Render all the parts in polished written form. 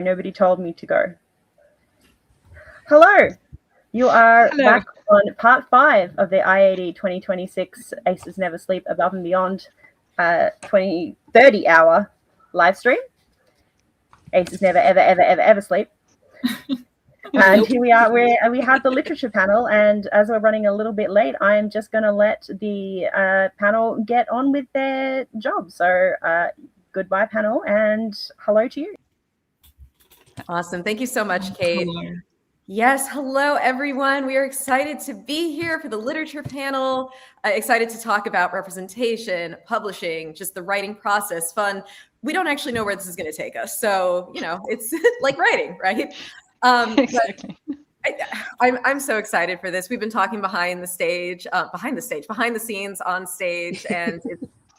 Nobody told me to go. Hello, you are back on part 5 of the IAD 2026 Aces Never Sleep Above and Beyond 30 hour live stream. Aces never, ever, ever, ever, ever sleep. And here we are, we have the literature panel, and as we're running a little bit late, I'm just going to let the panel get on with their job. So goodbye, panel, and hello to you. Awesome. Thank you so much, Kate. Hello. Yes, hello, everyone. We are excited to be here for the literature panel, excited to talk about representation, publishing, just the writing process, fun. We don't actually know where this is going to take us. So, you know, it's like writing, right? Exactly. I'm so excited for this. We've been talking behind the scenes, on stage, and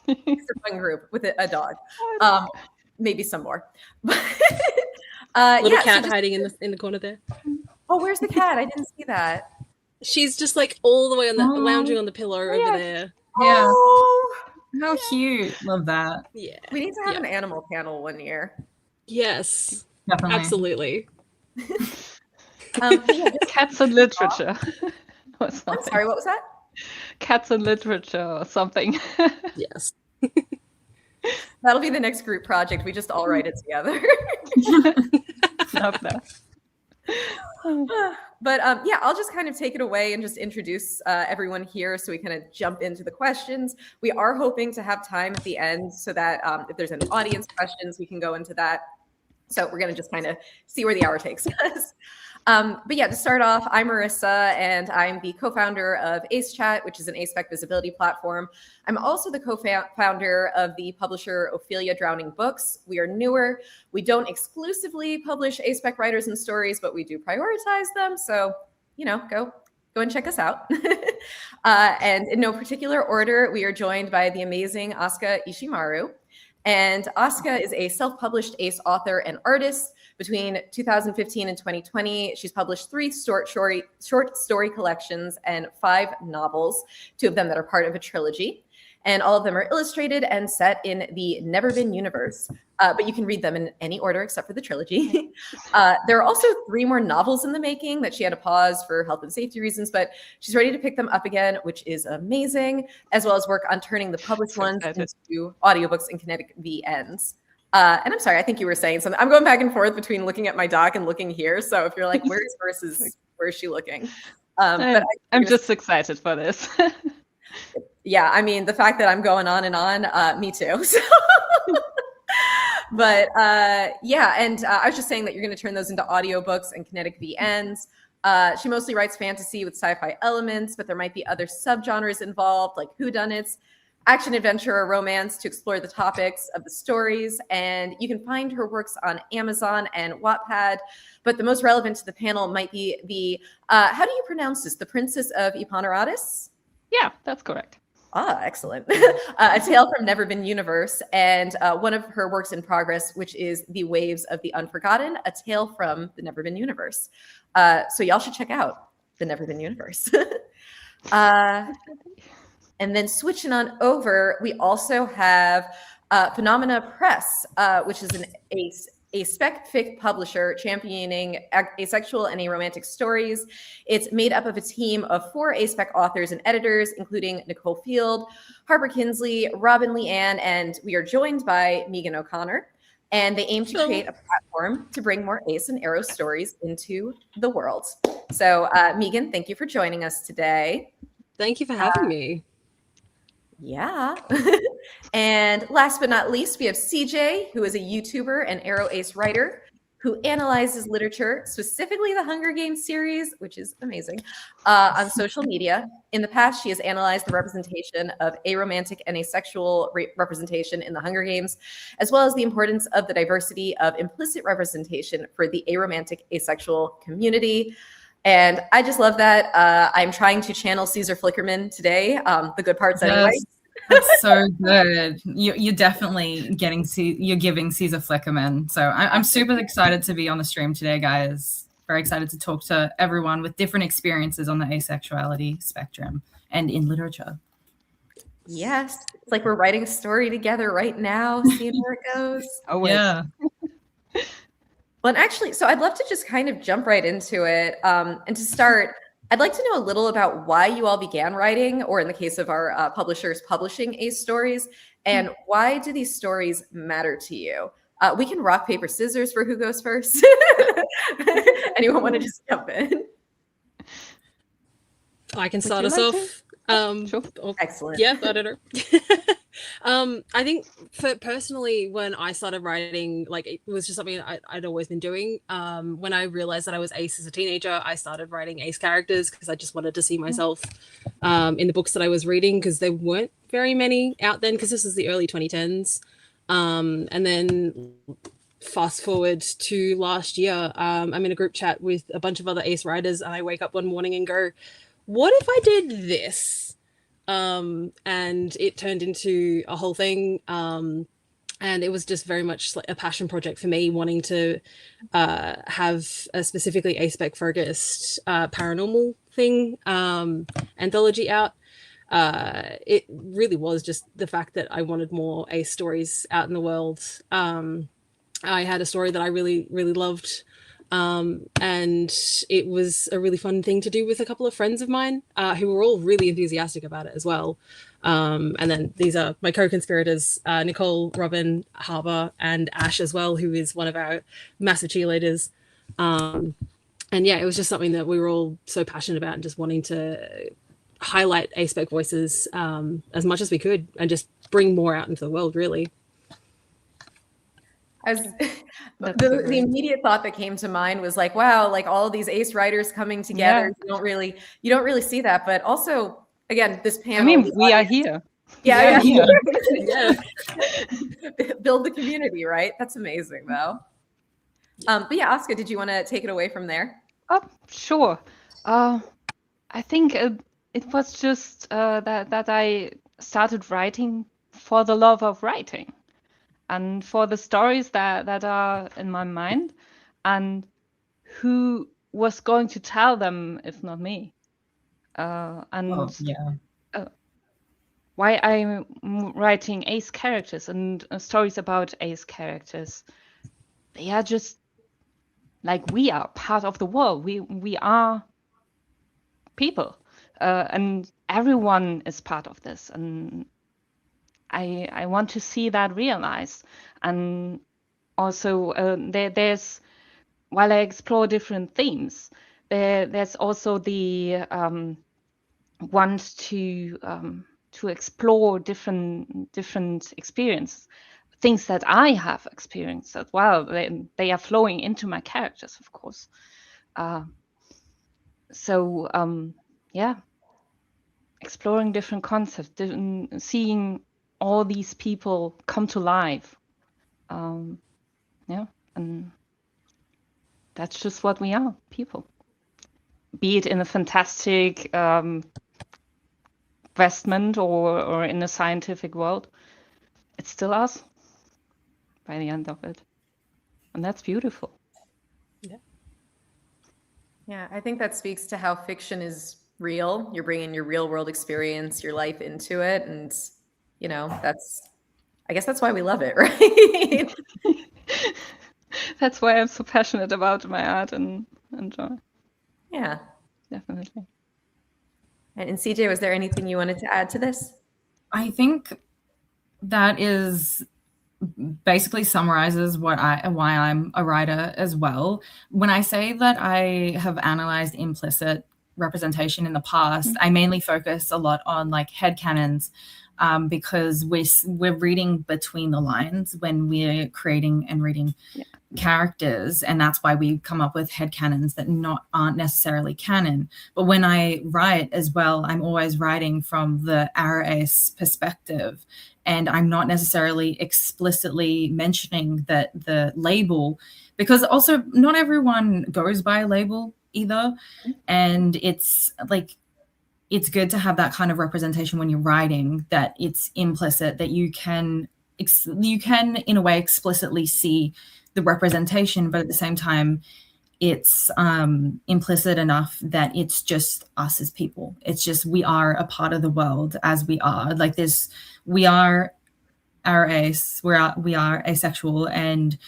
it's a fun group with a dog, maybe some more. Little cat hiding in the corner there. Oh, where's the cat? I didn't see that. She's just like all the way on the lounging on the pillow over there. Yeah. Oh, how cute! Love that. Yeah. We need to have an animal panel one year. Yes, definitely. Absolutely. Cats and literature. I'm sorry, what was that? Cats and literature or something. Yes. That'll be the next group project. We just all write it together. Love that. But yeah, I'll just kind of take it away and just introduce everyone here so we kind of jump into the questions. We are hoping to have time at the end so that if there's any audience questions, we can go into that. So we're going to just kind of see where the hour takes us. But yeah, to start off, I'm Marisa, and I'm the co-founder of AceChat, which is an aspec visibility platform. I'm also the co-founder of the publisher Ophelia Drowning Books. We are newer. We don't exclusively publish aspec writers and stories, but we do prioritize them. So, you know, go and check us out. And in no particular order, we are joined by the amazing Asuka Ishimaru. And Asuka is a self-published ace author and artist. Between 2015 and 2020, she's published 3 short story collections and 5 novels, 2 of them that are part of a trilogy. And all of them are illustrated and set in the Never Been universe. But you can read them in any order except for the trilogy. There are also 3 more novels in the making that she had to pause for health and safety reasons, but she's ready to pick them up again, which is amazing, as well as work on turning the published ones into audiobooks and kinetic VNs. And I'm sorry, I think you were saying something. I'm going back and forth between looking at my doc and looking here. So if you're like, where's versus where's she looking? But I'm just excited for this. Yeah, I mean, the fact that I'm going on and on, me too. So. But yeah, and I was just saying that you're going to turn those into audiobooks and kinetic VNs. She mostly writes fantasy with sci-fi elements, but there might be other subgenres involved, like whodunits, action, adventure, or romance to explore the topics of the stories. And you can find her works on Amazon and Wattpad. But the most relevant to the panel might be the, how do you pronounce this? The Princess of Eponaratus? Yeah, that's correct. Ah, excellent. A Tale from Never Been Universe, and one of her works in progress, which is The Waves of the Unforgotten, a tale from the Never Been Universe. So y'all should check out the Never Been Universe. And then switching on over, we also have Phenomena Press, which is a spec fic publisher championing asexual and aromantic stories. It's made up of a team of 4 aspec authors and editors, including Nicole Field, Harper Kinsley, Robin Leanne, and we are joined by Megan O'Connor. And they aim to create a platform to bring more ace and aro stories into the world. So Megan, thank you for joining us today. Thank you for having me. Yeah. And last but not least, we have CJ, who is a YouTuber and Arrow Ace writer who analyzes literature, specifically the Hunger Games series, which is amazing, on social media. In the past, she has analyzed the representation of aromantic and asexual representation in the Hunger Games, as well as the importance of the diversity of implicit representation for the aromantic asexual community. And I just love that. I'm trying to channel Caesar Flickerman today, the good parts anyway. That's so good. You're definitely you're giving Caesar Flickerman. So I'm super excited to be on the stream today, guys. Very excited to talk to everyone with different experiences on the asexuality spectrum and in literature. Yes, it's like we're writing a story together right now, seeing where it goes. Oh, wait. Yeah. Well, and actually, so I'd love to just kind of jump right into it. And to start, I'd like to know a little about why you all began writing, or in the case of our publishers, publishing ACE stories, and why do these stories matter to you? We can rock, paper, scissors for who goes first. Anyone want to just jump in? I can start us off. Sure. Excellent. Yeah, I don't know. I think personally, when I started writing, like, it was just something I'd always been doing. When I realized that I was ace as a teenager, I started writing ace characters because I just wanted to see myself in the books that I was reading, because there weren't very many out then, because this was the early 2010s. And then fast forward to last year, I'm in a group chat with a bunch of other ace writers, and I wake up one morning and go, what if I did this? And it turned into a whole thing. And it was just very much like a passion project for me, wanting to have a specifically aspec focused paranormal thing anthology out. It really was just the fact that I wanted more ace stories out in the world. I had a story that I really, really loved. And it was a really fun thing to do with a couple of friends of mine who were all really enthusiastic about it as well. And then these are my co-conspirators, Nicole, Robin, Harbour, and Ash as well, who is one of our massive cheerleaders. And yeah, it was just something that we were all so passionate about, and just wanting to highlight aspec voices as much as we could, and just bring more out into the world, really. The immediate thought that came to mind was like, wow, like all of these ace writers coming together. Yeah. You don't really see that, but also, again, this panel. I mean, we are here. Yeah, yeah. Yeah. Build the community, right? That's amazing, though. But yeah, Asuka, did you want to take it away from there? Oh, sure. I think it was just that I started writing for the love of writing, and for the stories that are in my mind, and who was going to tell them if not me. Why I'm writing ace characters and stories about ace characters. They are just like, we are part of the world. We are people, and everyone is part of this. And I want to see that realized. And also there's, while I explore different themes, there's also the want to explore different experience, things that I have experienced as well. They are flowing into my characters, of course. Yeah, exploring different concepts, seeing all these people come to life. Yeah, and that's just what we are, people. Be it in a fantastic vestment or in a scientific world, it's still us by the end of it. And that's beautiful. Yeah, I think that speaks to how fiction is real. You're bringing your real world experience, your life into it. And, you know, I guess that's why we love it, right? That's why I'm so passionate about my art and joy. Yeah, definitely. And CJ, was there anything you wanted to add to this? I think that is basically summarizes why I'm a writer as well. When I say that I have analyzed implicit representation in the past, I mainly focus a lot on like headcanons, because we're reading between the lines when we're creating and reading characters, and that's why we come up with headcanons that aren't necessarily canon. But when I write as well, I'm always writing from the ace perspective, and I'm not necessarily explicitly mentioning that the label, because also not everyone goes by a label either, and it's like, it's good to have that kind of representation when you're writing, that it's implicit, that you can in a way explicitly see the representation, but at the same time it's implicit enough that it's just us as people. It's just, we are a part of the world as we are. Like we are our ace, we are asexual, and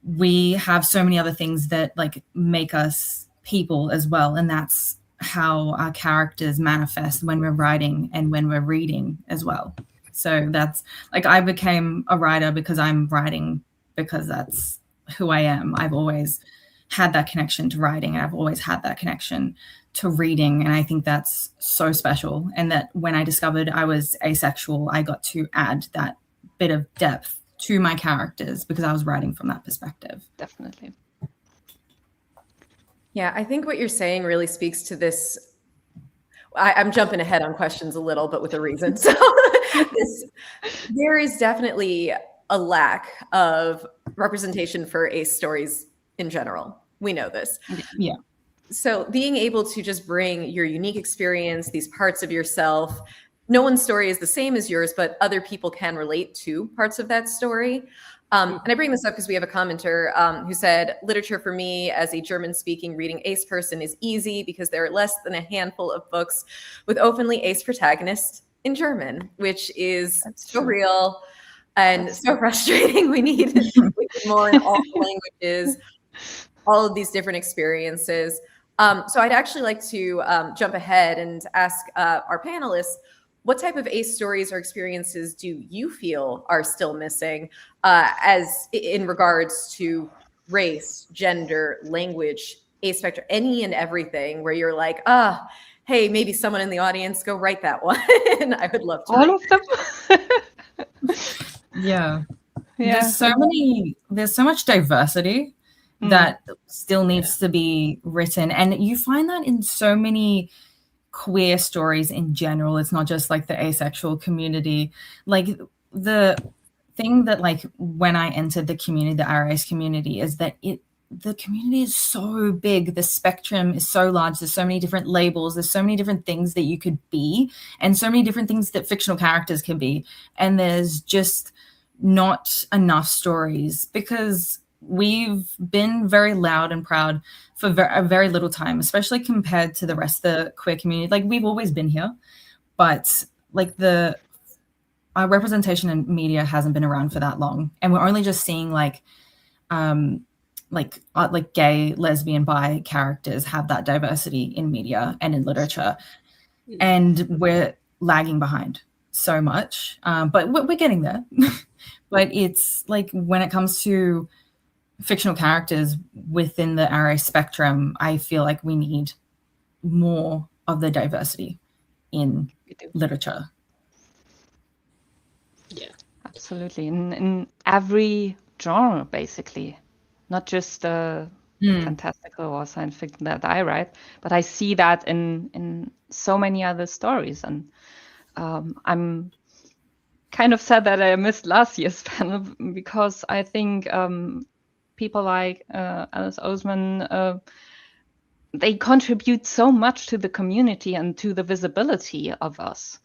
we have so many other things that like make us people as well, and that's how our characters manifest when we're writing and when we're reading as well. So that's like, I became a writer because I'm writing, because that's who I am. I've always had that connection to writing, and I've always had that connection to reading, and I think that's so special. And that when I discovered I was asexual, I got to add that bit of depth to my characters because I was writing from that perspective. Definitely. Yeah, I think what you're saying really speaks to this. I'm jumping ahead on questions a little, but with a reason. So there is definitely a lack of representation for ace stories in general. We know this. Yeah. So being able to just bring your unique experience, these parts of yourself, no one's story is the same as yours, but other people can relate to parts of that story. And I bring this up because we have a commenter who said, literature for me as a German-speaking reading ace person is easy because there are less than a handful of books with openly ace protagonists in German, which is so real and so frustrating. We need more in all languages, all of these different experiences. So I'd actually like to jump ahead and ask our panelists, what type of ace stories or experiences do you feel are still missing as in regards to race, gender, language, ace spectrum, any and everything, where you're like, hey, maybe someone in the audience go write that one. I would love to. All of them? Yeah. There's so much diversity that still needs to be written. And you find that in so many queer stories in general. It's not just like the asexual community. Like the thing that like when I entered the community, the RAS community, is that the community is so big. The spectrum is so large. There's so many different labels. There's so many different things that you could be, and so many different things that fictional characters can be. And there's just not enough stories because we've been very loud and proud for a very little time, especially compared to the rest of the queer community. Like, we've always been here, but like our representation in media hasn't been around for that long, and we're only just seeing like gay, lesbian, bi characters have that diversity in media and in literature, and we're lagging behind so much. But we're getting there. But it's like when it comes to fictional characters within the RA spectrum, I feel like we need more of the diversity in literature. Yeah, absolutely. In every genre, basically, not just fantastical or science fiction that I write, but I see that in so many other stories. And I'm kind of sad that I missed last year's panel because I think people like Alice Oseman, they contribute so much to the community and to the visibility of us.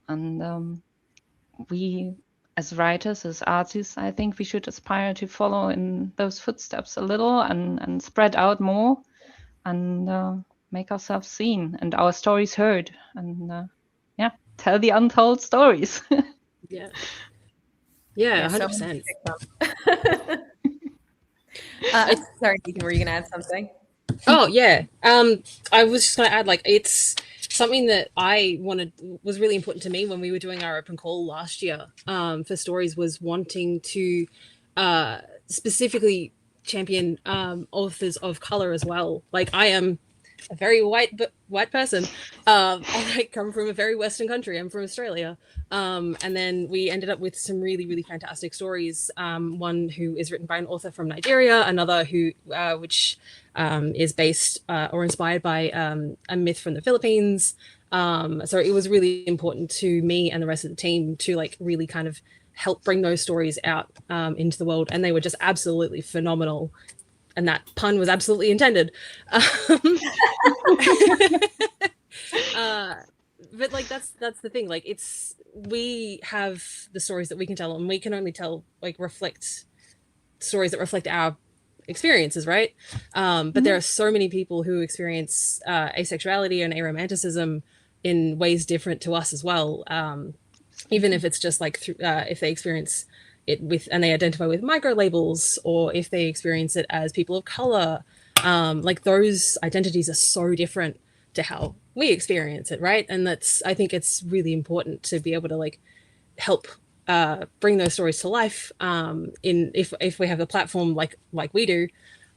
And we, as writers, as artists, I think we should aspire to follow in those footsteps a little and spread out more and make ourselves seen and our stories heard. And tell the untold stories. Yeah, 100%. Sorry, Deacon, were you going to add something? Oh, yeah. I was just going to add, like, it's something that I was really important to me when we were doing our open call last year for stories, was wanting to specifically champion authors of color as well. Like, I am a very white person. I come from a very Western country. I'm from Australia. And then we ended up with some really, really fantastic stories. One who is written by an author from Nigeria, another which is based or inspired by a myth from the Philippines. So it was really important to me and the rest of the team to like really kind of help bring those stories out into the world. And they were just absolutely phenomenal. And that pun was absolutely intended. But like that's the thing. Like we have the stories that we can tell, and we can only tell reflect stories that reflect our experiences, right? But there are so many people who experience asexuality and aromanticism in ways different to us as well. Even if it's just like if they experience it with, and they identify with micro labels, or if they experience it as people of color, like those identities are so different to how we experience it, right? And I think it's really important to be able to like help bring those stories to life, if we have a platform like we do,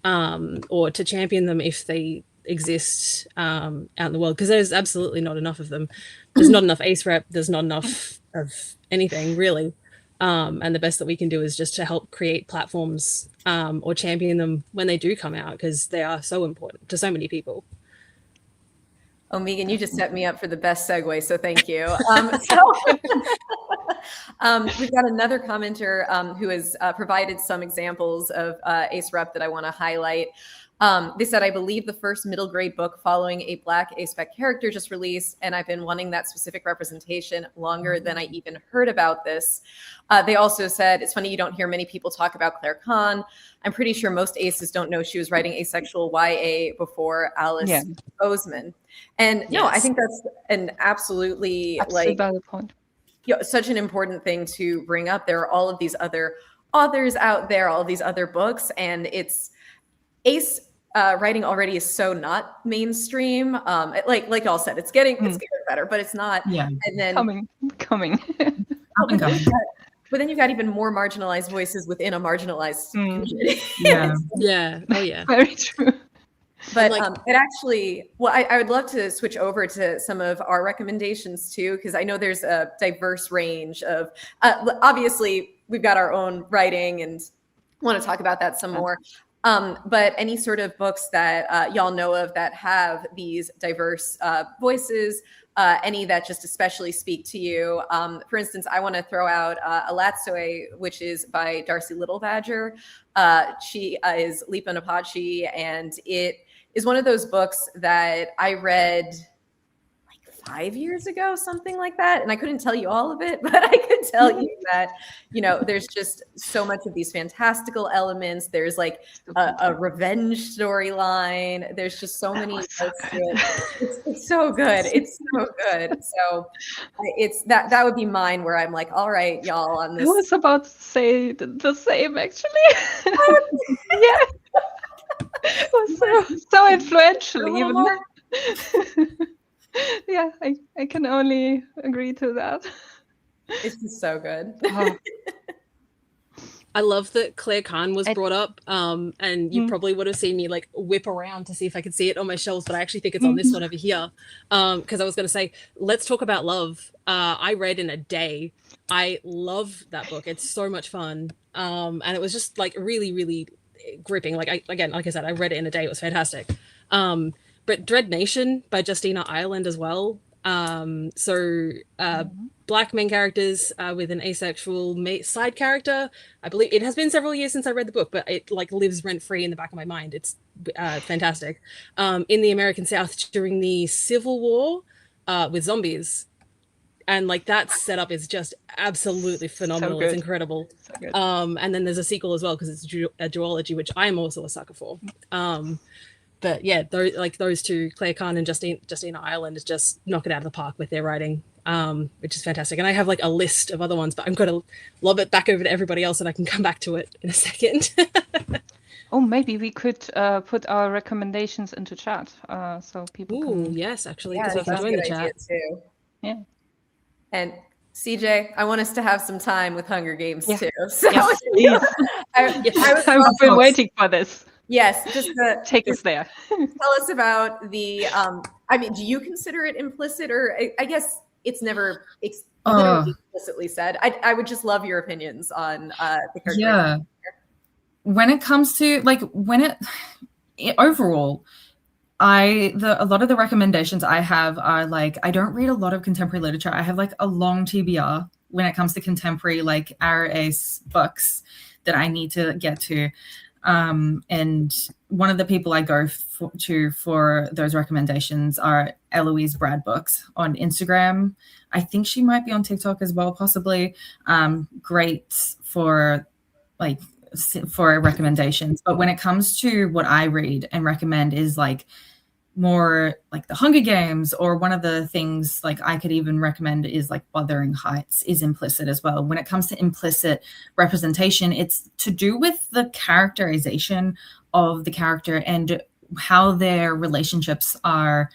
or to champion them if they exist out in the world, because there's absolutely not enough of them. There's not enough ace rep, there's not enough of anything really, and the best that we can do is just to help create platforms, or champion them when they do come out, because they are so important to so many people. Oh, Megan, you just set me up for the best segue, so thank you. We've got another commenter who has provided some examples of ace rep that I want to highlight. They said, I believe the first middle grade book following a Black aspec character just released, and I've been wanting that specific representation longer than I even heard about this. They also said, it's funny you don't hear many people talk about Claire Kahn. I'm pretty sure most aces don't know she was writing asexual YA before Alice Oseman. And no, I think that's an absolutely like valid point. Such an important thing to bring up. There are all of these other authors out there, all of these other books, and it's ace writing already is so not mainstream. Like y'all said, it's getting better, but it's not. Yeah. And then coming. But then you've got even more marginalized voices within a marginalized community. Yeah. Oh yeah. Very true. But it actually, well, I would love to switch over to some of our recommendations too, because I know there's a diverse range of, obviously we've got our own writing and want to talk about that some more. But any sort of books that y'all know of that have these diverse voices, any that just especially speak to you. For instance, I want to throw out Alatsue, which is by Darcy Little Badger. She is Lipa Napachi, and it is one of those books that I read like 5 years ago, something like that. And I couldn't tell you all of it, but I could tell you that, you know, there's just so much of these fantastical elements. There's like a revenge storyline. There's just so many parts to it. It's so good. It's so good. So it's that would be mine, where I'm like, all right, y'all, on this. I was about to say the same, actually. Yeah. It was so influential, even. Yeah, I can only agree to that. It's just so good. I love that Claire Kahn was brought up, and you probably would have seen me like whip around to see if I could see it on my shelves, but I actually think it's on this one over here, because I was going to say, let's talk about love. I read in a day. I love that book. It's so much fun, and it was just like really, really gripping. Like I said, I read it in a day. It was fantastic. But Dread Nation by Justina Ireland as well. Black main characters with an asexual side character. I believe it has been several years since I read the book, but it like lives rent free in the back of my mind. It's fantastic. In the American South during the Civil War with zombies. And like that setup is just absolutely phenomenal. It's incredible. So and then there's a sequel as well, because it's a duology, which I'm also a sucker for. But yeah, those two, Claire Kahn and Justina Ireland, just knock it out of the park with their writing, which is fantastic. And I have like a list of other ones, but I'm going to lob it back over to everybody else, and I can come back to it in a second. Oh, maybe we could put our recommendations into chat, so people can. Yes, actually, because I can join the chat too. Yeah. And CJ, I want us to have some time with Hunger Games too. So I've been waiting for this. Yes, just take us there. Tell us about the. I mean, do you consider it implicit, or I guess it's never explicitly said? I would just love your opinions on the character. Yeah. When it comes to overall, a lot of the recommendations I have are like, I don't read a lot of contemporary literature. I have like a long TBR when it comes to contemporary like ace books that I need to get to. And one of the people I go to for those recommendations are Eloise Bradbooks on Instagram. I think she might be on TikTok as well, possibly. Great for recommendations. But when it comes to what I read and recommend is like more like the Hunger Games, or one of the things like I could even recommend is like Wuthering Heights is implicit as well. When it comes to implicit representation, it's to do with the characterization of the character and how their relationships are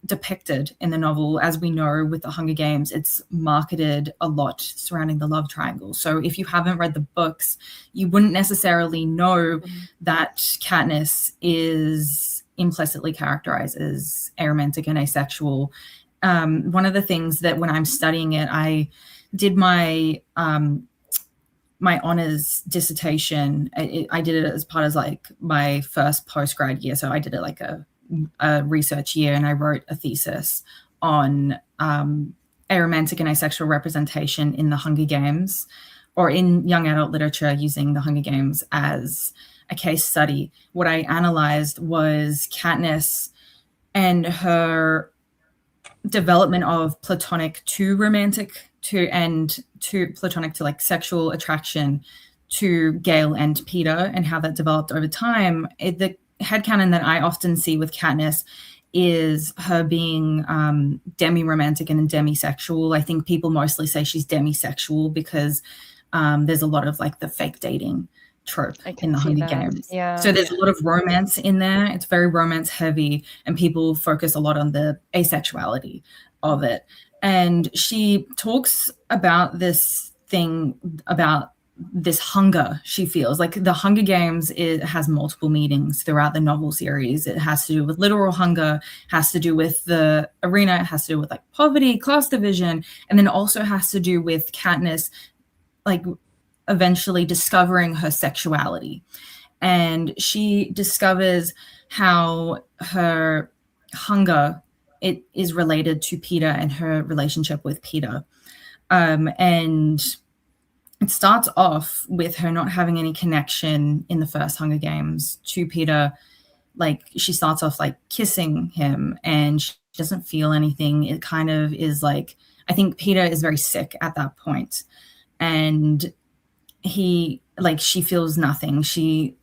depicted in the novel. As we know, with the Hunger Games, it's marketed a lot surrounding the love triangle. So if you haven't read the books, you wouldn't necessarily know that Katniss is implicitly characterized as aromantic and asexual. One of the things that when I'm studying it, I did my my honors dissertation. I did it as part of like my first postgrad year. So I did it like a research year, and I wrote a thesis on aromantic and asexual representation in the Hunger Games, or in young adult literature, using the Hunger Games as a case study. What I analyzed was Katniss and her development of platonic to romantic to platonic to like sexual attraction to Gale and Peter, and how that developed over time. The headcanon that I often see with Katniss is her being demi-romantic and demisexual. I think people mostly say she's demisexual because there's a lot of like the fake dating trope in the Hunger Games. Yeah. So there's a lot of romance in there. It's very romance heavy, and people focus a lot on the asexuality of it. And she talks about this thing about this hunger she feels. Like the Hunger Games, it has multiple meanings throughout the novel series. It has to do with literal hunger, has to do with the arena, it has to do with like poverty, class division, and then also has to do with Katniss like eventually discovering her sexuality. And she discovers how her hunger, it is related to Peter and her relationship with Peter. And it starts off with her not having any connection in the first Hunger Games to Peter. Like she starts off like kissing him and she doesn't feel anything. It kind of is like, I think Peter is very sick at that point. And she feels nothing.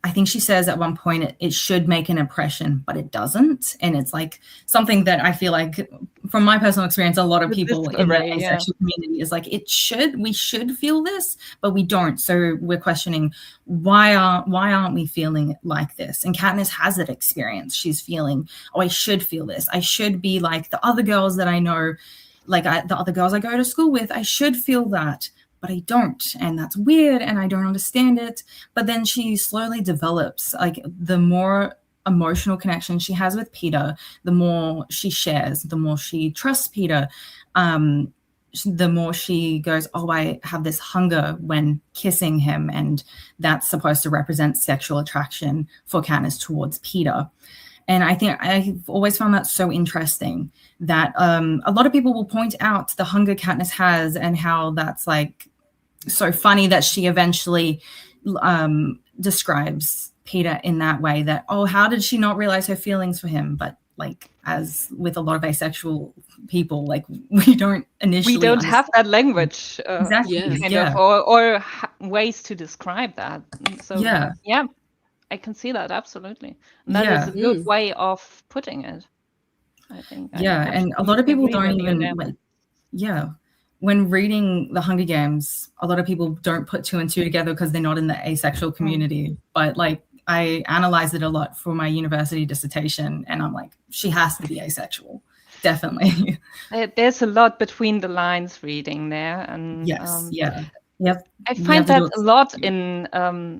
I think she says at one point it should make an impression, but it doesn't. And it's like something that I feel like, from my personal experience, a lot of people in the asexual community is like, we should feel this, but we don't. So we're questioning why aren't we feeling like this? And Katniss has that experience. She's feeling, I should feel this. I should be like the other girls that I know, like the other girls I go to school with. I should feel that. But I don't, and that's weird, and I don't understand it. But then she slowly develops, like the more emotional connection she has with Peter, the more she shares, the more she trusts Peter, the more she goes, I have this hunger when kissing him, and that's supposed to represent sexual attraction for Katniss towards Peter. And I think I've always found that so interesting that a lot of people will point out the hunger Katniss has and how that's like so funny that she eventually describes Peter in that way, that, how did she not realize her feelings for him? But like, as with a lot of asexual people, like we don't have that language exactly or ways to describe that. So I can see that absolutely. And that is a good way of putting it, I think. And a lot of people don't even when reading the Hunger Games, a lot of people don't put two and two together because they're not in the asexual community. But like, I analyzed it a lot for my university dissertation, and I'm like, she has to be asexual, definitely. There's a lot between the lines reading there, and I find that a lot in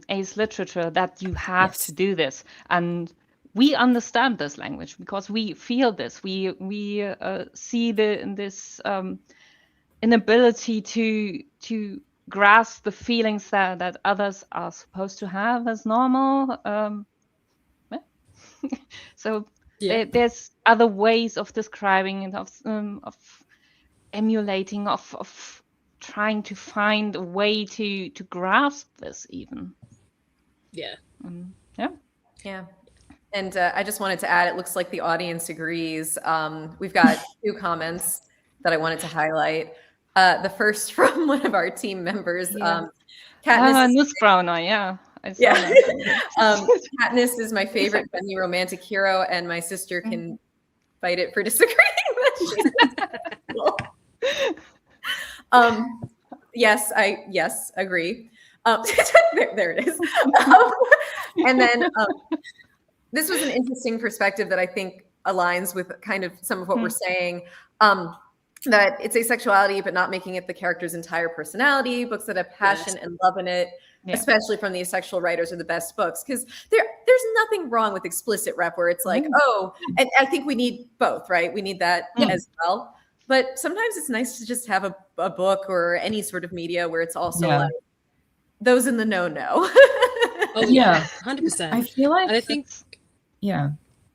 ace literature, that you have to do this, and we understand this language because we feel this. We see this inability to grasp the feelings that others are supposed to have as normal. So there's other ways of describing it, of emulating, of trying to find a way to grasp this even. And I just wanted to add, it looks like the audience agrees. We've got 2 comments that I wanted to highlight. The first from one of our team members, Katniss. Katniss is my favorite romantic hero, and my sister can fight it for disagreeing that she's asexual. Yes, agree. There it is. And then this was an interesting perspective that I think aligns with kind of some of what we're saying. That it's asexuality, but not making it the character's entire personality. Books that have passion and love in it, especially from the asexual writers, are the best books, because there's nothing wrong with explicit rep where it's like, oh, and I think we need both, right? We need that as well. But sometimes it's nice to just have a book or any sort of media where it's also like those in the know. Oh yeah, 100%. I feel like, and I think,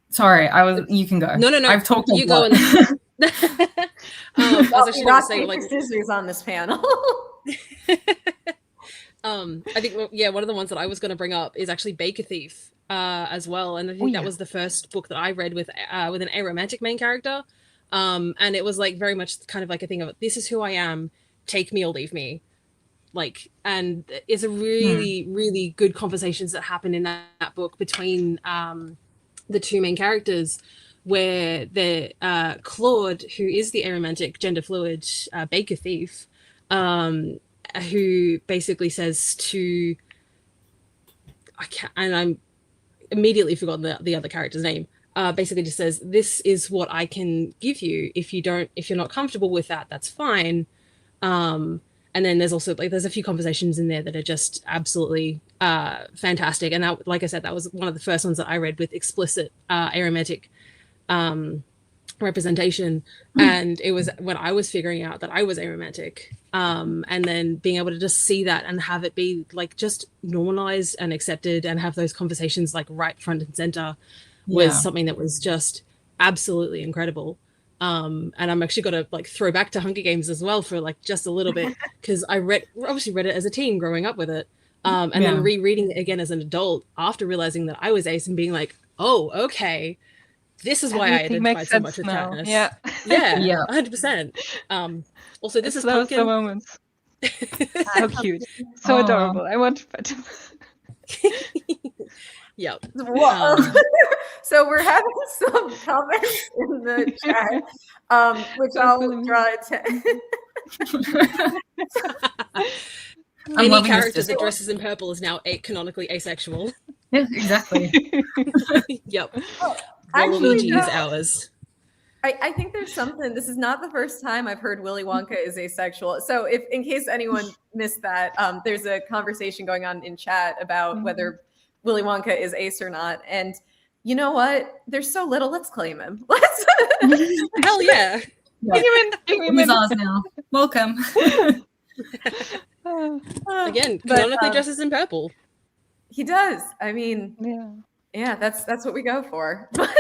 Sorry, you can go. No. I've talked a you lot. Go. I was actually going to say, like, scissors on this panel. I think one of the ones that I was going to bring up is actually Baker Thief as well, and I think that was the first book that I read with an aromantic main character, and it was like very much kind of like a thing of, this is who I am, take me or leave me, like, and it's a really really good conversations that happen in that book between the two main characters, where the Claude, who is the aromantic gender fluid Baker Thief, who basically says to, I'm immediately forgotten the other character's name, basically just says, this is what I can give you. If you're not comfortable with that, that's fine. And then there's also there's a few conversations in there that are just absolutely fantastic. And that, like I said, that was one of the first ones that I read with explicit aromantic representation. And it was when I was figuring out that I was aromantic, and then being able to just see that and have it be like just normalized and accepted and have those conversations like right front and center was something that was just absolutely incredible. And I'm actually got to like throw back to Hunger Games as well for like just a little bit, because I obviously read it as a teen growing up with it, and then rereading it again as an adult after realizing that I was ace and being like, oh, okay, this is why I identified so much with Katniss. Yeah, 100%. Also, this is Pumpkin. The moments. So cute, so adorable. I want to pet him. Yep. So we're having some comments in the chat, which I'll draw attention. Any character that dresses in purple is now canonically asexual. Yeah, exactly. Yep. Actually, is ours. I think there's something. This is not the first time I've heard Willy Wonka is asexual. So if, in case anyone missed that, there's a conversation going on in chat about whether Willy Wonka is ace or not. And you know what? There's so little. Let's claim him. Let's. Hell yeah. He's ours now. Welcome. Again, canonically dresses in purple. He does. I mean, yeah, that's what we go for. But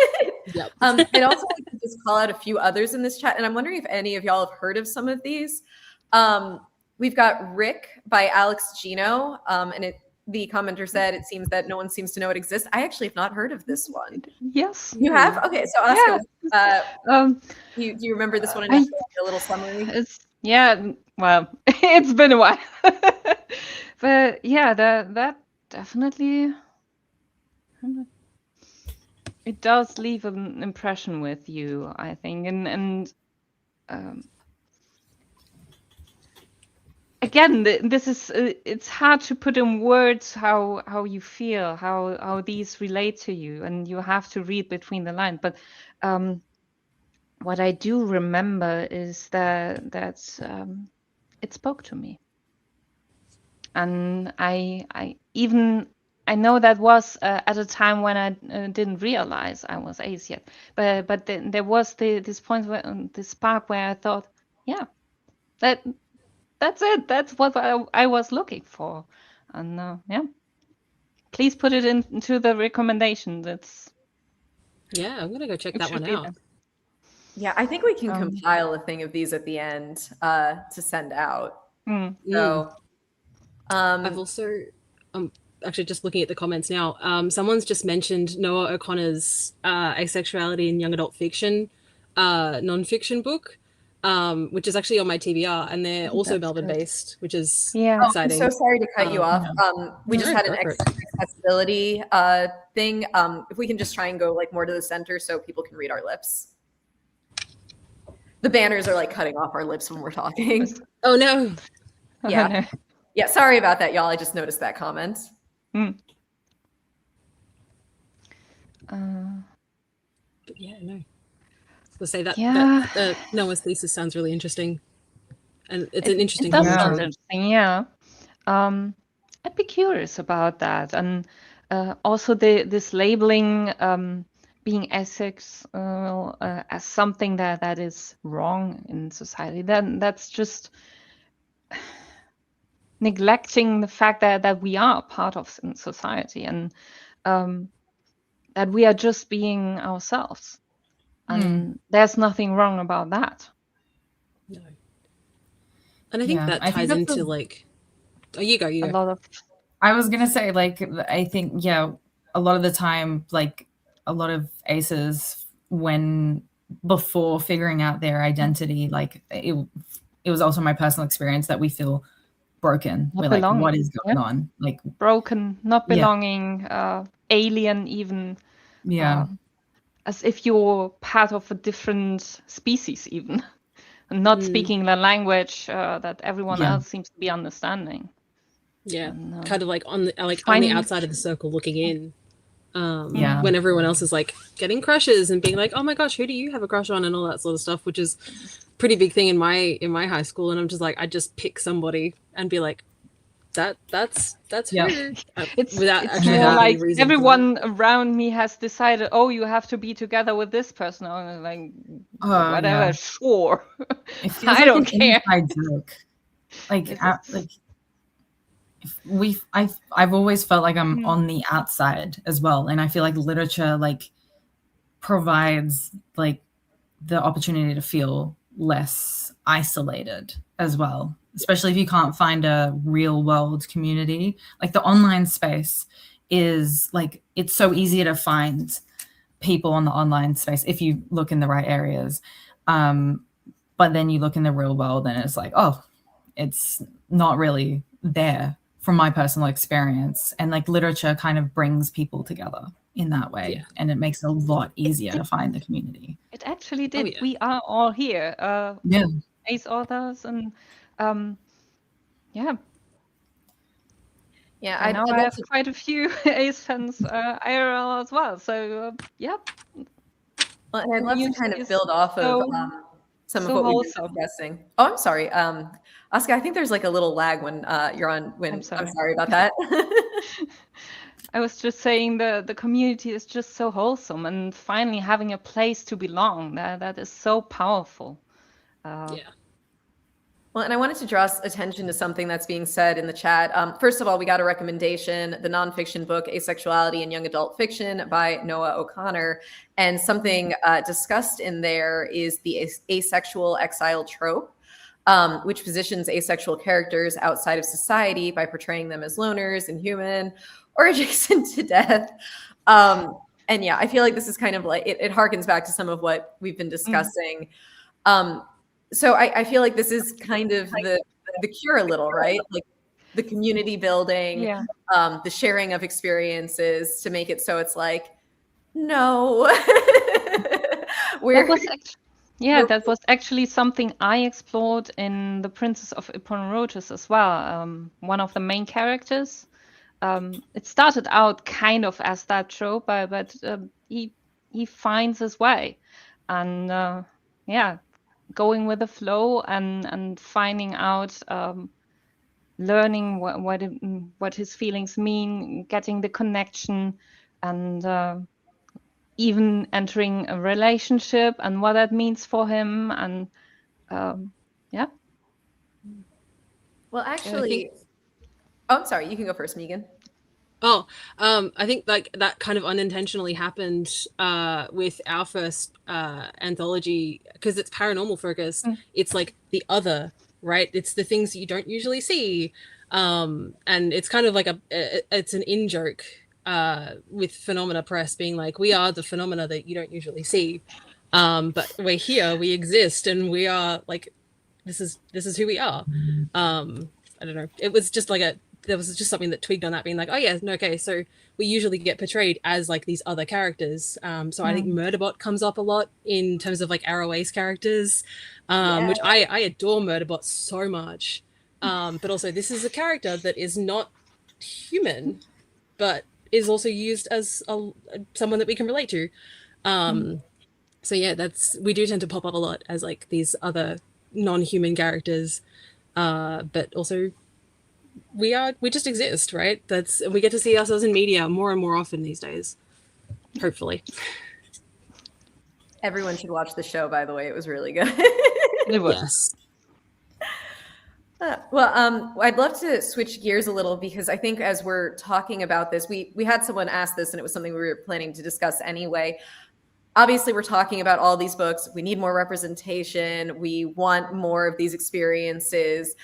I'd also like to just call out a few others in this chat, and I'm wondering if any of y'all have heard of some of these. We've got Rick by Alex Gino, and the commenter said it seems that no one seems to know it exists. I actually have not heard of this one. Yes, you have. Okay, so Asuka, do you remember this one? A little summary. Well, it's been a while, but yeah, that definitely. It does leave an impression with you, I think, and again, this is it's hard to put in words how you feel, how these relate to you, and you have to read between the lines. But what I do remember is that it spoke to me, and I know that was at a time when I didn't realize I was ace yet, but then there was this point where this spark where I thought, yeah, that's it. That's what I was looking for, and please put it into the recommendation. I'm gonna go check that one out. Yeah, I think we can compile a thing of these at the end to send out. So, I've also actually just looking at the comments now. Someone's just mentioned Noah O'Connor's Asexuality in Young Adult Fiction non-fiction book, which is actually on my TBR, and they're also Melbourne-based, which is exciting. I'm so sorry to cut you off. We just had an accessibility thing. If we can just try and go like more to the center so people can read our lips. The banners are like cutting off our lips when we're talking. Oh no. Yeah. Oh, no. Yeah, sorry about that, y'all. I just noticed that comment. Mm. But yeah, no. Let's say that Yeah. that Noah's thesis sounds really interesting, and it's an interesting. It does commentary. sound interesting, yeah. I'd be curious about that, and also this labeling being asexual as something that is wrong in society. Then that's just neglecting the fact that we are part of society, and that we are just being ourselves, and there's nothing wrong about that. No. And I think that ties into like, oh, you go. A lot of. I was gonna say, like, I think, yeah, a lot of the time, like, a lot of aces, before figuring out their identity, like, it was also my personal experience that we feel broken. We're like, what is going on? Like, broken, not belonging, alien, even. Yeah. As if you're part of a different species, even, and not speaking the language that everyone else seems to be understanding. Yeah, kind of like on the outside of the circle looking in. When everyone else is like getting crushes and being like, oh my gosh, who do you have a crush on, and all that sort of stuff, which is a pretty big thing in my high school. And I'm just like, I just pick somebody and be like, that's who. It's more like everyone around me has decided, oh, you have to be together with this person. I'm like, whatever, sure. I don't care. Joke. I've always felt like I'm on the outside as well, and I feel like literature like provides like the opportunity to feel less isolated as well, especially if you can't find a real world community. Like the online space is like, it's so easy to find people on the online space if you look in the right areas, but then you look in the real world and it's like, oh, it's not really there, from my personal experience. And like literature kind of brings people together in that way, and it makes it a lot easier to find the community. It actually did. Oh, yeah. We are all here, ace authors, and I know I have quite a few ace fans IRL as well, so well, and I'd love to kind of build off of some of what we've been discussing. Oh, I'm sorry. Asuka, I think there's like a little lag when you're on. I'm sorry about that. I was just saying the community is just so wholesome, and finally having a place to belong, that is so powerful. Well, and I wanted to draw attention to something that's being said in the chat. First of all, we got a recommendation, the nonfiction book, Asexuality in Young Adult Fiction by Noah O'Connor. And something discussed in there is the asexual exile trope, which positions asexual characters outside of society by portraying them as loners, inhuman, or adjacent to death. And yeah, I feel like this is kind of like, it harkens back to some of what we've been discussing. So I feel like this is kind of the cure a little, right? Like the community building, the sharing of experiences to make it so it's like, no. That was actually something I explored in The Princess of Ippon Roaches as well. One of the main characters. It started out kind of as that trope, but he finds his way, and going with the flow and finding out, learning what his feelings mean, getting the connection, and even entering a relationship and what that means for him, and Well, actually, I'm sorry, you can go first, Megan. Oh, I think like that kind of unintentionally happened with our first anthology, because it's paranormal focused. It's like the other, right? It's the things that you don't usually see, and it's kind of like it's an in joke with Phenomena Press being like, we are the phenomena that you don't usually see, but we're here, we exist, and we are like, this is who we are. I don't know. It was just like a there was just something that twigged on that, being like, oh yeah, no, okay, so we usually get portrayed as like these other characters. So I think Murderbot comes up a lot in terms of like Arrow Ace characters, which I adore Murderbot so much. But also this is a character that is not human, but is also used as someone that we can relate to. So yeah, we do tend to pop up a lot as like these other non-human characters, but also we just exist, right? We get to see ourselves in media more and more often these days, hopefully. Everyone should watch the show, by the way. It was really good. It was. Yes. Well, I'd love to switch gears a little, because I think as we're talking about this, we had someone ask this, and it was something we were planning to discuss anyway. Obviously, we're talking about all these books. We need more representation. We want more of these experiences.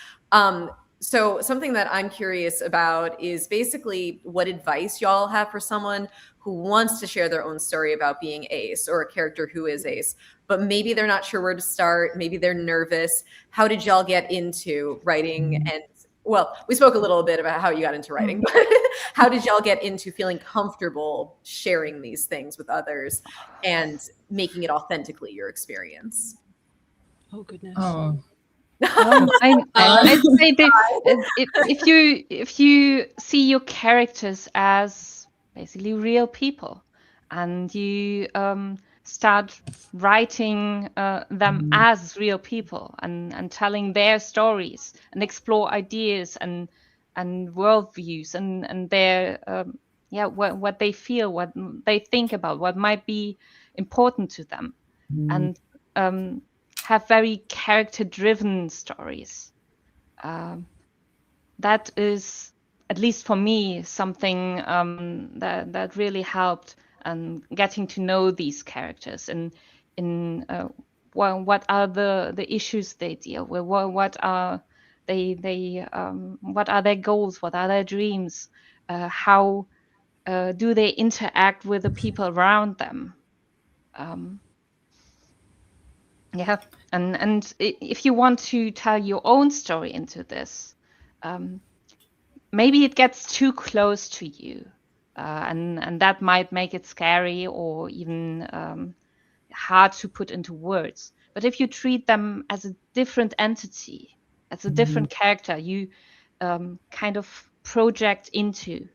So something that I'm curious about is basically what advice y'all have for someone who wants to share their own story about being ace, or a character who is ace, but maybe they're not sure where to start. Maybe they're nervous. How did y'all get into writing? And well, we spoke a little bit about how you got into writing, but how did y'all get into feeling comfortable sharing these things with others and making it authentically your experience? Oh goodness. Oh, I'd say that if you see your characters as basically real people, and you start writing them as real people, and telling their stories, and explore ideas and worldviews, and their what they feel, what they think about, what might be important to them, and have very character-driven stories. That is, at least for me, something that really helped, getting to know these characters, and what are the issues they deal with, what are what are their goals, what are their dreams, how do they interact with the people around them. Yeah, and if you want to tell your own story into this, maybe it gets too close to you, and that might make it scary, or even hard to put into words. But if you treat them as a different entity, as a different character, you kind of project into,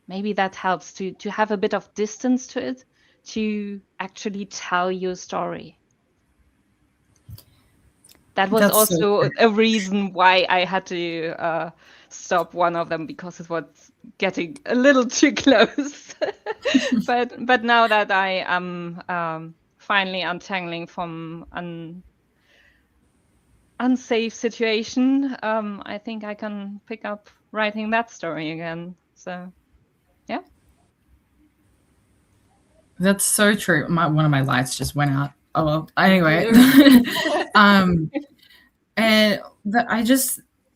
maybe that helps to have a bit of distance to it, to actually tell your story. That was also a reason why I had to stop one of them, because it was getting a little too close. but now that I am finally untangling from an unsafe situation, I think I can pick up writing that story again. So, yeah. that's so true. One of my lights just went out. Oh well. Anyway, and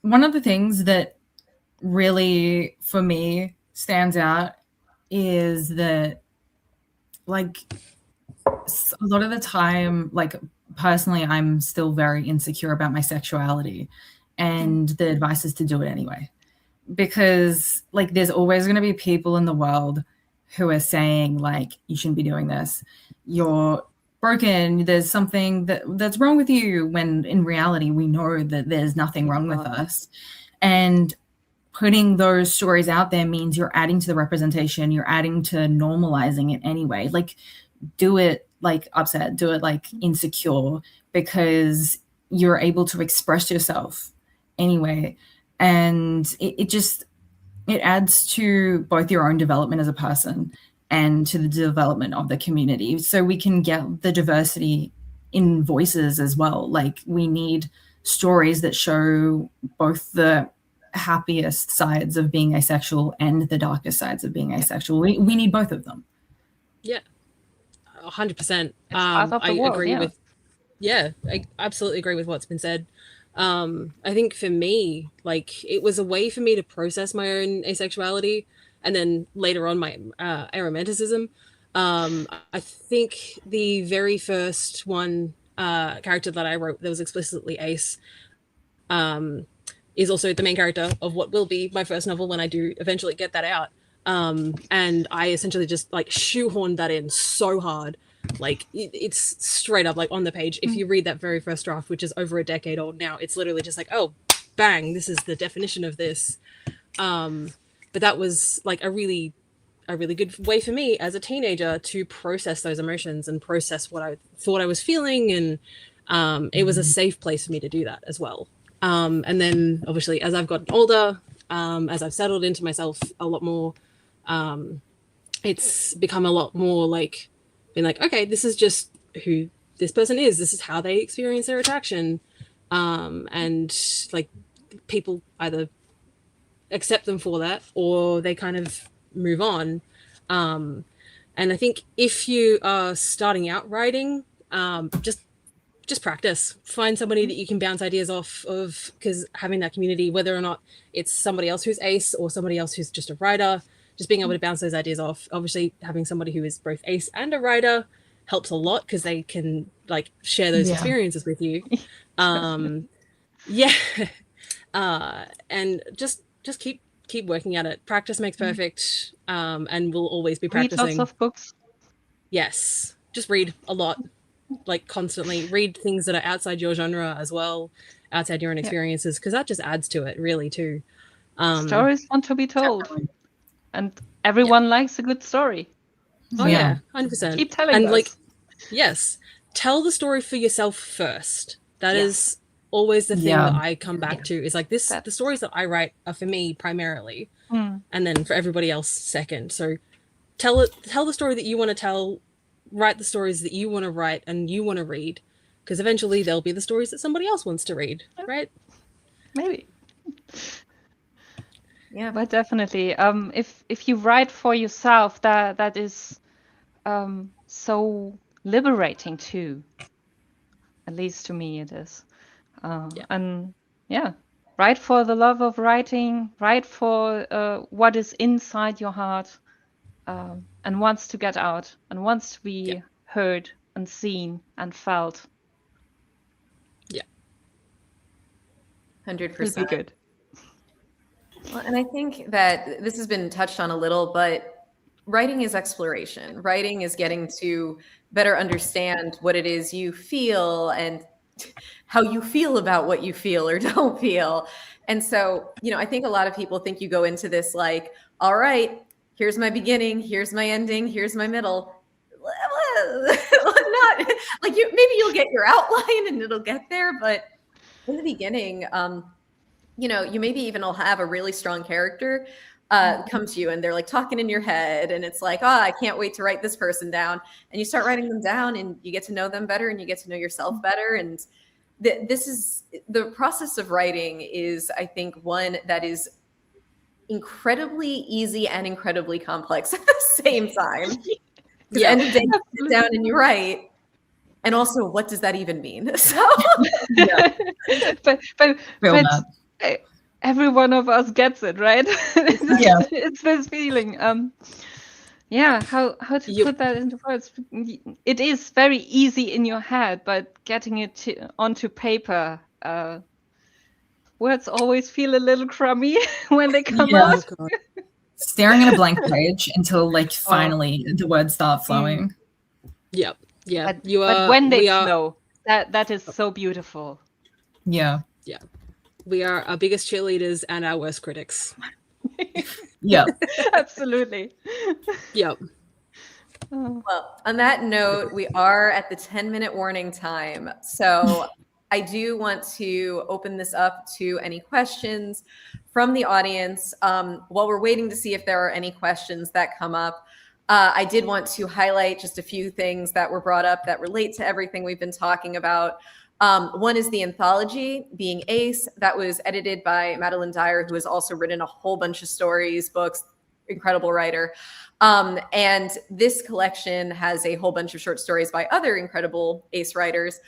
one of the things that really for me stands out is that, like, a lot of the time, like, personally, I'm still very insecure about my sexuality, and the advice is to do it anyway, because, like, there's always going to be people in the world who are saying, like, you shouldn't be doing this, you're broken, there's something that's wrong with you, when in reality we know that there's nothing wrong with us. And putting those stories out there means you're adding to the representation, you're adding to normalizing it anyway. Like, do it like upset, do it like insecure, because you're able to express yourself anyway. And it adds to both your own development as a person and to the development of the community. So we can get the diversity in voices as well. Like, we need stories that show both the happiest sides of being asexual and the darkest sides of being asexual. We need both of them. Yeah, 100%. I agree with. Yeah, I absolutely agree with what's been said. I think for me, like, it was a way for me to process my own asexuality, and then later on my aromanticism. I think the very first character that I wrote that was explicitly ace, is also the main character of what will be my first novel when I do eventually get that out. And I essentially just like shoehorned that in so hard. Like it's straight up like on the page. If you read that very first draft, which is over a decade old now, it's literally just like, oh, bang, this is the definition of this. But that was like a really good way for me as a teenager to process those emotions and process what I thought I was feeling. And it was a safe place for me to do that as well. And then obviously as I've gotten older, as I've settled into myself a lot more, it's become a lot more like being like, okay, this is just who this person is. This is how they experience their attraction. And like people either accept them for that or they kind of move on. And I think if you are starting out writing, just practice. Find somebody that you can bounce ideas off of, because having that community, whether or not it's somebody else who's ace or somebody else who's just a writer, just being able to bounce those ideas off. Obviously, having somebody who is both ace and a writer helps a lot because they can like share those experiences with you. And just keep working at it. Practice makes perfect, and we'll always be practicing. Read lots of books. Yes, just read a lot, like constantly. Read things that are outside your genre as well, outside your own experiences, because that just adds to it, really, too. Stories want to be told, and everyone likes a good story. Oh yeah, 100%. Keep telling and us. Like, yes, tell the story for yourself first. That is always the thing that I come back to. Is like this: the stories that I write are for me primarily, and then for everybody else second. So tell the story that you want to tell. Write the stories that you want to write and you want to read, because eventually there'll be the stories that somebody else wants to read, right? Maybe. Yeah, but definitely. If you write for yourself, that is so liberating too. At least to me, it is. And write for the love of writing. Write for what is inside your heart, and wants to get out and wants to be heard and seen and felt. 100%. Would be good. Well, and I think that this has been touched on a little, but writing is exploration. Writing is getting to better understand what it is you feel and how you feel about what you feel or don't feel. And so, I think a lot of people think you go into this like, all right, here's my beginning, here's my ending, here's my middle. Not like maybe you'll get your outline and it'll get there, but in the beginning, you maybe even will have a really strong character come to you and they're like talking in your head and it's like, oh, I can't wait to write this person down. And you start writing them down and you get to know them better and you get to know yourself better. And this is the process of writing is, I think, one that is incredibly easy and incredibly complex at the same time. Because end of day, you sit down and you write. And also, what does that even mean? So, but every one of us gets it, right? It's this feeling. How to put that into words? It is very easy in your head, but getting it onto paper, words always feel a little crummy when they come out. Staring at a blank page until like finally the words start flowing. Yeah. But when they flow, that is so beautiful. Yeah. We are our biggest cheerleaders and our worst critics. Absolutely. Well, on that note, we are at the 10-minute warning time. So I do want to open this up to any questions from the audience. While we're waiting to see if there are any questions that come up, I did want to highlight just a few things that were brought up that relate to everything we've been talking about. One is the anthology, Being Ace, that was edited by Madeline Dyer, who has also written a whole bunch of stories, books, incredible writer. And this collection has a whole bunch of short stories by other incredible Ace writers.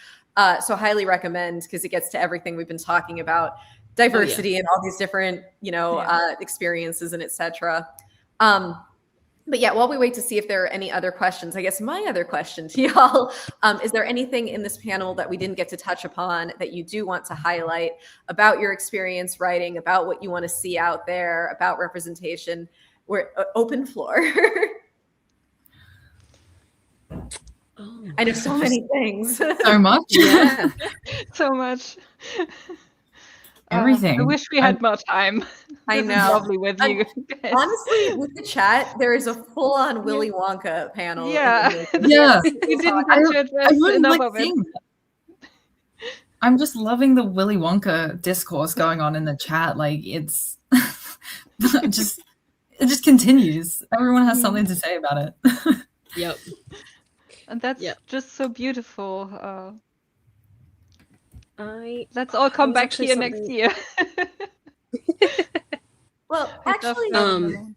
So highly recommend, because it gets to everything we've been talking about, diversity and all these different, experiences and etc. But yeah, while we wait to see if there are any other questions, I guess my other question to y'all, is there anything in this panel that we didn't get to touch upon that you do want to highlight about your experience writing, about what you want to see out there, about representation? We're open floor. Oh, I know so many things. So much. yeah. So much. Everything. I wish we had more time. I This is know. lovely with you guys. Honestly, with the chat, there is a full-on Willy Wonka panel. Yeah. Yeah. We didn't get to address really enough like of it. seeing that. I'm just loving the Willy Wonka discourse going on in the chat. Like it's it just continues. Everyone has something to say about it. Yep. And that's just so beautiful. Let's all that come was back actually here next something- year. Well, actually, Um,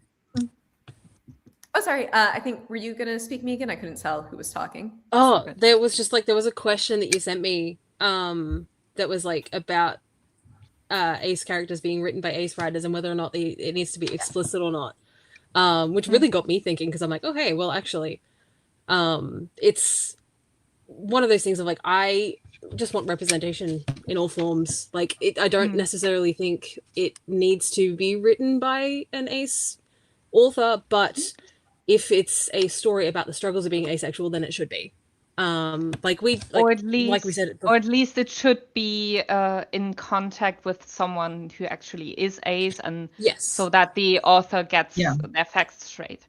oh, sorry. I think, were you going to speak me again? I couldn't tell who was talking. Oh, there was a question that you sent me that was like about ace characters being written by ace writers and whether or not it needs to be explicit or not, which really got me thinking, because I'm like, oh, hey, well, actually, it's one of those things of like, I just want representation in all forms. Like, I don't necessarily think it needs to be written by an ace author, but if it's a story about the struggles of being asexual, then it should be. Or at least it should be in contact with someone who actually is ace, and so that the author gets their facts straight.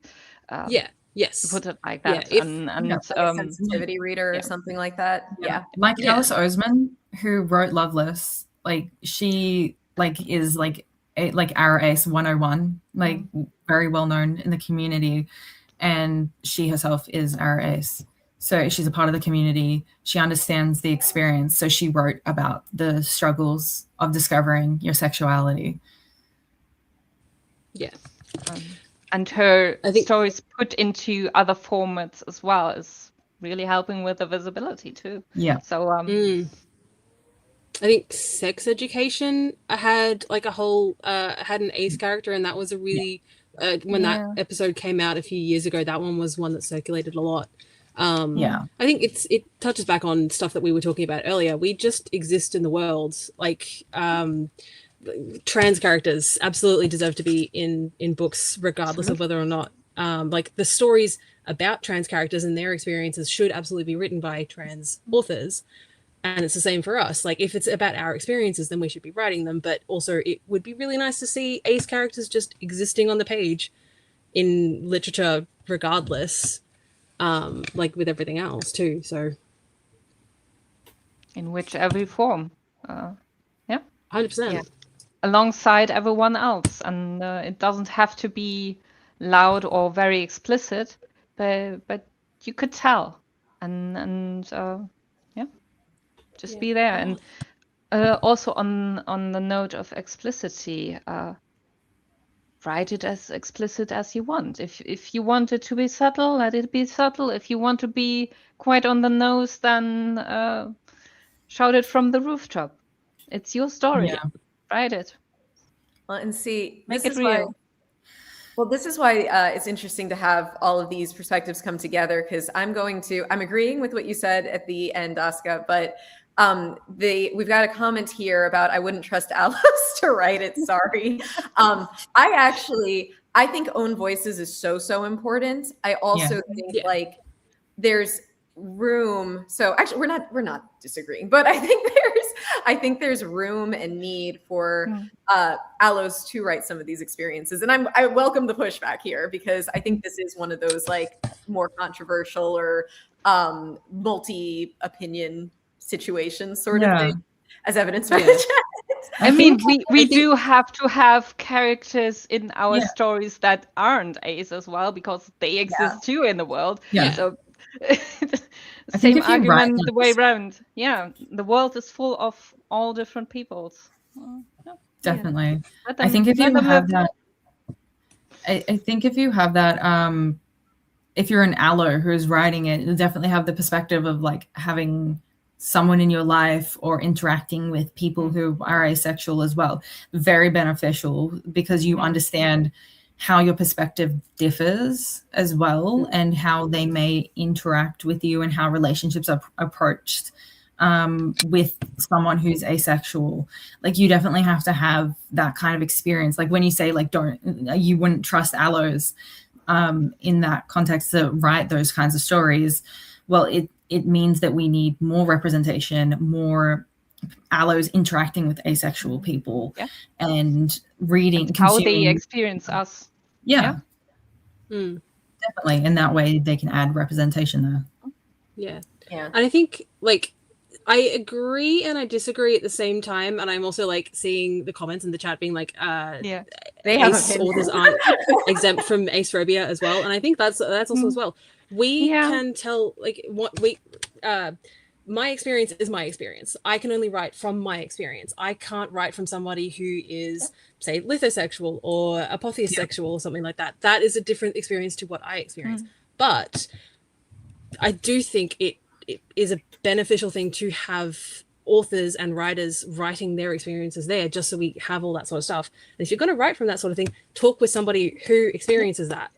Yes. To put it like that. Yeah, and like a sensitivity reader or something like that. Yeah. Like Alice Oseman, who wrote Loveless, like she is our ace 101, like very well known in the community, and she herself is our ace. So she's a part of the community. She understands the experience. So she wrote about the struggles of discovering your sexuality. Yeah. And her stories put into other formats as well is really helping with the visibility too. Yeah. So I think Sex Education, I had like a whole had an ace character, and that was a really when that episode came out a few years ago, that one was one that circulated a lot. I think it touches back on stuff that we were talking about earlier. We just exist in the world. Like trans characters absolutely deserve to be in books, regardless of whether or not like the stories about trans characters and their experiences should absolutely be written by trans authors. And it's the same for us. Like, if it's about our experiences, then we should be writing them. But also, it would be really nice to see ace characters just existing on the page in literature, regardless, like with everything else too. So, in whichever form, 100%. Yeah. Alongside everyone else, and it doesn't have to be loud or very explicit, but you could tell, and just be there. And also on the note of explicitity, write it as explicit as you want. If you want it to be subtle, let it be subtle. If you want to be quite on the nose, then shout it from the rooftop. It's your story. Yeah. Write it. Well, and see, Make this it is why. real. Well, this is why it's interesting to have all of these perspectives come together, because I'm agreeing with what you said at the end, Asuka, but we've got a comment here about I wouldn't trust Alice to write it. Sorry. I think own voices is so important. I also think like there's room. So actually we're not disagreeing, but I think there's room and need for allos to write some of these experiences. And I welcome the pushback here, because I think this is one of those like more controversial or multi-opinion situations sort of thing, as evidenced by the chat. I mean, we do have to have characters in our stories that aren't ace as well, because they exist too in the world. Yeah. So same argument the way around. Yeah, the world is full of all different peoples. Definitely. I think if you have that, I think if you have that, if you're an allo who is writing it, you'll definitely have the perspective of like having someone in your life or interacting with people who are asexual as well. Very beneficial, because you understand how your perspective differs as well, and how they may interact with you, and how relationships are approached with someone who's asexual. Like, you definitely have to have that kind of experience. Like when you say like you wouldn't trust allos in that context to write those kinds of stories, well, it means that we need more representation, more allos interacting with asexual people, and reading, how they experience us. Definitely. In that way they can add representation there. And I think, like, I agree and I disagree at the same time, and I'm also like seeing the comments in the chat being like they have ace authors aren't exempt from acephobia as well, and I think that's also as well. We can tell, like, what we my experience is my experience. I can only write from my experience. I can't write from somebody who is, say, lithosexual or apotheosexual or something like that. That is a different experience to what I experience. But I do think it is a beneficial thing to have authors and writers writing their experiences there, just so we have all that sort of stuff. And if you're going to write from that sort of thing, talk with somebody who experiences that.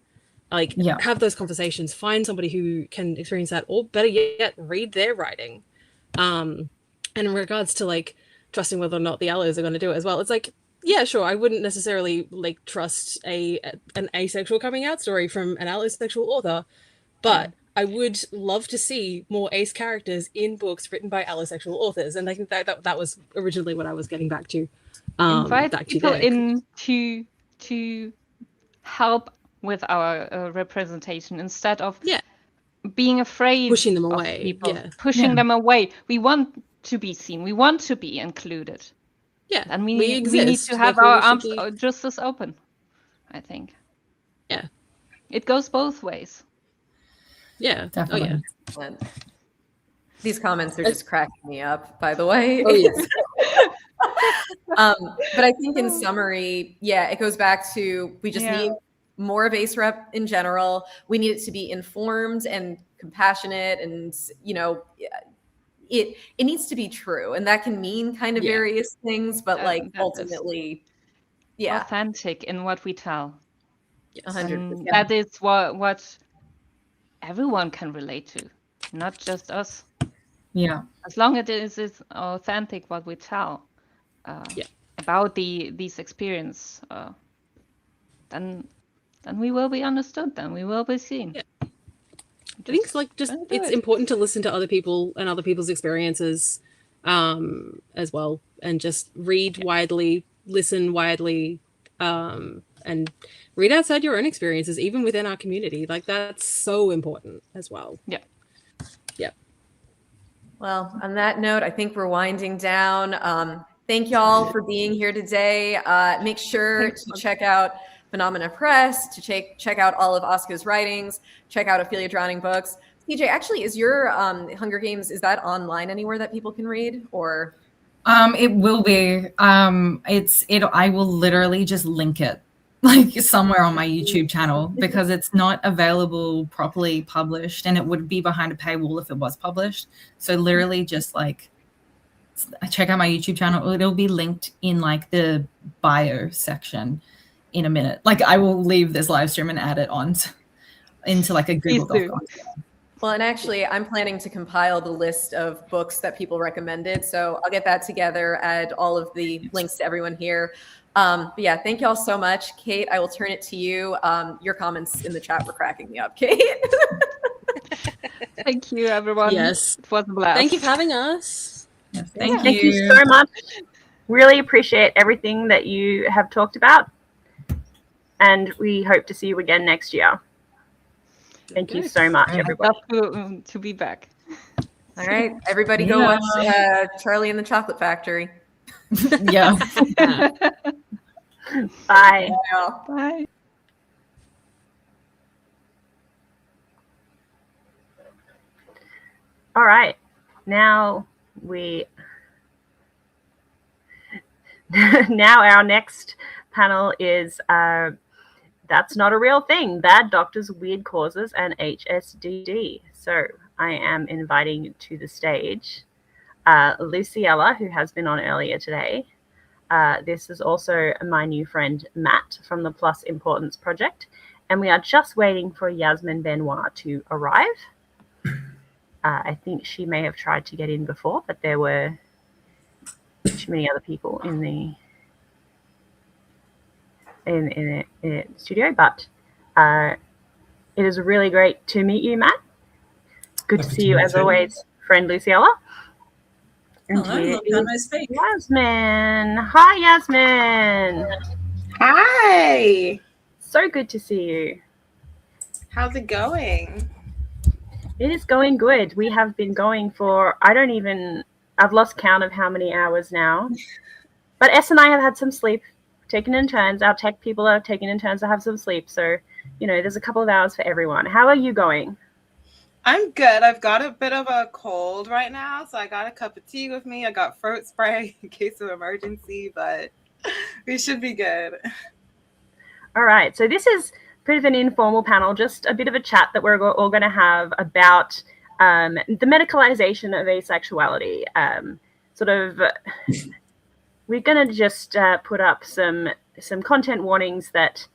Like, have those conversations, find somebody who can experience that, or better yet, read their writing. And in regards to like trusting whether or not the allos are going to do it as well, it's like, yeah, sure, I wouldn't necessarily like trust an asexual coming out story from an allosexual author, but I would love to see more ace characters in books written by allosexual authors, and I think that was originally what I was getting back to. Invite people in to help with our representation, instead of being afraid, pushing them away, people, pushing them away. We want to be seen. We want to be included. And we need to have our arms just as open, I think. It goes both ways. Definitely. These comments are just cracking me up, by the way. But I think in summary, it goes back to, we just need more of ace rep in general. We need it to be informed and compassionate, and it needs to be true, and that can mean kind of various things, but like ultimately authentic in what we tell. 100%. That is what everyone can relate to, not just us. As long as it is authentic what we tell about these experience, then we will be understood, then we will be seen. I think it's like it's important to listen to other people and other people's experiences as well, and just read widely, listen widely, and read outside your own experiences, even within our community. Like, that's so important as well. Well, on that note, I think we're winding down. Thank y'all for being here today. Make sure to check out Phenomena Press, to check out all of Asuka's writings, check out Ophelia Drowning Books. CJ, actually, is your Hunger Games, is that online anywhere that people can read, or? It will be. I will literally just link it like somewhere on my YouTube channel, because it's not available properly published, and it would be behind a paywall if it was published. So literally just like check out my YouTube channel. It'll be linked in like the bio section in a minute. Like, I will leave this live stream and add it on into like a Google Doc. Well, and actually, I'm planning to compile the list of books that people recommended. So I'll get that together, add all of the links to everyone here. But yeah, thank y'all so much. Kate, I will turn it to you. Your comments in the chat were cracking me up, Kate. Thank you, everyone. Yes. It was a blast. Thank you for having us. Yes, thank you so much. Really appreciate everything that you have talked about, and we hope to see you again next year. Thank you so much, everybody. I'd love to be back. All right, everybody go watch Charlie and the Chocolate Factory. Bye. Bye. All right, now our next panel is That's Not a Real Thing, Bad Doctors, Weird Causes, and HSDD. So I am inviting to the stage Luciella, who has been on earlier today, this is also my new friend, Matt, from the Plus Importance Project. And we are just waiting for Yasmin Benoit to arrive. I think she may have tried to get in before, but there were too many other people in the studio. But it is really great to meet you, Matt. Good to see you as always, friend Luciella. And hello, long time no speak. Yasmin. Hi, Yasmin. Hi. So good to see you. How's it going? It is going good. We have been going for, I've lost count of how many hours now. But S and I have had some sleep, taken in turns. Our tech people are taking in turns to have some sleep. So, there's a couple of hours for everyone. How are you going? I'm good. I've got a bit of a cold right now, so I got a cup of tea with me. I got throat spray in case of emergency, but we should be good. All right. So this is bit of an informal panel, just a bit of a chat that we're all going to have about the medicalization of asexuality. We're going to just put up some content warnings that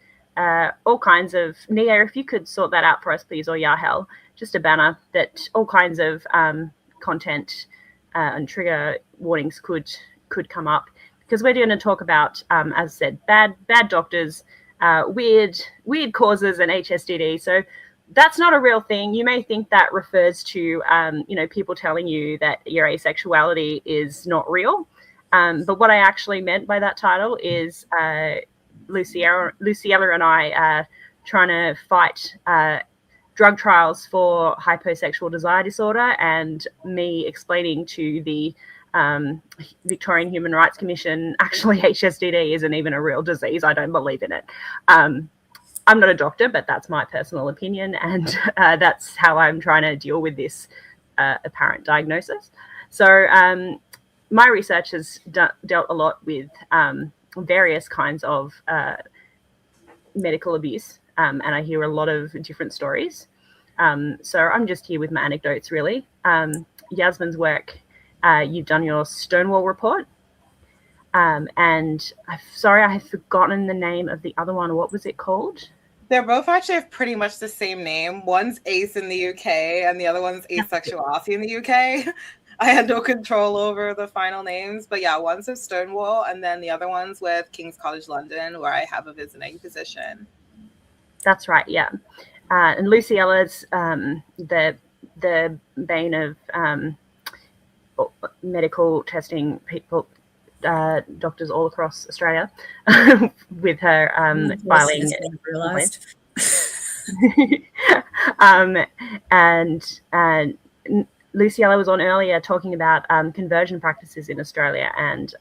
all kinds of, Nia, if you could sort that out for us, please, or Yahel, just a banner that all kinds of content and trigger warnings could come up, because we're going to talk about, as I said, bad doctors, weird causes, and HSDD. So that's not a real thing. You may think that refers to people telling you that your asexuality is not real, but what I actually meant by that title is Luciella and I trying to fight drug trials for hyposexual desire disorder, and me explaining to the Victorian Human Rights Commission, actually HSDD isn't even a real disease. I don't believe in it. I'm not a doctor, but that's my personal opinion, and that's how I'm trying to deal with this apparent diagnosis. So my research has dealt a lot with various kinds of medical abuse, and I hear a lot of different stories. So I'm just here with my anecdotes, really. Yasmin's work, you've done your Stonewall report, and I'm sorry, I have forgotten the name of the other one. What was it called? They're both actually have pretty much the same name. One's ACE in the UK, and the other one's Asexuality in the UK. I had no control over the final names, but yeah, one's with Stonewall, and then the other one's with King's College London, where I have a visiting position. That's right, yeah. And Luciella's the bane of medical testing people, doctors all across Australia, with her filing. And Luciella was on earlier talking about conversion practices in Australia and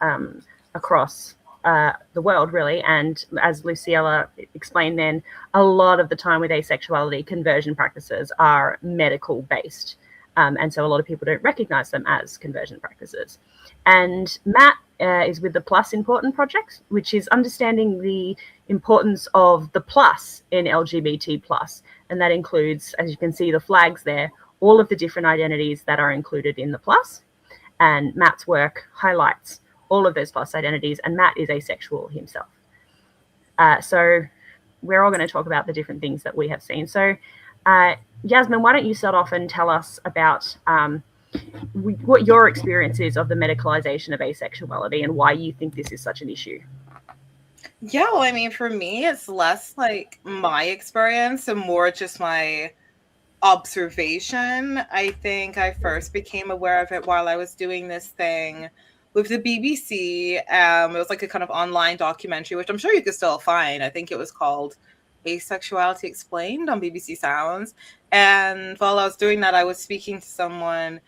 across the world, really. And as Luciella explained then, a lot of the time with asexuality, conversion practices are medical based. And so a lot of people don't recognize them as conversion practices. And Matt is with the Plus Important Project, which is understanding the importance of the plus in LGBT plus. And that includes, as you can see, the flags there, all of the different identities that are included in the plus. And Matt's work highlights all of those plus identities, and Matt is asexual himself. So we're all going to talk about the different things that we have seen. So Yasmin, why don't you start off and tell us about what your experience is of the medicalization of asexuality and why you think this is such an issue? Yeah, well, I mean, for me, it's less like my experience and more just my observation. I think I first became aware of it while I was doing this thing with the BBC. It was like a kind of online documentary, which I'm sure you could still find. I think it was called Asexuality Explained on BBC Sounds. And while I was doing that, I was speaking to someone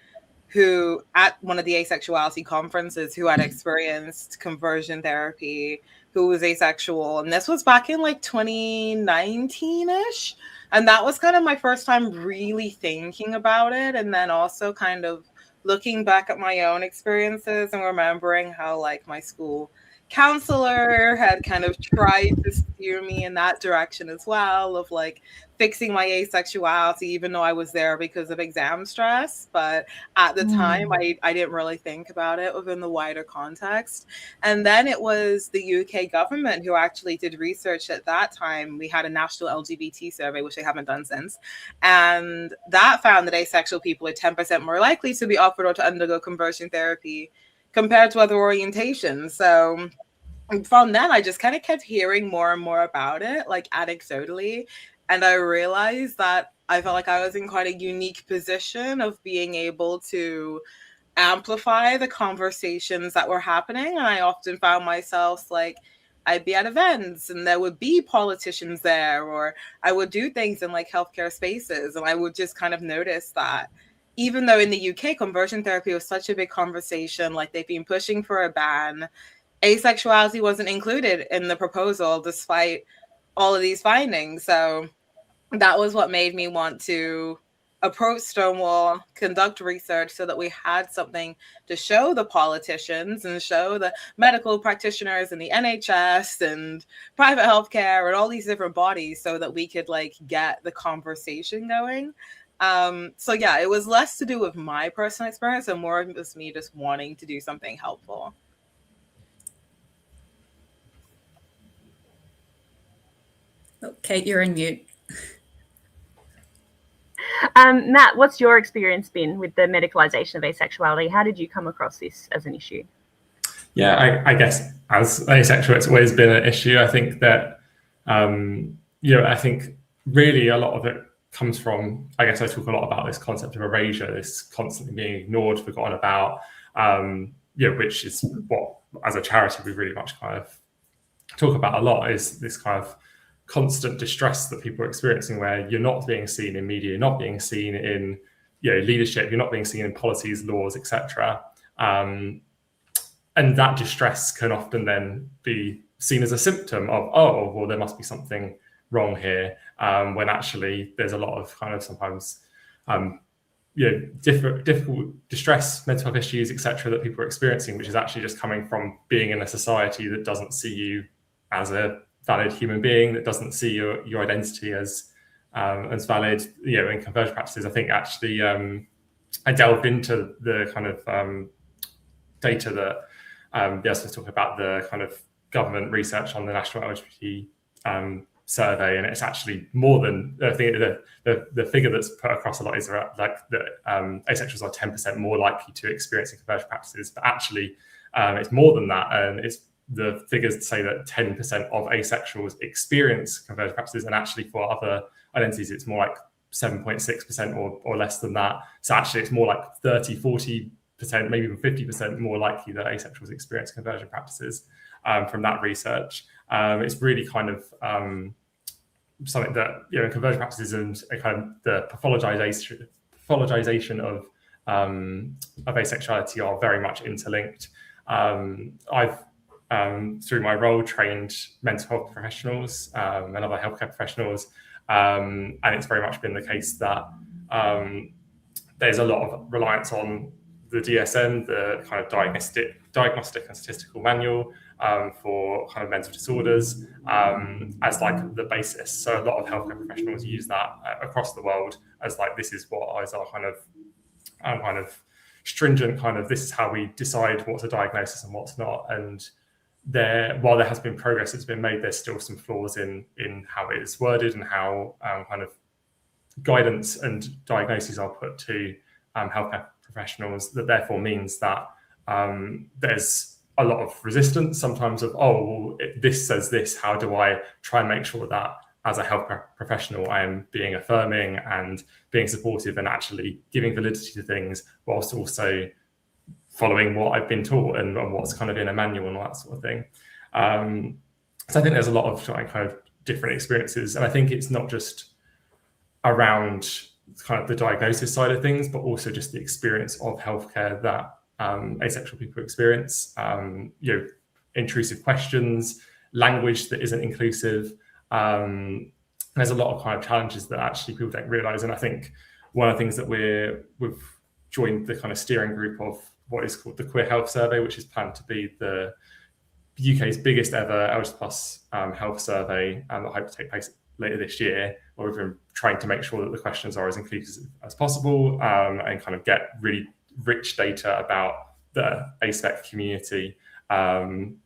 who, at one of the asexuality conferences, who had experienced conversion therapy, who was asexual. And this was back in like 2019-ish. And that was kind of my first time really thinking about it. And then also kind of looking back at my own experiences and remembering how like my school counselor had kind of tried to steer me in that direction as well, of like fixing my asexuality, even though I was there because of exam stress. But at the time, I didn't really think about it within the wider context. And then it was the UK government who actually did research at that time. We had a national LGBT survey, which they haven't done since. And that found that asexual people are 10% more likely to be offered or to undergo conversion therapy compared to other orientations. So from then, I just kind of kept hearing more and more about it, like anecdotally. And I realized that I felt like I was in quite a unique position of being able to amplify the conversations that were happening. And I often found myself like, I'd be at events and there would be politicians there, or I would do things in like healthcare spaces. And I would just kind of notice that even though in the UK, conversion therapy was such a big conversation, like they've been pushing for a ban, asexuality wasn't included in the proposal despite all of these findings. So that was what made me want to approach Stonewall, conduct research so that we had something to show the politicians and show the medical practitioners and the NHS and private healthcare and all these different bodies so that we could like get the conversation going. So yeah, it was less to do with my personal experience and more of just me just wanting to do something helpful. Oh, Kate, you're on mute. Matt, what's your experience been with the medicalization of asexuality? How did you come across this as an issue? Yeah, I guess as asexual, it's always been an issue. I think that, I think really a lot of it comes from, I guess I talk a lot about this concept of erasure, this constantly being ignored, forgotten about, which is what, as a charity, we really much kind of talk about a lot, is this kind of constant distress that people are experiencing, where you're not being seen in media, you're not being seen in leadership, you're not being seen in policies, laws, etc. And that distress can often then be seen as a symptom of, oh, well, there must be something wrong here, when actually there's a lot of kind of sometimes difficult distress, mental health issues, etc., that people are experiencing, which is actually just coming from being in a society that doesn't see you as a valid human being, that doesn't see your identity as valid. In conversion practices, I think actually I delved into the kind of data that Yasmin was talking about, the kind of government research on the National LGBT survey, and it's actually more than, I think the figure that's put across a lot is like that asexuals are 10% more likely to experience conversion practices, but actually it's more than that, and it's the figures say that 10% of asexuals experience conversion practices, and actually for other identities it's more like 7.6% or less than that. So actually it's more like 30-40%, maybe even 50% more likely that asexuals experience conversion practices from that research. It's really kind of something that, in conversion practices and kind of the pathologization of asexuality are very much interlinked. I've through my role trained mental health professionals and other healthcare professionals, and it's very much been the case that there's a lot of reliance on the DSM, the kind of diagnostic and statistical manual for kind of mental disorders, as like the basis. So a lot of healthcare professionals use that across the world as like, this is what is our kind of stringent kind of, this is how we decide what's a diagnosis and what's not. And while there has been progress that's been made, there's still some flaws in how it is worded and how kind of guidance and diagnoses are put to healthcare professionals. That therefore means that there's a lot of resistance sometimes of, oh, well, this says this, how do I try and make sure that as a healthcare professional I am being affirming and being supportive and actually giving validity to things, whilst also following what I've been taught and what's kind of in a manual and all that sort of thing. So I think there's a lot of kind of different experiences, and I think it's not just around kind of the diagnosis side of things, but also just the experience of healthcare that asexual people experience. Intrusive questions, language that isn't inclusive. There's a lot of kind of challenges that actually people don't realise, and I think one of the things that we've joined the kind of steering group of what is called the Queer Health Survey, which is planned to be the UK's biggest ever LGBT+ health survey that I hope to take place later this year, where we've been trying to make sure that the questions are as inclusive as possible and kind of get really rich data about the ASPEC community. And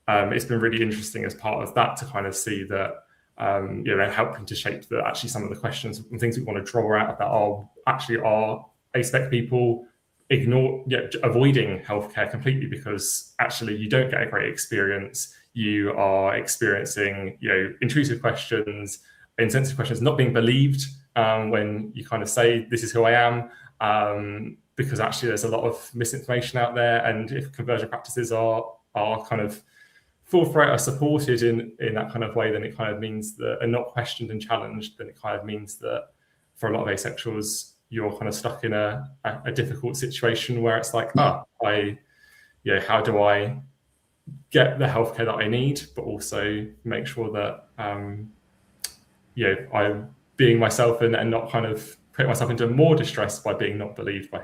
it's been really interesting as part of that to kind of see that helping to shape that actually some of the questions and things we want to draw out of that are ASPEC people avoiding healthcare completely because actually you don't get a great experience. You are experiencing intrusive questions, insensitive questions, not being believed when you kind of say this is who I am, because actually there's a lot of misinformation out there. And if conversion practices are kind of forthright, are supported in that kind of way, then it kind of means that, and not questioned and challenged, then it kind of means that for a lot of asexuals, you're kind of stuck in a difficult situation where it's like, how do I get the healthcare that I need, but also make sure that I'm being myself and not kind of put myself into more distress by being not believed for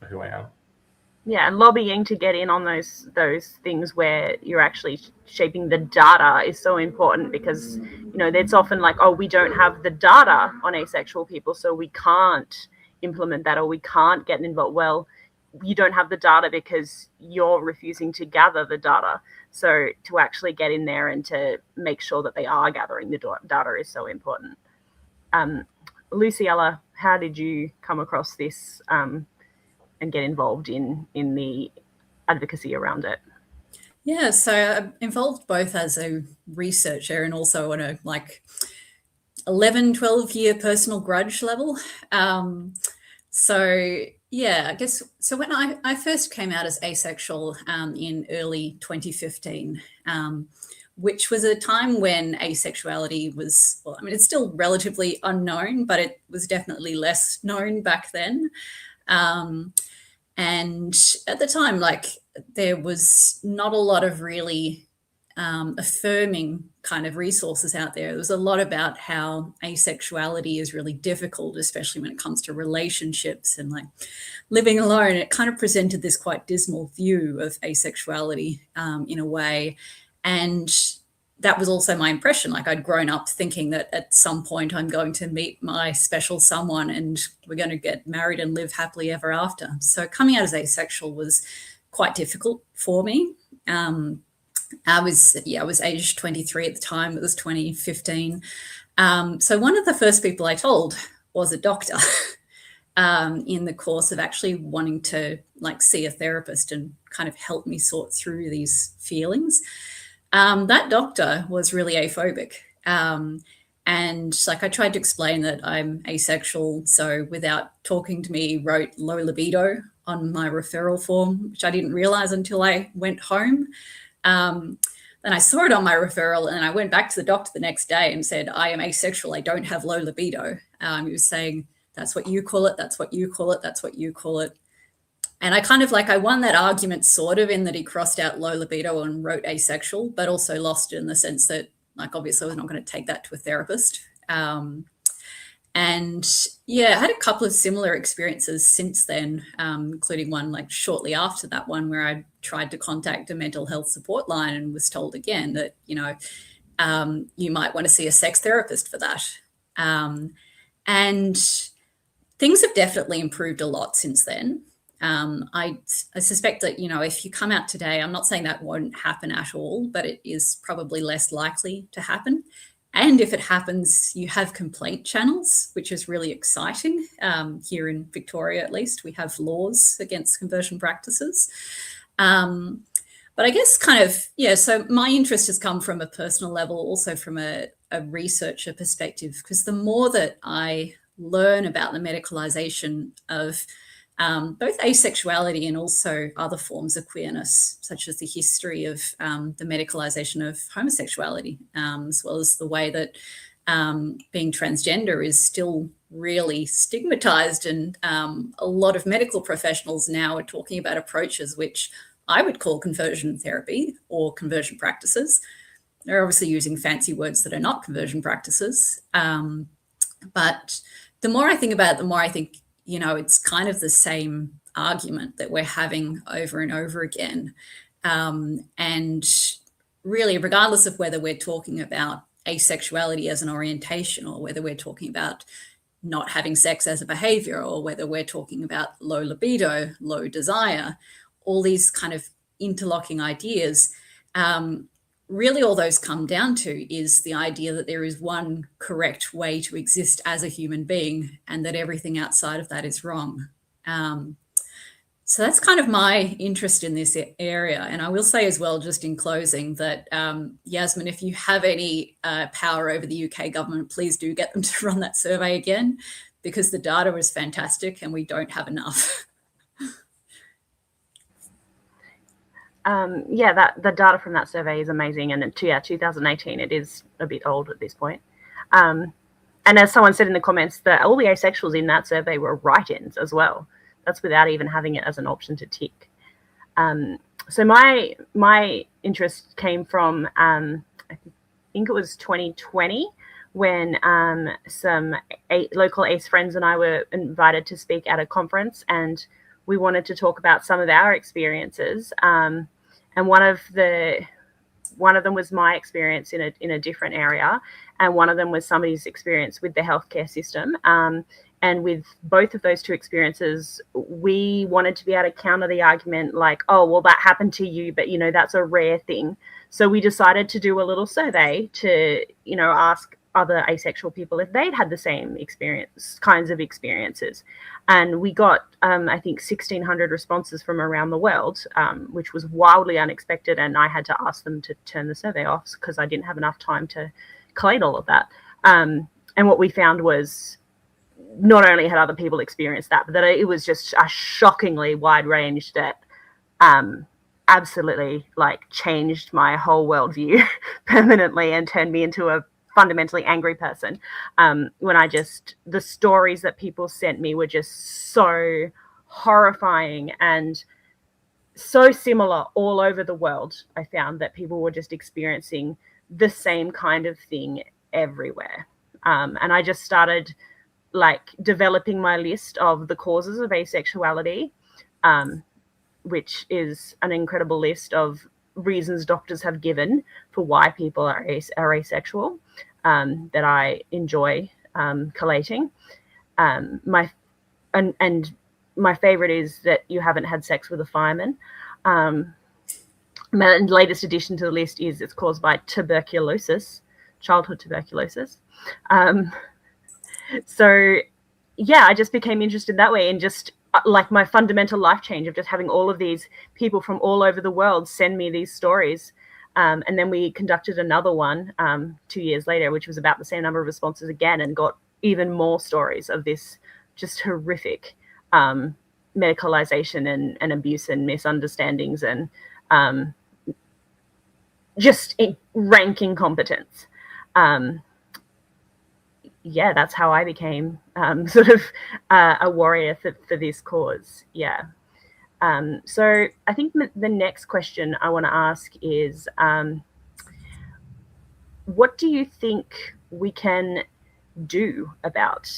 who I am. Yeah, and lobbying to get in on those things where you're actually shaping the data is so important because, it's often like, oh, we don't have the data on asexual people, so we can't implement that or we can't get involved. Well, you don't have the data because you're refusing to gather the data. So to actually get in there and to make sure that they are gathering the data is so important. Luciella, how did you come across this and get involved in the advocacy around it? Yeah, so I'm involved both as a researcher and also on a 11, 12-year personal grudge level. So yeah, I guess, so when I first came out as asexual in early 2015, which was a time when asexuality was, it's still relatively unknown, but it was definitely less known back then. And at the time, there was not a lot of really affirming kind of resources out there. There was a lot about how asexuality is really difficult, especially when it comes to relationships and living alone. It kind of presented this quite dismal view of asexuality in a way. And that was also my impression. I'd grown up thinking that at some point I'm going to meet my special someone and we're going to get married and live happily ever after. So coming out as asexual was quite difficult for me. I was aged 23 at the time. It was 2015. So one of the first people I told was a doctor in the course of actually wanting to see a therapist and kind of help me sort through these feelings. That doctor was really aphobic. And I tried to explain that I'm asexual. So without talking to me, wrote low libido on my referral form, which I didn't realize until I went home. Then I saw it on my referral and I went back to the doctor the next day and said, I am asexual. I don't have low libido. He was saying, that's what you call it. That's what you call it. That's what you call it. And I kind of I won that argument sort of in that he crossed out low libido and wrote asexual, but also lost it in the sense that obviously I was not going to take that to a therapist. And yeah, I had a couple of similar experiences since then, including one shortly after that one where I tried to contact a mental health support line and was told again that, you might want to see a sex therapist for that. And things have definitely improved a lot since then. I suspect that, if you come out today, I'm not saying that won't happen at all, but it is probably less likely to happen. And if it happens, you have complaint channels, which is really exciting. Here in Victoria, at least, we have laws against conversion practices. But I guess so my interest has come from a personal level, also from a researcher perspective, because the more that I learn about the medicalization of both asexuality and also other forms of queerness, such as the history of the medicalization of homosexuality, as well as the way that being transgender is still really stigmatized. And a lot of medical professionals now are talking about approaches which I would call conversion therapy or conversion practices. They're obviously using fancy words that are not conversion practices. But the more I think about it, the more I think, it's kind of the same argument that we're having over and over again. And really, regardless of whether we're talking about asexuality as an orientation, or whether we're talking about not having sex as a behavior, or whether we're talking about low libido, low desire, all these kind of interlocking ideas, really all those come down to is the idea that there is one correct way to exist as a human being, and that everything outside of that is wrong. So that's kind of my interest in this area. And I will say as well, just in closing, that Yasmin, if you have any power over the UK government, please do get them to run that survey again, because the data is fantastic and we don't have enough. The data from that survey is amazing. And 2018, it is a bit old at this point. And as someone said in the comments, that all the asexuals in that survey were write-ins as well. That's without even having it as an option to tick. So my interest came from, I think it was 2020, when some local ACE friends and I were invited to speak at a conference, and we wanted to talk about some of our experiences. And one of them was my experience in a different area, and one of them was somebody's experience with the healthcare system. And with both of those two experiences, we wanted to be able to counter the argument like, oh, well, that happened to you, but, that's a rare thing. So we decided to do a little survey to, ask other asexual people if they'd had the same kinds of experiences. And we got, I think, 1,600 responses from around the world, which was wildly unexpected. And I had to ask them to turn the survey off because I didn't have enough time to collate all of that. And what we found was, not only had other people experienced that, but that it was just a shockingly wide range that absolutely changed my whole worldview permanently and turned me into a fundamentally angry person. When the stories that people sent me were just so horrifying and so similar all over the world. I found that people were just experiencing the same kind of thing everywhere. And I just started developing my list of the causes of asexuality, which is an incredible list of reasons doctors have given for why people are asexual, that I enjoy collating. My favorite is that you haven't had sex with a fireman. My latest addition to the list is it's caused by tuberculosis, childhood tuberculosis. So, I just became interested that way, and just my fundamental life change of just having all of these people from all over the world send me these stories. And then we conducted another one 2 years later, which was about the same number of responses again, and got even more stories of this just horrific medicalization and abuse and misunderstandings and just rank incompetence. That's how I became sort of a warrior for this cause. So I think the next question I want to ask is, what do you think we can do about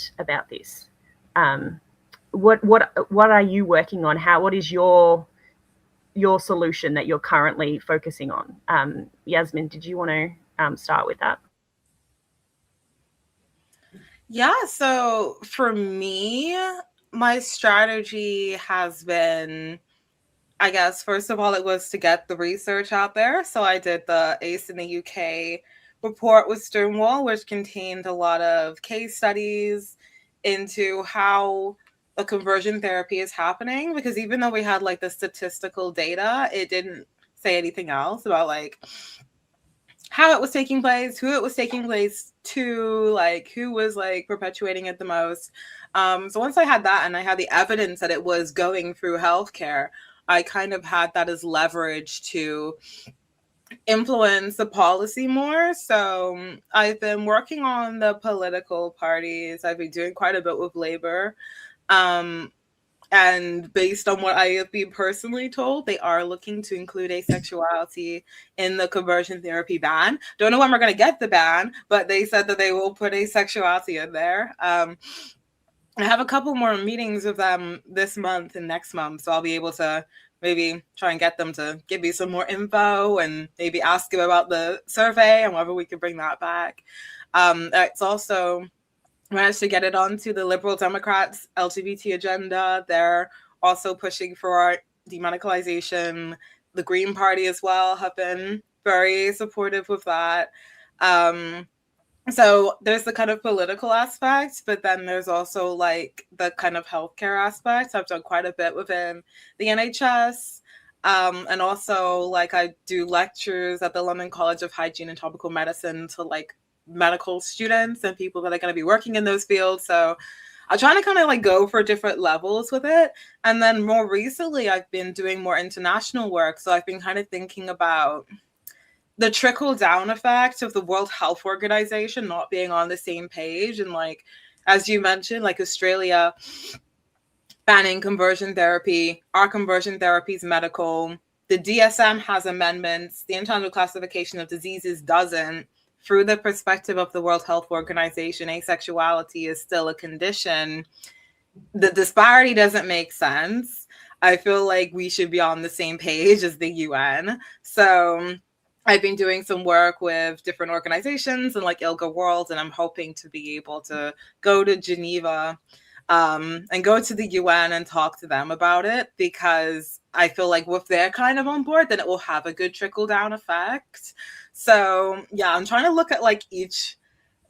this? What are you working on? What is your solution that you're currently focusing on? Yasmin, did you want to start with that? Yeah, so for me, my strategy has been, I guess, first of all, it was to get the research out there. So I did the ACE in the UK report with Stonewall, which contained a lot of case studies into how the conversion therapy is happening. Because even though we had the statistical data, it didn't say anything else about how it was taking place, who it was taking place to, who was perpetuating it the most. So once I had that and I had the evidence that it was going through healthcare, I kind of had that as leverage to influence the policy more. So I've been working on the political parties. I've been doing quite a bit with Labour. And based on what I have been personally told, they are looking to include asexuality in the conversion therapy ban. Don't know when we're going to get the ban, but they said that they will put asexuality in there. I have a couple more meetings with them this month and next month, so I'll be able to maybe try and get them to give me some more info and maybe ask them about the survey and whether we could bring that back. It's also managed to get it onto the Liberal Democrats' LGBT agenda. They're also pushing for Medicalization. The Green Party as well have been very supportive with that. So there's the kind of political aspect, but then there's also like the kind of healthcare aspect. I've done quite a bit within the NHS. And also like I do lectures at the London College of Hygiene and Tropical Medicine to like medical students and people that are going to be working in those fields. So I'm trying to kind of like go for different levels with it. And then more recently, I've been doing more international work. So I've been kind of thinking about the trickle down effect of the World Health Organization not being on the same page. And like, as you mentioned, like Australia banning conversion therapy, our conversion therapy is medical. The DSM has amendments. The International Classification of Diseases doesn't. Through the perspective of the World Health Organization, asexuality is still a condition. The disparity doesn't make sense. I feel like we should be on the same page as the UN. So I've been doing some work with different organizations and like ILGA World, and I'm hoping to be able to go to Geneva and go to the UN and talk to them about it, because I feel like if they're kind of on board, then it will have a good trickle down effect. So yeah, I'm trying to look at like each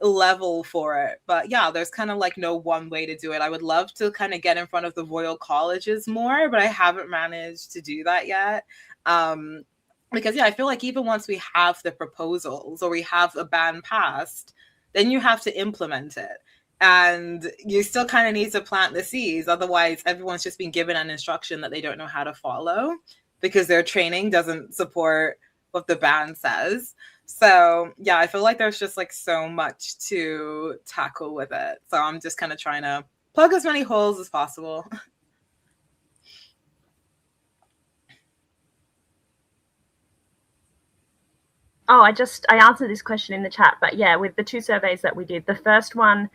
level for it, but yeah, there's kind of like no one way to do it. I would love to kind of get in front of the Royal Colleges more, but I haven't managed to do that yet. Because yeah, I feel like even once we have the proposals or we have a ban passed, then you have to implement it. And you still kind of need to plant the seeds. Otherwise, everyone's just been given an instruction that they don't know how to follow because their training doesn't support what the ban says. So yeah, I feel like there's just like so much to tackle with it. So I'm just kind of trying to plug as many holes as possible. Oh, I answered this question in the chat, but yeah, with the two surveys that we did, the first one,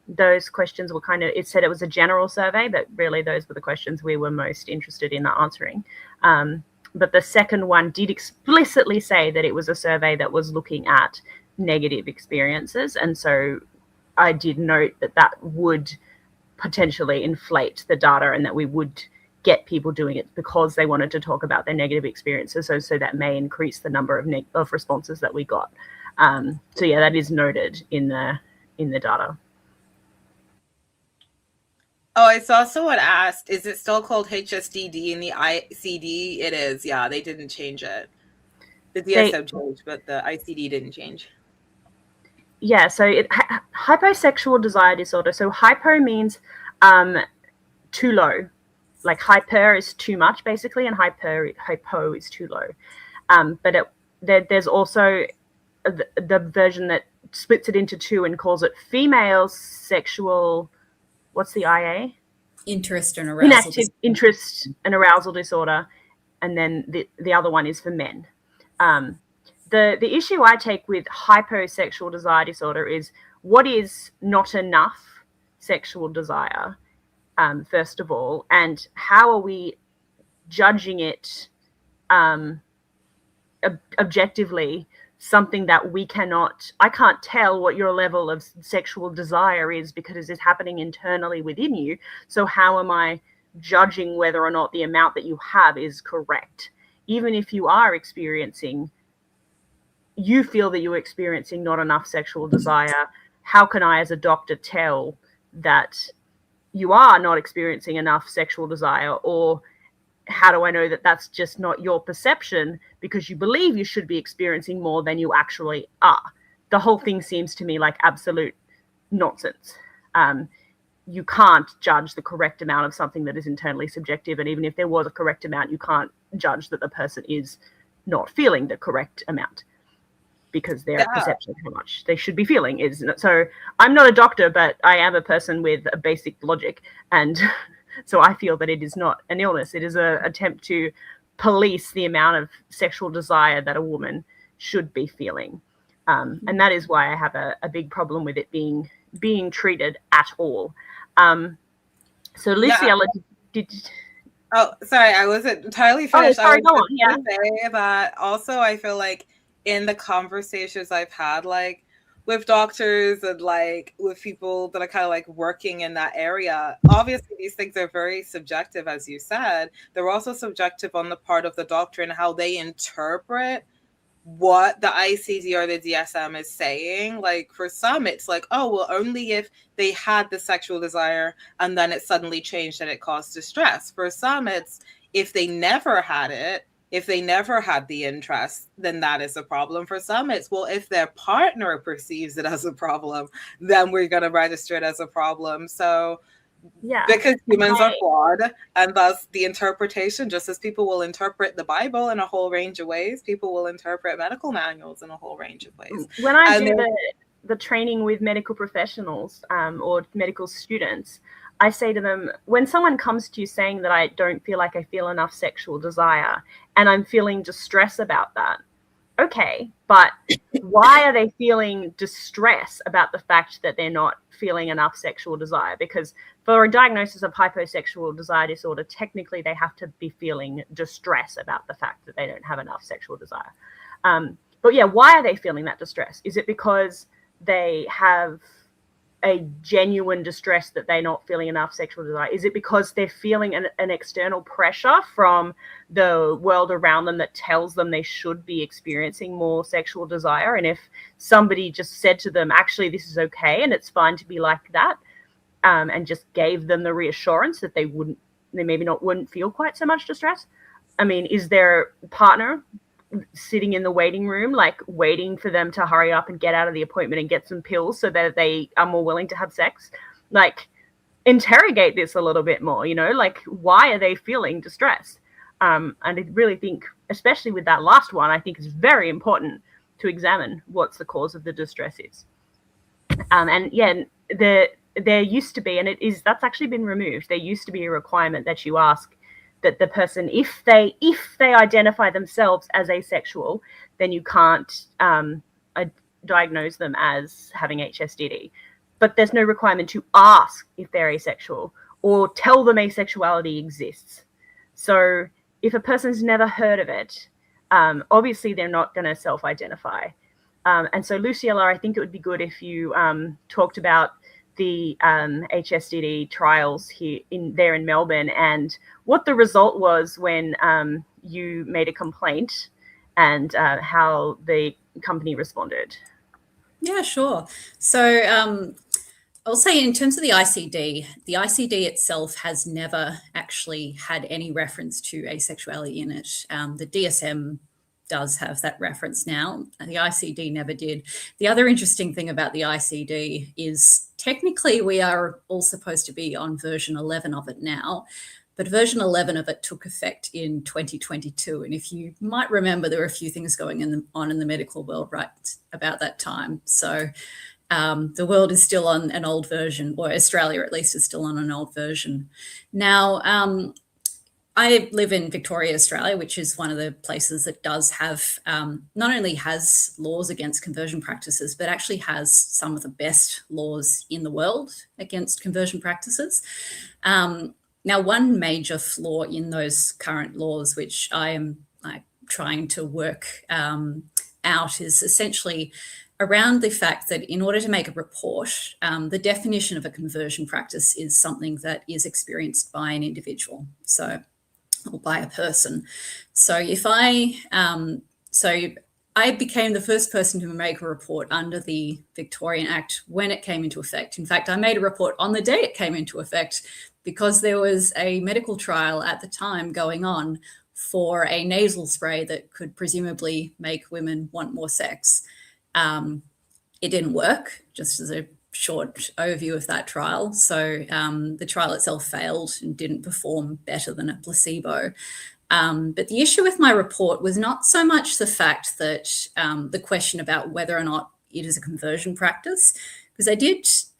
those questions were kind of, it said it was a general survey, but really those were the questions we were most interested in answering. But the second one did explicitly say that it was a survey that was looking at negative experiences. And so I did note that that would potentially inflate the data and that we would get people doing it because they wanted to talk about their negative experiences. So that may increase the number of responses that we got. So yeah, that is noted in the data. Oh, I saw someone asked, is it still called HSDD in the ICD? It is, yeah, they didn't change it. The DSM changed, but the ICD didn't change. Yeah, so hyposexual desire disorder. So hypo means too low. Like hyper is too much, basically, and hypo is too low. But there's also the version that splits it into two and calls it female sexual. What's the IA? Interest and arousal. Inactive interest and arousal disorder, and then the other one is for men. The issue I take with hyposexual desire disorder is what is not enough sexual desire. First of all, and how are we judging it objectively, something that I can't tell what your level of sexual desire is because it's happening internally within you. So how am I judging whether or not the amount that you have is correct? Even if you feel that you're experiencing not enough sexual desire, how can I as a doctor tell that you are not experiencing enough sexual desire? Or how do I know that that's just not your perception because you believe you should be experiencing more than you actually are? The whole thing seems to me like absolute nonsense. You can't judge the correct amount of something that is internally subjective. And even if there was a correct amount, you can't judge that the person is not feeling the correct amount because their perception of how much they should be feeling is. So I'm not a doctor, but I am a person with a basic logic. And so I feel that it is not an illness. It is an attempt to police the amount of sexual desire that a woman should be feeling. And that is why I have a big problem with it being treated at all. So Luciella, Oh, sorry, I wasn't entirely finished. sorry, go I was on, yeah. going to say that also I feel like in the conversations I've had, like with doctors and like with people that are kind of like working in that area, obviously these things are very subjective, as you said. They're also subjective on the part of the doctor and how they interpret what the ICD or the DSM is saying. Like for some, it's like, oh, well, only if they had the sexual desire and then it suddenly changed and it caused distress. For some, it's if they never had it, if they never had the interest, then that is a problem. For some, it's, well, if their partner perceives it as a problem, then we're going to register it as a problem. So yeah, because humans are flawed, and thus the interpretation, just as people will interpret the Bible in a whole range of ways, people will interpret medical manuals in a whole range of ways. When I do the training with medical professionals or medical students, I say to them, when someone comes to you saying that I don't feel like I feel enough sexual desire and I'm feeling distress about that, okay, but why are they feeling distress about the fact that they're not feeling enough sexual desire? Because for a diagnosis of hyposexual desire disorder, technically they have to be feeling distress about the fact that they don't have enough sexual desire. But yeah, why are they feeling that distress? Is it because they have a genuine distress that they're not feeling enough sexual desire? Is it because they're feeling an external pressure from the world around them that tells them they should be experiencing more sexual desire? And if somebody just said to them, actually, this is okay and it's fine to be like that, and just gave them the reassurance that they wouldn't feel quite so much distress? I mean, is their partner sitting in the waiting room, like waiting for them to hurry up and get out of the appointment and get some pills so that they are more willing to have sex? Like, interrogate this a little bit more, like, why are they feeling distressed? And I really think, especially with that last one, I think it's very important to examine what's the cause of the distress is. And yeah, there used to be, and that's actually been removed. There used to be a requirement that you ask that the person, if they identify themselves as asexual, then you can't diagnose them as having HSDD. But there's no requirement to ask if they're asexual or tell them asexuality exists. So if a person's never heard of it, obviously they're not going to self-identify. And so, Luciella, I think it would be good if you talked about the HSDD trials here in Melbourne and what the result was when you made a complaint and how the company responded. Yeah, sure. So I'll say in terms of the ICD itself has never actually had any reference to asexuality in it. The DSM does have that reference now. The ICD never did. The other interesting thing about the ICD is technically we are all supposed to be on version 11 of it now, but version 11 of it took effect in 2022. And if you might remember, there were a few things going on in the medical world right about that time. So the world is still on an old version, or Australia at least is still on an old version. Now, I live in Victoria, Australia, which is one of the places that does have, not only has laws against conversion practices, but actually has some of the best laws in the world against conversion practices. Now, one major flaw in those current laws, which I am trying to work out, is essentially around the fact that in order to make a report, the definition of a conversion practice is something that is experienced by an individual, or by a person. So if I became the first person to make a report under the Victorian Act when it came into effect. In fact, I made a report on the day it came into effect because there was a medical trial at the time going on for a nasal spray that could presumably make women want more sex. It didn't work, just as a short overview of that trial. So the trial itself failed and didn't perform better than a placebo. But the issue with my report was not so much the fact that the question about whether or not it is a conversion practice, because they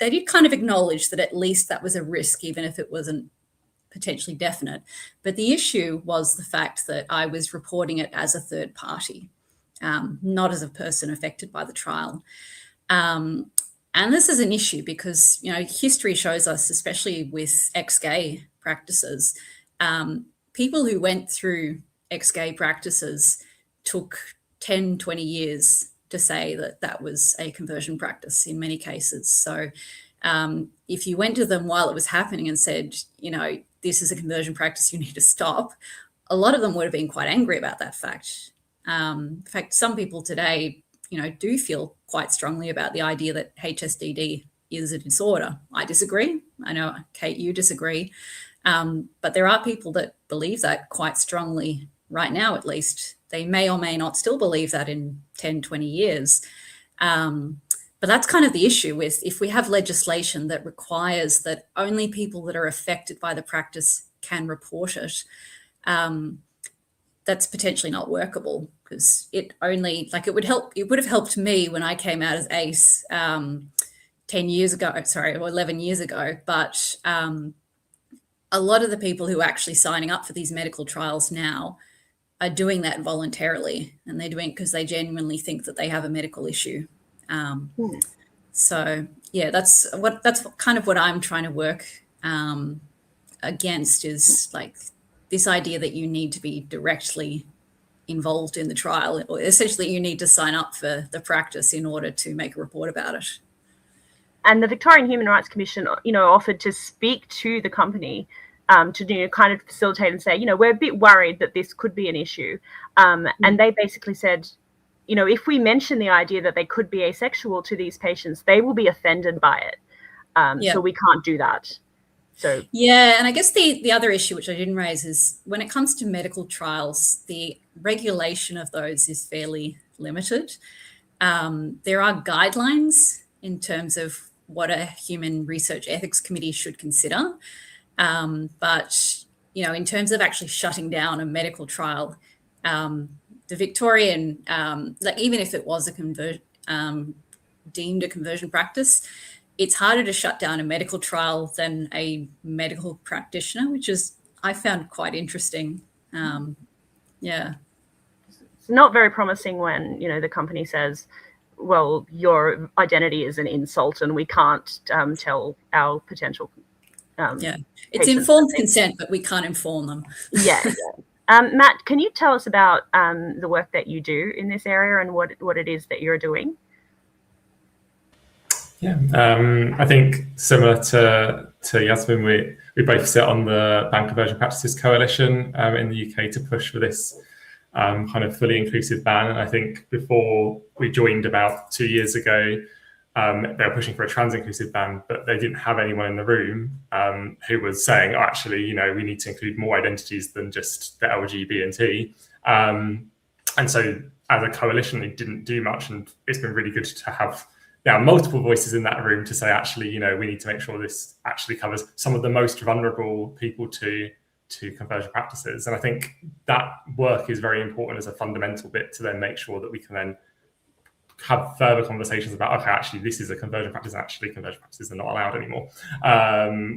did kind of acknowledge that at least that was a risk, even if it wasn't potentially definite. But the issue was the fact that I was reporting it as a third party, not as a person affected by the trial. And this is an issue because, history shows us, especially with ex-gay practices, people who went through ex-gay practices took 10, 20 years to say that that was a conversion practice in many cases. So if you went to them while it was happening and said, you know, this is a conversion practice, you need to stop, a lot of them would have been quite angry about that fact. In fact, some people today, you know, do feel quite strongly about the idea that HSDD is a disorder. I disagree. I know, Kate, you disagree. But there are people that believe that quite strongly right now, at least. They may or may not still believe that in 10, 20 years. But that's kind of the issue with if we have legislation that requires that only people that are affected by the practice can report it, that's potentially not workable, because it only, like, it would have helped me when I came out as ACE 10 years ago, sorry, or 11 years ago. But a lot of the people who are actually signing up for these medical trials now are doing that voluntarily, and they're doing it because they genuinely think that they have a medical issue. So yeah, that's kind of what I'm trying to work against, is like this idea that you need to be directly involved in the trial, or essentially you need to sign up for the practice in order to make a report about it. And the Victorian Human Rights Commission, you know, offered to speak to the company to, you know, kind of facilitate and say, you know, we're a bit worried that this could be an issue. And they basically said, you know, if we mention the idea that they could be asexual to these patients, they will be offended by it. So we can't do that. So yeah, and I guess the other issue, which I didn't raise, is when it comes to medical trials, the regulation of those is fairly limited. There are guidelines in terms of what a human research ethics committee should consider. But, you know, in terms of actually shutting down a medical trial, the Victorian, like, even if it was deemed a conversion practice, it's harder to shut down a medical trial than a medical practitioner, which is, I found quite interesting. Yeah. It's not very promising when, you know, the company says, well, your identity is an insult and we can't tell our potential it's informed consent, but we can't inform them. Yeah. Matt, can you tell us about the work that you do in this area and what it is that you're doing? Yeah, I think similar to Yasmin, we both sit on the Ban Conversion Practices Coalition in the UK to push for this kind of fully inclusive ban. And I think before we joined about 2 years ago, they were pushing for a trans-inclusive ban, but they didn't have anyone in the room who was saying, oh, actually, you know, we need to include more identities than just the LG, B, and T. And so as a coalition, they didn't do much. And it's been really good to have now multiple voices in that room to say, actually, you know, we need to make sure this actually covers some of the most vulnerable people to conversion practices. And I think that work is very important as a fundamental bit to then make sure that we can then have further conversations about, okay, actually, this is a conversion practice, actually conversion practices are not allowed anymore.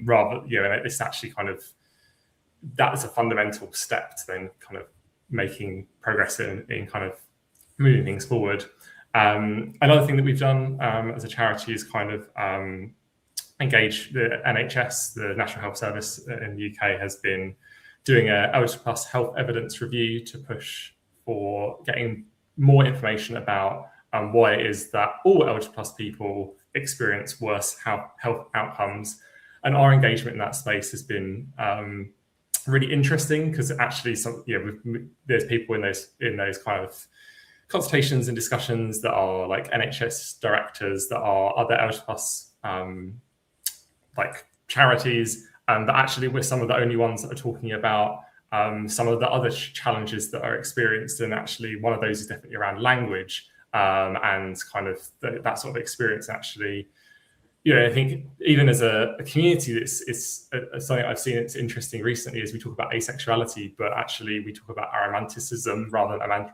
Rather, you know, it's actually kind of, that's a fundamental step to then kind of making progress in kind of moving things forward. Another thing that we've done as a charity is kind of engage the NHS, the National Health Service in the UK, has been doing a LGBT+ health evidence review to push for getting more information about why it is that all LGBT+ people experience worse health outcomes. And our engagement in that space has been really interesting, because actually there's people in those kind of consultations and discussions that are like NHS directors, that are other LGBT+ like charities, and that actually we're some of the only ones that are talking about some of the other challenges that are experienced. And actually one of those is definitely around language and kind of that sort of experience. Actually, you know, I think even as a community, it's something I've seen it's interesting recently is we talk about asexuality, but actually we talk about aromanticism rather than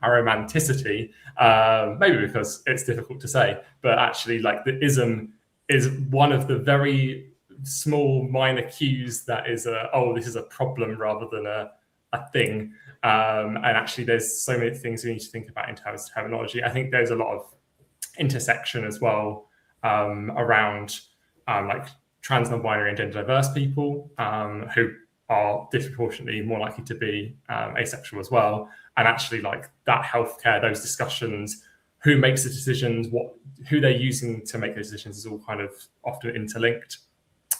aromanticity, maybe because it's difficult to say, but actually like the ism is one of the very small minor cues that is this is a problem rather than a thing. And actually there's so many things we need to think about in terms of terminology. I think there's a lot of intersection as well around like trans, non-binary and gender diverse people who are disproportionately more likely to be asexual as well. And actually, like that healthcare, those discussions, who makes the decisions, who they're using to make those decisions is all kind of often interlinked.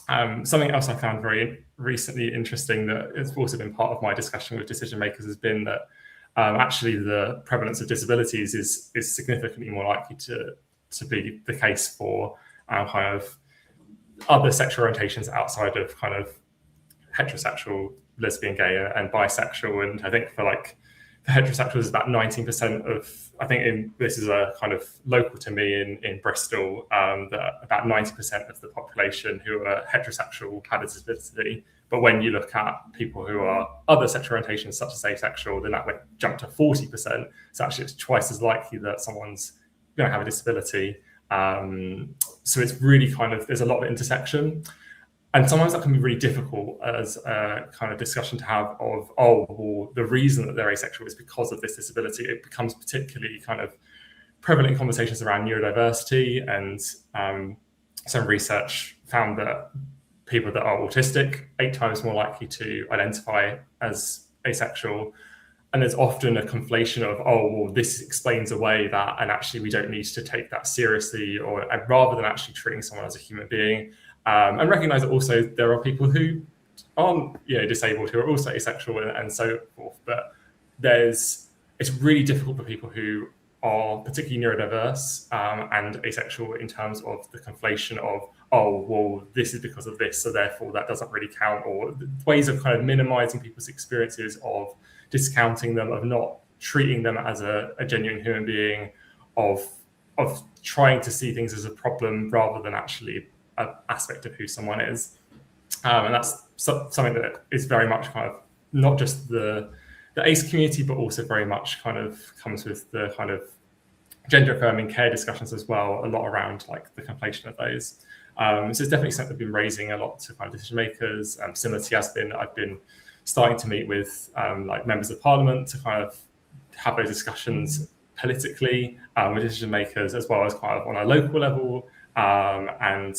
Something else I found very recently interesting that has also been part of my discussion with decision makers has been that actually the prevalence of disabilities is significantly more likely to be the case for kind of other sexual orientations outside of kind of heterosexual, lesbian, gay, and bisexual. And I think for heterosexuals is about 19% of, I think this is a kind of local to me in Bristol, that about 90% of the population who are heterosexual had a disability. But when you look at people who are other sexual orientations, such as asexual, then that would jump to 40%. So actually it's twice as likely that someone's going to have a disability. So it's really kind of, there's a lot of intersection. And sometimes that can be really difficult as a kind of discussion to have of, well, the reason that they're asexual is because of this disability. It becomes particularly kind of prevalent in conversations around neurodiversity, and some research found that people that are autistic 8 times more likely to identify as asexual. And there's often a conflation of, well, this explains away that, and actually we don't need to take that seriously, or rather than actually treating someone as a human being. And recognize that also there are people who aren't disabled who are also asexual and so forth. But it's really difficult for people who are particularly neurodiverse and asexual in terms of the conflation of, well, this is because of this, so therefore that doesn't really count, or ways of kind of minimizing people's experiences, of discounting them, of not treating them as a genuine human being, of trying to see things as a problem rather than actually an aspect of who someone is. And that's something that is very much kind of not just the ACE community, but also very much kind of comes with the kind of gender affirming care discussions as well, a lot around like the conflation of those. So it's definitely something I've been raising a lot to kind of decision makers. Similar to Yasmin, I've been starting to meet with like members of parliament to kind of have those discussions politically with decision makers, as well as kind of on a local level. And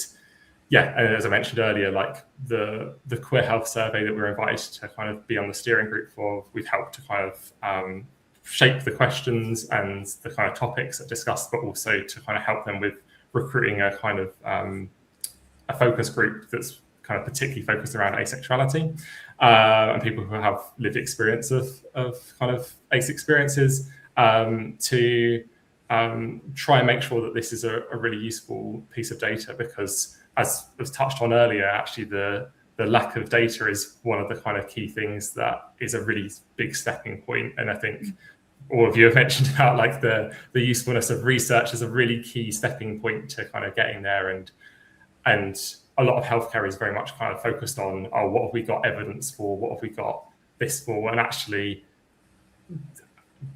as I mentioned earlier, like the queer health survey that we're invited to kind of be on the steering group for, we've helped to kind of shape the questions and the kind of topics that are discussed, but also to kind of help them with recruiting a kind of a focus group that's kind of particularly focused around asexuality and people who have lived experience of kind of ace experiences, to try and make sure that this is a really useful piece of data, because as was touched on earlier, actually the lack of data is one of the kind of key things that is a really big stepping point. And I think all of you have mentioned about like the usefulness of research as a really key stepping point to kind of getting there. And a lot of healthcare is very much kind of focused on, what have we got evidence for? What have we got this for? And actually,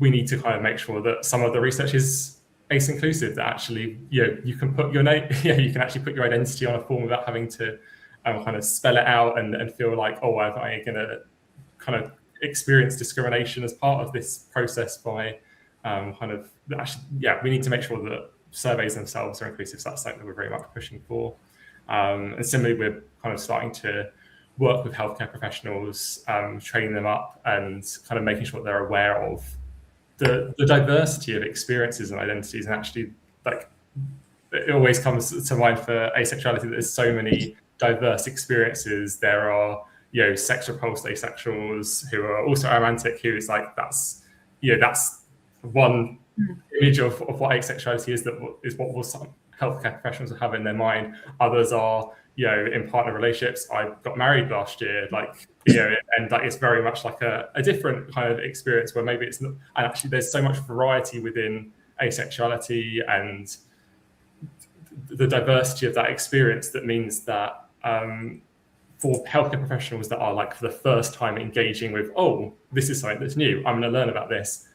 we need to kind of make sure that some of the research is ACE inclusive, that actually, you can put your name, you can actually put your identity on a form without having to kind of spell it out and feel like, am I going to kind of experience discrimination as part of this process by we need to make sure that surveys themselves are inclusive. So that's something that we're very much pushing for. And similarly, we're kind of starting to work with healthcare professionals, training them up and kind of making sure they're aware of the diversity of experiences and identities. And actually, like, it always comes to mind for asexuality that there's so many diverse experiences. There are, sex repulsed asexuals who are also aromantic, who is like, that's one image of what asexuality is, that is what some healthcare professionals will have in their mind. Others are, in partner relationships. I got married last year, and like it's very much like a different kind of experience where maybe it's not, and actually there's so much variety within asexuality and the diversity of that experience that means that for healthcare professionals that are like for the first time engaging with, this is something that's new, I'm going to learn about this,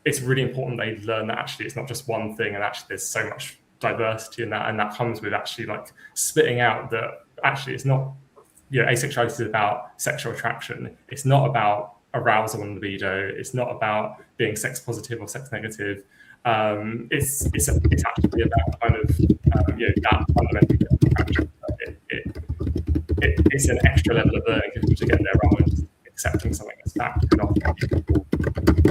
it's really important they learn that actually it's not just one thing, and actually there's so much diversity in that, and that comes with actually like spitting out that actually it's not, asexuality is about sexual attraction, it's not about arousal and libido, it's not about being sex positive or sex negative, it's actually about kind of that fundamental attraction. it's an extra level of learning for people to get there rather than just accepting something as fact. And often people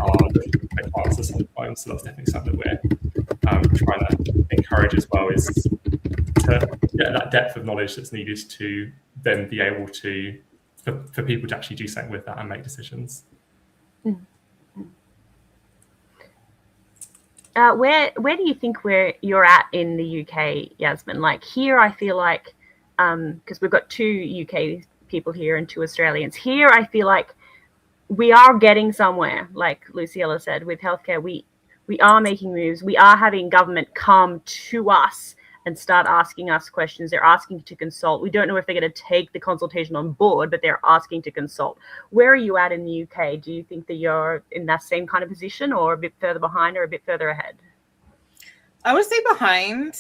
are looking for quick answers sometimes, so that's definitely something that we're trying to encourage as well, is to get that depth of knowledge that's needed to then be able to, for people to actually do something with that and make decisions. Where do you think you're at in the UK, Yasmin? Like here, I feel like, because we've got 2 UK people here and 2 Australians. Here, I feel like we are getting somewhere, like Luciella said, with healthcare. We are making moves. We are having government come to us and start asking us questions. They're asking to consult. We don't know if they're going to take the consultation on board, but they're asking to consult. Where are you at in the UK? Do you think that you're in that same kind of position, or a bit further behind, or a bit further ahead? I would say behind,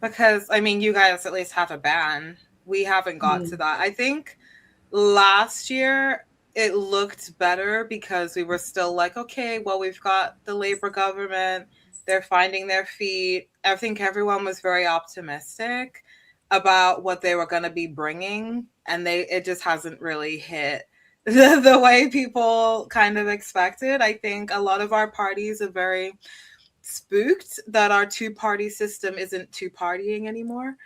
because I mean, you guys at least have a ban. We haven't got to that. I think last year it looked better because we were still like, okay, well, we've got the Labour government. They're finding their feet. I think everyone was very optimistic about what they were going to be bringing, and it just hasn't really hit the way people kind of expected. I think a lot of our parties are very spooked that our 2-party system isn't 2-partying anymore.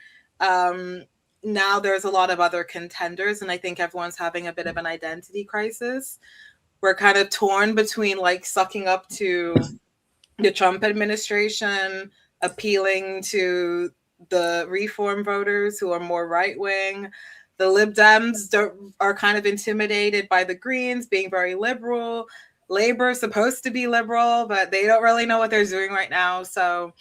Now there's a lot of other contenders, and I think everyone's having a bit of an identity crisis. We're kind of torn between like sucking up to the Trump administration, appealing to the reform voters who are more right-wing. The Lib Dems are kind of intimidated by the Greens being very liberal. Labor is supposed to be liberal, but they don't really know what they're doing right now. So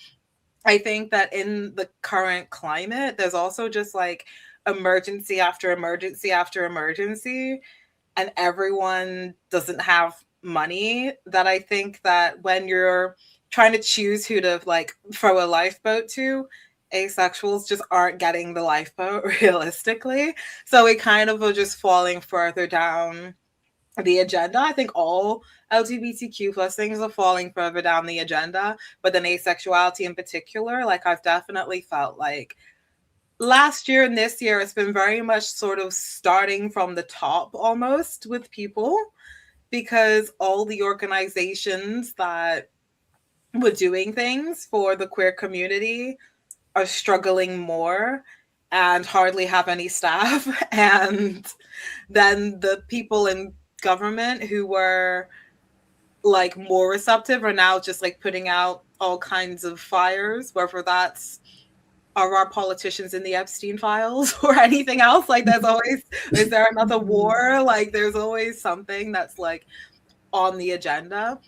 I think that in the current climate, there's also just like emergency after emergency after emergency, and everyone doesn't have money. That I think that when you're trying to choose who to like throw a lifeboat to, asexuals just aren't getting the lifeboat realistically. So we kind of are just falling further down the agenda. I think all LGBTQ plus things are falling further down the agenda, but then asexuality in particular, like I've definitely felt like last year and this year, it's been very much sort of starting from the top almost with people, because all the organizations that were doing things for the queer community are struggling more and hardly have any staff. And then the people in government who were like more receptive are now just like putting out all kinds of fires, whether that's are our politicians in the Epstein files or anything else. Like there's always, is there another war? Like there's always something that's like on the agenda.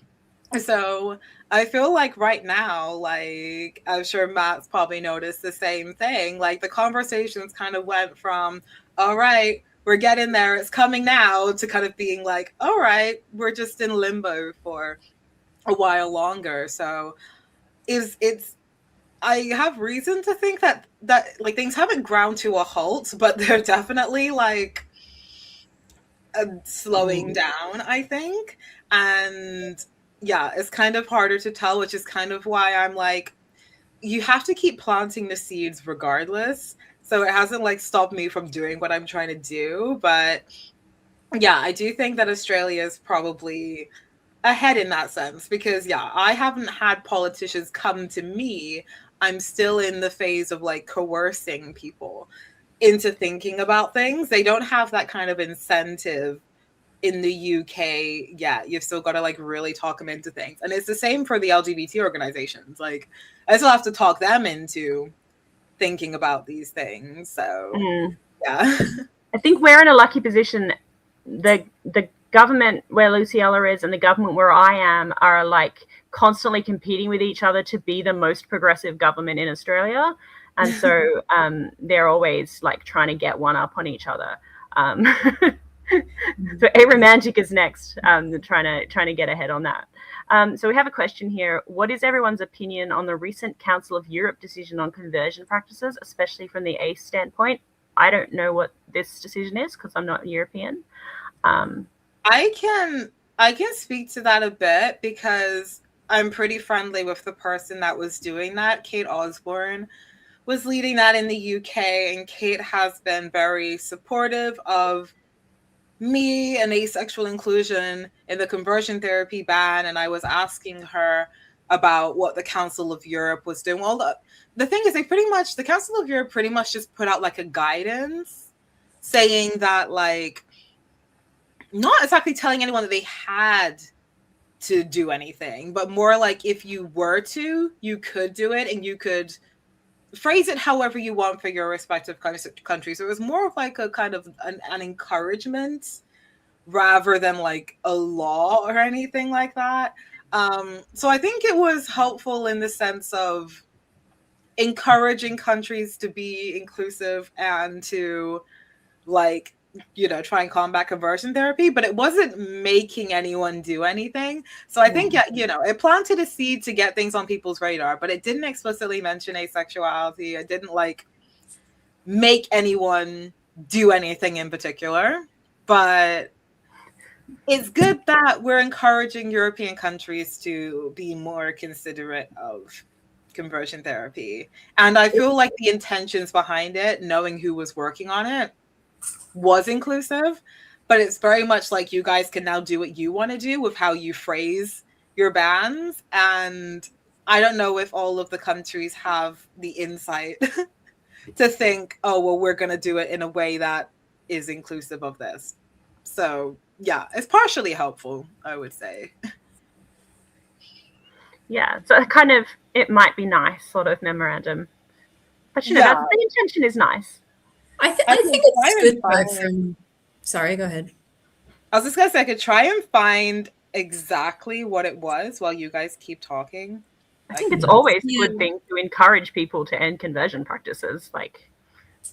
So I feel like right now, like I'm sure Matt's probably noticed the same thing. Like the conversations kind of went from, all right, we're getting there, it's coming now, to kind of being like, all right, we're just in limbo for a while longer. So I have reason to think that like things haven't ground to a halt, but they're definitely like slowing down, I think. And yeah, it's kind of harder to tell, which is kind of why I'm like, you have to keep planting the seeds regardless. So it hasn't like stopped me from doing what I'm trying to do. But yeah, I do think that Australia is probably ahead in that sense, because yeah, I haven't had politicians come to me. I'm still in the phase of like coercing people into thinking about things. They don't have that kind of incentive in the UK yet. You've still got to like really talk them into things. And it's the same for the LGBT organizations. Like I still have to talk them into thinking about these things. So yeah. I think we're in a lucky position. The government where Luciella is and the government where I am are like constantly competing with each other to be the most progressive government in Australia. And so they're always like trying to get one up on each other. So aromantic is next, trying to get ahead on that. So we have a question here. What is everyone's opinion on the recent Council of Europe decision on conversion practices, especially from the ACE standpoint? I don't know what this decision is because I'm not European. I can speak to that a bit because I'm pretty friendly with the person that was doing that, Kate Osborne, was leading that in the UK, and Kate has been very supportive of me and asexual inclusion in the conversion therapy ban. And I was asking her about what the Council of Europe was doing. Well, the thing is, the Council of Europe pretty much just put out like a guidance saying that, like, not exactly telling anyone that they had to do anything, but more like if you were to, you could do it, and you could phrase it however you want for your respective countries. So it was more of like a kind of an encouragement rather than like a law or anything like that. So I think it was helpful in the sense of encouraging countries to be inclusive and to, like, you know, try and combat conversion therapy, but it wasn't making anyone do anything. So I think, you know, it planted a seed to get things on people's radar, but it didn't explicitly mention asexuality. It didn't like make anyone do anything in particular, but it's good that we're encouraging European countries to be more considerate of conversion therapy. And I feel like the intentions behind it, knowing who was working on it, was inclusive, but it's very much like you guys can now do what you want to do with how you phrase your bans. And I don't know if all of the countries have the insight to think, oh, well, we're going to do it in a way that is inclusive of this. So yeah, it's partially helpful, I would say. Yeah, so kind of, it might be nice sort of memorandum. But you know, the intention is nice. I think it's good though from... Sorry, go ahead. I was just going to say, I could try and find exactly what it was while you guys keep talking. I think it's always a good thing to encourage people to end conversion practices. Like,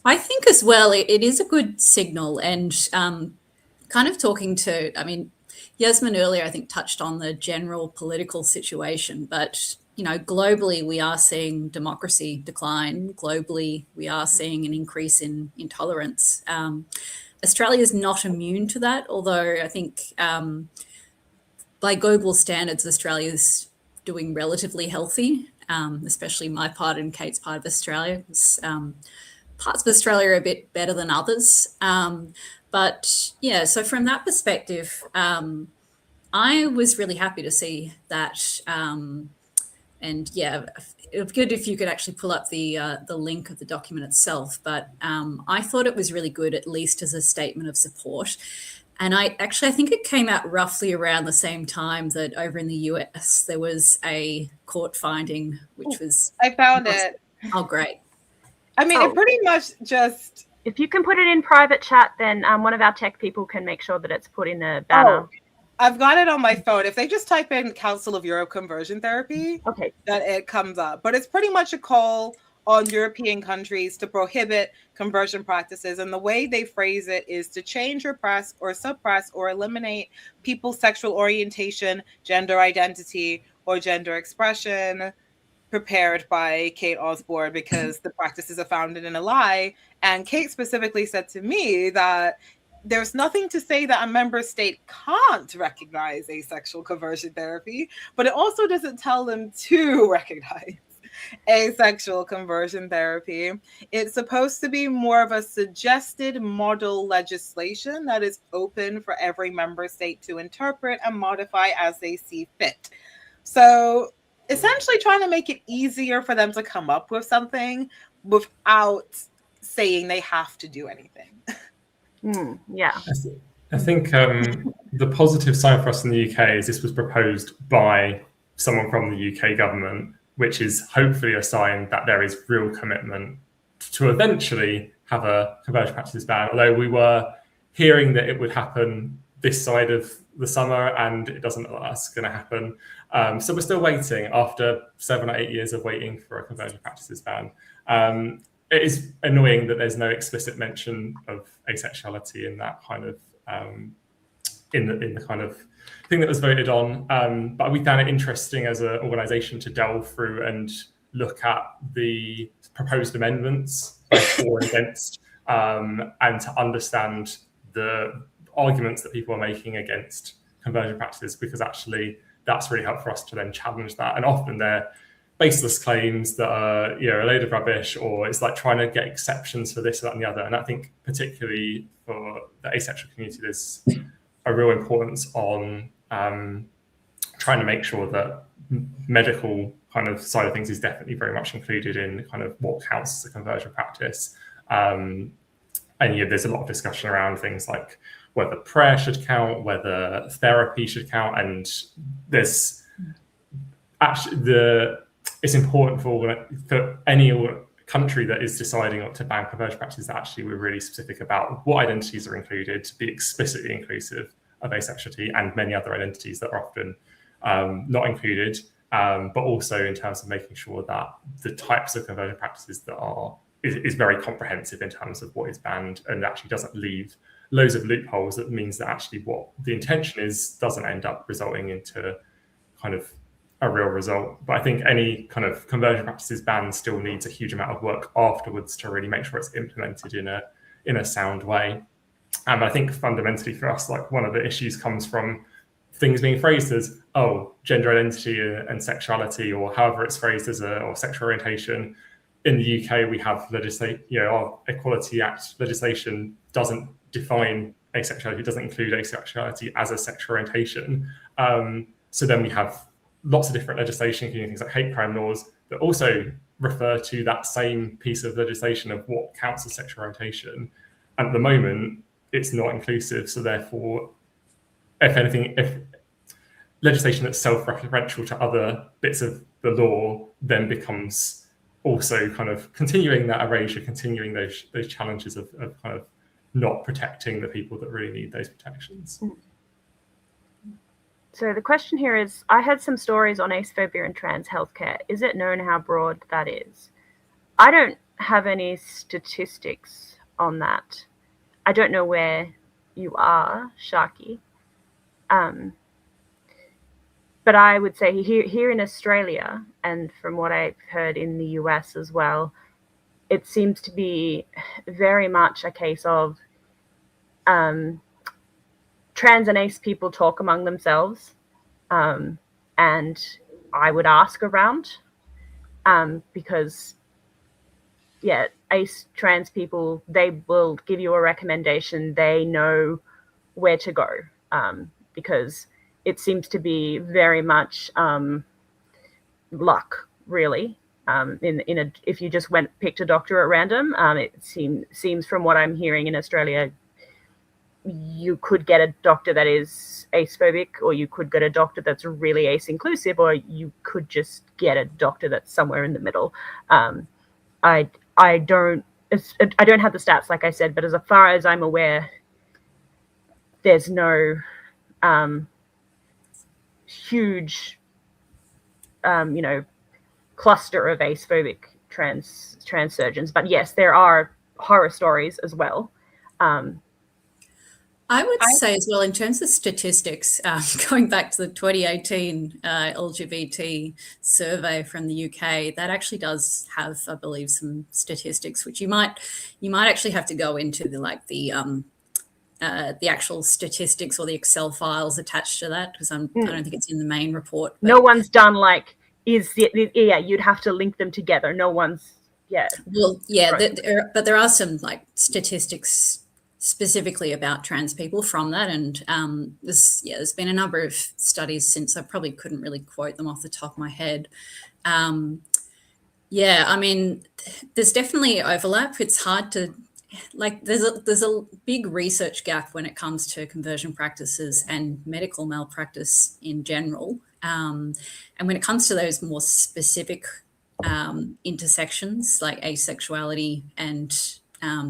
I think as well, it is a good signal. And kind of talking to, I mean, Yasmin earlier, I think, touched on the general political situation, but you know, globally, we are seeing democracy decline. Globally, we are seeing an increase in intolerance. Australia is not immune to that, although I think by global standards, Australia is doing relatively healthy, especially my part and Kate's part of Australia. Parts of Australia are a bit better than others. But yeah, so from that perspective, I was really happy to see that. And yeah, it would be good if you could actually pull up the link of the document itself. But I thought it was really good, at least as a statement of support. And I think it came out roughly around the same time that over in the US, there was a court finding, which was... I found it. Oh, great. I mean, it pretty much just... If you can put it in private chat, then one of our tech people can make sure that it's put in the banner. Oh. I've got it on my phone. If they just type in Council of Europe conversion therapy, that it comes up. But it's pretty much a call on European countries to prohibit conversion practices. And the way they phrase it is to change, repress, or suppress, or eliminate people's sexual orientation, gender identity, or gender expression, prepared by Kate Osborne, because the practices are founded in a lie. And Kate specifically said to me that there's nothing to say that a member state can't recognize asexual conversion therapy, but it also doesn't tell them to recognize asexual conversion therapy. It's supposed to be more of a suggested model legislation that is open for every member state to interpret and modify as they see fit. So essentially trying to make it easier for them to come up with something without saying they have to do anything. Yeah. I think the positive sign for us in the UK is this was proposed by someone from the UK government, which is hopefully a sign that there is real commitment to eventually have a conversion practices ban. Although we were hearing that it would happen this side of the summer, and it doesn't look like that's going to happen. So we're still waiting after 7 or 8 years of waiting for a conversion practices ban. It is annoying that there's no explicit mention of asexuality in that kind of in the kind of thing that was voted on. But we found it interesting as an organisation to delve through and look at the proposed amendments, both for and against, and to understand the arguments that people are making against conversion practices, because actually that's really helpful for us to then challenge that. And often they're baseless claims that are, a load of rubbish, or it's like trying to get exceptions for this, that, and the other. And I think particularly for the asexual community, there's a real importance on trying to make sure that medical kind of side of things is definitely very much included in kind of what counts as a conversion practice. And there's a lot of discussion around things like whether prayer should count, whether therapy should count, and there's actually it's important for any country that is deciding to ban conversion practices that actually we're really specific about what identities are included, to be explicitly inclusive of asexuality and many other identities that are often not included, but also in terms of making sure that the types of conversion practices that is very comprehensive in terms of what is banned, and actually doesn't leave loads of loopholes. That means that actually what the intention is doesn't end up resulting into kind of a real result. But I think any kind of conversion practices ban still needs a huge amount of work afterwards to really make sure it's implemented in a sound way. And I think fundamentally for us, like one of the issues comes from things being phrased as, gender identity and sexuality, or however it's phrased as or sexual orientation. In the UK, we have our Equality Act legislation doesn't define asexuality, it doesn't include asexuality as a sexual orientation. So then we have lots of different legislation, including things like hate crime laws, that also refer to that same piece of legislation of what counts as sexual orientation. And at the moment, it's not inclusive. So therefore, if anything, if legislation that's self-referential to other bits of the law then becomes also kind of continuing that erasure, continuing those challenges of kind of not protecting the people that really need those protections. So the question here is, I had some stories on acephobia and trans healthcare. Is it known how broad that is? I don't have any statistics on that. I don't know where you are, Sharky. But I would say here in Australia, and from what I've heard in the US as well, it seems to be very much a case of trans and ace people talk among themselves, and I would ask around, because ace trans people, they will give you a recommendation. They know where to go, because it seems to be very much luck, really. If you just picked a doctor at random, it seems from what I'm hearing in Australia, you could get a doctor that is acephobic, or you could get a doctor that's really ace inclusive, or you could just get a doctor that's somewhere in the middle. I don't have the stats, like I said, but as far as I'm aware, there's no huge cluster of acephobic trans surgeons. But yes, there are horror stories as well. I would say as well, in terms of statistics, going back to the 2018 LGBT survey from the UK, that actually does have, I believe, some statistics, which you might actually have to go into the actual statistics or the Excel files attached to that, because I don't think it's in the main report. No one's done you'd have to link them together. No one's, Well, but there are some statistics specifically about trans people from that, and there's been a number of studies since. I probably couldn't really quote them off the top of my head. I mean, there's definitely overlap. It's hard to there's a big research gap when it comes to conversion practices and medical malpractice in general, and when it comes to those more specific intersections like asexuality and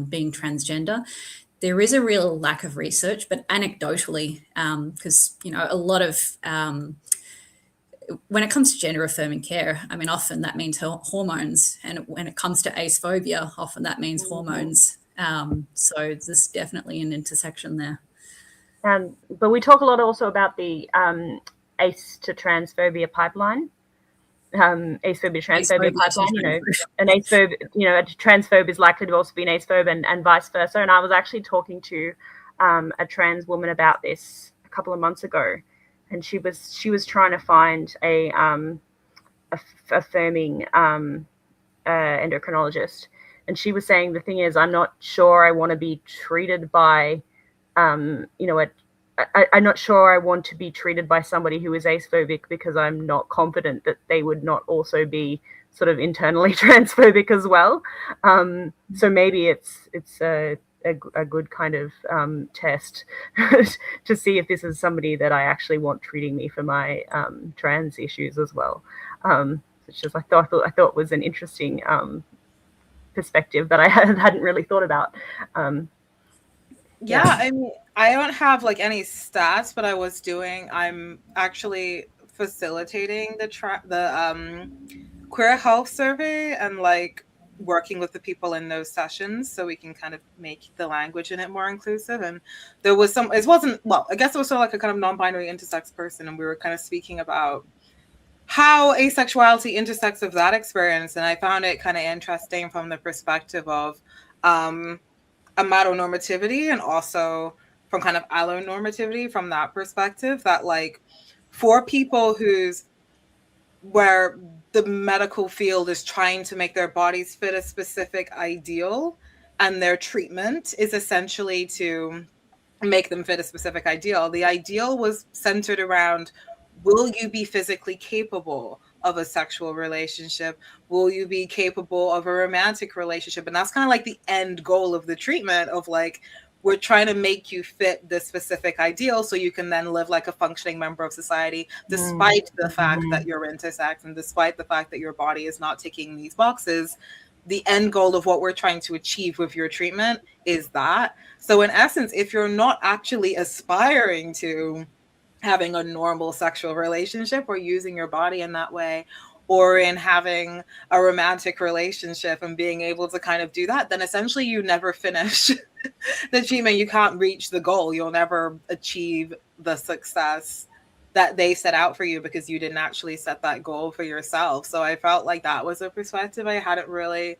being transgender, there is a real lack of research. But anecdotally, because a lot of when it comes to gender affirming care, I mean, often that means hormones, and when it comes to acephobia, often that means hormones. So there's definitely an intersection there. But we talk a lot also about the ace to transphobia pipeline. Acephobia transphobia pipeline, an acephobe, a transphobe is likely to also be an acephobe, and vice versa. And I was actually talking to a trans woman about this a couple of months ago, and she was trying to find a affirming endocrinologist, and she was saying the thing is, I'm not sure I want to be treated by, I'm not sure I want to be treated by somebody who is acephobic, because I'm not confident that they would not also be sort of internally transphobic as well. So maybe it's a good kind of test to see if this is somebody that I actually want treating me for my trans issues as well. Which is I thought was an interesting perspective that I hadn't really thought about. Yeah, I mean, I don't have like any stats, but I'm actually facilitating the queer health survey and like working with the people in those sessions so we can kind of make the language in it more inclusive. And there was I guess it was sort of like a kind of non-binary intersex person, and we were kind of speaking about how asexuality intersects with that experience. And I found it kind of interesting from the perspective of amatonormativity, and also from kind of allonormativity from that perspective, that like for people where the medical field is trying to make their bodies fit a specific ideal, and their treatment is essentially to make them fit a specific ideal. The ideal was centered around, will you be physically capable of a sexual relationship? Will you be capable of a romantic relationship? And that's kind of like the end goal of the treatment, of like, we're trying to make you fit this specific ideal so you can then live like a functioning member of society, despite the fact that you're intersex and despite the fact that your body is not ticking these boxes. The end goal of what we're trying to achieve with your treatment is that. So in essence, if you're not actually aspiring to having a normal sexual relationship or using your body in that way, or in having a romantic relationship and being able to kind of do that, then essentially you never finish the treatment. You can't reach the goal. You'll never achieve the success that they set out for you because you didn't actually set that goal for yourself. So I felt like that was a perspective I hadn't really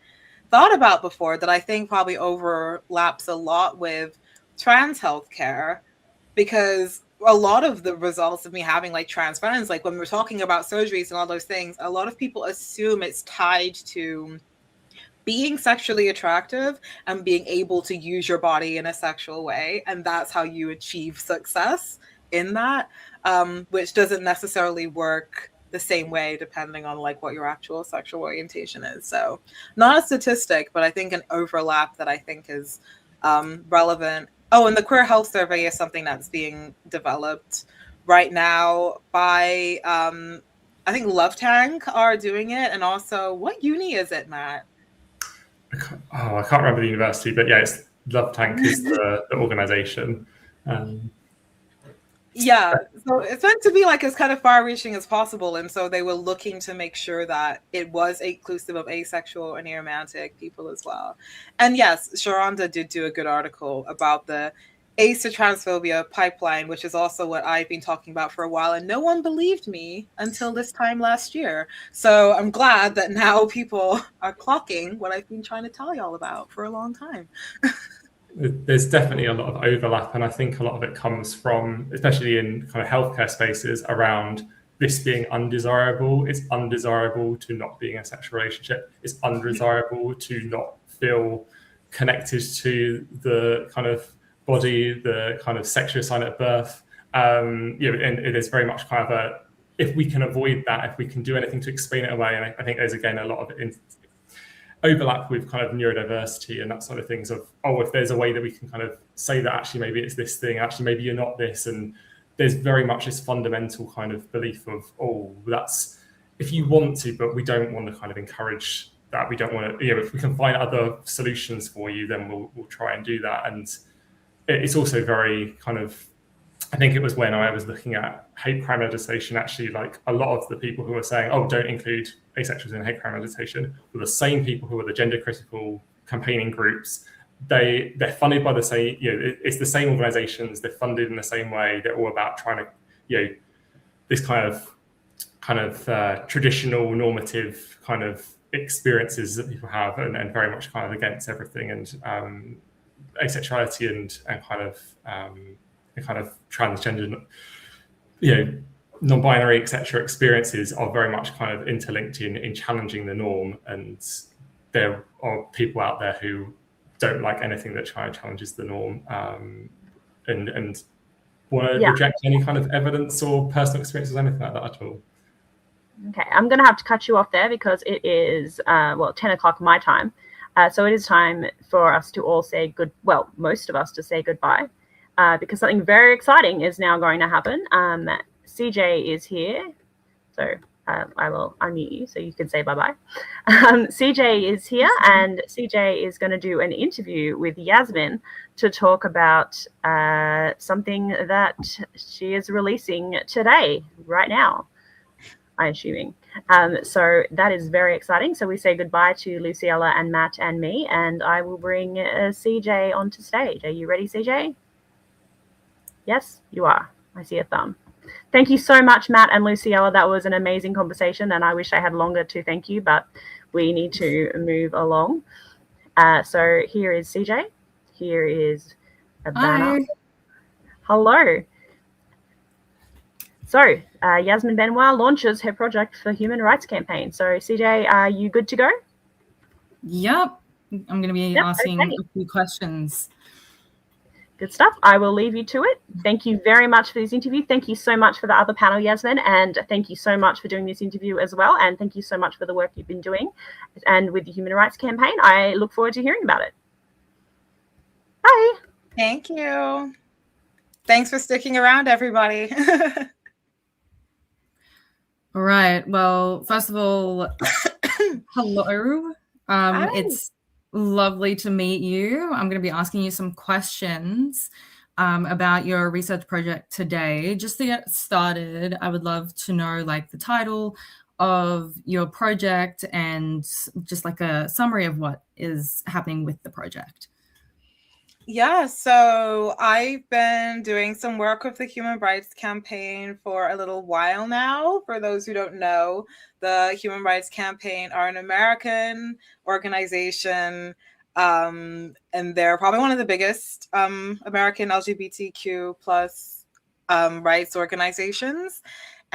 thought about before, that I think probably overlaps a lot with trans healthcare, because a lot of the results of me having like trans friends, like when we're talking about surgeries and all those things, a lot of people assume it's tied to being sexually attractive and being able to use your body in a sexual way. And that's how you achieve success in that, which doesn't necessarily work the same way depending on like what your actual sexual orientation is. So not a statistic, but I think an overlap that I think is relevant. Oh, and the queer health survey is something that's being developed right now by, I think Love Tank are doing it. And also, what uni is it, Matt? I can't remember the university, but yeah, it's Love Tank is the organization. Yeah, so it's meant to be like as kind of far-reaching as possible, and so they were looking to make sure that it was inclusive of asexual and aromantic people as well. And yes, Sharonda did do a good article about the ace to transphobia pipeline, which is also what I've been talking about for a while, and no one believed me until this time last year. So I'm glad that now people are clocking what I've been trying to tell y'all about for a long time. There's definitely a lot of overlap, and I think a lot of it comes from, especially in kind of healthcare spaces, around this being undesirable. It's undesirable to not be in a sexual relationship. It's undesirable to not feel connected to the kind of body, the kind of sexual sign at birth. And it is very much kind of if we can avoid that, if we can do anything to explain it away, and I think there's again a lot of it overlap with kind of neurodiversity and that sort of things of, if there's a way that we can kind of say that actually maybe it's this thing, actually maybe you're not this. And there's very much this fundamental kind of belief of, that's if you want to, but we don't want to kind of encourage that. We don't want to, if we can find other solutions for you, then we'll try and do that. And it's also very kind of, I think it was when I was looking at hate crime legislation, actually, like a lot of the people who were saying, don't include asexuals in hate crime legislation were the same people who were the gender critical campaigning groups. They're funded by the same, it's the same organizations, they're funded in the same way. They're all about trying to, this kind of traditional normative kind of experiences that people have, and very much kind of against everything. And asexuality and kind of transgender, non-binary, etc. experiences are very much kind of interlinked in challenging the norm, and there are people out there who don't like anything that challenges the norm, and want to reject any kind of evidence or personal experiences or anything like that at all. Okay, I'm going to have to cut you off there because it is, 10 o'clock my time. So it is time for us to all say most of us to say goodbye, because something very exciting is now going to happen. CJ is here, so I will unmute you so you can say bye-bye. CJ is here, and CJ is going to do an interview with Yasmin to talk about something that she is releasing today, right now, I'm assuming. So that is very exciting. So we say goodbye to Luciella and Matt and me, and I will bring CJ onto stage. Are you ready, CJ? Yes, you are. I see a thumb. Thank you so much, Matt and Luciella. That was an amazing conversation, and I wish I had longer to thank you, but we need to move along. So here is CJ. Here is a banner. Hi. Hello. So Yasmin Benoit launches her project for human rights campaign. So CJ, are you good to go? Yep. I'm going to be asking a few questions. Good stuff. I will leave you to it. Thank you very much for this interview. Thank you so much for the other panel, Yasmin, and thank you so much for doing this interview as well. And thank you so much for the work you've been doing and with the human rights campaign. I look forward to hearing about it. Bye. Thank you. Thanks for sticking around, everybody. All right. Well, first of all, hello. It's lovely to meet you. I'm going to be asking you some questions about your research project today. Just to get started, I would love to know like the title of your project and just like a summary of what is happening with the project. Yeah, so I've been doing some work with the Human Rights Campaign for a little while now. For those who don't know, the Human Rights Campaign are an American organization, and they're probably one of the biggest American LGBTQ plus rights organizations.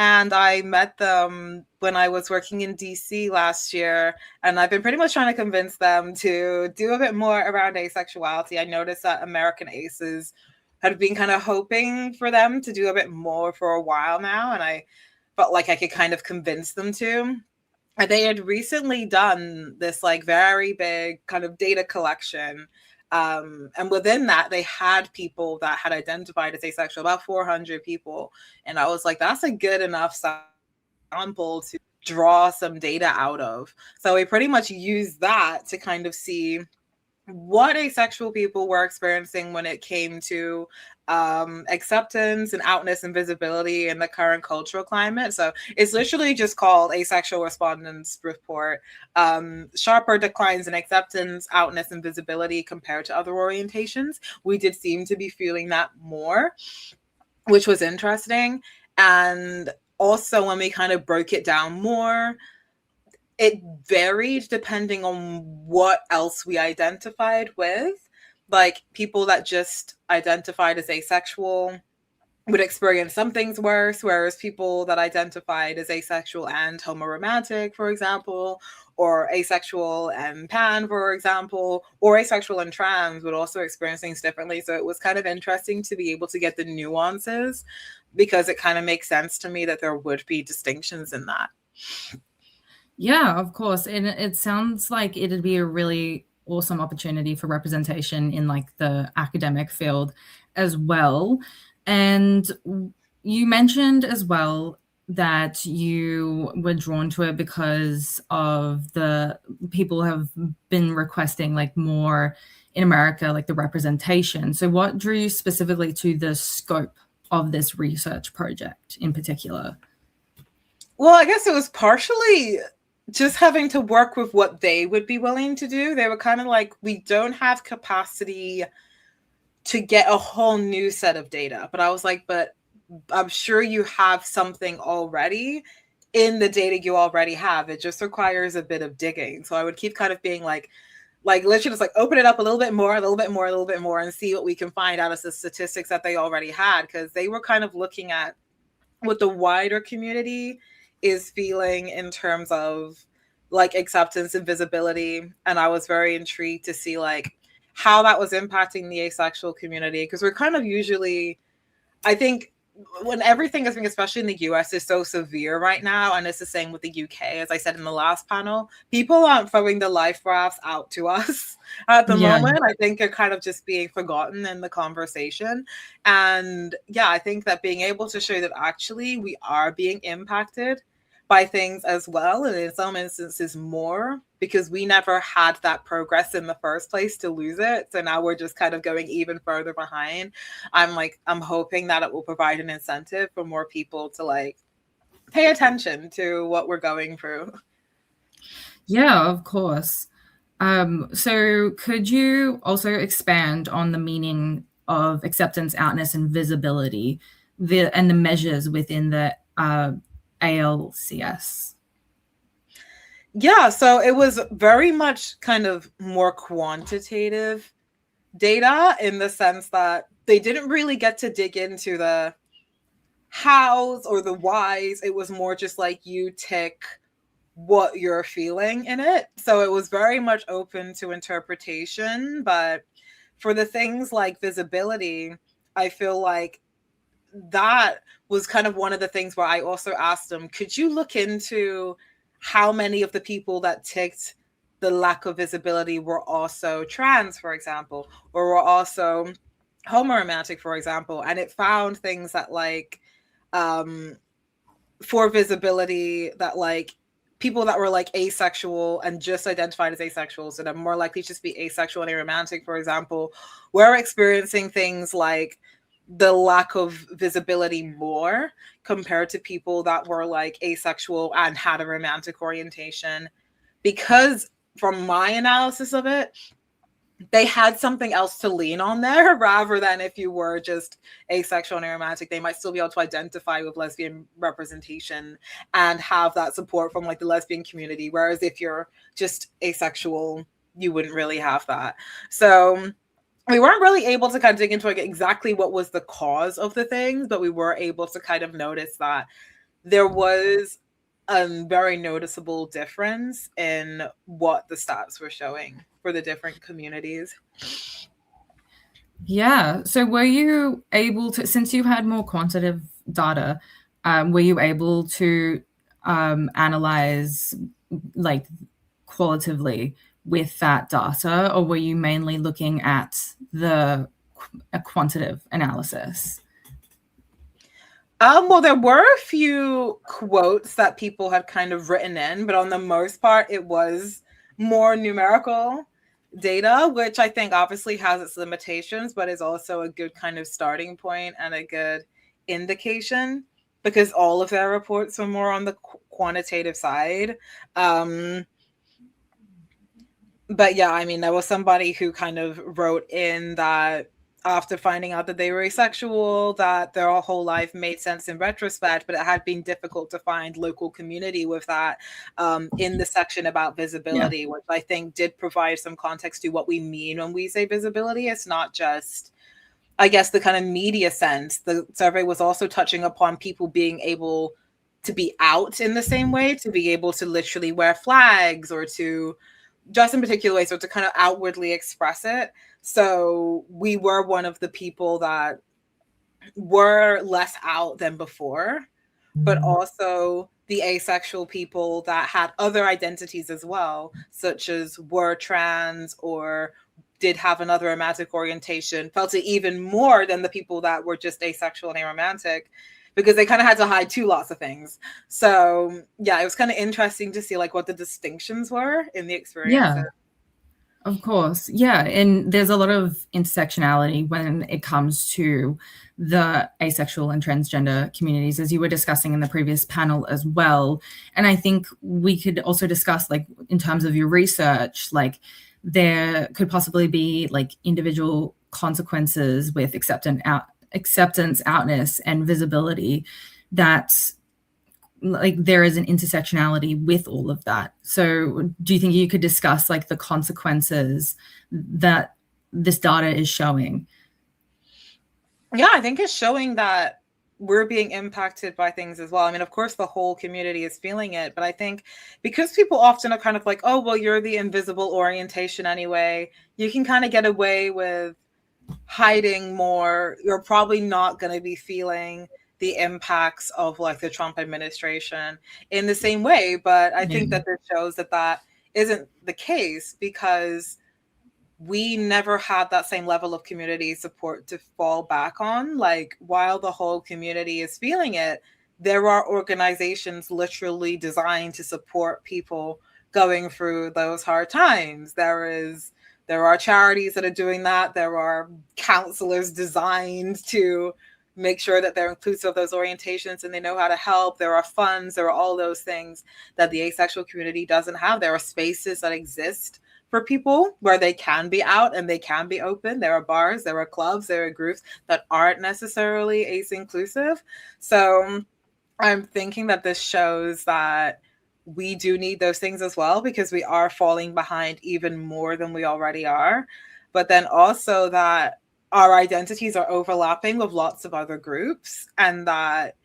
And I met them when I was working in DC last year. And I've been pretty much trying to convince them to do a bit more around asexuality. I noticed that American ACEs had been kind of hoping for them to do a bit more for a while now. And I felt like I could kind of convince them to. And they had recently done this like very big kind of data collection. And within that, they had people that had identified as asexual, about 400 people. And I was like, that's a good enough sample to draw some data out of. So we pretty much used that to kind of see what asexual people were experiencing when it came to acceptance and outness and visibility in the current cultural climate. So it's literally just called Asexual Respondents Report. Sharper declines in acceptance, outness, and visibility compared to other orientations. We did seem to be feeling that more, which was interesting. And also when we kind of broke it down more, it varied depending on what else we identified with. Like people that just identified as asexual would experience some things worse, whereas people that identified as asexual and homoromantic, for example, or asexual and pan, for example, or asexual and trans would also experience things differently. So it was kind of interesting to be able to get the nuances, because it kind of makes sense to me that there would be distinctions in that. Yeah, of course. And it sounds like it'd be a really awesome opportunity for representation in like the academic field as well. And you mentioned as well that you were drawn to it because of the people have been requesting like more in America, like the representation. So what drew you specifically to the scope of this research project in particular? Well, I guess it was partially just having to work with what they would be willing to do. They were kind of like, we don't have capacity to get a whole new set of data. But I was like, but I'm sure you have something already in the data you already have. It just requires a bit of digging. So I would keep kind of being like literally just like open it up a little bit more, and see what we can find out of the statistics that they already had. Because they were kind of looking at what the wider community is feeling in terms of like acceptance and visibility. And I was very intrigued to see like how that was impacting the asexual community, because we're kind of usually, I think, when everything is being, especially in the US, is so severe right now, and it's the same with the UK, as I said in the last panel, people aren't throwing the life rafts out to us at the moment. I think they're kind of just being forgotten in the conversation. And yeah, I think that being able to show that actually we are being impacted by things as well, and in some instances more, because we never had that progress in the first place to lose it. So now we're just kind of going even further behind. I'm hoping that it will provide an incentive for more people to like pay attention to what we're going through. Yeah, of course. So could you also expand on the meaning of acceptance, outness, and visibility, and the measures within the ALCS? Yeah, so it was very much kind of more quantitative data, in the sense that they didn't really get to dig into the hows or the whys. It was more just like you tick what you're feeling in it. So it was very much open to interpretation. But for the things like visibility, I feel like that was kind of one of the things where I also asked them, could you look into how many of the people that ticked the lack of visibility were also trans, for example, or were also homoromantic, for example? And it found things that like, for visibility, that like people that were like asexual and just identified as asexual, so that more likely to just be asexual and aromantic, for example, were experiencing things like the lack of visibility more compared to people that were like asexual and had a romantic orientation, because from my analysis of it, they had something else to lean on there, rather than if you were just asexual and aromantic, they might still be able to identify with lesbian representation and have that support from like the lesbian community. Whereas if you're just asexual, you wouldn't really have that. So we weren't really able to kind of dig into like exactly what was the cause of the things, but we were able to kind of notice that there was a very noticeable difference in what the stats were showing for the different communities. Yeah. So were you able to, since you had more quantitative data, were you able to analyze like qualitatively with that data, or were you mainly looking at the quantitative analysis? Well, there were a few quotes that people had kind of written in, but on the most part, it was more numerical data, which I think obviously has its limitations, but is also a good kind of starting point and a good indication, because all of their reports were more on the quantitative side. But yeah, I mean, there was somebody who kind of wrote in that after finding out that they were asexual, that their whole life made sense in retrospect, but it had been difficult to find local community with that in the section about visibility, which I think did provide some context to what we mean when we say visibility. It's not just, I guess, the kind of media sense. The survey was also touching upon people being able to be out in the same way, to be able to literally wear flags or to dress in particular ways, or to kind of outwardly express it. So we were one of the people that were less out than before, but also the asexual people that had other identities as well, such as were trans or did have another romantic orientation, felt it even more than the people that were just asexual and aromantic, because they kind of had to hide two lots of things. So yeah, it was kind of interesting to see like what the distinctions were in the experience. Yeah, of course. Yeah, and there's a lot of intersectionality when it comes to the asexual and transgender communities, as you were discussing in the previous panel as well. And I think we could also discuss, like, in terms of your research, like there could possibly be like individual consequences with acceptance, outness, and visibility, that like there is an intersectionality with all of that. So do you think you could discuss like the consequences that this data is showing? Yeah, I think it's showing that we're being impacted by things as well. I mean, of course, the whole community is feeling it, but I think because people often are kind of like, oh, well, you're the invisible orientation anyway, you can kind of get away with hiding more. You're probably not going to be feeling the impacts of like the Trump administration in the same way. But I think that this shows that that isn't the case, because we never had that same level of community support to fall back on. Like, while the whole community is feeling it, there are organizations literally designed to support people going through those hard times. There are charities that are doing that. There are counselors designed to make sure that they're inclusive of those orientations and they know how to help. There are funds, there are all those things that the asexual community doesn't have. There are spaces that exist for people where they can be out and they can be open. There are bars, there are clubs, there are groups that aren't necessarily ace inclusive. So I'm thinking that this shows that we do need those things as well, because we are falling behind even more than we already are. But then also that our identities are overlapping with lots of other groups, and that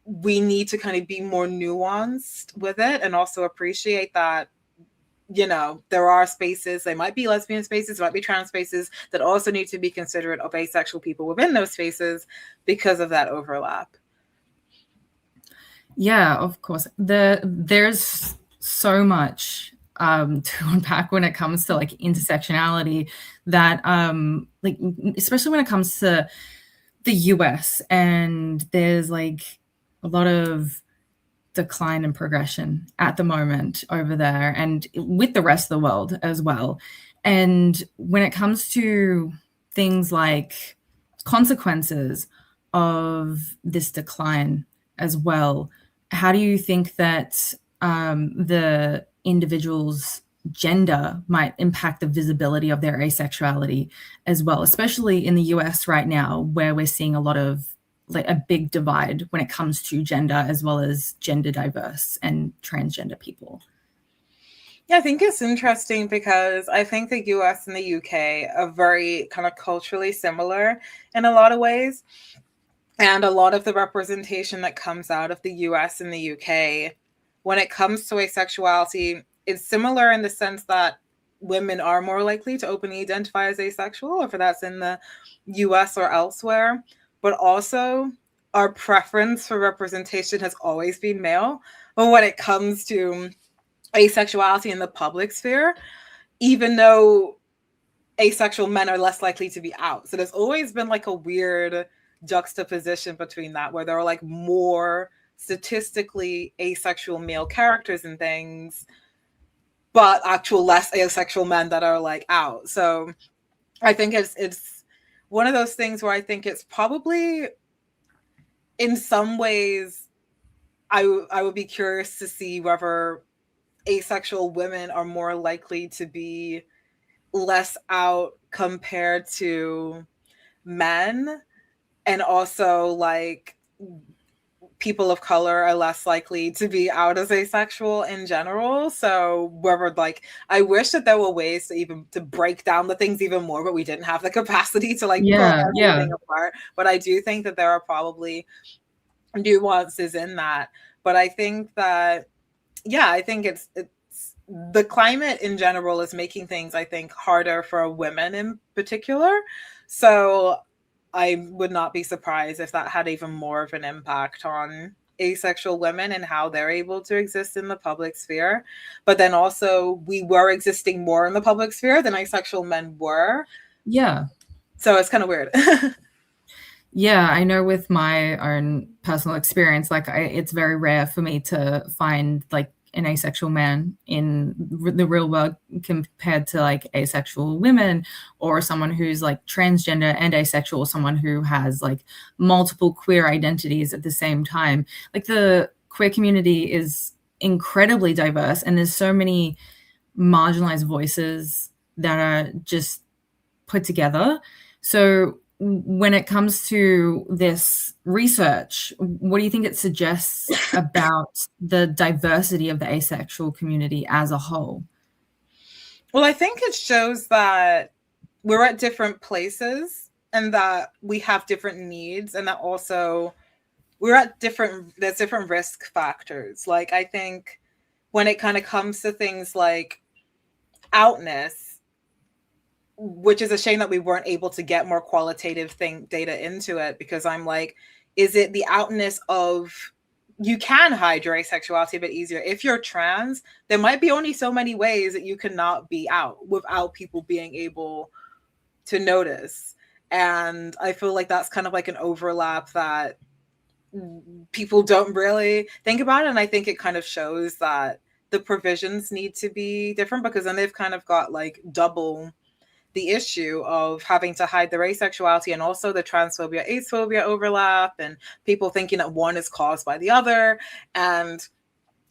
we need to kind of be more nuanced with it, and also appreciate that, you know, there are spaces, they might be lesbian spaces, might be trans spaces, that also need to be considerate of asexual people within those spaces because of that overlap. Yeah, of course. There's so much to unpack when it comes to like intersectionality, that like especially when it comes to the US, and there's like a lot of decline and progression at the moment over there, and with the rest of the world as well. And when it comes to things like consequences of this decline as well, how do you think that the individual's gender might impact the visibility of their asexuality as well, especially in the US right now, where we're seeing a lot of like a big divide when it comes to gender, as well as gender diverse and transgender people? Yeah, I think it's interesting because I think the US and the UK are very kind of culturally similar in a lot of ways. And a lot of the representation that comes out of the US and the UK when it comes to asexuality is similar in the sense that women are more likely to openly identify as asexual, if that's in the US or elsewhere. But also, our preference for representation has always been male. But when it comes to asexuality in the public sphere, even though asexual men are less likely to be out. So there's always been like a weird juxtaposition between that, where there are like more statistically asexual male characters and things, but actual less asexual men that are like out. So I think it's one of those things where I think it's probably, in some ways, I would be curious to see whether asexual women are more likely to be less out compared to men, and also like people of color are less likely to be out as asexual in general. So whether like, I wish that there were ways to break down the things even more, but we didn't have the capacity to like pull everything apart. But I do think that there are probably nuances in that. But I think that, yeah, I think it's the climate in general is making things, I think, harder for women in particular. So I would not be surprised if that had even more of an impact on asexual women and how they're able to exist in the public sphere. But then also, we were existing more in the public sphere than asexual men were. Yeah. So it's kind of weird. Yeah, I know with my own personal experience, like it's very rare for me to find like an asexual man in the real world compared to like asexual women, or someone who's like transgender and asexual, or someone who has like multiple queer identities at the same time. Like the queer community is incredibly diverse, and there's so many marginalized voices that are just put together. So when it comes to this research, what do you think it suggests about the diversity of the asexual community as a whole? Well, I think it shows that we're at different places and that we have different needs, and that also we're at there's different risk factors. Like, I think when it kind of comes to things like outness, which is a shame that we weren't able to get more qualitative data into it, because I'm like, is it the outness of, you can hide your asexuality a bit easier. If you're trans, there might be only so many ways that you cannot be out without people being able to notice. And I feel like that's kind of like an overlap that people don't really think about. And I think it kind of shows that the provisions need to be different, because then they've kind of got like double the issue of having to hide their asexuality, and also the transphobia, acephobia overlap, and people thinking that one is caused by the other, and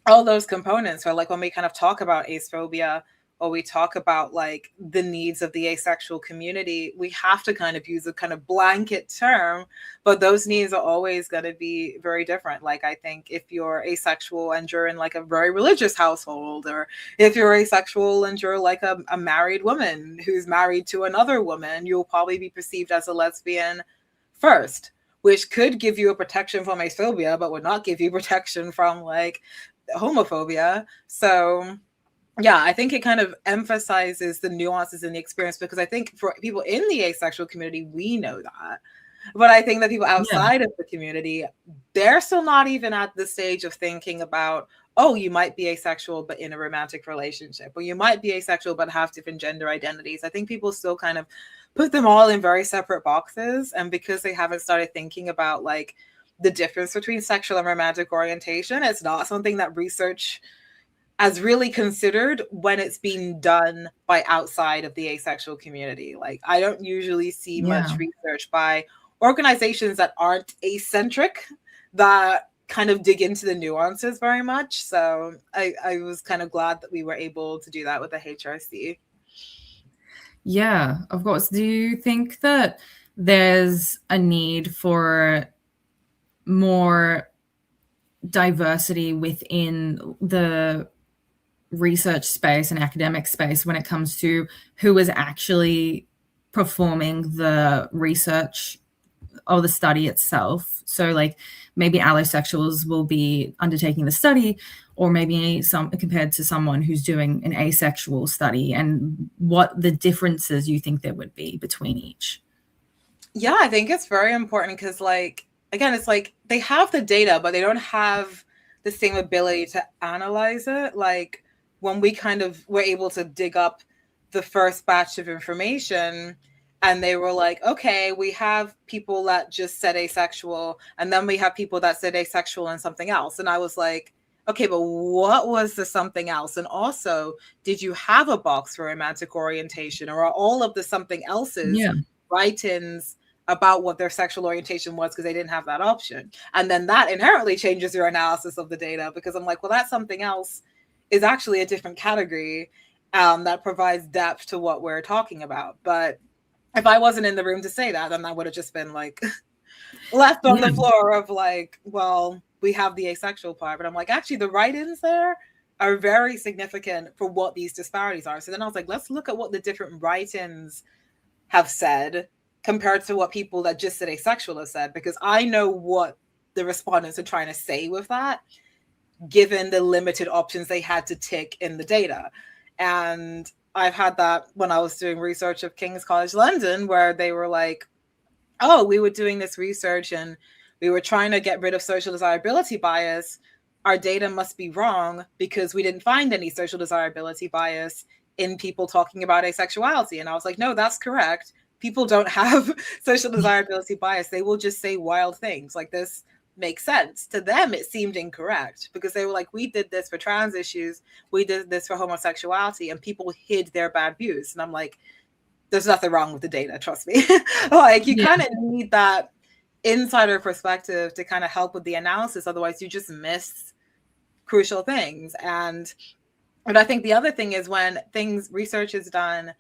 all those components. Where like when we kind of talk about acephobia, or we talk about like the needs of the asexual community, we have to kind of use a kind of blanket term, but those needs are always going to be very different. Like, I think if you're asexual and you're in like a very religious household, or if you're asexual and you're like a married woman who's married to another woman, you'll probably be perceived as a lesbian first, which could give you a protection from acephobia, but would not give you protection from like homophobia. So yeah, I think it kind of emphasizes the nuances in the experience, because I think for people in the asexual community, we know that. But I think that people outside of the community, they're still not even at the stage of thinking about, oh, you might be asexual, but in a romantic relationship, or you might be asexual, but have different gender identities. I think people still kind of put them all in very separate boxes. And because they haven't started thinking about like the difference between sexual and romantic orientation, it's not something that research as really considered when it's being done by outside of the asexual community. Like, I don't usually see much research by organizations that aren't acentric that kind of dig into the nuances very much. So I was kind of glad that we were able to do that with the HRC. Yeah, of course. Do you think that there's a need for more diversity within the research space and academic space when it comes to who is actually performing the research or the study itself? So like maybe allosexuals will be undertaking the study, or maybe some compared to someone who's doing an asexual study, and what the differences you think there would be between each. Yeah, I think it's very important, because like, again, it's like they have the data, but they don't have the same ability to analyze it. Like, when we kind of were able to dig up the first batch of information, and they were like, okay, we have people that just said asexual, and then we have people that said asexual and something else. And I was like, okay, but what was the something else? And also, did you have a box for romantic orientation, or are all of the something else's write-ins about what their sexual orientation was because they didn't have that option? And then that inherently changes your analysis of the data, because I'm like, well, that's something else is actually a different category that provides depth to what we're talking about. But if I wasn't in the room to say that, then I would have just been like left on the floor of like, well, we have the asexual part. But I'm like, actually, the write-ins there are very significant for what these disparities are. So then I was like, let's look at what the different write-ins have said compared to what people that just said asexual have said, because I know what the respondents are trying to say with that, given the limited options they had to tick in the data. And I've had that when I was doing research of King's College London, where they were like, oh, we were doing this research and we were trying to get rid of social desirability bias. Our data must be wrong because we didn't find any social desirability bias in people talking about asexuality. And I was like, no, that's correct. People don't have social desirability bias. They will just say wild things. Like, this makes sense. To them, it seemed incorrect, because they were like, we did this for trans issues, we did this for homosexuality, and people hid their bad views. And I'm like, there's nothing wrong with the data, trust me. Like, you kind of need that insider perspective to kind of help with the analysis. Otherwise, you just miss crucial things. But I think the other thing is, when research is done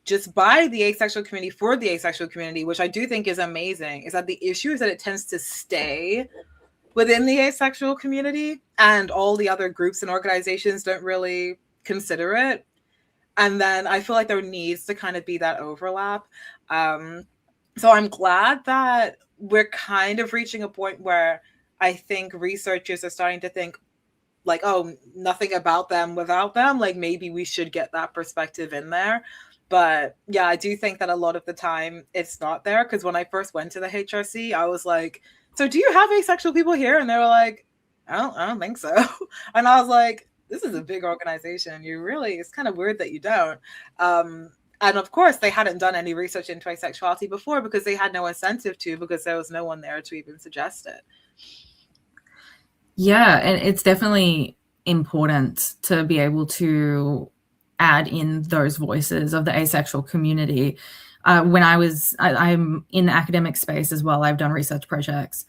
just by the asexual community for the asexual community, which I do think is amazing, is that the issue is that it tends to stay within the asexual community, and all the other groups and organizations don't really consider it. And then I feel like there needs to kind of be that overlap. So I'm glad that we're kind of reaching a point where I think researchers are starting to think like, oh, nothing about them without them. Like maybe we should get that perspective in there. But yeah, I do think that a lot of the time it's not there. Because when I first went to the HRC, I was like, so do you have asexual people here? And they were like, I don't think so. And I was like, this is a big organization. It's kind of weird that you don't. And of course, they hadn't done any research into asexuality before because they had no incentive to, because there was no one there to even suggest it. Yeah, and it's definitely important to be able to add in those voices of the asexual community. When I'm in the academic space as well, I've done research projects,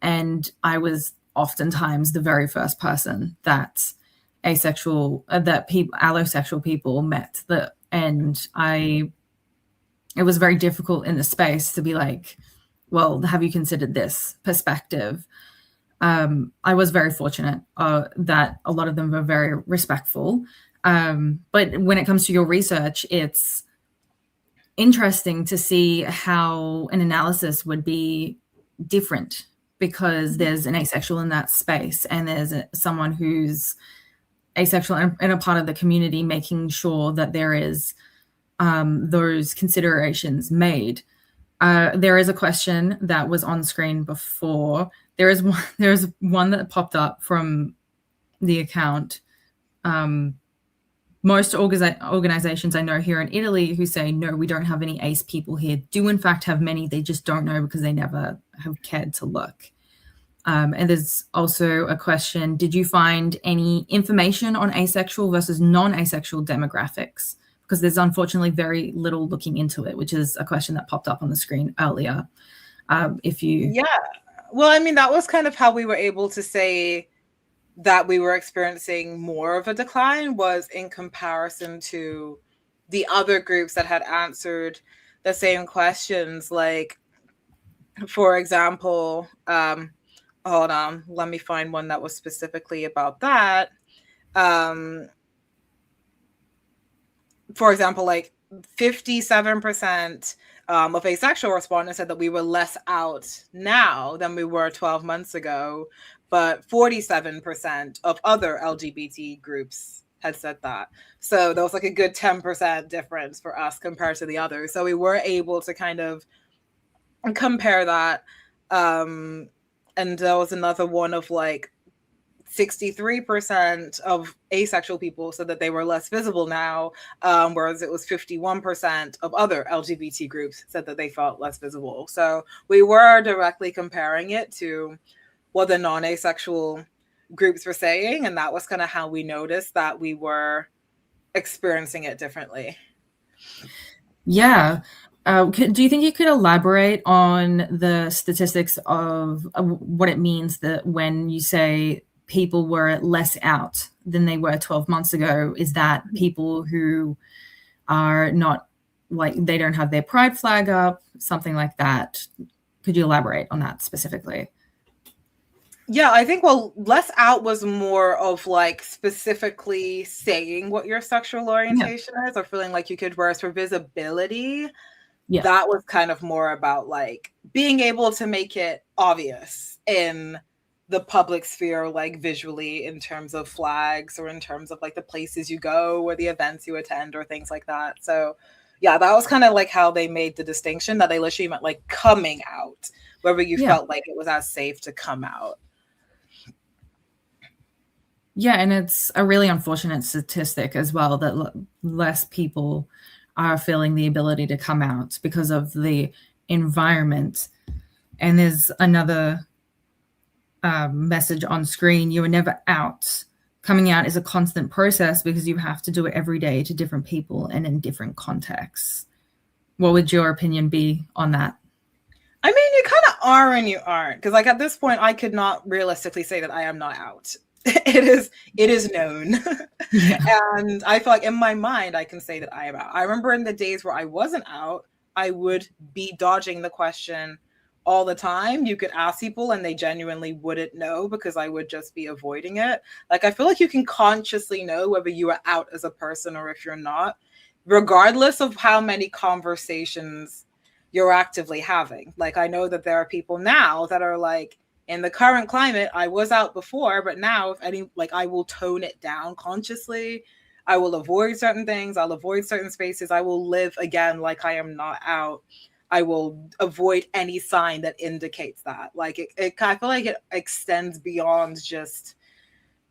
and I was oftentimes the very first person that allosexual people met. It was very difficult in the space to be like, well, have you considered this perspective? I was very fortunate that a lot of them were very respectful. But when it comes to your research, it's interesting to see how an analysis would be different, because there's an asexual in that space, and there's someone who's asexual and a part of the community, making sure that there is those considerations made. There is a question that was on screen before. There's one that popped up from the account. Most organizations I know here in Italy who say, no, we don't have any ace people here, do in fact have many. They just don't know because they never have cared to look. And there's also a question, did you find any information on asexual versus non-asexual demographics? Because there's unfortunately very little looking into it, which is a question that popped up on the screen earlier. Yeah. Well, I mean, that was kind of how we were able to say that we were experiencing more of a decline, was in comparison to the other groups that had answered the same questions. Like, for example, hold on, let me find one that was specifically about that. For example, like 57% of asexual respondents said that we were less out now than we were 12 months ago, but 47% of other LGBT groups had said that. So there was like a good 10% difference for us compared to the others. So we were able to kind of compare that. And there was another one of like 63% of asexual people said that they were less visible now, whereas it was 51% of other LGBT groups said that they felt less visible. So we were directly comparing it to what the non-asexual groups were saying, and that was kind of how we noticed that we were experiencing it differently. Yeah. Do you think you could elaborate on the statistics of what it means that when you say people were less out than they were 12 months ago? Is that people who are not, like, they don't have their pride flag up, something like that? Could you elaborate on that specifically? Yeah, I think, well, less out was more of like specifically saying what your sexual orientation is, or feeling like you could, whereas for visibility, that was kind of more about like being able to make it obvious in the public sphere, like visually, in terms of flags or in terms of like the places you go or the events you attend or things like that. So yeah, that was kind of like how they made the distinction, that they literally meant like coming out, whether you felt like it was as safe to come out. Yeah, and it's a really unfortunate statistic as well that less people are feeling the ability to come out because of the environment. And there's another message on screen: you are never out. Coming out is a constant process because you have to do it every day to different people and in different contexts. What would your opinion be on that? I mean, you kind of are and you aren't, because like at this point, I could not realistically say that I am not out. It is known. And I feel like in my mind, I can say that I am out. I remember in the days where I wasn't out, I would be dodging the question all the time. You could ask people and they genuinely wouldn't know because I would just be avoiding it. Like, I feel like you can consciously know whether you are out as a person or if you're not, regardless of how many conversations you're actively having. Like, I know that there are people now that are like, in the current climate, I was out before, but now if any, like, I will tone it down consciously. I will avoid certain things. I'll avoid certain spaces. I will live again like I am not out. I will avoid any sign that indicates that. Like I feel like it extends beyond just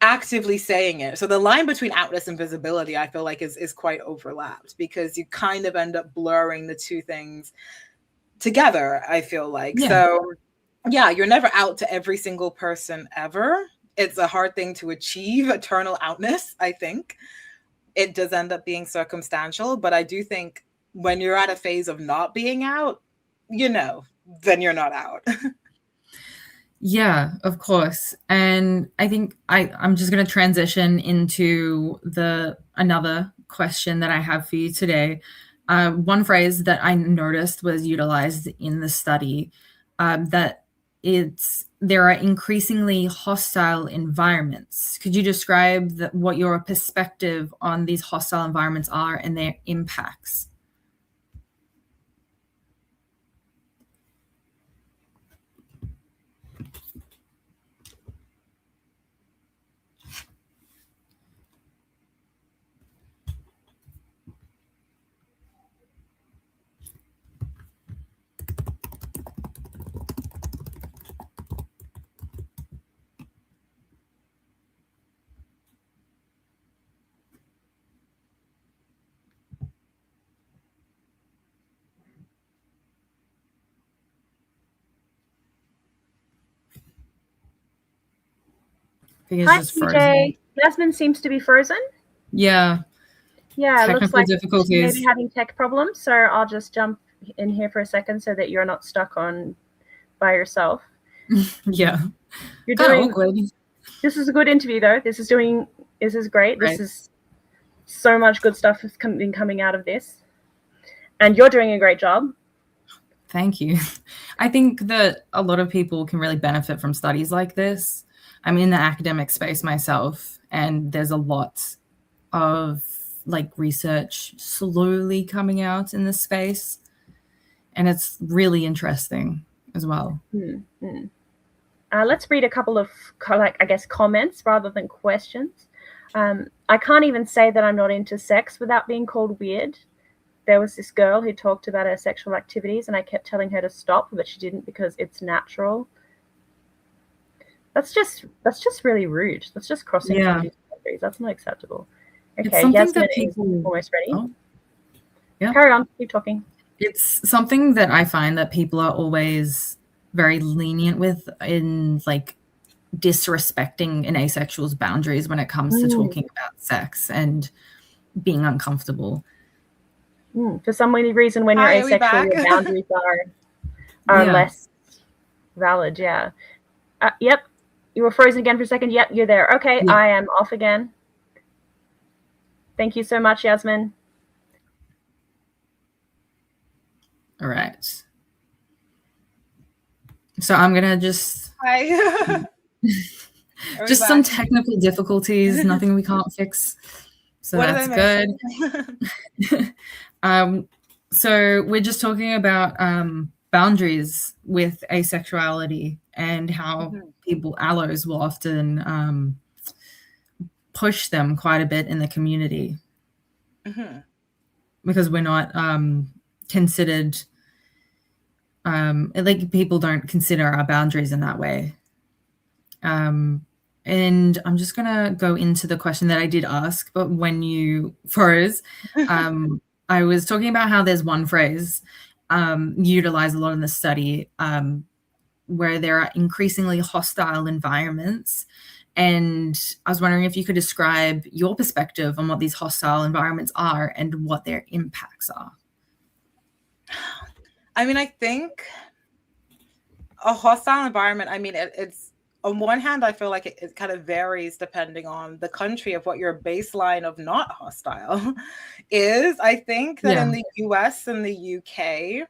actively saying it. So the line between outness and visibility, I feel like is quite overlapped, because you kind of end up blurring the two things together, I feel like. Yeah. So yeah, you're never out to every single person ever. It's a hard thing to achieve, eternal outness, I think. It does end up being circumstantial, but I do think when you're at a phase of not being out, then you're not out. Yeah, of course. And I think I'm just going to transition into another question that I have for you today. One phrase that I noticed was utilized in the study, that there are increasingly hostile environments. Could you describe what your perspective on these hostile environments are and their impacts? Hi, TJ. Yasmin seems to be frozen. Yeah. Yeah, technical looks like difficulties. maybe having tech problems. So I'll just jump in here for a second so that you're not stuck on by yourself. Yeah. You're Kinda doing awkward. This is a good interview though. This is great. Right. This is so much good stuff has been coming out of this. And you're doing a great job. Thank you. I think that a lot of people can really benefit from studies like this. I'm in the academic space myself, and there's a lot of research slowly coming out in this space, and it's really interesting as well. Mm-hmm. Let's read a couple of comments rather than questions. I can't even say that I'm not into sex without being called weird. There was this girl who talked about her sexual activities, and I kept telling her to stop, but she didn't because it's natural. That's just really rude. That's just crossing somebody's boundaries. That's not acceptable. Okay, Yasmin is almost ready. Oh, yeah. Carry on. Keep talking. It's something that I find that people are always very lenient with in disrespecting an asexual's boundaries when it comes to talking about sex and being uncomfortable. For some reason, when you're asexual, your boundaries are less valid. Yeah. Yep. You were frozen again for a second. Yep, you're there. Okay, yeah. I am off again. Thank you so much, Yasmin. All right. So I'm gonna just Hi. just some technical difficulties, nothing we can't fix. So that's good. So we're just talking about boundaries with asexuality and how people, allos, will often push them quite a bit in the community because we're not considered, people don't consider our boundaries in that way. And I'm just going to go into the question that I did ask, but when you froze, I was talking about how there's one phrase utilized a lot in the study where there are increasingly hostile environments. And I was wondering if you could describe your perspective on what these hostile environments are and what their impacts are. I mean, I think a hostile environment, I mean, it's, on one hand, I feel like it kind of varies depending on the country of what your baseline of not hostile is. I think that in the US and the UK,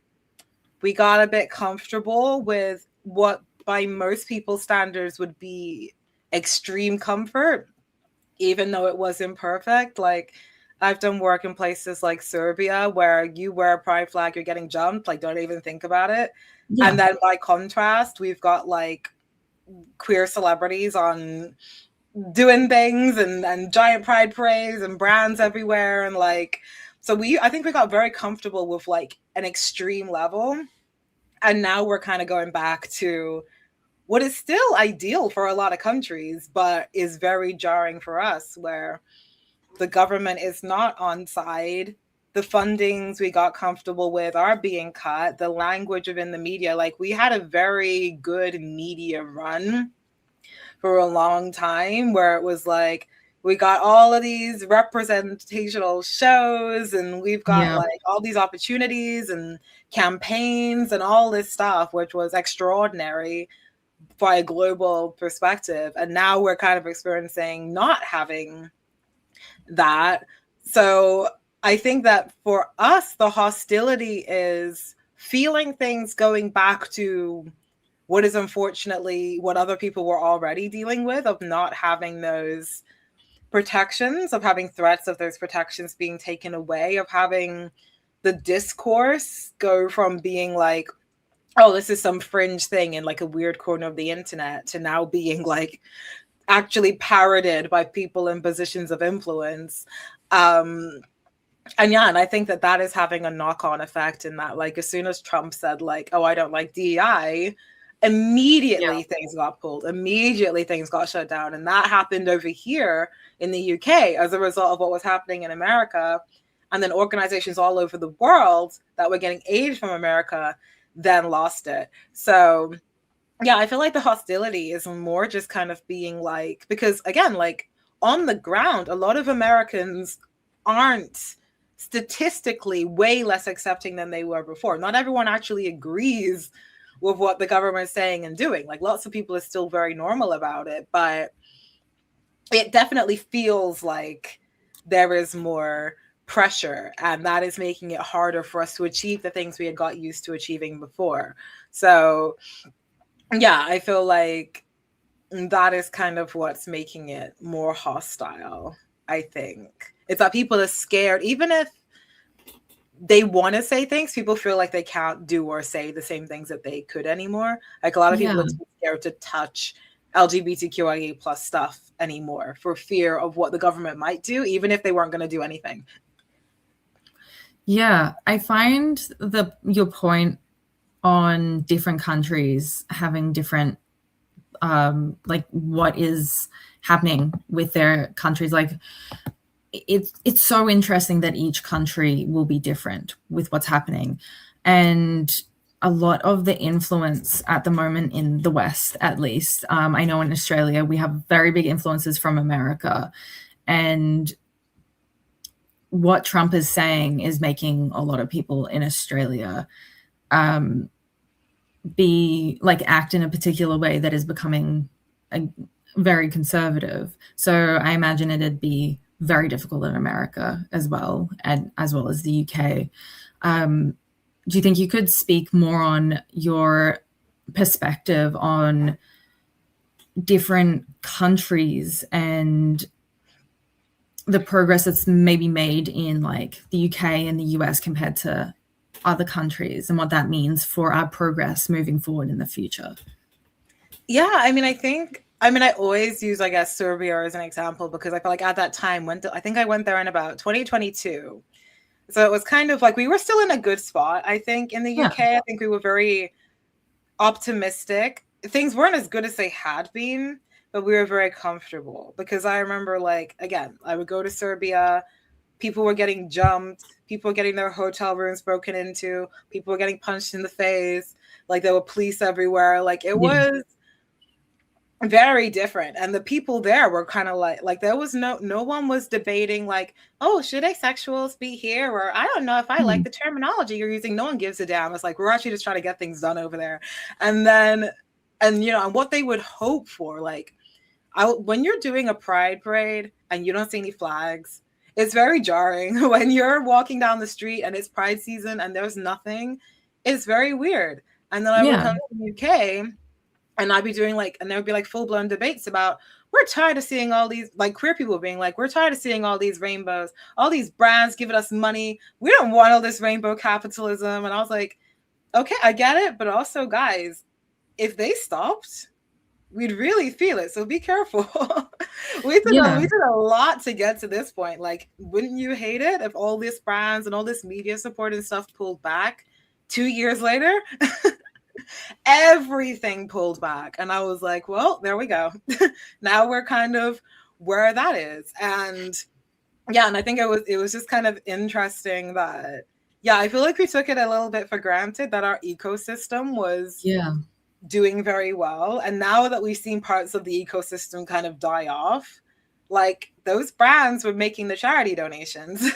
we got a bit comfortable with what by most people's standards would be extreme comfort, even though it was imperfect. Like, I've done work in places like Serbia where you wear a pride flag, you're getting jumped, don't even think about it. Yeah. And then by contrast, we've got queer celebrities on doing things and giant pride parades and brands everywhere. And like, so I think we got very comfortable with like an extreme level. And now we're kind of going back to what is still ideal for a lot of countries, but is very jarring for us, where the government is not on side. The fundings we got comfortable with are being cut. The language within the media, like we had a very good media run for a long time where it was like, we got all of these representational shows and we've got like all these opportunities and campaigns and all this stuff, which was extraordinary by a global perspective. And now we're kind of experiencing not having that. So I think that for us, the hostility is feeling things going back to what is unfortunately what other people were already dealing with, of not having those protections, of having threats of those protections being taken away, of having the discourse go from being like, oh, this is some fringe thing in like a weird corner of the internet, to now being like actually parroted by people in positions of influence. And I think that is having a knock-on effect in that, like, as soon as Trump said like, oh, I don't like DEI, immediately things got pulled, immediately things got shut down. And that happened over here in the UK as a result of what was happening in America. And then organizations all over the world that were getting aid from America then lost it. So yeah, I feel like the hostility is more just kind of being like, because again, like on the ground, a lot of Americans aren't statistically way less accepting than they were before. Not everyone actually agrees with what the government is saying and doing. Like lots of people are still very normal about it, but it definitely feels like there is more pressure, and that is making it harder for us to achieve the things we had got used to achieving before. So yeah, I feel like that is kind of what's making it more hostile. I think it's that people are scared, even if they want to say things, people feel like they can't do or say the same things that they could anymore. Like a lot of people are too scared to touch LGBTQIA plus stuff anymore for fear of what the government might do, even if they weren't going to do anything. Yeah, I find your point on different countries having different like what is happening with their countries, like it's so interesting that each country will be different with what's happening. And a lot of the influence at the moment in the West, at least, I know in Australia, we have very big influences from America. And what Trump is saying is making a lot of people in Australia be like act in a particular way that is becoming very conservative. So I imagine it'd be very difficult in America as well, and as well as the UK. Do you think you could speak more on your perspective on different countries and the progress that's maybe made in like the UK and the US compared to other countries, and what that means for our progress moving forward in the future? Yeah, I always use, I guess, Serbia as an example, because I feel like at that time, I think I went there in about 2022. So it was kind of like we were still in a good spot, I think, in the UK. I think we were very optimistic. Things weren't as good as they had been, but we were very comfortable, because I remember, like, again, I would go to Serbia, people were getting jumped, people were getting their hotel rooms broken into, people were getting punched in the face, like there were police everywhere. Like it was very different. And the people there were kind of like there was no one was debating like, oh, should asexuals be here? Or I don't know if I like the terminology you're using. No one gives a damn. It's like, we're actually just trying to get things done over there. And then, and what they would hope for, like, when you're doing a pride parade and you don't see any flags, it's very jarring. When you're walking down the street and it's pride season and there's nothing, it's very weird. And then I would come to the UK and I'd be doing and there would be like full-blown debates about, we're tired of seeing all these, like, queer people being like, we're tired of seeing all these rainbows, all these brands giving us money. We don't want all this rainbow capitalism. And I was like, okay, I get it. But also, guys, if they stopped, we'd really feel it. So be careful. we did a lot to get to this point. Like, wouldn't you hate it if all these brands and all this media support and stuff pulled back 2 years later? Everything pulled back. And I was like, well, there we go. Now we're kind of where that is. And yeah, and I think it was just kind of interesting that, yeah, I feel like we took it a little bit for granted that our ecosystem was doing very well. And now that we've seen parts of the ecosystem kind of die off, like those brands were making the charity donations.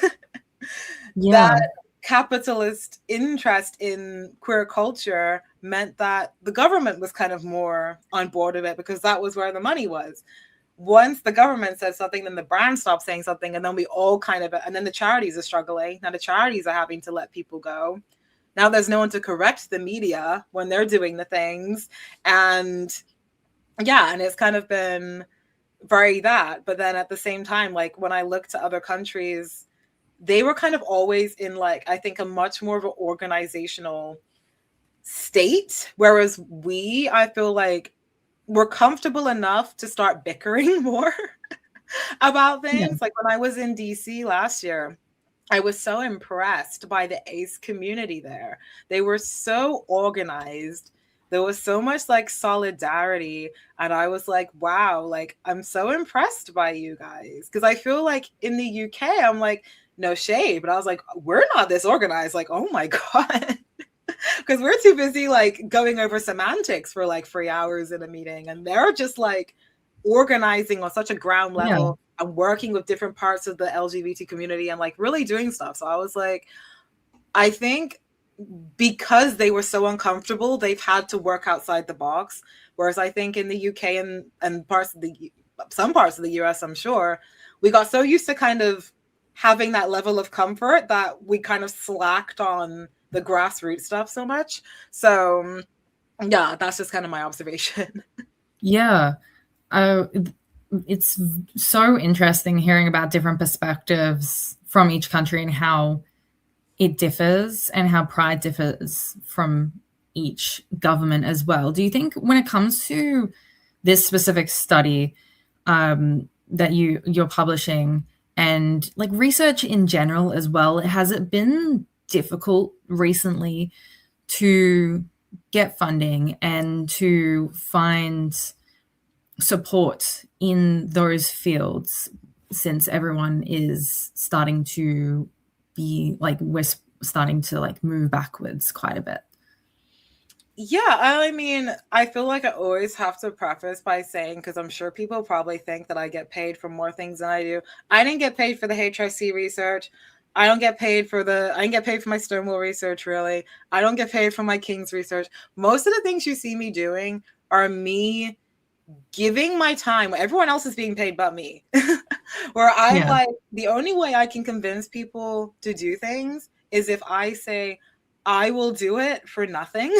That capitalist interest in queer culture meant that the government was kind of more on board with it because that was where the money was. Once the government said something, then the brand stopped saying something, and then we all kind of, and then the charities are struggling. Now the charities are having to let people go. Now there's no one to correct the media when they're doing the things. And yeah, and it's kind of been very that. But then at the same time, like when I look to other countries, they were kind of always in like, I think, a much more of an organizational state. Whereas I feel like we're comfortable enough to start bickering more about things. Like when I was in DC last year, I was so impressed by the ACE community there. They were so organized. There was so much like solidarity. And I was like, wow, like I'm so impressed by you guys. Because I feel like in the UK, I'm like, no shade. But I was like, we're not this organized. Like, oh my God. Because we're too busy like going over semantics for like 3 hours in a meeting. And they're just like organizing on such a ground level and working with different parts of the LGBT community and like really doing stuff. So I was like, I think because they were so uncomfortable, they've had to work outside the box. Whereas I think in the UK and some parts of the US, I'm sure, we got so used to kind of having that level of comfort that we kind of slacked on the grassroots stuff so much. So yeah, that's just kind of my observation. Yeah. It's so interesting hearing about different perspectives from each country and how it differs and how pride differs from each government as well. Do you think when it comes to this specific study that you're publishing and like research in general as well, has it been difficult recently to get funding and to find support in those fields, since everyone is starting to be like, we're starting to like move backwards quite a bit? Yeah, I mean, I feel like I always have to preface by saying, because I'm sure people probably think that I get paid for more things than I do. I didn't get paid for the HRC research. I didn't get paid for my Stonewall research, really. I don't get paid for my King's research. Most of the things you see me doing are me giving my time. Everyone else is being paid but me. Where I'm like, the only way I can convince people to do things is if I say, I will do it for nothing.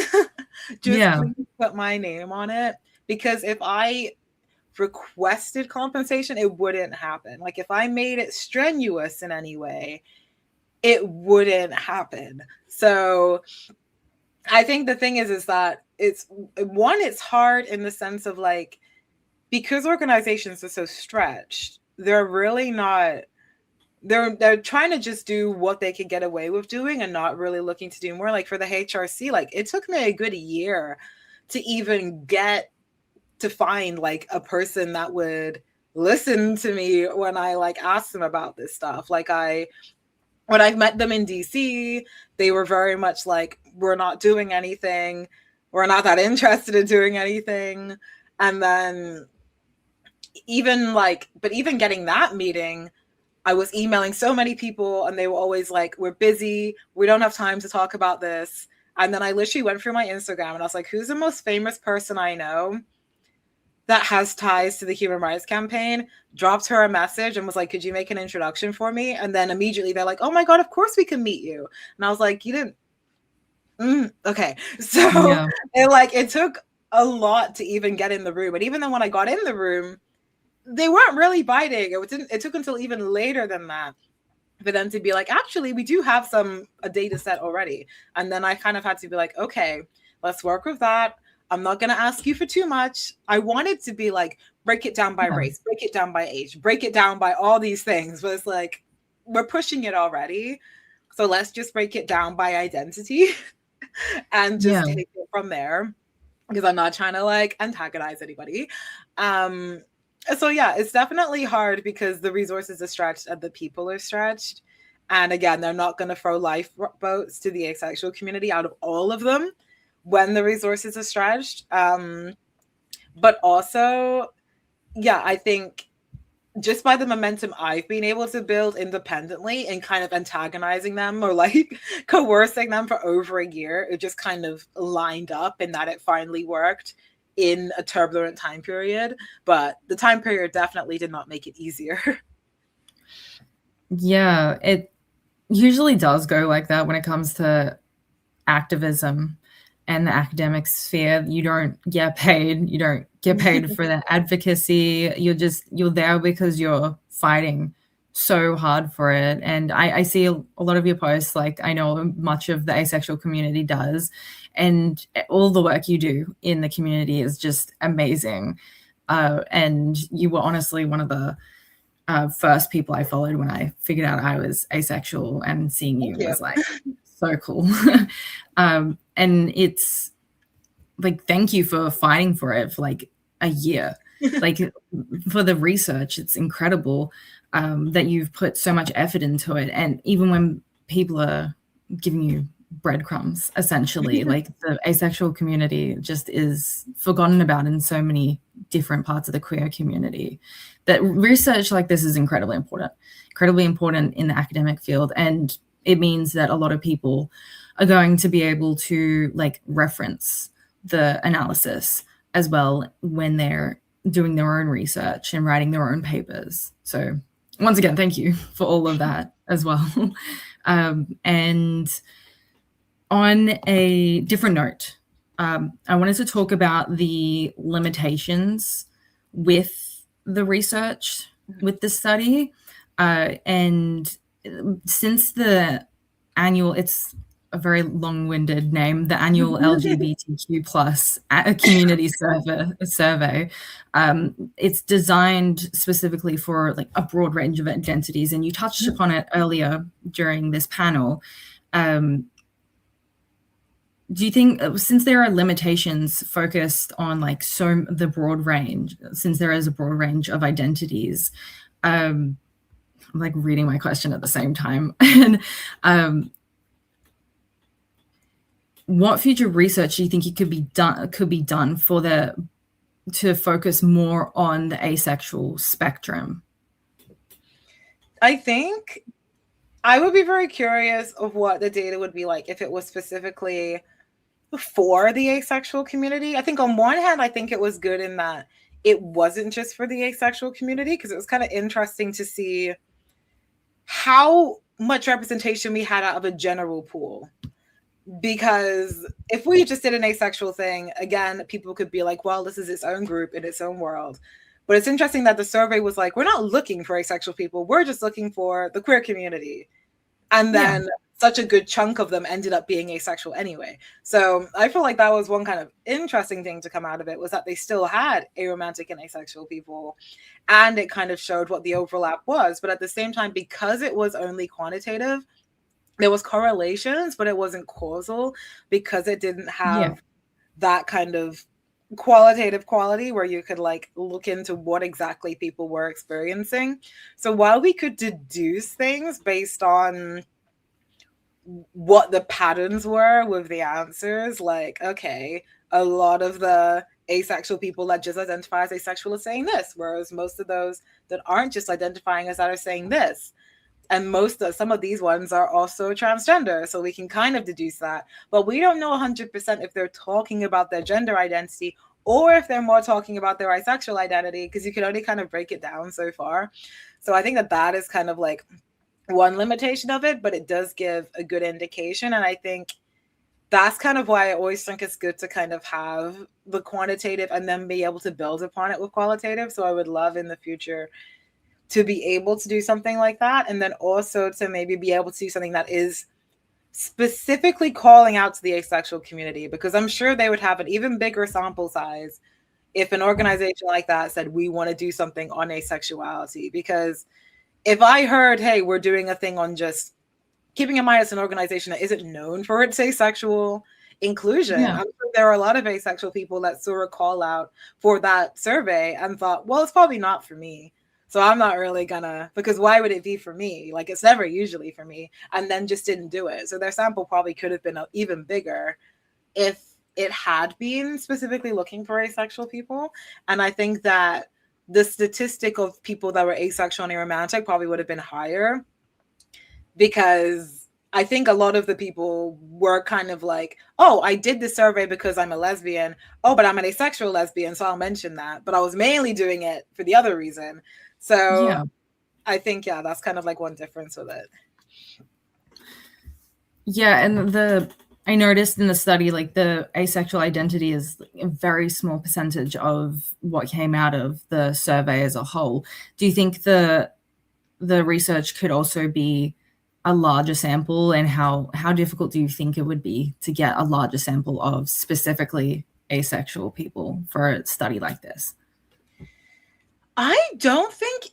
Just please put my name on it. Because if I requested compensation, it wouldn't happen. Like if I made it strenuous in any way, it wouldn't happen. So I think the thing is that it's hard in the sense of like, because organizations are so stretched, they're really not, they're trying to just do what they can get away with doing and not really looking to do more. Like for the HRC, like it took me a good year to even get to find like a person that would listen to me when I like asked them about this stuff. Like when I met them in DC, they were very much like, we're not doing anything. We're not that interested in doing anything. And then even getting that meeting, I was emailing so many people and they were always like, we're busy. We don't have time to talk about this. And then I literally went through my Instagram and I was like, who's the most famous person I know that has ties to the Human Rights Campaign? Dropped her a message and was like, could you make an introduction for me? And then immediately they're like, oh my God, of course we can meet you. And I was like, you didn't, okay. So it took a lot to even get in the room. And even then when I got in the room, they weren't really biting. It took until even later than that for them to be like, actually, we do have a data set already. And then I kind of had to be like, okay, let's work with that. I'm not going to ask you for too much. I wanted to be like, break it down by race, break it down by age, break it down by all these things. But it's like, we're pushing it already. So let's just break it down by identity and just take it from there, because I'm not trying to like antagonize anybody. So yeah, it's definitely hard because the resources are stretched and the people are stretched. And again, they're not going to throw lifeboats to the asexual community out of all of them when the resources are stretched. But also, yeah, I think just by the momentum I've been able to build independently and kind of antagonizing them or like coercing them for over a year, it just kind of lined up in that it finally worked in a turbulent time period. But the time period definitely did not make it easier. Yeah, it usually does go like that when it comes to activism and the academic sphere. You don't get paid. You don't get paid for the advocacy. You're there because you're fighting so hard for it. And I see a lot of your posts, like I know much of the asexual community does, and all the work you do in the community is just amazing. And you were honestly one of the first people I followed when I figured out I was asexual, and seeing you was like so cool. And it's like, thank you for fighting for it for like a year. Like for the research, it's incredible that you've put so much effort into it. And even when people are giving you breadcrumbs, essentially, like the asexual community just is forgotten about in so many different parts of the queer community, that research like this is incredibly important in the academic field. And it means that a lot of people are going to be able to like reference the analysis as well when they're doing their own research and writing their own papers. So once again, thank you for all of that as well. And on a different note, I wanted to talk about the limitations with the research, with the study. And since the annual, it's a very long-winded name, the annual LGBTQ plus community survey, it's designed specifically for like a broad range of identities. And you touched upon it earlier during this panel. Do you think, since there are limitations focused on like the broad range, since there is a broad range of identities, I'm like reading my question at the same time. And what future research do you think could be done to focus more on the asexual spectrum? I think I would be very curious of what the data would be like if it was specifically for the asexual community. I think on one hand, I think it was good in that it wasn't just for the asexual community, because it was kind of interesting to see how much representation we had out of a general pool. Because if we just did an asexual thing, again, people could be like, well, this is its own group in its own world. But it's interesting that the survey was like, we're not looking for asexual people. We're just looking for the queer community. And then such a good chunk of them ended up being asexual anyway. So I feel like that was one kind of interesting thing to come out of it, was that they still had aromantic and asexual people. And it kind of showed what the overlap was. But at the same time, because it was only quantitative, there was correlations, but it wasn't causal, because it didn't have that kind of qualitative quality where you could like look into what exactly people were experiencing. So while we could deduce things based on what the patterns were with the answers, like, okay, a lot of the asexual people that just identify as asexual are saying this, whereas most of those that aren't just identifying as that are saying this. And some of these ones are also transgender, so we can kind of deduce that. But we don't know 100% if they're talking about their gender identity or if they're more talking about their asexual identity, because you can only kind of break it down so far. So I think that is kind of like one limitation of it, but it does give a good indication. And I think that's kind of why I always think it's good to kind of have the quantitative and then be able to build upon it with qualitative. So I would love in the future to be able to do something like that. And then also to maybe be able to do something that is specifically calling out to the asexual community, because I'm sure they would have an even bigger sample size if an organization like that said, we want to do something on asexuality. Because if I heard, hey, we're doing a thing on just, keeping in mind it's an organization that isn't known for its asexual inclusion. I'm sure there are a lot of asexual people that saw a call out for that survey and thought, well, it's probably not for me. So I'm not really gonna, because why would it be for me? Like, it's never usually for me, and then just didn't do it. So their sample probably could have been even bigger if it had been specifically looking for asexual people. And I think that the statistic of people that were asexual and aromantic probably would have been higher, because I think a lot of the people were kind of like, oh, I did the survey because I'm a lesbian. Oh, but I'm an asexual lesbian, so I'll mention that. But I was mainly doing it for the other reason. So I think, that's kind of like one difference with it. Yeah, and I noticed in the study, like the asexual identity is a very small percentage of what came out of the survey as a whole. Do you think the research could also be a larger sample, and how difficult do you think it would be to get a larger sample of specifically asexual people for a study like this? I don't think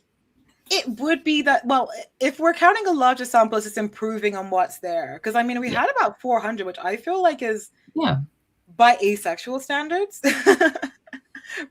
it would be that, well, if we're counting a larger sample, it's improving on what's there. Because I mean, we had about 400, which I feel like is, by asexual standards,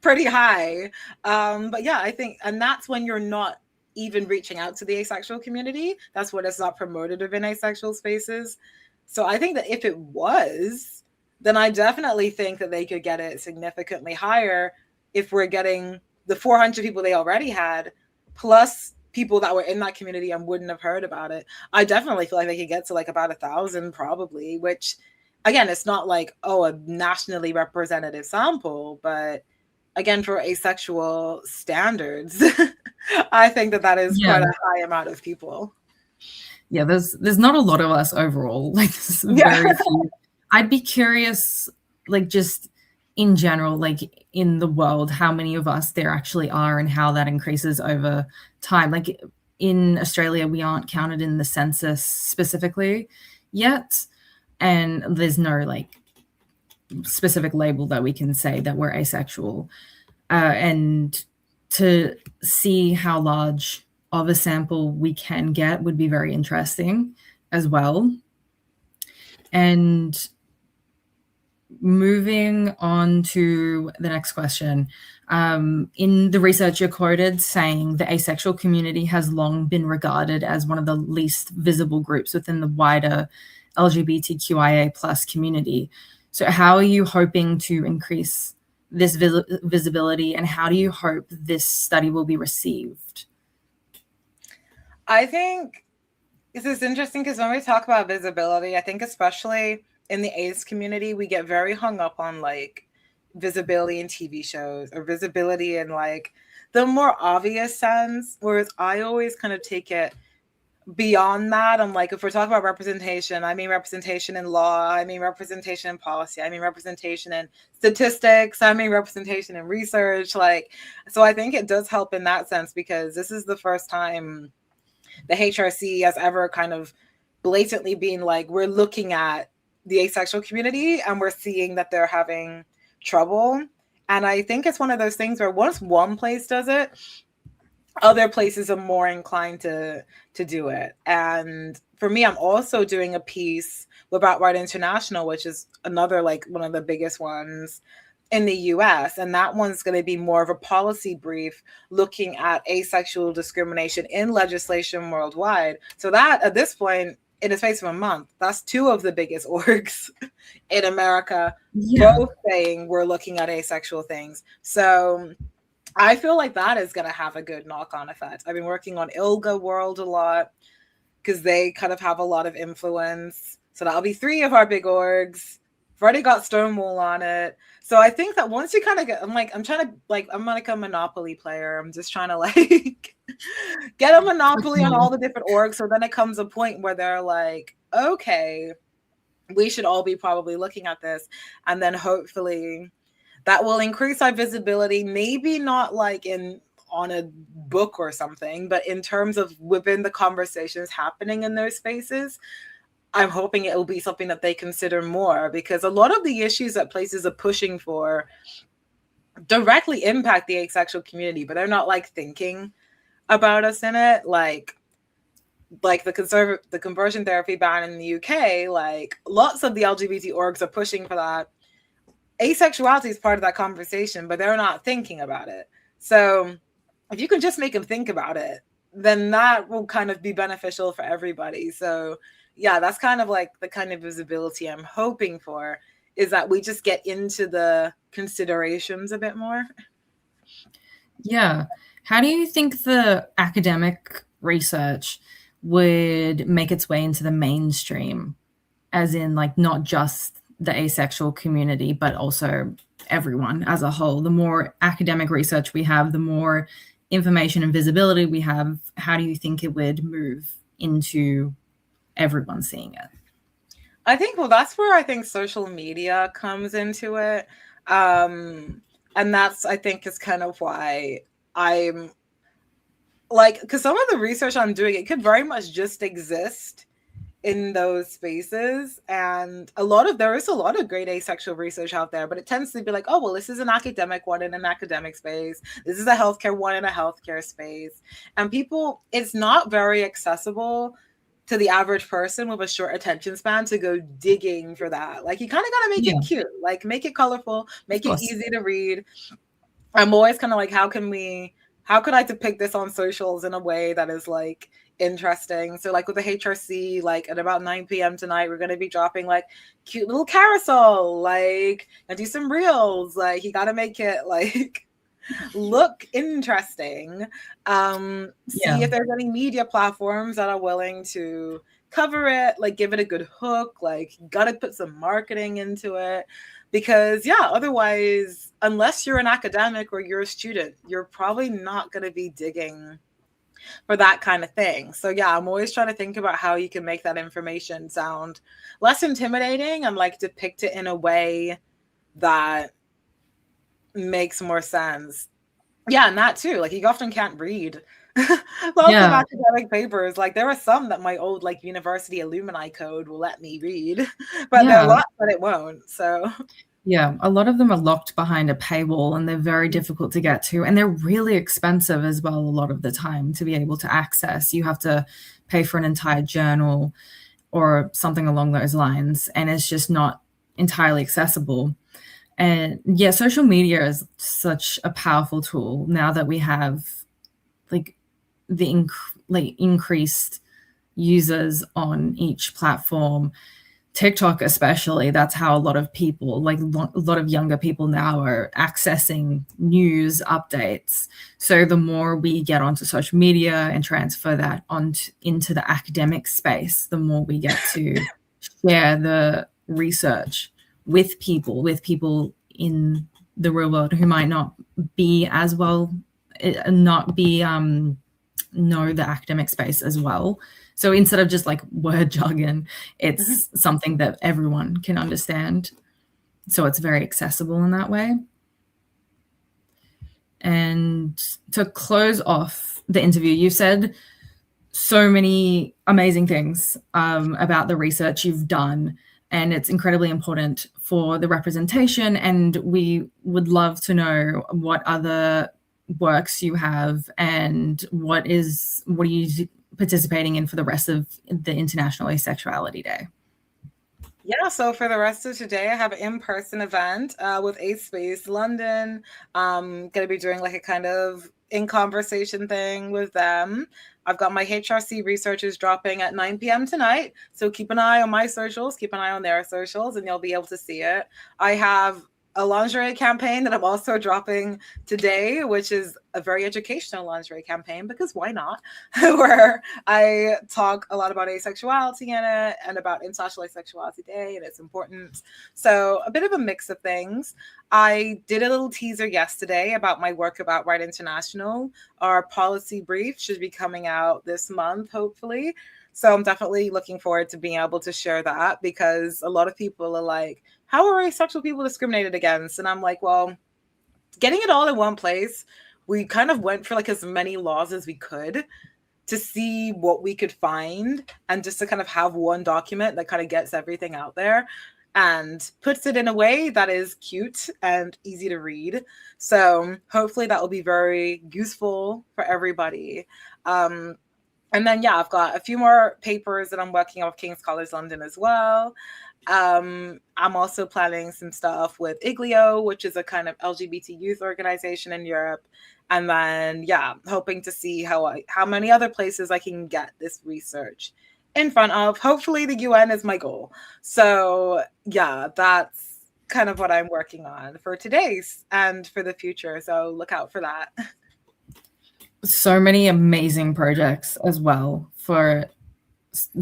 pretty high. But yeah, I think, and that's when you're not even reaching out to the asexual community. That's what is not promoted within asexual spaces. So I think that if it was, then I definitely think that they could get it significantly higher if we're getting the 400 people they already had, plus people that were in that community and wouldn't have heard about it. I definitely feel like they could get to like about 1,000 probably, which again, it's not like, oh, a nationally representative sample, but again, for asexual standards, I think that is quite a high amount of people. Yeah, there's not a lot of us overall. Like, very few. I'd be curious, like, just in general, like in the world, how many of us there actually are and how that increases over time. Like in Australia, we aren't counted in the census specifically yet, and there's no like specific label that we can say that we're asexual. And to see how large of a sample we can get would be very interesting as well. And moving on to the next question. In the research, you're quoted saying the asexual community has long been regarded as one of the least visible groups within the wider LGBTQIA plus community. So how are you hoping to increase this visibility, and how do you hope this study will be received? I think this is interesting because when we talk about visibility, I think especially in the ace community, we get very hung up on like visibility in TV shows or visibility in like the more obvious sense, whereas I always kind of take it beyond that. I'm like, if we're talking about representation, I mean representation in law, I mean representation in policy, I mean representation in statistics, I mean representation in research. Like, so I think it does help in that sense, because this is the first time the HRC has ever kind of blatantly been like, we're looking at the asexual community and we're seeing that they're having trouble. And I think it's one of those things where once one place does it, other places are more inclined to do it. And for me, I'm also doing a piece about Right International, which is another like one of the biggest ones in the US. And that one's going to be more of a policy brief looking at asexual discrimination in legislation worldwide. So that at this point, in the space of a month, that's two of the biggest orgs in America, both saying we're looking at asexual things. So I feel like that is going to have a good knock-on effect. I've been working on ILGA World a lot because they kind of have a lot of influence. So that'll be 3 of our big orgs. I've already got Stonewall on it. So I think that once you kind of get, I'm like a Monopoly player. I'm just trying to like get a monopoly on all the different orgs. So then it comes a point where they're like, okay, we should all be probably looking at this. And then hopefully that will increase our visibility, maybe not like on a book or something, but in terms of within the conversations happening in those spaces. I'm hoping it will be something that they consider more, because a lot of the issues that places are pushing for directly impact the asexual community, but they're not like thinking about us in it. Like the conversion therapy ban in the UK, like lots of the LGBT orgs are pushing for that. Asexuality is part of that conversation, but they're not thinking about it. So if you can just make them think about it, then that will kind of be beneficial for everybody. So yeah, that's kind of like the kind of visibility I'm hoping for, is that we just get into the considerations a bit more. Yeah. How do you think the academic research would make its way into the mainstream, as in like not just the asexual community, but also everyone as a whole? The more academic research we have, the more information and visibility we have. How do you think it would move into everyone seeing it? I think, well, that's where I think social media comes into it. And that's, I think, is kind of why I'm like, because some of the research I'm doing, it could very much just exist in those spaces. And there is a lot of great asexual research out there, but it tends to be like, oh, well, this is an academic one in an academic space. This is a healthcare one in a healthcare space. And people, it's not very accessible to the average person with a short attention span to go digging for that. Like, you kind of got to make it cute, like make it colorful, make it easy to read. I'm always kind of like, how could I depict this on socials in a way that is like interesting? So like with the HRC, like at about 9 p.m. tonight, we're going to be dropping like cute little carousel, like, and do some reels. Like, you got to make it like look interesting. See if there's any media platforms that are willing to cover it, like give it a good hook, like gotta put some marketing into it. Because otherwise, unless you're an academic or you're a student, you're probably not going to be digging for that kind of thing. So I'm always trying to think about how you can make that information sound less intimidating and like depict it in a way that makes more sense. And that too, like, you often can't read lots of academic papers. Like, there are some that my old like university alumni code will let me read, but there are lots that it won't. So a lot of them are locked behind a paywall and they're very difficult to get to, and they're really expensive as well a lot of the time to be able to access. You have to pay for an entire journal or something along those lines, and it's just not entirely accessible. And social media is such a powerful tool now that we have like the increased users on each platform. TikTok especially, that's how a lot of people, like a lot of younger people now, are accessing news updates. So the more we get onto social media and transfer that into the academic space, the more we get to share the research with people in the real world who might not be as well, know the academic space as well. So instead of just like word jargon, it's something that everyone can understand. So it's very accessible in that way. And to close off the interview, you said so many amazing things about the research you've done, and it's incredibly important for the representation. And we would love to know what other works you have and what are you participating in for the rest of the International Asexuality Day? So for the rest of today, I have an in-person event with Aspace London. I'm going to be doing like a kind of in-conversation thing with them. I've got my HRC researchers dropping at 9 p.m. tonight. So keep an eye on my socials, keep an eye on their socials, and you'll be able to see it. I have a lingerie campaign that I'm also dropping today, which is a very educational lingerie campaign, because why not? Where I talk a lot about asexuality in it and about International Asexuality Day and its importance. So a bit of a mix of things. I did a little teaser yesterday about my work about Right International. Our policy brief should be coming out this month, hopefully. So I'm definitely looking forward to being able to share that, because a lot of people are like, how are asexual people discriminated against? And I'm like, well, getting it all in one place, we kind of went for like as many laws as we could to see what we could find and just to kind of have one document that kind of gets everything out there and puts it in a way that is cute and easy to read. So hopefully that will be very useful for everybody. And then, yeah, I've got a few more papers that I'm working on with King's College London as well. I'm also planning some stuff with Iglio, which is a kind of LGBT youth organization in Europe. And then, yeah, hoping to see how many other places I can get this research in front of. Hopefully the UN is my goal. So yeah, that's kind of what I'm working on for today's and for the future. So look out for that. So many amazing projects as well for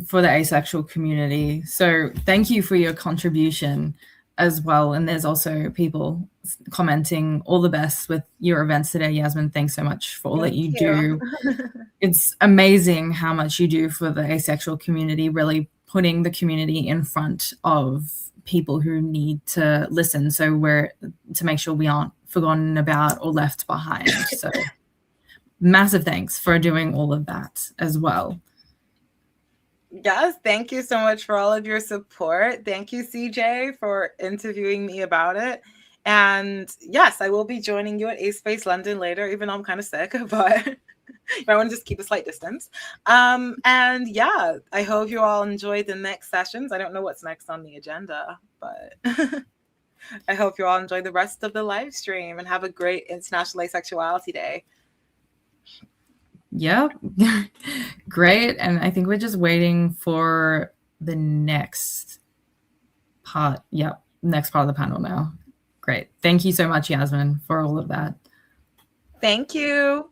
the asexual community. So thank you for your contribution as well. And there's also people commenting all the best with your events today. Yasmin, thanks so much for all that you do. It's amazing how much you do for the asexual community, really putting the community in front of people who need to listen. So to make sure we aren't forgotten about or left behind. So massive thanks for doing all of that as well. Yes, thank you so much for all of your support. Thank you, CJ, for interviewing me about it. And yes, I will be joining you at Aspace London later, even though I'm kind of sick, but I want to just keep a slight distance. And yeah, I hope you all enjoyed the next sessions. I don't know what's next on the agenda, but I hope you all enjoy the rest of the live stream and have a great International Asexuality Day. Yeah, great. And I think we're just waiting for the next part. Yep, next part of the panel now. Great. Thank you so much, Yasmin, for all of that. Thank you.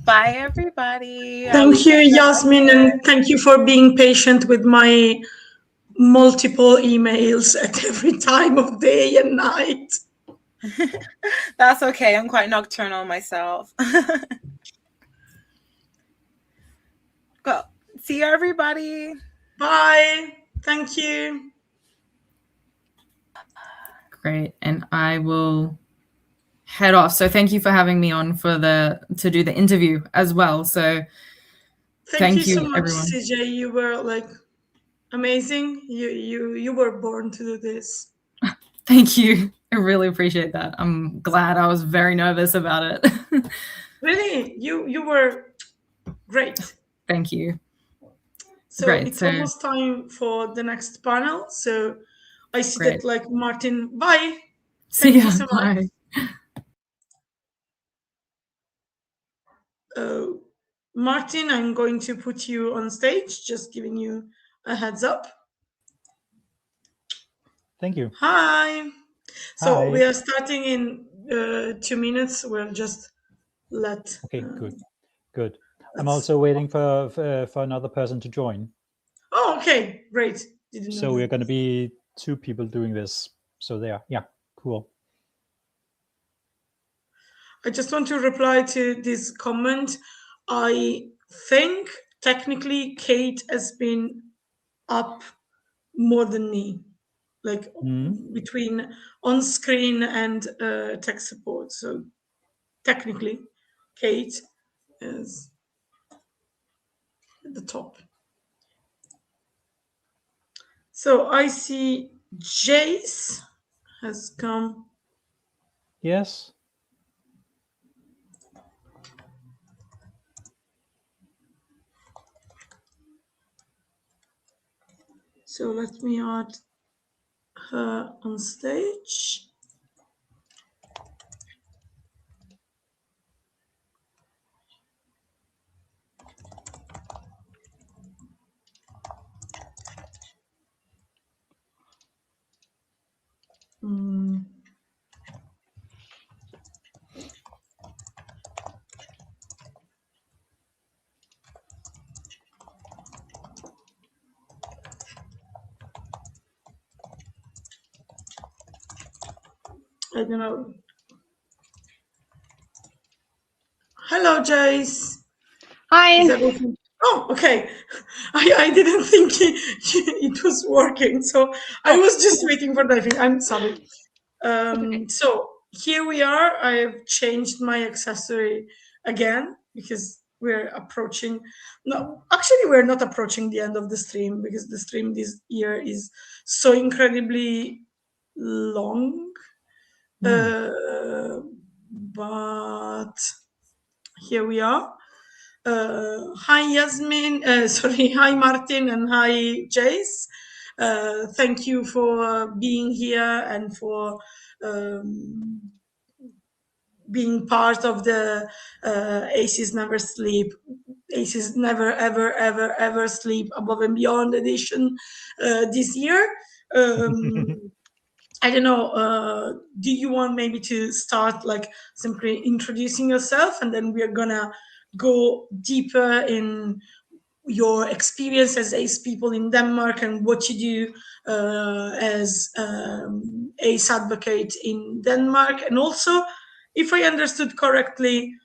Bye, everybody. Thank you, Yasmin, and thank you for being patient with my multiple emails at every time of day and night. That's okay. I'm quite nocturnal myself. Go. See you, everybody. Bye. Thank you. Great. And I will head off. So thank you for having me on to do the interview as well. So thank you so much, everyone. CJ. You were like amazing. You were born to do this. Thank you. I really appreciate that. I'm glad. I was very nervous about it. Really? You were great. Thank you. So great. It's almost time for the next panel. So I see that like Martin. Bye. Thank you so much. Martin, I'm going to put you on stage, just giving you a heads up. Thank you. Hi. So we are starting in 2 minutes. We'll just let... Okay, good. I'm also waiting for another person to join. Oh, okay, great. So we're going to be 2 people doing this. So there, yeah, cool. I just want to reply to this comment. I think technically Kate has been up more than me, like between on screen and tech support. So technically Kate is at the top. So I see Jace has come. Yes. So let me add her on stage. I don't know. Hello, Jace. Hi. Oh, okay. I didn't think it was working, so I was just waiting for that. I'm sorry. So here we are. I have changed my accessory again because we're approaching. No, actually, we're not approaching the end of the stream, because the stream this year is so incredibly long. But here we are. Hi, Yasmin. Sorry, hi, Martin, and hi, Jace. Thank you for being here and for being part of the Aces Never Sleep, Aces Never Ever Ever Ever Sleep Above and Beyond edition this year. I don't know, do you want maybe to start like simply introducing yourself, and then we're gonna go deeper in your experience as ace people in Denmark and what you do as ace advocate in Denmark. And also, if I understood correctly,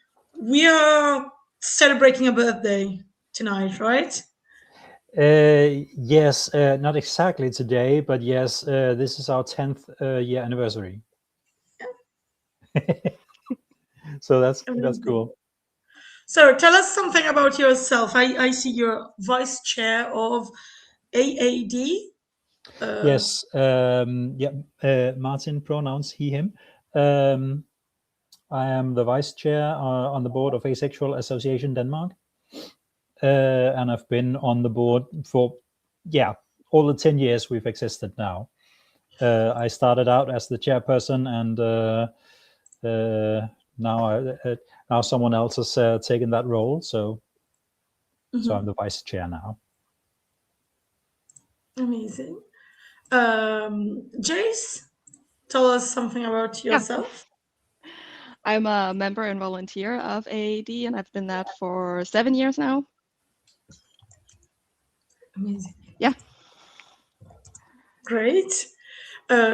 we are celebrating a birthday tonight, right? Yes, not exactly today, but yes, this is our 10th year anniversary. So that's cool. So tell us something about yourself. I see you're vice chair of AAD. Yes, Martin, pronouns he, him. I am the vice chair on the board of Asexual Association Denmark. And I've been on the board for, all the 10 years we've existed now. I started out as the chairperson, and now someone else has taken that role. So I'm the vice chair now. Amazing. Jace, tell us something about yourself. I'm a member and volunteer of AAD, and I've been that for 7 years now. Amazing. Yeah. Great.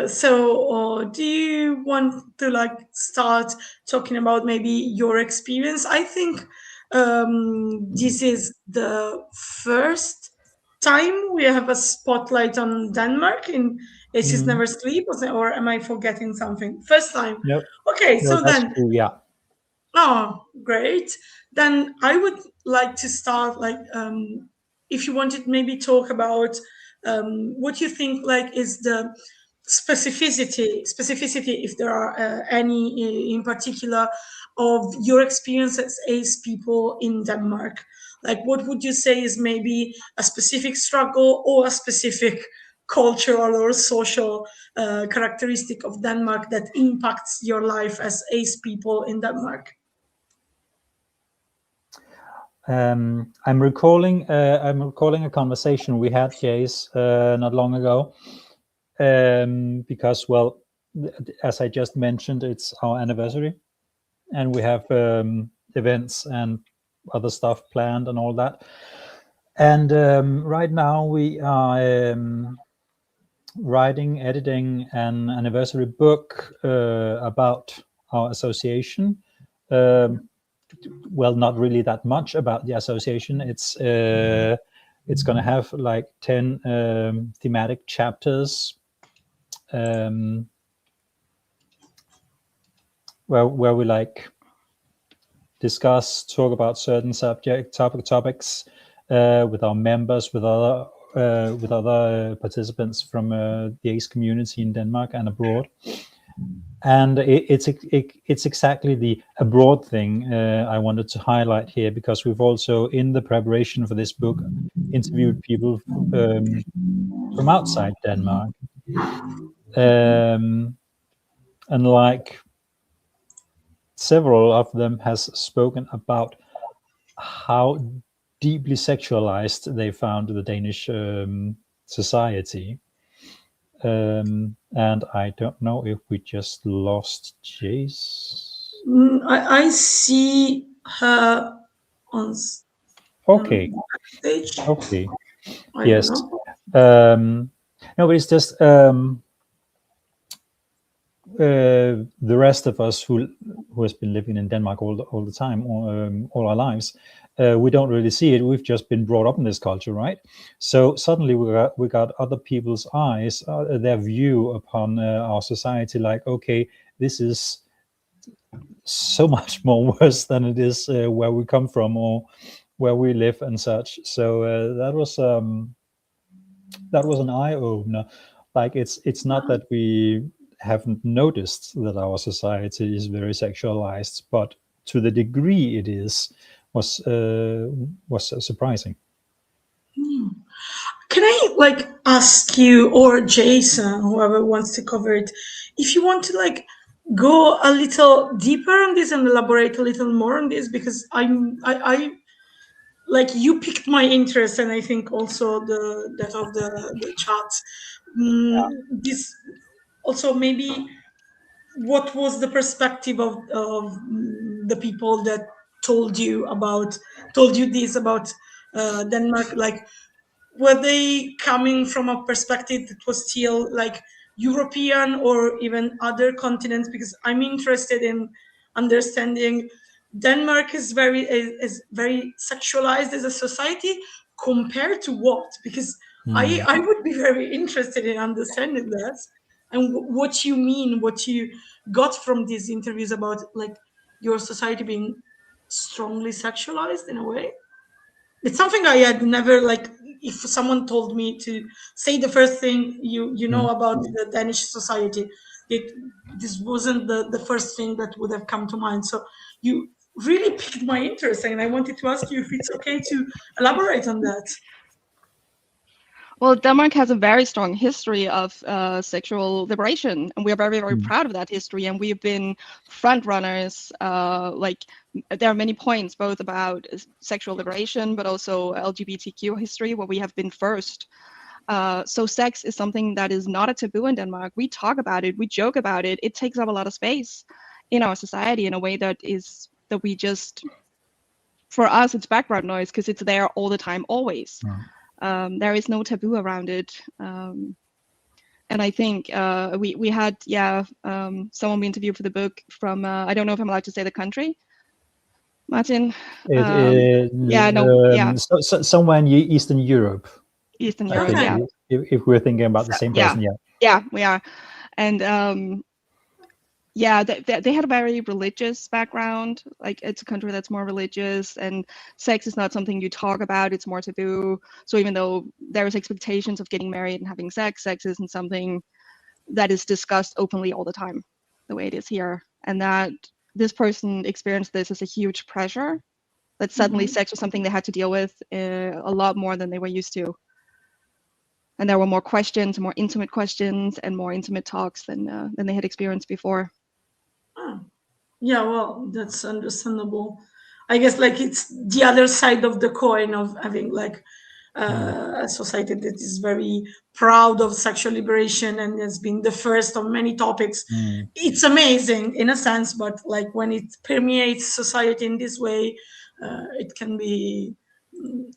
So do you want to start talking about maybe your experience? I think this is the first time we have a spotlight on Denmark in Aces Never Sleep, or am I forgetting something? First time. Nope. Okay, no, so that's then. true, yeah. Oh, great. Then I would like to start if you wanted maybe talk about what you think is the specificity, if there are any in particular, of your experience as ace people in Denmark. What would you say is maybe a specific struggle or a specific cultural or social characteristic of Denmark that impacts your life as ace people in Denmark? I'm recalling a conversation we had, Jace, not long ago, because, well, as I just mentioned, it's our anniversary, and we have events and other stuff planned and all that. And right now we are editing an anniversary book about our association. Well, not really that much about the association. It's going to have 10 thematic chapters where we discuss, talk about certain topics with our members, with other participants from the ACE community in Denmark and abroad. And it's exactly the abroad thing I wanted to highlight here, because we've also, in the preparation for this book, interviewed people from outside Denmark, and several of them has spoken about how deeply sexualized they found the Danish society. And I don't know if we just lost Jace. I see her on stage. Okay. Yes. No, but it's just the rest of us who has been living in Denmark all the time, all our lives, we don't really see it. We've just been brought up in this culture, right? So suddenly we got other people's eyes, their view upon our society, okay, this is so much more worse than it is where we come from or where we live and such. So that was an eye opener. Like it's not that we haven't noticed that our society is very sexualized, but to the degree it is was surprising. Can I like ask you or Jason, whoever wants to cover it, if you want to like go a little deeper on this and elaborate a little more on this, because I like you piqued my interest, and I think also that of the chat. This also maybe what was the perspective of the people that told you this about Denmark, like were they coming from a perspective that was still like European or even other continents? Because I'm interested in understanding Denmark is very sexualized as a society compared to what? Because I would be very interested in understanding that and what you mean, what you got from these interviews about like your society being strongly sexualized in a way. It's something I had never, like, if someone told me to say the first thing you know about the Danish society, this wasn't the first thing that would have come to mind. So you really piqued my interest, and I wanted to ask you if it's okay to elaborate on that. Well, Denmark has a very strong history of sexual liberation, and we are very, very proud of that history. And we've been front runners. Like, there are many points both about sexual liberation, but also LGBTQ history, where we have been first. So sex is something that is not a taboo in Denmark. We talk about it, we joke about it. It takes up a lot of space in our society in a way that we just, for us, it's background noise because it's there all the time, always. There is no taboo around it. And I think we had, someone we interviewed for the book from, I don't know if I'm allowed to say the country, Martin. Somewhere in Eastern Europe. Eastern Europe, yeah. If we're thinking about the same person, yeah, we are. And they had a very religious background. Like, it's a country that's more religious, and sex is not something you talk about. It's more taboo. So even though there's expectations of getting married and having sex isn't something that is discussed openly all the time, the way it is here. And that this person experienced this as a huge pressure, that suddenly sex was something they had to deal with a lot more than they were used to. And there were more questions, more intimate questions, and more intimate talks than they had experienced before. Yeah, well, that's understandable. I guess like it's the other side of the coin of having like a society that is very proud of sexual liberation and has been the first of many topics. It's amazing in a sense, but like when it permeates society in this way, it can be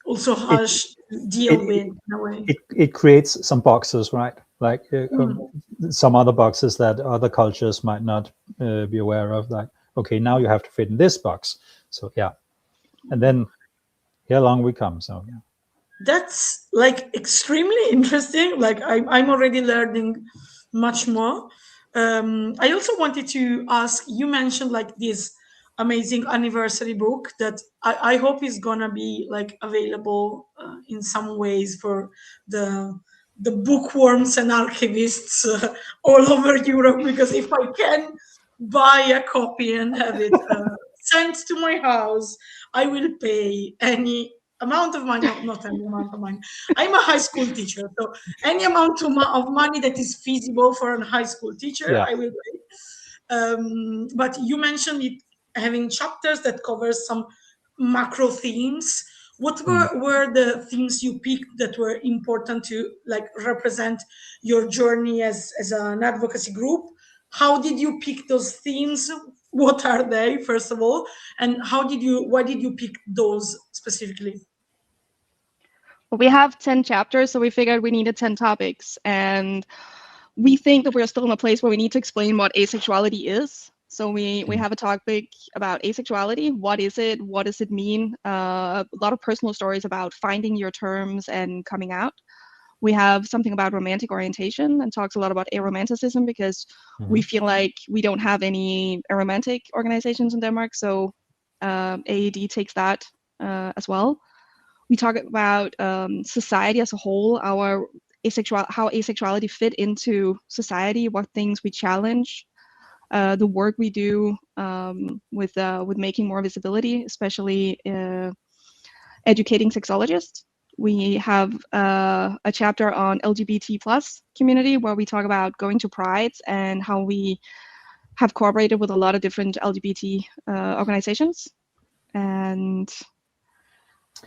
also harsh to deal with in a way. It creates some boxes, right? Like some other boxes that other cultures might not be aware of. Like, okay, now you have to fit in this box. So yeah, and then here along we come. So yeah, that's like extremely interesting. Like I'm already learning much more. I also wanted to ask. You mentioned like this amazing anniversary book that I hope is gonna be like available in some ways for the bookworms and archivists all over Europe, because if I can buy a copy and have it sent to my house, I will pay any amount of money, not any amount of money. I'm a high school teacher, so any amount of money that is feasible for a high school teacher, I will pay. But you mentioned it having chapters that cover some macro themes. What were the themes you picked that were important to like represent your journey as an advocacy group? How did you pick those themes? What are they, first of all? And why did you pick those specifically? Well, we have 10 chapters, so we figured we needed 10 topics. And we think that we're still in a place where we need to explain what asexuality is. So we have a topic about asexuality. What is it? What does it mean? A lot of personal stories about finding your terms and coming out. We have something about romantic orientation and talks a lot about aromanticism, because we feel like we don't have any aromantic organizations in Denmark. So AAD takes that as well. We talk about society as a whole, how asexuality fit into society, what things we challenge, the work we do with making more visibility, especially educating sexologists. We have a chapter on LGBT plus community, where we talk about going to prides and how we have cooperated with a lot of different LGBT organizations. And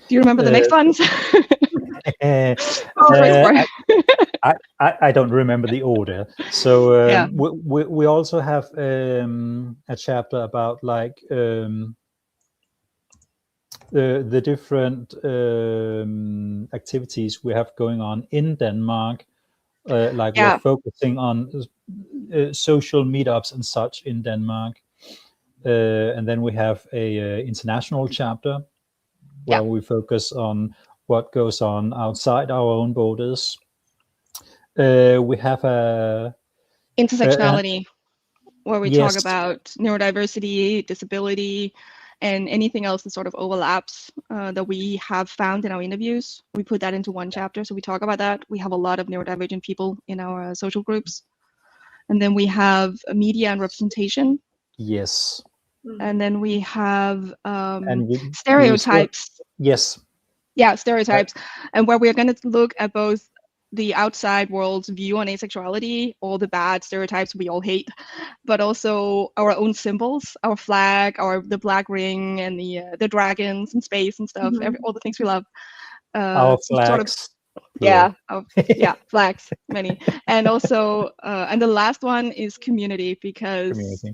do you remember the next ones? I don't remember the order. So Yeah. we also have a chapter about like the different activities we have going on in Denmark. Like we're focusing on social meetups and such in Denmark. And then we have a international chapter where we focus on what goes on outside our own borders. We have a intersectionality, where we yes. talk about neurodiversity, disability, and anything else that sort of overlaps that we have found in our interviews. We put that into one chapter, so we talk about that. We have a lot of neurodivergent people in our social groups. And then we have media and representation. Yes. And then we have stereotypes. Yes. Yeah, stereotypes. And where we're going to look at both the outside world's view on asexuality, all the bad stereotypes we all hate, but also our own symbols, our flag, the black ring, and the dragons and space and stuff, all the things we love. Our flags. Flags, many. And also, and the last one is community, because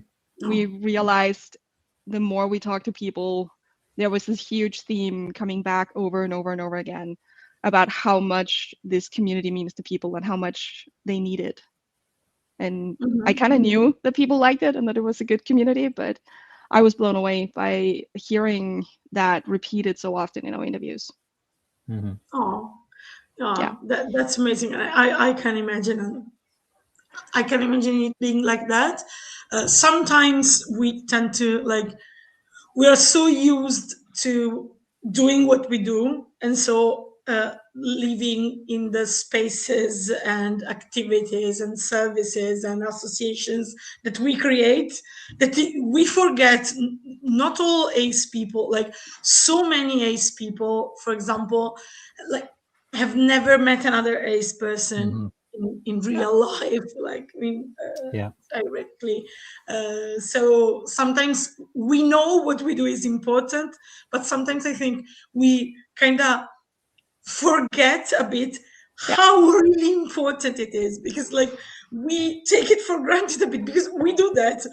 we realized the more we talk to people, there was this huge theme coming back over and over and over again about how much this community means to people and how much they need it. And I kind of knew that people liked it and that it was a good community, but I was blown away by hearing that repeated so often in our interviews. Oh, yeah, that's amazing. I can imagine. I can imagine it being like that. Sometimes we tend to we are so used to doing what we do, and so living in the spaces and activities and services and associations that we create, that we forget not all ace people, so many ace people, for example, have never met another ace person in real life, directly. So sometimes we know what we do is important, but sometimes I think we kind of forget a bit how really important it is, because we take it for granted a bit, because we do that.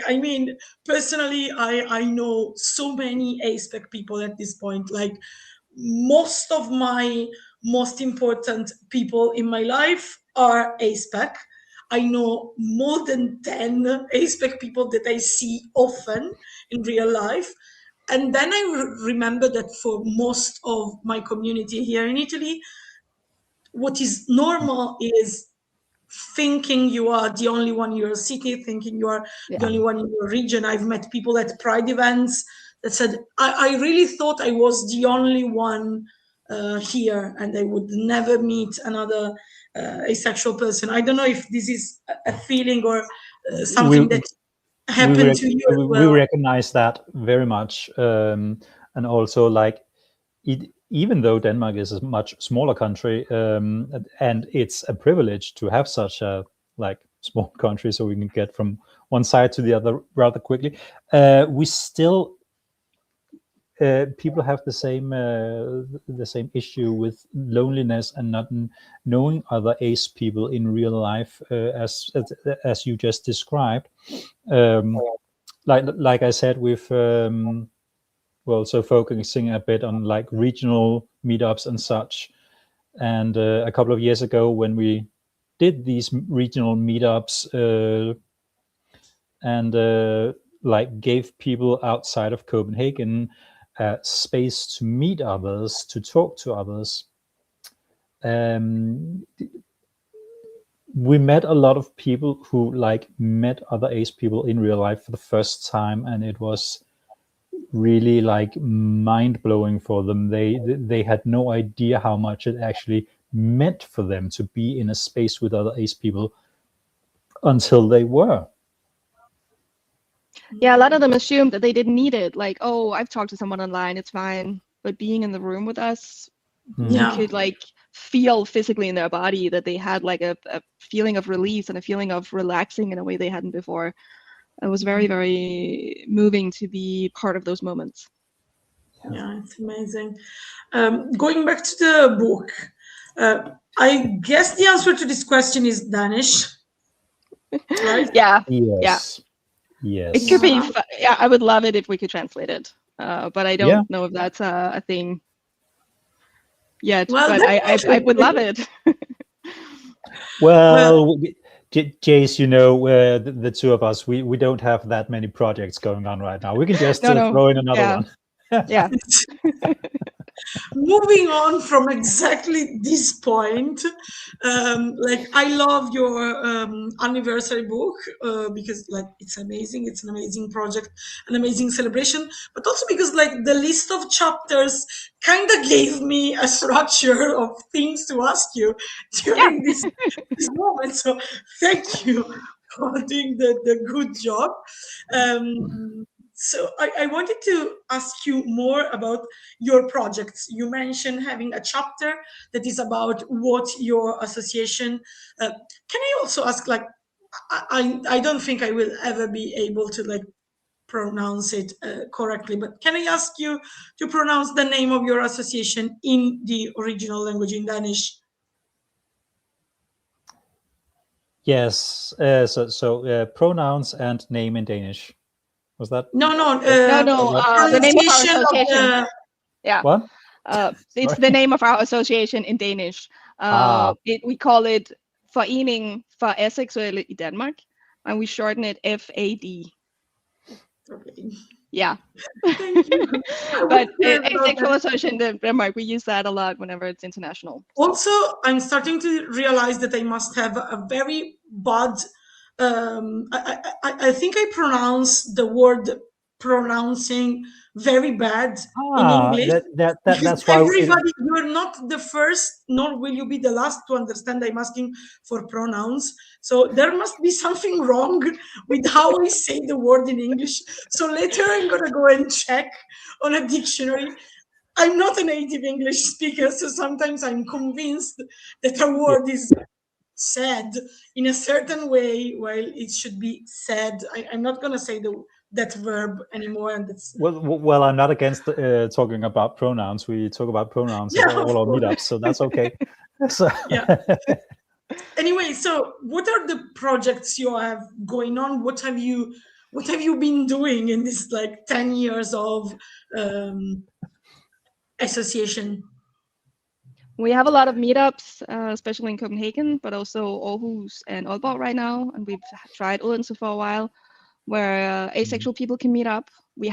I mean, personally, I know so many ASPEC people at this point. Most of my most important people in my life are ASPEC. I know more than 10 ASPEC people that I see often in real life. And then I remember that for most of my community here in Italy, what is normal is thinking you are the only one in your city, thinking you are the only one in your region. I've met people at Pride events that said, I really thought I was the only one here, and I would never meet another asexual person. I don't know if this is a feeling or something that happened to you as well. We recognize that very much. And also, even though Denmark is a much smaller country, and it's a privilege to have such a small country, so we can get from one side to the other rather quickly, we still people have the same issue with loneliness and not knowing other ace people in real life, as you just described. Like I said, we've so focusing a bit on regional meetups and such. And a couple of years ago, when we did these regional meetups and gave people outside of Copenhagen space to meet others, to talk to others, we met a lot of people who like met other ace people in real life for the first time, and it was really like mind-blowing for them. They had no idea how much it actually meant for them to be in a space with other ace people until they were. Yeah, a lot of them assumed that they didn't need it. Like, oh, I've talked to someone online, it's fine. But being in the room with us, you could like feel physically in their body that they had like a feeling of release and a feeling of relaxing in a way they hadn't before. It was very, very moving to be part of those moments. Yeah, it's amazing. Going back to the book, I guess the answer to this question is Danish, right? Yeah. Yes. Yes. It could be. Yeah, I would love it if we could translate it, but I don't know if that's a thing yet. Well, but I would love it. Well, Jace, you know, the two of us, we don't have that many projects going on right now. We can just throw in another one. Yeah. Moving on from exactly this point, like I love your anniversary book because like it's amazing. It's an amazing project, an amazing celebration, but also because like the list of chapters kind of gave me a structure of things to ask you during this moment. So thank you for doing the good job. So I wanted to ask you more about your projects. You mentioned having a chapter that is about what your association. Can I also ask, like, I don't think I will ever be able to like pronounce it correctly, but can I ask you to pronounce the name of your association in the original language, in Danish? Yes. So pronouns and name in Danish. Was that? No. The name of our association. Yeah. What? It's the name of our association in Danish. We call it Forening for Asexual i Danmark, and we shorten it FAD. Okay. Yeah. Thank you. But Asexual Association in Denmark, we use that a lot whenever it's international. Also, I'm starting to realize that I must have a very bad. I think I pronounce the word pronouncing very bad in English. That's why everybody, you're not the first, nor will you be the last to understand I'm asking for pronouns. So there must be something wrong with how I say the word in English. So later I'm gonna go and check on a dictionary. I'm not a native English speaker, so sometimes I'm convinced that a word is said in a certain way while it should be said. I'm not going to say that verb anymore. And that's well, I'm not against talking about pronouns. We talk about pronouns at all our meetups, so that's okay. Yeah. Anyway, so what are the projects you have going on? What have you been doing in this like 10 years of association? We have a lot of meetups, especially in Copenhagen, but also Aarhus and Aalborg right now. And we've tried Odense for a while, where asexual people can meet up. We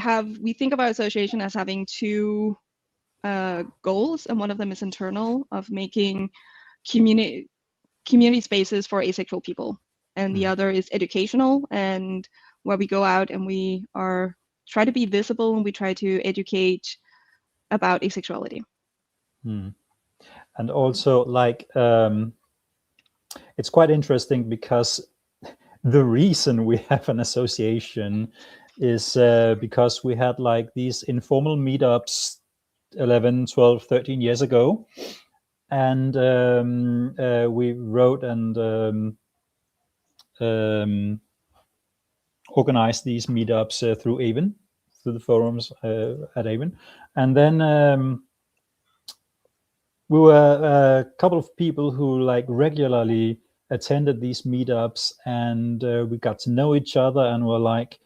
think of our association as having two goals, and one of them is internal, of making community spaces for asexual people, and the other is educational, and where we go out and we try to be visible and we try to educate about asexuality. And also, like, it's quite interesting because the reason we have an association is because we had like these informal meetups 11, 12, 13 years ago. And we wrote and organized these meetups through Avon, through the forums at Avon. And then we were a couple of people who like regularly attended these meetups, and we got to know each other and were like,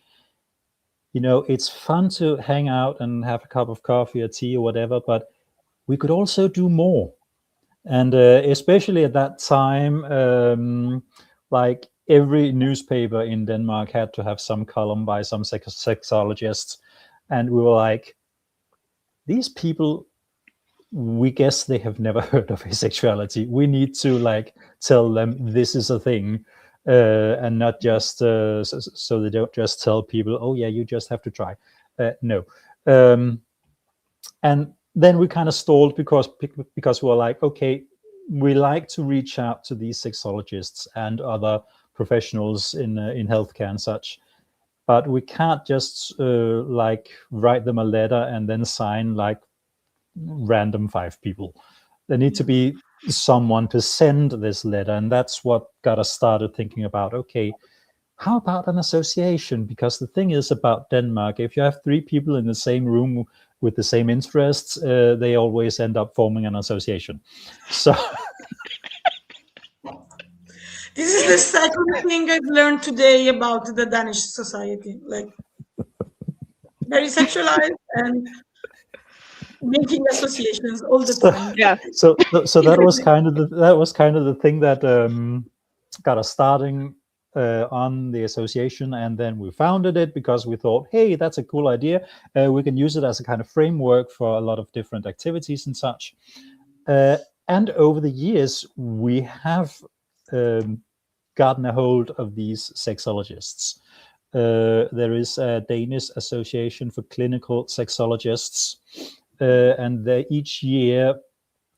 you know, it's fun to hang out and have a cup of coffee or tea or whatever, but we could also do more. And especially at that time, like every newspaper in Denmark had to have some column by some sexologist. And we were like, these people we guess they have never heard of asexuality. We need to like tell them this is a thing, and not just so they don't just tell people, oh yeah, you just have to try. No. And then we kind of stalled because we were like, okay, we like to reach out to these sexologists and other professionals in healthcare and such, but we can't just like write them a letter and then sign like random 5 people. There need to be someone to send this letter, and that's what got us started thinking about, okay, how about an association? Because the thing is about Denmark, if you have 3 people in the same room with the same interests, they always end up forming an association. So this is the second thing I've learned today about the Danish society. Like, very sexualized and making associations all the time. Yeah. So that was kind of the thing that got us starting on the association, and then we founded it because we thought, hey, that's a cool idea. We can use it as a kind of framework for a lot of different activities and such. And over the years, we have gotten a hold of these sexologists. There is a Danish Association for Clinical Sexologists, and each year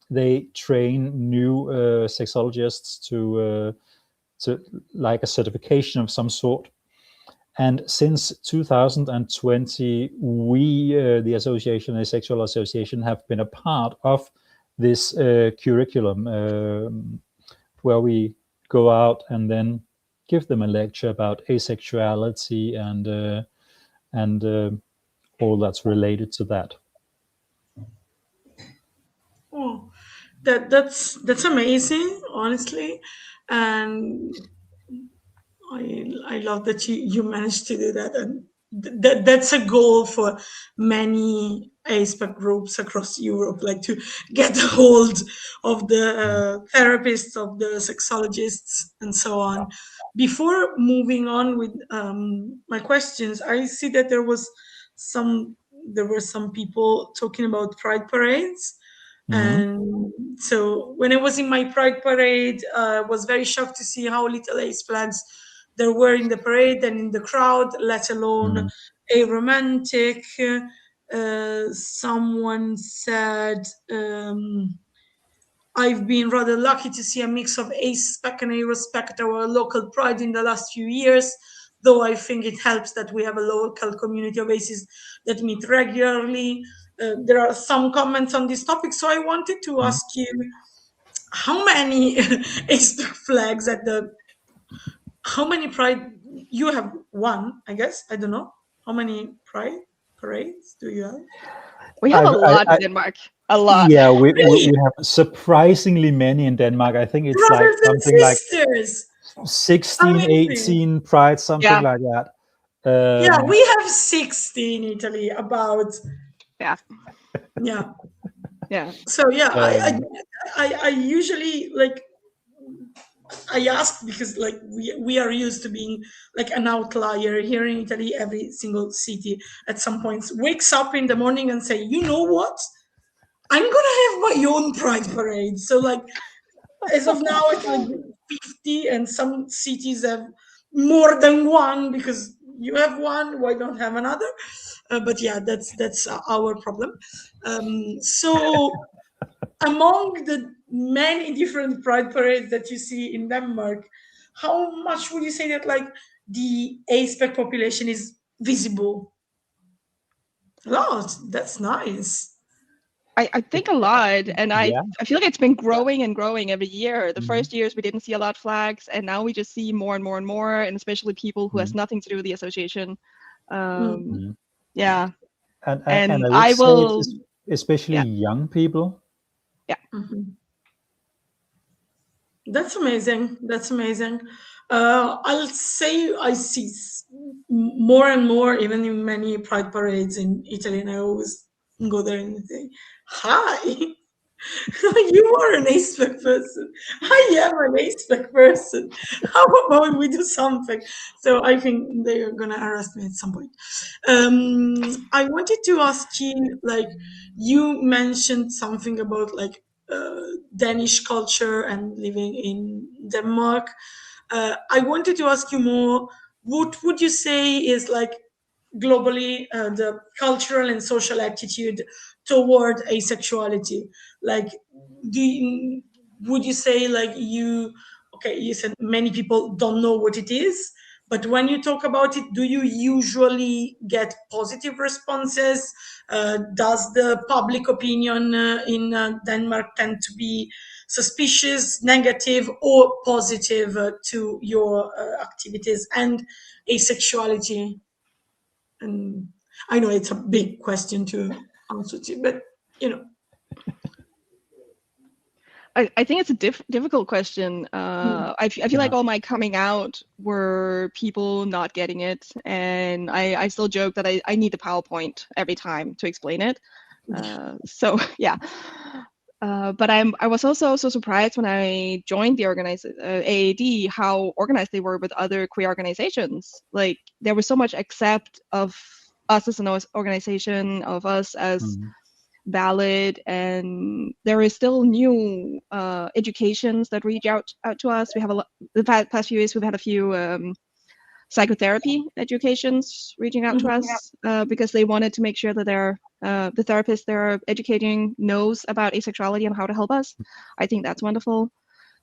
they train new sexologists to like a certification of some sort. And since 2020, we, the association, the Asexual Association, have been a part of this curriculum where we go out and then give them a lecture about asexuality and all that's related to that. Oh, that's amazing, honestly, and I love that you managed to do that, and that's a goal for many ASPEC groups across Europe, like to get a hold of the therapists, of the sexologists, and so on. Before moving on with my questions, I see that there were some people talking about pride parades. And so when I was in my pride parade, I was very shocked to see how little ace flags there were in the parade and in the crowd, let alone aromantic. Someone said, I've been rather lucky to see a mix of ace spec and arospec our local pride in the last few years, though I think it helps that we have a local community of aces that meet regularly. There are some comments on this topic, so I wanted to ask you, how many ace flags how many pride, you have one, I guess, I don't know, how many pride parades do you have? We have a lot in Denmark. A lot. Yeah, we have surprisingly many in Denmark. I think it's Brothers like something like 16, Amazing. 18 prides, something like that. Yeah, we have 60 in Italy, about. Yeah. So yeah, I usually, like, I ask because, like, we are used to being like an outlier here in Italy. Every single city at some points wakes up in the morning and say, you know what, I'm gonna have my own pride parade. So, like, as of now, it's like 50, and some cities have more than one, because you have one, why don't have another? But yeah, that's our problem. So among the many different pride parades that you see in Denmark, how much would you say that, like, the ASPEC population is visible? A lot. That's nice. I think a lot, and I feel like it's been growing and growing every year. The first years we didn't see a lot of flags, and now we just see more and more and more, and especially people who has nothing to do with the association. Yeah, and I will say especially young people. Yeah. That's amazing. That's amazing. I'll say I see more and more, even in many pride parades in Italy, and I always go there and say, hi. You are an aspec person. I am an aspec person. How about we do something? So I think they are gonna arrest me at some point. I wanted to ask you, like, you mentioned something about like Danish culture and living in Denmark. I wanted to ask you more. What would you say is like globally the cultural and social attitude toward asexuality? Like, would you say like you said many people don't know what it is, but when you talk about it, do you usually get positive responses? Does the public opinion in Denmark tend to be suspicious, negative, or positive to your activities and asexuality? And I know it's a big question to answer to, but you know. I think it's a difficult question. I feel like all my coming out were people not getting it, and I still joke that I need the PowerPoint every time to explain it. So yeah. But I was also so surprised when I joined the AAD how organized they were with other queer organizations. Like there was so much accept of us as an organization, of us as valid, and there is still new educations that reach out to us. We have the past few years we've had a few psychotherapy educations reaching out to us because they wanted to make sure that the therapist they're educating knows about asexuality and how to help us. I think that's wonderful.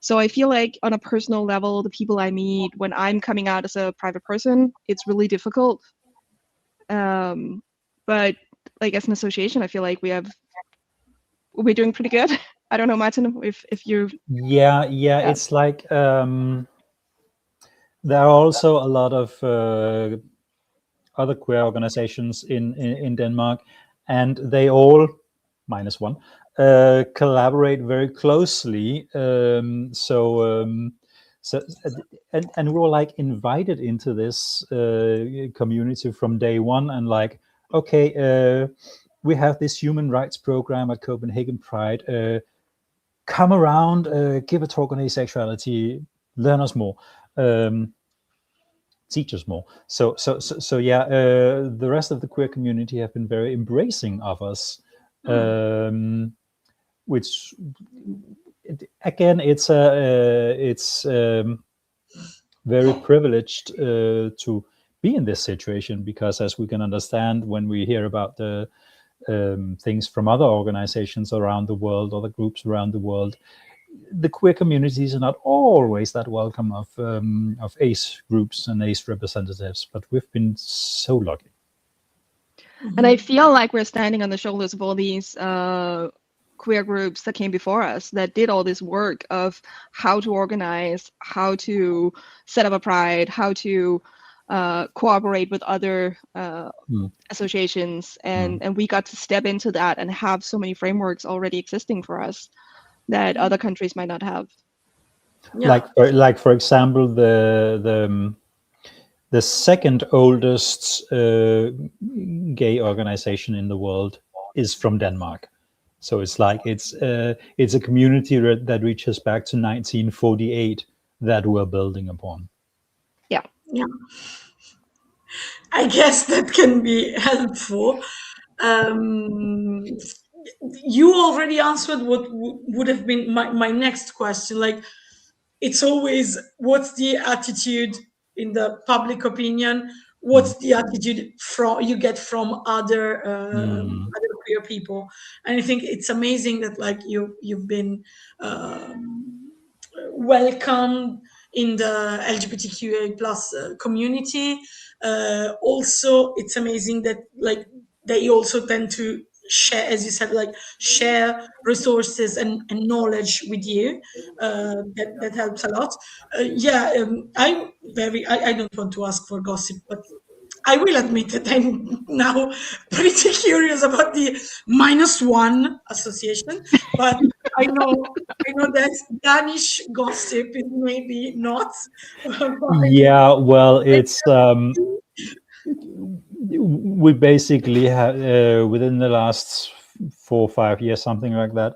So I feel like on a personal level, the people I meet when I'm coming out as a private person, it's really difficult. But like as an association, I feel like we're doing pretty good. I don't know, Martin, if you. Yeah, it's like there are also a lot of other queer organizations in Denmark, and they all, minus one, collaborate very closely. So and we were like invited into this community from day one, and like, okay, we have this human rights program at Copenhagen Pride. Come around, give a talk on asexuality, learn us more, teach us more. So yeah, the rest of the queer community have been very embracing of us, which again, it's very privileged to be in this situation, because as we can understand when we hear about the things from other organizations around the world, other groups around the world, the queer communities are not always that welcome of ace groups and ace representatives, but we've been so lucky. And I feel like we're standing on the shoulders of all these queer groups that came before us, that did all this work of how to organize, how to set up a pride, how to cooperate with other associations, and we got to step into that and have so many frameworks already existing for us that other countries might not have. Like for example, the second oldest gay organization in the world is from Denmark. So it's like it's a community that reaches back to 1948 that we're building upon. Yeah. I guess that can be helpful. You already answered what would have been my next question. Like, it's always, what's the attitude in the public opinion? What's the attitude you get from other queer people? And I think it's amazing that like you've been welcomed in the LGBTQA plus community. Also, it's amazing that like they also tend to share, as you said, like share resources and knowledge with you. That helps a lot. I don't want to ask for gossip, but I will admit that I'm now pretty curious about the -1 association, but I know that Danish gossip is maybe not. Yeah, well, it's we basically have within the last 4 or 5 years, something like that,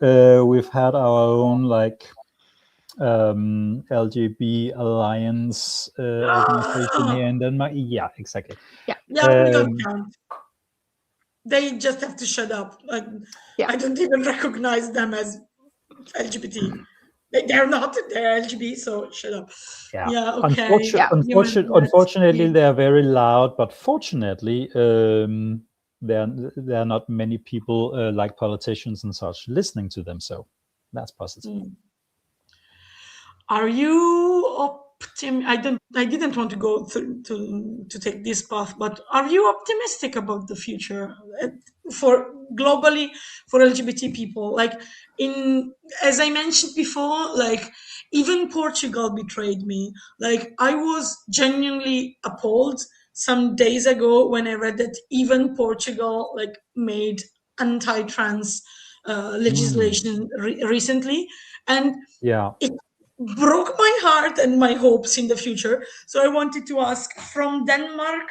we've had our own like LGB alliance organization here in Denmark. Yeah, exactly. Yeah, we don't count. They just have to shut up. Like, I don't even recognize them as LGBT. They're not. They're LGBT, so shut up. Yeah. Okay. Unfortunately, they are very loud, but fortunately, there are not many people like politicians and such listening to them. So that's positive. Are you I didn't want to go to take this path, but are you optimistic about the future for globally for LGBT people? Like as I mentioned before, like even Portugal betrayed me. Like I was genuinely appalled some days ago when I read that even Portugal like made anti-trans legislation recently, and it broke my heart and my hopes in the future. So I wanted to ask, from Denmark,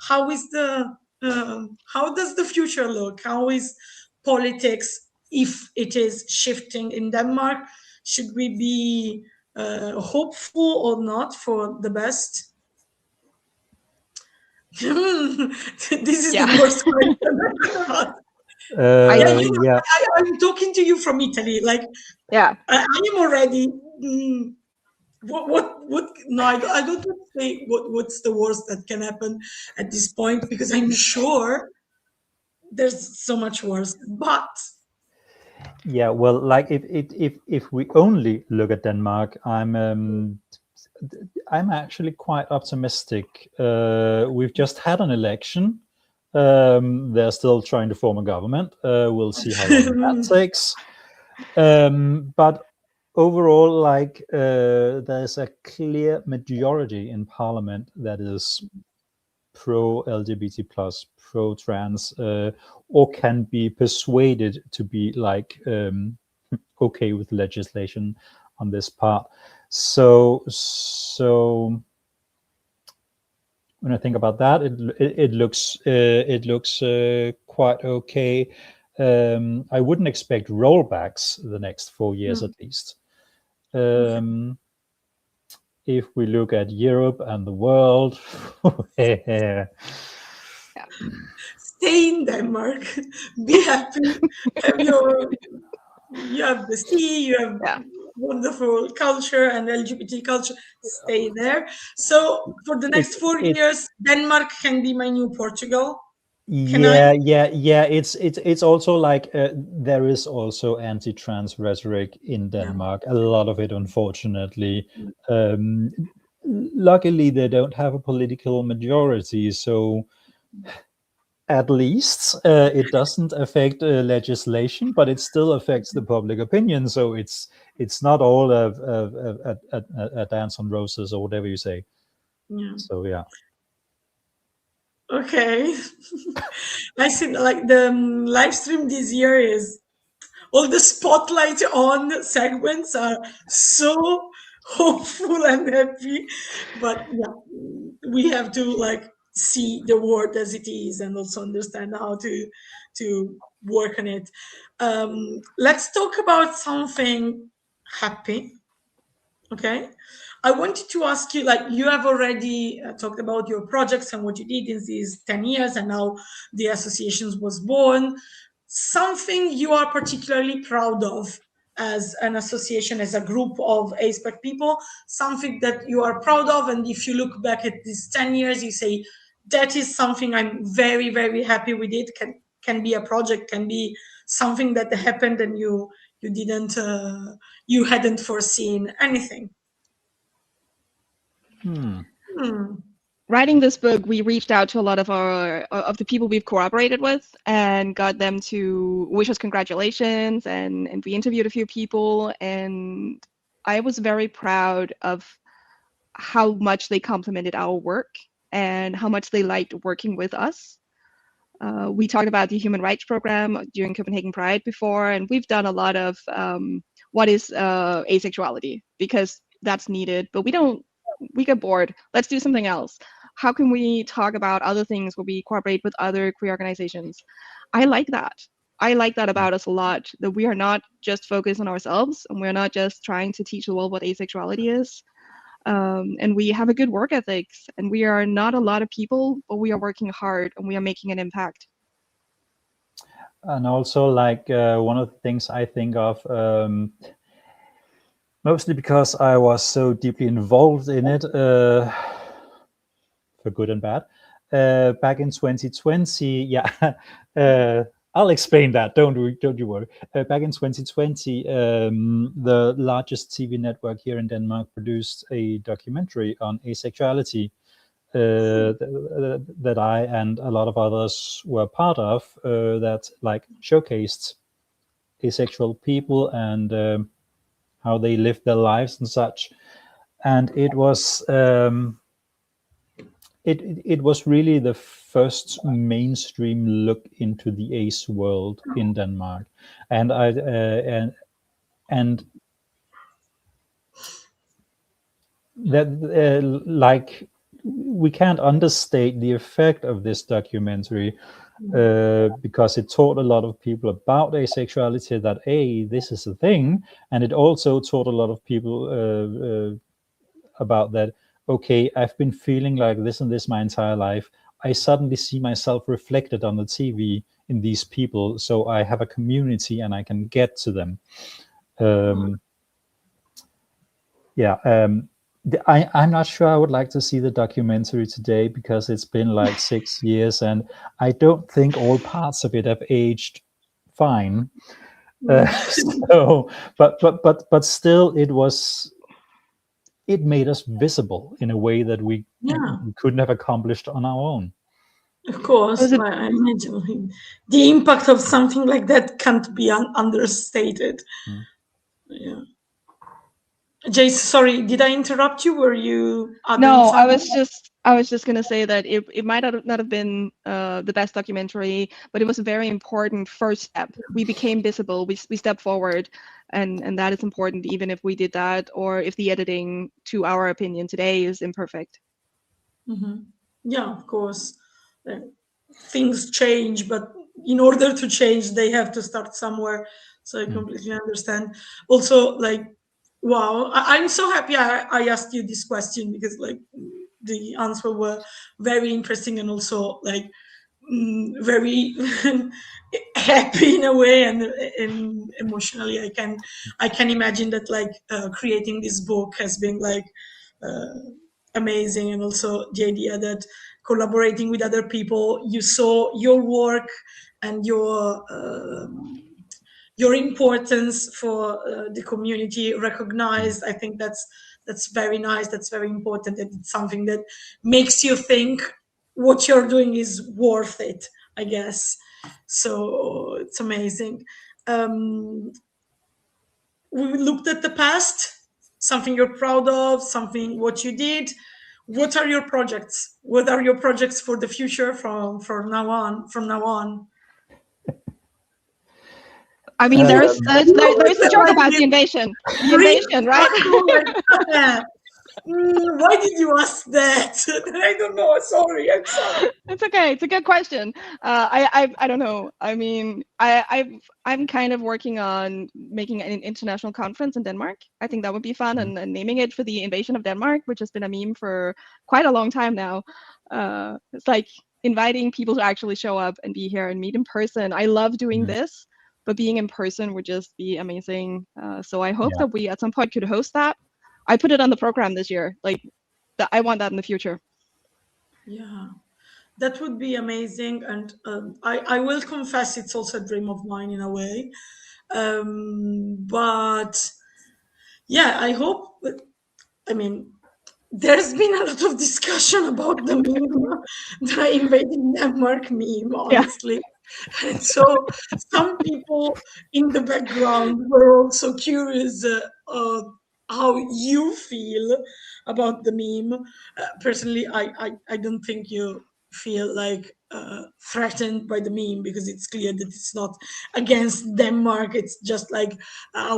how does the future look? How is politics, if it is shifting in Denmark? Should we be hopeful or not for the best? This is the worst question. I'm talking to you from Italy. Like, I am already. What? No, I don't want to say what's the worst that can happen at this point, because I'm sure there's so much worse. But yeah, well, like if we only look at Denmark, I'm actually quite optimistic. We've just had an election. They're still trying to form a government. We'll see how long that takes. But overall, like there's a clear majority in parliament that is pro-LGBT plus, pro-trans, or can be persuaded to be like okay with legislation on this part. So when I think about that, it looks quite okay. I wouldn't expect rollbacks the next 4 years at least. If we look at Europe and the world, stay in Denmark, be happy. You have the sea, you have wonderful culture and LGBT culture. Stay there. So for the next 4 years, Denmark can be my new Portugal. It's also like there is also anti-trans rhetoric in Denmark. A lot of it, unfortunately. Luckily, they don't have a political majority, so at least it doesn't affect legislation, but it still affects the public opinion. So it's not all a dance on roses or whatever you say. So yeah. Okay. I think like the live stream this year is all the spotlight on segments are so hopeful and happy, but yeah, we have to like see the world as it is and also understand how to work on it. Let's talk about something happy. Okay. I wanted to ask you, like, you have already talked about your projects and what you did in these 10 years and how the associations was born. Something you are particularly proud of as an association, as a group of ASPEC people, something that you are proud of, and if you look back at these 10 years, you say, that is something I'm very, very happy with it. Can be a project, can be something that happened and you hadn't foreseen anything. Writing this book, we reached out to a lot of the people we've cooperated with and got them to wish us congratulations, and we interviewed a few people, and I was very proud of how much they complimented our work and how much they liked working with us. We talked about the human rights program during Copenhagen Pride before, and we've done a lot of what is asexuality, because that's needed, but we get bored. Let's do something else. How can we talk about other things where we cooperate with other queer organizations? I like that. I like that about us a lot, that we are not just focused on ourselves, and we're not just trying to teach the world what asexuality is. And we have a good work ethics, and we are not a lot of people, but we are working hard and we are making an impact. And also, like, one of the things I think of, mostly because I was so deeply involved in it, for good and bad, back in 2020. Yeah, I'll explain that. Don't you worry. Back in 2020, the largest TV network here in Denmark produced a documentary on asexuality that I and a lot of others were part of, that like showcased asexual people and how they live their lives and such. And it was it was really the first mainstream look into the ace world in Denmark, and that like, we can't understate the effect of this documentary, because it taught a lot of people about asexuality, that this is a thing, and it also taught a lot of people about that. Okay, I've been feeling like this and this my entire life. I suddenly see myself reflected on the TV in these people, so I have a community and I can get to them. I'm not sure I would like to see the documentary today, because it's been like 6 years and I don't think all parts of it have aged fine. So, but still, it made us visible in a way that we couldn't have accomplished on our own. Of course, I imagine the impact of something like that can't be understated. Yeah. Jace, sorry, did I interrupt you? Were you? No, I was just gonna say that it might not have been the best documentary, but it was a very important first step. We became visible. We stepped forward, and that is important, even if we did that, or if the editing, to our opinion today, is imperfect. Mm-hmm. Yeah, of course. Things change, but in order to change, they have to start somewhere. So I completely understand. Also, like, wow, I'm so happy I asked you this question, because like the answer were very interesting and also like very happy in a way, and emotionally I can imagine that like creating this book has been like amazing, and also the idea that collaborating with other people, you saw your work and your importance for the community recognized. I think that's very nice. That's very important. And it's something that makes you think what you're doing is worth it, I guess. So it's amazing. We looked at the past, something you're proud of, what you did. What are your projects? What are your projects for the future from now on? I mean, there's a joke about the invasion. The invasion, right? Why did you ask that? I don't know. Sorry, I'm sorry. It's okay. It's a good question. I don't know. I mean, I'm kind of working on making an international conference in Denmark. I think that would be fun, and naming it for the invasion of Denmark, which has been a meme for quite a long time now. It's like inviting people to actually show up and be here and meet in person. I love doing this, but being in person would just be amazing. So I hope that we at some point could host that. I put it on the program this year. Like, I want that in the future. Yeah, that would be amazing. And I will confess, it's also a dream of mine in a way. But yeah, I hope. I mean, there's been a lot of discussion about the meme, the invading Denmark meme, honestly. Yeah. And so some people in the background were also curious how you feel about the meme. Personally, I don't think you feel like threatened by the meme, because it's clear that it's not against Denmark. It's just like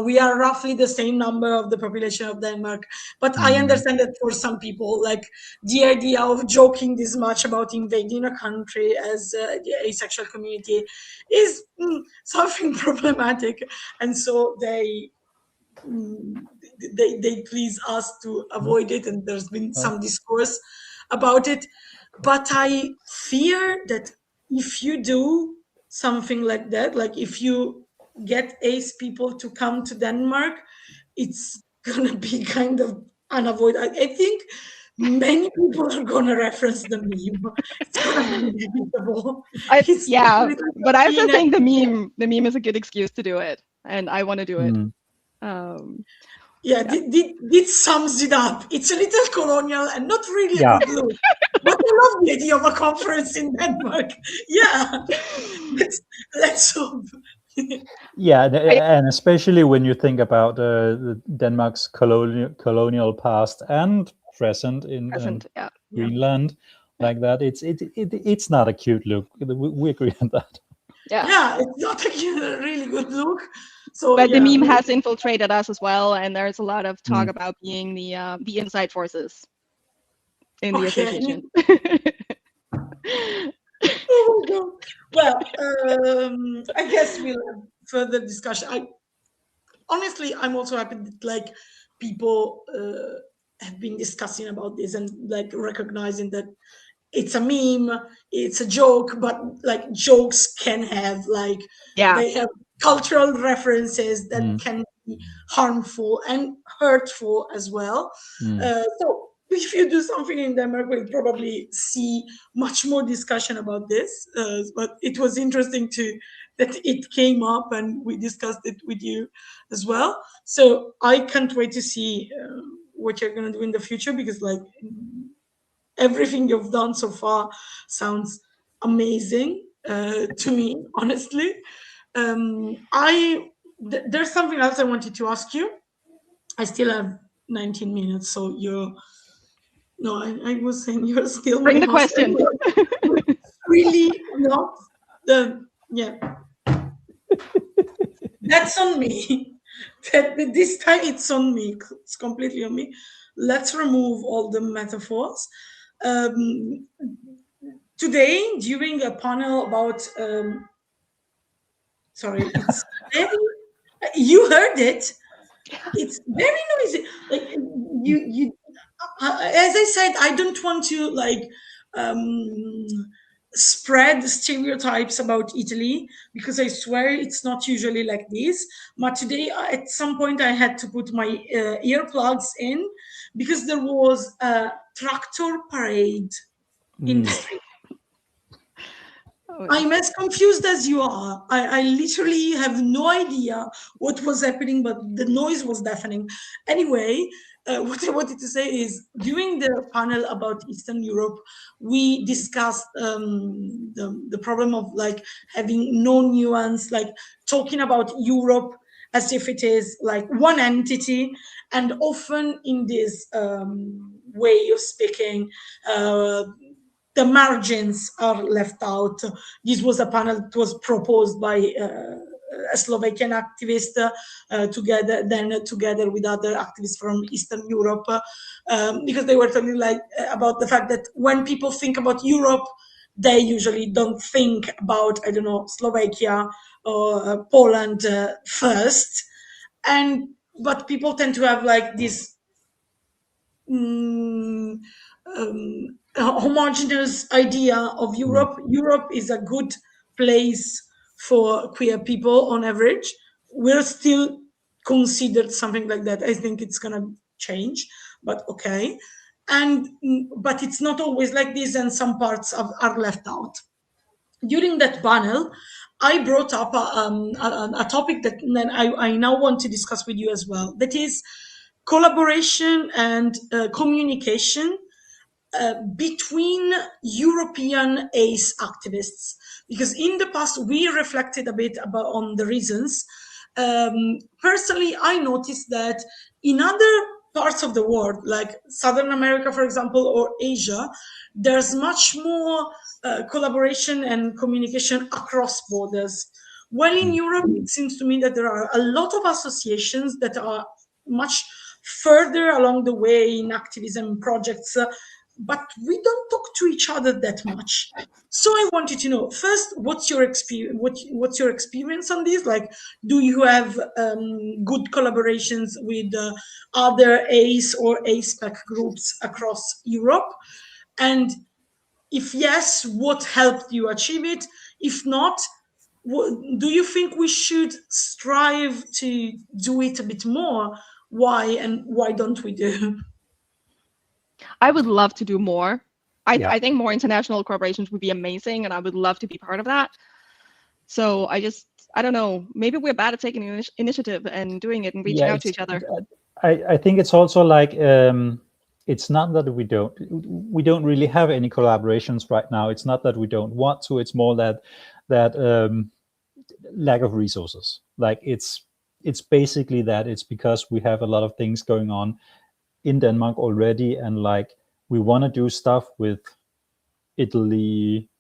we are roughly the same number of the population of Denmark. But I understand that for some people, like the idea of joking this much about invading a country as the asexual community is something problematic, and so they please us to avoid it, and there's been some discourse about it. But I fear that if you do something like that, like if you get ace people to come to Denmark, it's gonna be kind of unavoidable. I think many people are gonna reference the meme. It's gonna be inevitable. Yeah, but I also think the meme is a good excuse to do it, and I want to do it. This sums it up. It's a little colonial and not really a good look. But I love the idea of a conference in Denmark. Yeah, let's hope. Yeah, and especially when you think about Denmark's colonial past and present in Greenland, like that, it's not a cute look. We agree on that. Yeah, it's not a really good look. So, but the meme has infiltrated us as well, and there's a lot of talk about being the inside forces in the association. Oh my God. Well, I guess we'll have further discussion. Honestly, I'm also happy that like people have been discussing about this and like recognizing that it's a meme, it's a joke, but like jokes can have like they have cultural references that can be harmful and hurtful as well. So if you do something in Denmark, we'll probably see much more discussion about this. But it was interesting that it came up and we discussed it with you as well. So I can't wait to see what you're going to do in the future, because like everything you've done so far sounds amazing to me, honestly. There's something else I wanted to ask you. I still have 19 minutes, so I was saying you're still bring the question. Really not that's on me. This time it's on me. It's completely on me. Let's remove all the metaphors. Today, during a panel about sorry, it's very, you heard it. It's very noisy. Like you as I said, I don't want to like spread stereotypes about Italy, because I swear it's not usually like this. But today, at some point, I had to put my earplugs in because there was a tractor parade in the street. I'm as confused as you are. I literally have no idea what was happening, but the noise was deafening. Anyway, what I wanted to say is, during the panel about Eastern Europe, we discussed the problem of like having no nuance, like talking about Europe as if it is like one entity, and often in this way of speaking, the margins are left out. This was a panel that was proposed by a Slovakian activist together with other activists from Eastern Europe, because they were talking like about the fact that when people think about Europe, they usually don't think about, I don't know, Slovakia or Poland first, but people tend to have like this homogeneous idea of Europe. Europe is a good place for queer people on average. We're still considered something like that. I think it's gonna change, but okay. But it's not always like this, and some parts are left out. During that panel, I brought up a topic that then I now want to discuss with you as well. That is collaboration and communication between European ACE activists, because in the past we reflected a bit on the reasons. Personally, I noticed that in other parts of the world, like Southern America, for example, or Asia, there's much more collaboration and communication across borders. While in Europe, it seems to me that there are a lot of associations that are much further along the way in activism projects but we don't talk to each other that much. So I wanted to know first, what's your experience? What's your experience on this? Like, do you have good collaborations with other ACE or ASPEC groups across Europe? And if yes, what helped you achieve it? If not, do you think we should strive to do it a bit more? Why, and why don't we do? I would love to do more. I think more international collaborations would be amazing, and I would love to be part of that. So I don't know, maybe we're bad at taking initiative and doing it and reaching out to each other. I think it's also like, it's not that we don't really have any collaborations right now. It's not that we don't want to. It's more that lack of resources. Like it's basically that. It's because we have a lot of things going on in Denmark already, and like we want to do stuff with Italy,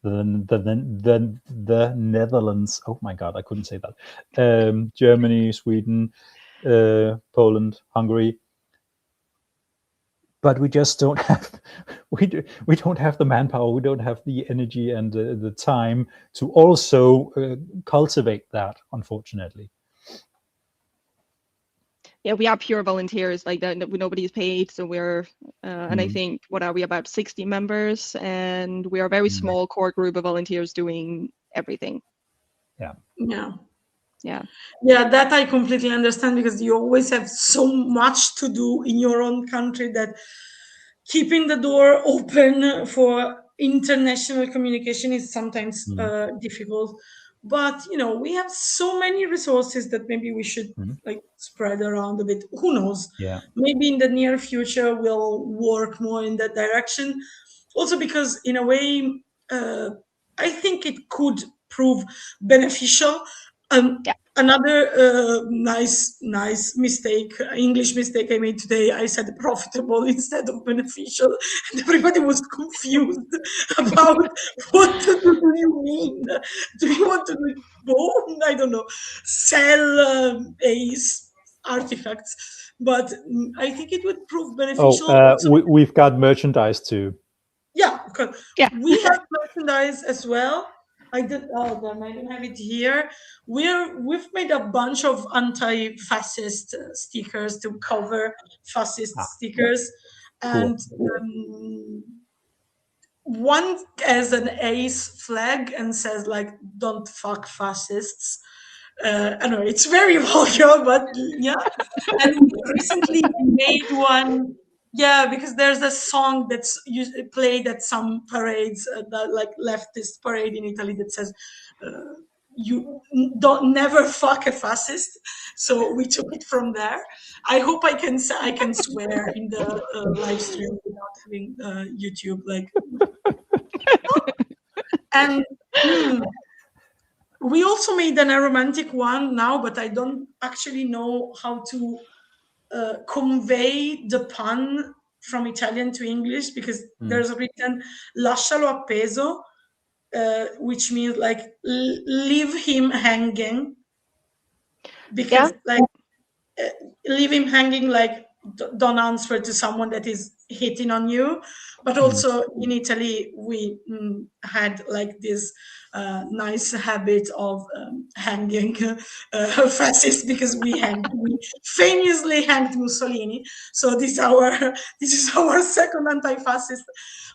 the Netherlands. Oh my God, I couldn't say that. Germany, Sweden, Poland, Hungary. But we just don't have we don't have the manpower, we don't have the energy and the time to also cultivate that, unfortunately. Yeah, we are pure volunteers, like that. Nobody is paid, so we're and I think, what are we, about 60 members, and we are a very small core group of volunteers doing everything. Yeah, that I completely understand, because you always have so much to do in your own country that keeping the door open for international communication is sometimes difficult. But we have so many resources that maybe we should like spread around a bit. Who knows? Yeah. Maybe in the near future we'll work more in that direction. Also because in a way, I think it could prove beneficial. Another nice mistake, English mistake I made today. I said profitable instead of beneficial, and everybody was confused about what do you mean? Do you want to do I don't know, sell ACE artifacts? But I think it would prove beneficial. We've got merchandise too. Yeah, we have merchandise as well. I don't have it here. We've made a bunch of anti-fascist stickers to cover fascist stickers, and one has an ACE flag and says like "Don't fuck fascists." I know it's very vulgar, but yeah. And we recently made one. Yeah, because there's a song that's played at some parades, like leftist parade in Italy, that says, "You don't never fuck a fascist." So we took it from there. I hope I can swear in the live stream without having YouTube like. And we also made an aromantic one now, but I don't actually know how to convey the pun from Italian to English, because there's written "lascialo appeso," which means like leave him hanging, because like leave him hanging, like don't answer to someone that is hitting on you. But also in Italy we had like this nice habit of hanging fascists, because we famously hanged Mussolini. So this is our second anti-fascist.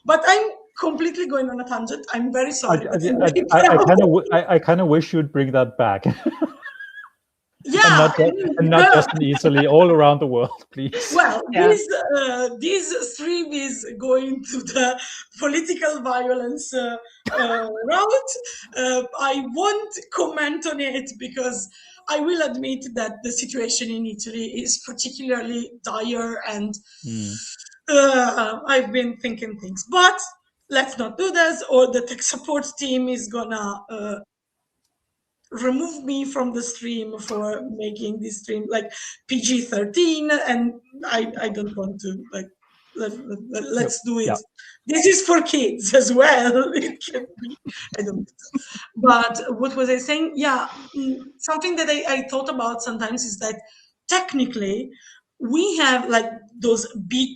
But I'm completely going on a tangent. I'm very sorry. I kind of wish you'd bring that back. Yeah, and not just in Italy, all around the world, please. Well, this stream is going to the political violence route. I won't comment on it, because I will admit that the situation in Italy is particularly dire, and I've been thinking things. But let's not do this, or the tech support team is gonna remove me from the stream for making this stream like PG-13, and I don't want to like let's do it. This is for kids as well. It can be, I don't know. But what was I saying? Yeah, something that I thought about sometimes is that technically we have like those big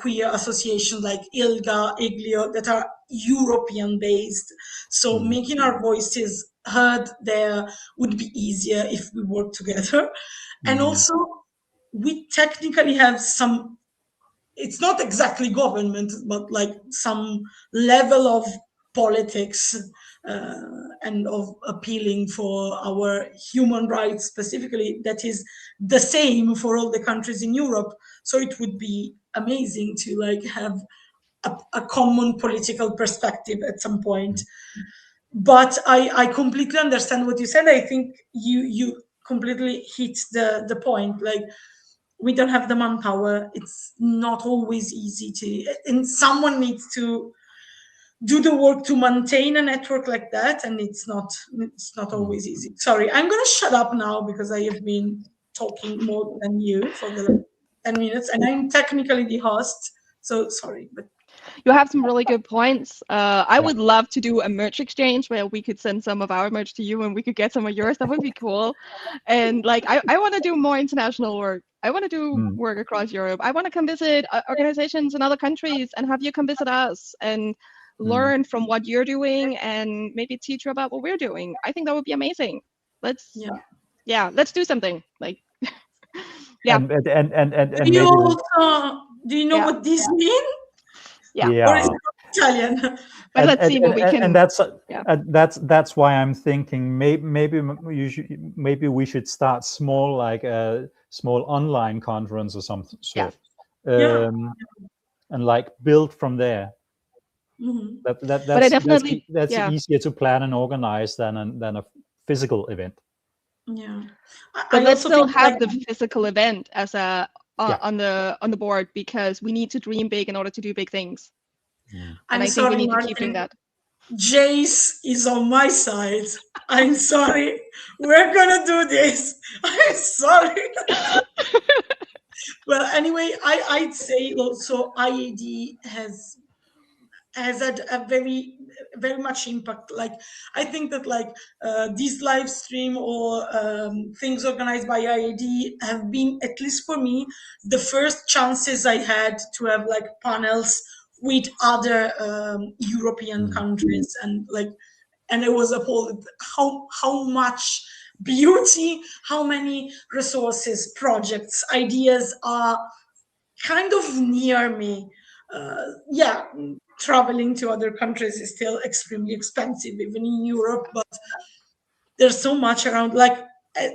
queer associations like ILGA, IGLIO that are European based. So making our voices heard there would be easier if we work together. And also, we technically have some, it's not exactly government, but like some level of politics and of appealing for our human rights specifically that is the same for all the countries in Europe. So it would be amazing to like have a common political perspective at some point. But I completely understand what you said. I think you completely hit the point. Like, we don't have the manpower. It's not always easy to, and someone needs to do the work to maintain a network like that, and it's not always easy. Sorry, I'm gonna shut up now because I have been talking more than you for the last 10 minutes, and I'm technically the host, so sorry. But you have some really good points. I would love to do a merch exchange where we could send some of our merch to you and we could get some of yours. That would be cool. And like, I want to do more international work. I want to do work across Europe. I want to come visit organizations in other countries and have you come visit us and learn from what you're doing and maybe teach you about what we're doing. I think that would be amazing. Let's do something. Like, And do you also, do you know what this means? Or is it Italian? But let's see what we can. And that's why I'm thinking maybe we should start small, like a small online conference or some sort, and like build from there. That's easier to plan and organize than a physical event. But let's still have the physical event as a on the board, because we need to dream big in order to do big things. And I think we need to keep doing that. Jace is on my side. I'm sorry. We're gonna do this. I'm sorry. Well, anyway, I'd say also IAD has had a very much impact. Like, I think that like this live stream or things organized by IAD have been, at least for me, the first chances I had to have like panels with other European countries, and I was appalled how much beauty, how many resources, projects, ideas are kind of near me. Traveling to other countries is still extremely expensive, even in Europe, but there's so much around. Like,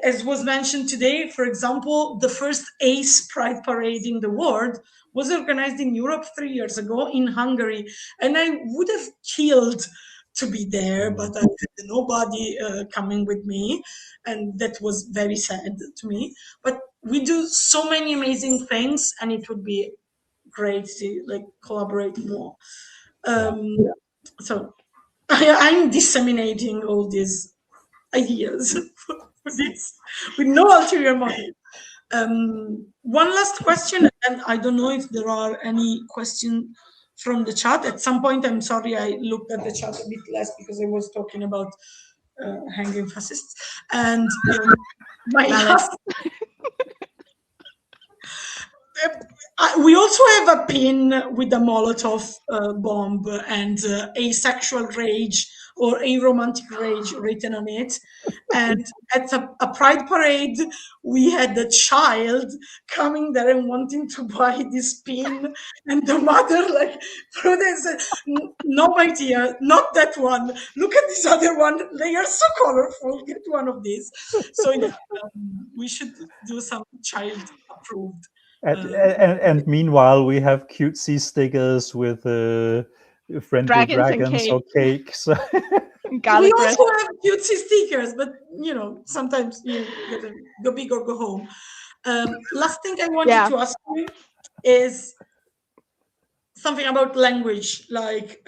as was mentioned today, for example, the first ACE Pride Parade in the world was organized in Europe 3 years ago in Hungary. And I would have killed to be there, but I had nobody coming with me. And that was very sad to me. But we do so many amazing things, and it would be great to like collaborate more. So I'm disseminating all these ideas for this with no ulterior motive. One last question, and I don't know if there are any questions from the chat. At some point, I'm sorry, I looked at the chat a bit less because I was talking about hanging fascists. And my last... we also have a pin with a Molotov bomb and asexual rage or aromantic rage written on it. And at a pride parade, we had a child coming there and wanting to buy this pin. And the mother like threw this, no, my dear, not that one. Look at this other one. They are so colorful. Get one of these. So we should do some child approved. And meanwhile, we have cutesy stickers with friendly dragons or cakes. We also have cutesy stickers, but sometimes you gotta go big or go home. Last thing I wanted to ask you is something about language. Like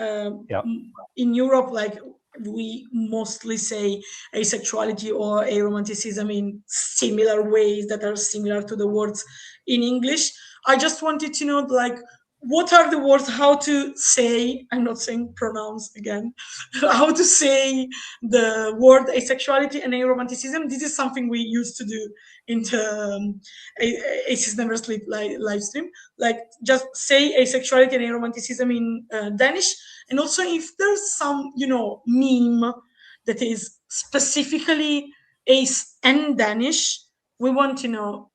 in Europe, like we mostly say asexuality or aromanticism in similar ways that are similar to the words in English. I just wanted to know, like, what are the words, how to say, I'm not saying pronouns again, how to say the word asexuality and aromanticism. This is something we used to do in the Aces Never Sleep live stream. Like just say asexuality and aromanticism in Danish. And also if there's some, meme that is specifically ace and Danish, we want to know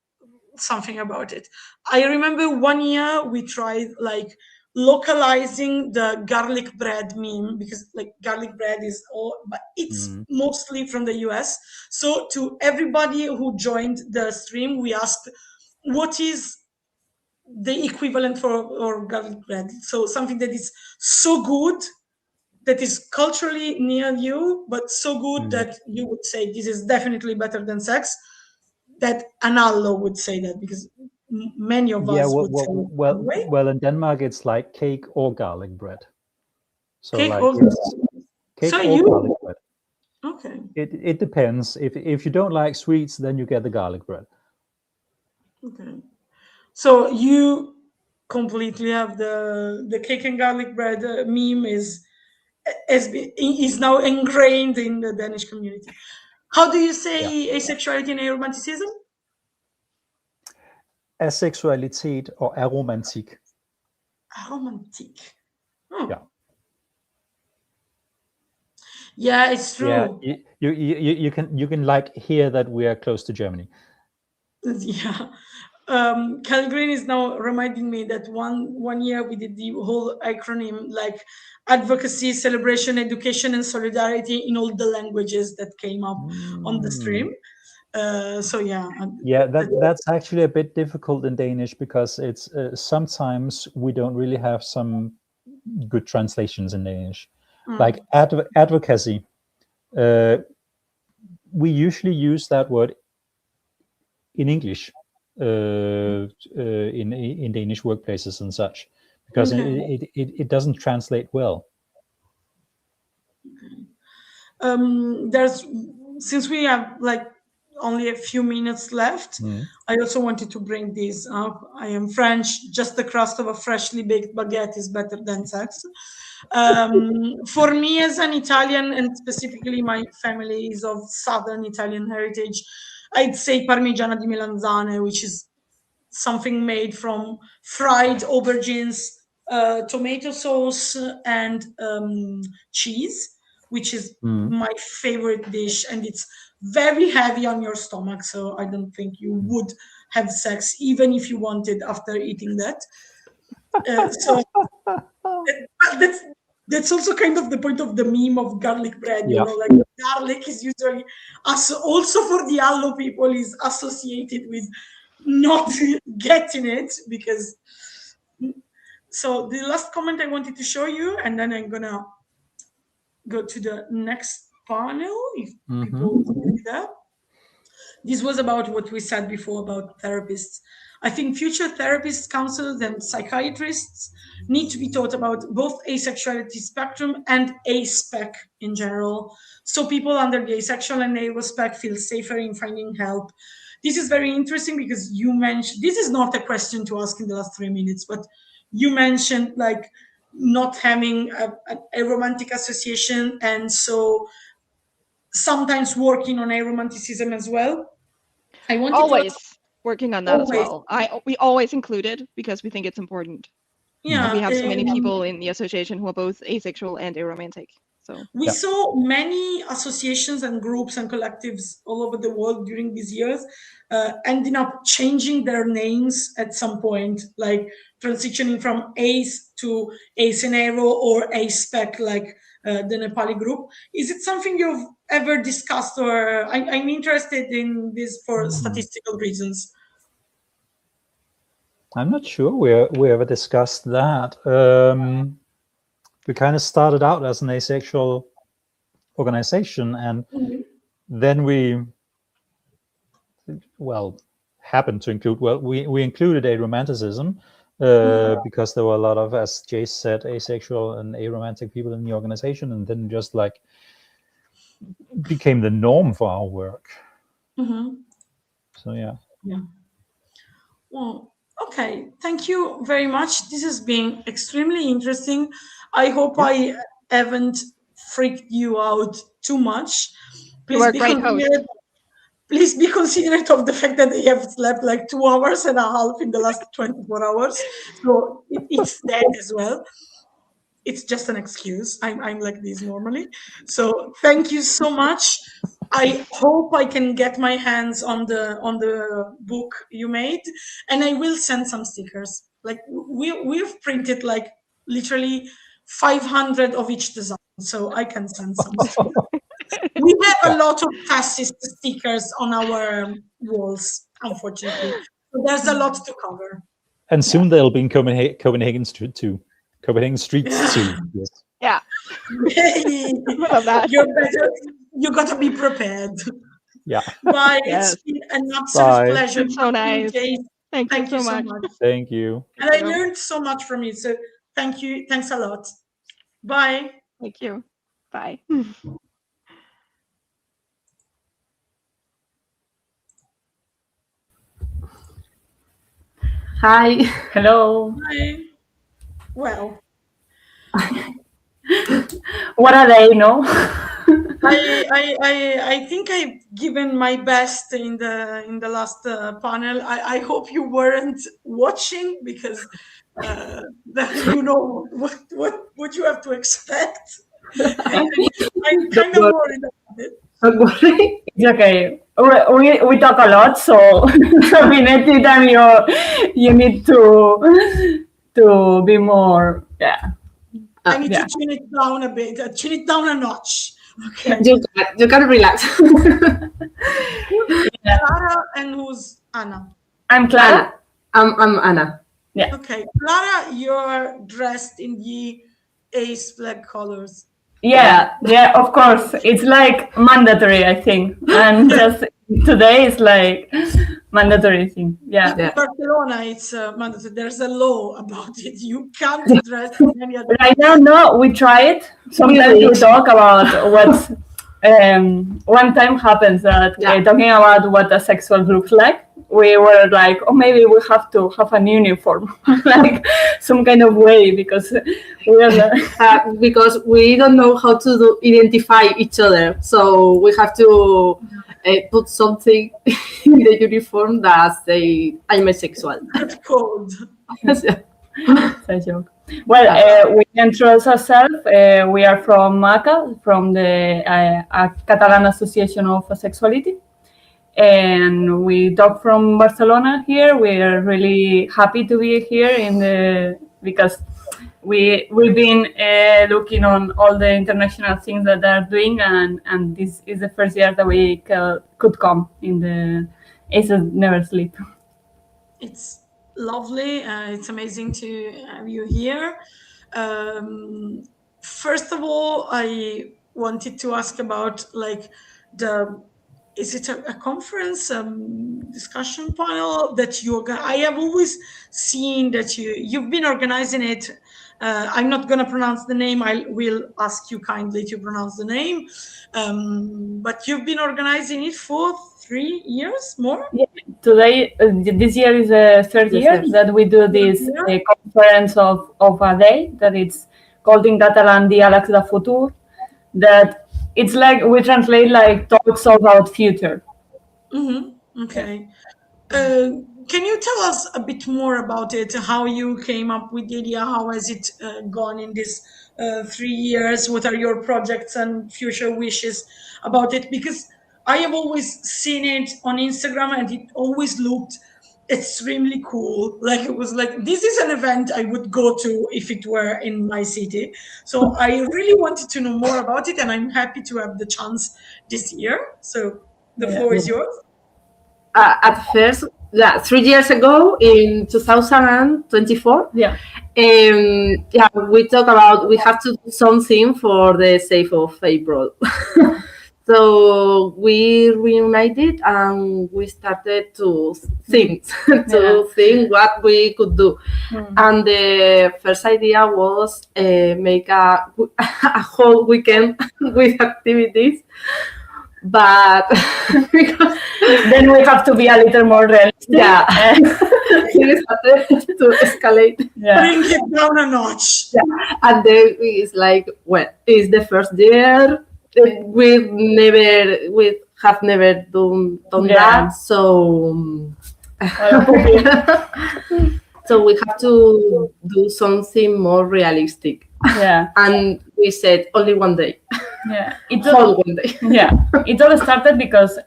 something about it. I remember one year we tried like localizing the garlic bread meme, because like garlic bread is all, but it's mostly from the US. So to everybody who joined the stream, we asked what is the equivalent for garlic bread. So something that is so good, that is culturally near you, but so good that you would say this is definitely better than sex. That an allo would say that, because many of us would say well, in Denmark it's like cake or garlic bread. So cake like or cake so or garlic bread. Okay. It depends. If you don't like sweets, then you get the garlic bread. Okay. So you completely have the cake and garlic bread meme is now ingrained in the Danish community. How do you say asexuality and aromanticism? Asexualitet or aromantic. Aromantic. Yeah. Yeah, it's true. Yeah, you can like hear that we are close to Germany. Yeah. Cal Green is now reminding me that one year we did the whole acronym like advocacy, celebration, education, and solidarity in all the languages that came up on the stream. So yeah. Yeah, that's actually a bit difficult in Danish, because it's sometimes we don't really have some good translations in Danish. Like advocacy, we usually use that word in English in Danish workplaces and such, because it doesn't translate well. Since we have like only a few minutes left, I also wanted to bring this up. I am French. Just the crust of a freshly baked baguette is better than sex. For me as an Italian, and specifically my family is of Southern Italian heritage, I'd say Parmigiana di Melanzane, which is something made from fried aubergines, tomato sauce, and cheese, which is my favorite dish, and it's very heavy on your stomach, so I don't think you would have sex even if you wanted after eating that. So that's also kind of the point of the meme of garlic bread, like garlic is usually also for the Allo people is associated with not getting it, because so the last comment I wanted to show you, and then I'm gonna go to the next panel if people do that. This was about what we said before about therapists. I think future therapists, counselors, and psychiatrists need to be taught about both asexuality spectrum and aspec in general, so people under the asexual and arospec feel safer in finding help. This is very interesting because you mentioned, this is not a question to ask in the last 3 minutes, but you mentioned like not having a romantic association, and so sometimes working on aromanticism as well. I want always working on that always. as well. We always include it because we think it's important. Yeah, and we have so many people in the association who are both asexual and aromantic. So we saw many associations and groups and collectives all over the world during these years ending up changing their names at some point, like transitioning from ace to ace and aro or aspec, like the Nepali group. Is it something you've ever discussed, or I'm interested in this for statistical reasons? I'm not sure we ever discussed that. We kind of started out as an asexual organization, and then we happened to include, we included aromanticism because there were a lot of, as Jace said, asexual and aromantic people in the organization, and then just like became the norm for our work. So yeah. Well, Okay, thank you very much. This has been extremely interesting. I hope I haven't freaked you out too much. You are a great host. Please be considerate of the fact that they have slept like 2 hours and a half in the last 24 hours. So it's that as well. It's just an excuse. I'm like this normally. So thank you so much. I hope I can get my hands on the book you made, and I will send some stickers. Like we've printed like literally 500 of each design, so I can send some. We have a lot of fascist stickers on our walls, unfortunately. So there's a lot to cover. And soon they'll be in Copenhagen Street too. Copenhagen streets too. Yes. Yeah. Hey, you gotta be prepared. Yeah. Bye. Yes. It's been an absolute pleasure. It's so nice. Thank you so much. Thank you. And I learned so much from it. So thank you. Thanks a lot. Bye. Thank you. Bye. Hi. Hello. Hi. Well. What are they? No. I think I've given my best in the last panel. I hope you weren't watching because you know what you have to expect. I'm kind of worried about it. Don't worry. It's okay. We talk a lot, so every time you need to be more. Yeah. I need to tune it down a bit. Tune it down a notch. Okay. You can relax. Clara, and who's Anna? I'm Clara. I'm Anna. Yeah. Okay, Clara, you're dressed in the ace flag colors. Yeah, of course. It's like mandatory, I think. And just today is like mandatory thing. Yeah. In Barcelona, it's mandatory. There's a law about it. You can't dress in any other. Right now, no, we try it. Sometimes we talk about what one time happens that talking about what asexual looks like, we were like, oh, maybe we have to have an uniform, like some kind of way, because we are because we don't know how to identify each other, so we have to put something in the uniform that say I'm asexual. That's cold. It's a joke. Well, we introduce ourselves. We are from MACA, from the Catalan Association of Asexuality. And we talk from Barcelona here. We are really happy to be here because we've been looking on all the international things that they're doing, and this is the first year that we could come in the Aces Never Sleep. It's lovely. It's amazing to have you here. First of all, I wanted to ask about like is it a conference, discussion panel that I have always seen that you've been organizing it. I'm not going to pronounce the name. I will ask you kindly to pronounce the name. But you've been organizing it for 3 years more? Yeah. Today, this year is the third year that we do this conference of a day that it's called in Catalan Diàlegs de Futur, that it's like we translate like talks about future. Mm-hmm. Okay. Can you tell us a bit more about it? How you came up with the idea? How has it gone in these 3 years? What are your projects and future wishes about it? Because I have always seen it on Instagram and it always looked extremely cool. Like it was like, this is an event I would go to if it were in my city. So I really wanted to know more about it, and I'm happy to have the chance this year. So the floor is yours. At first, 3 years ago in 2024, we talked about we have to do something for the sake of April. So we reunited and we started to think what we could do. And the first idea was make a whole weekend with activities. But because then we have to be a little more realistic. Yeah. things started to escalate. Bring it down a notch. Yeah. And then it's like, well, it's the first year. We have never done that. So so we have to do something more realistic. Yeah. And we said only one day. Yeah. One day. Yeah. It all started because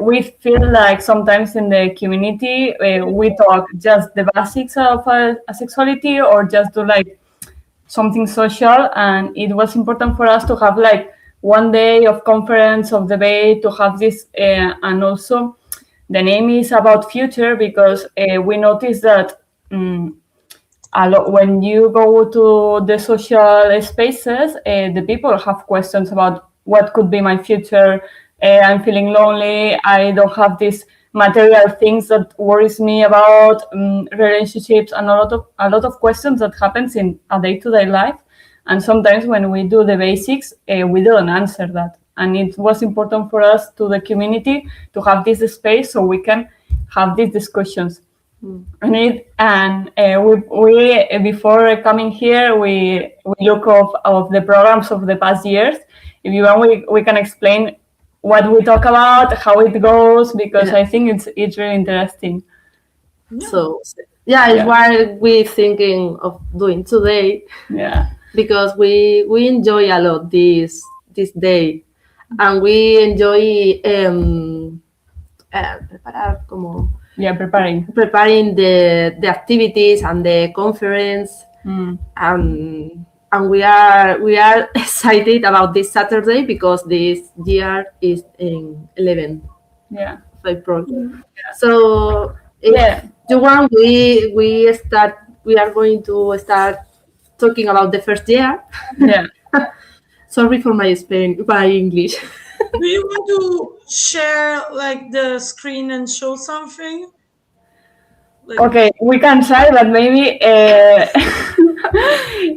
we feel like sometimes in the community we talk just the basics of asexuality or just do like something social, and it was important for us to have like one day of conference, of debate, to have this, and also the name is about future because we noticed that a lot when you go to the social spaces, the people have questions about what could be my future. I'm feeling lonely. I don't have these material things that worries me about relationships, and a lot of questions that happens in a day-to-day life. And sometimes when we do the basics, we don't answer that. And it was important for us to the community to have this space so we can have these discussions. We before coming here, we look of the programs of the past years. If you want, we can explain what we talk about, how it goes, because I think it's really interesting. So it's what we're thinking of doing today. Yeah, because we enjoy a lot this day, and we enjoy preparing the activities and the conference, and we are excited about this Saturday because this year is in 11th of April. So if you want, we are going to start talking about the first year. Sorry for my English. Do you want to share like the screen and show something? Okay, we can try, but maybe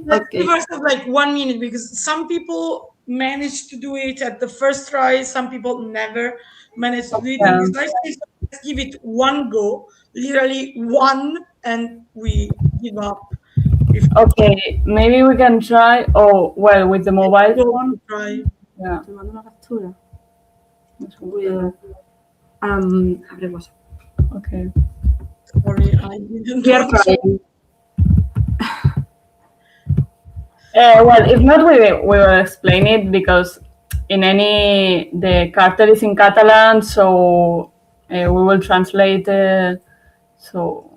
let's give ourselves like 1 minute, because some people manage to do it at the first try, some people never manage to do it in this life. So let's give it one go, literally one, and we give up. Okay, maybe we can try. Oh, well, with the mobile phone. Try. Yeah. Okay. Sorry, I didn't. We are trying. Well, if not, we will explain it, because the cartel is in Catalan, so we will translate. So.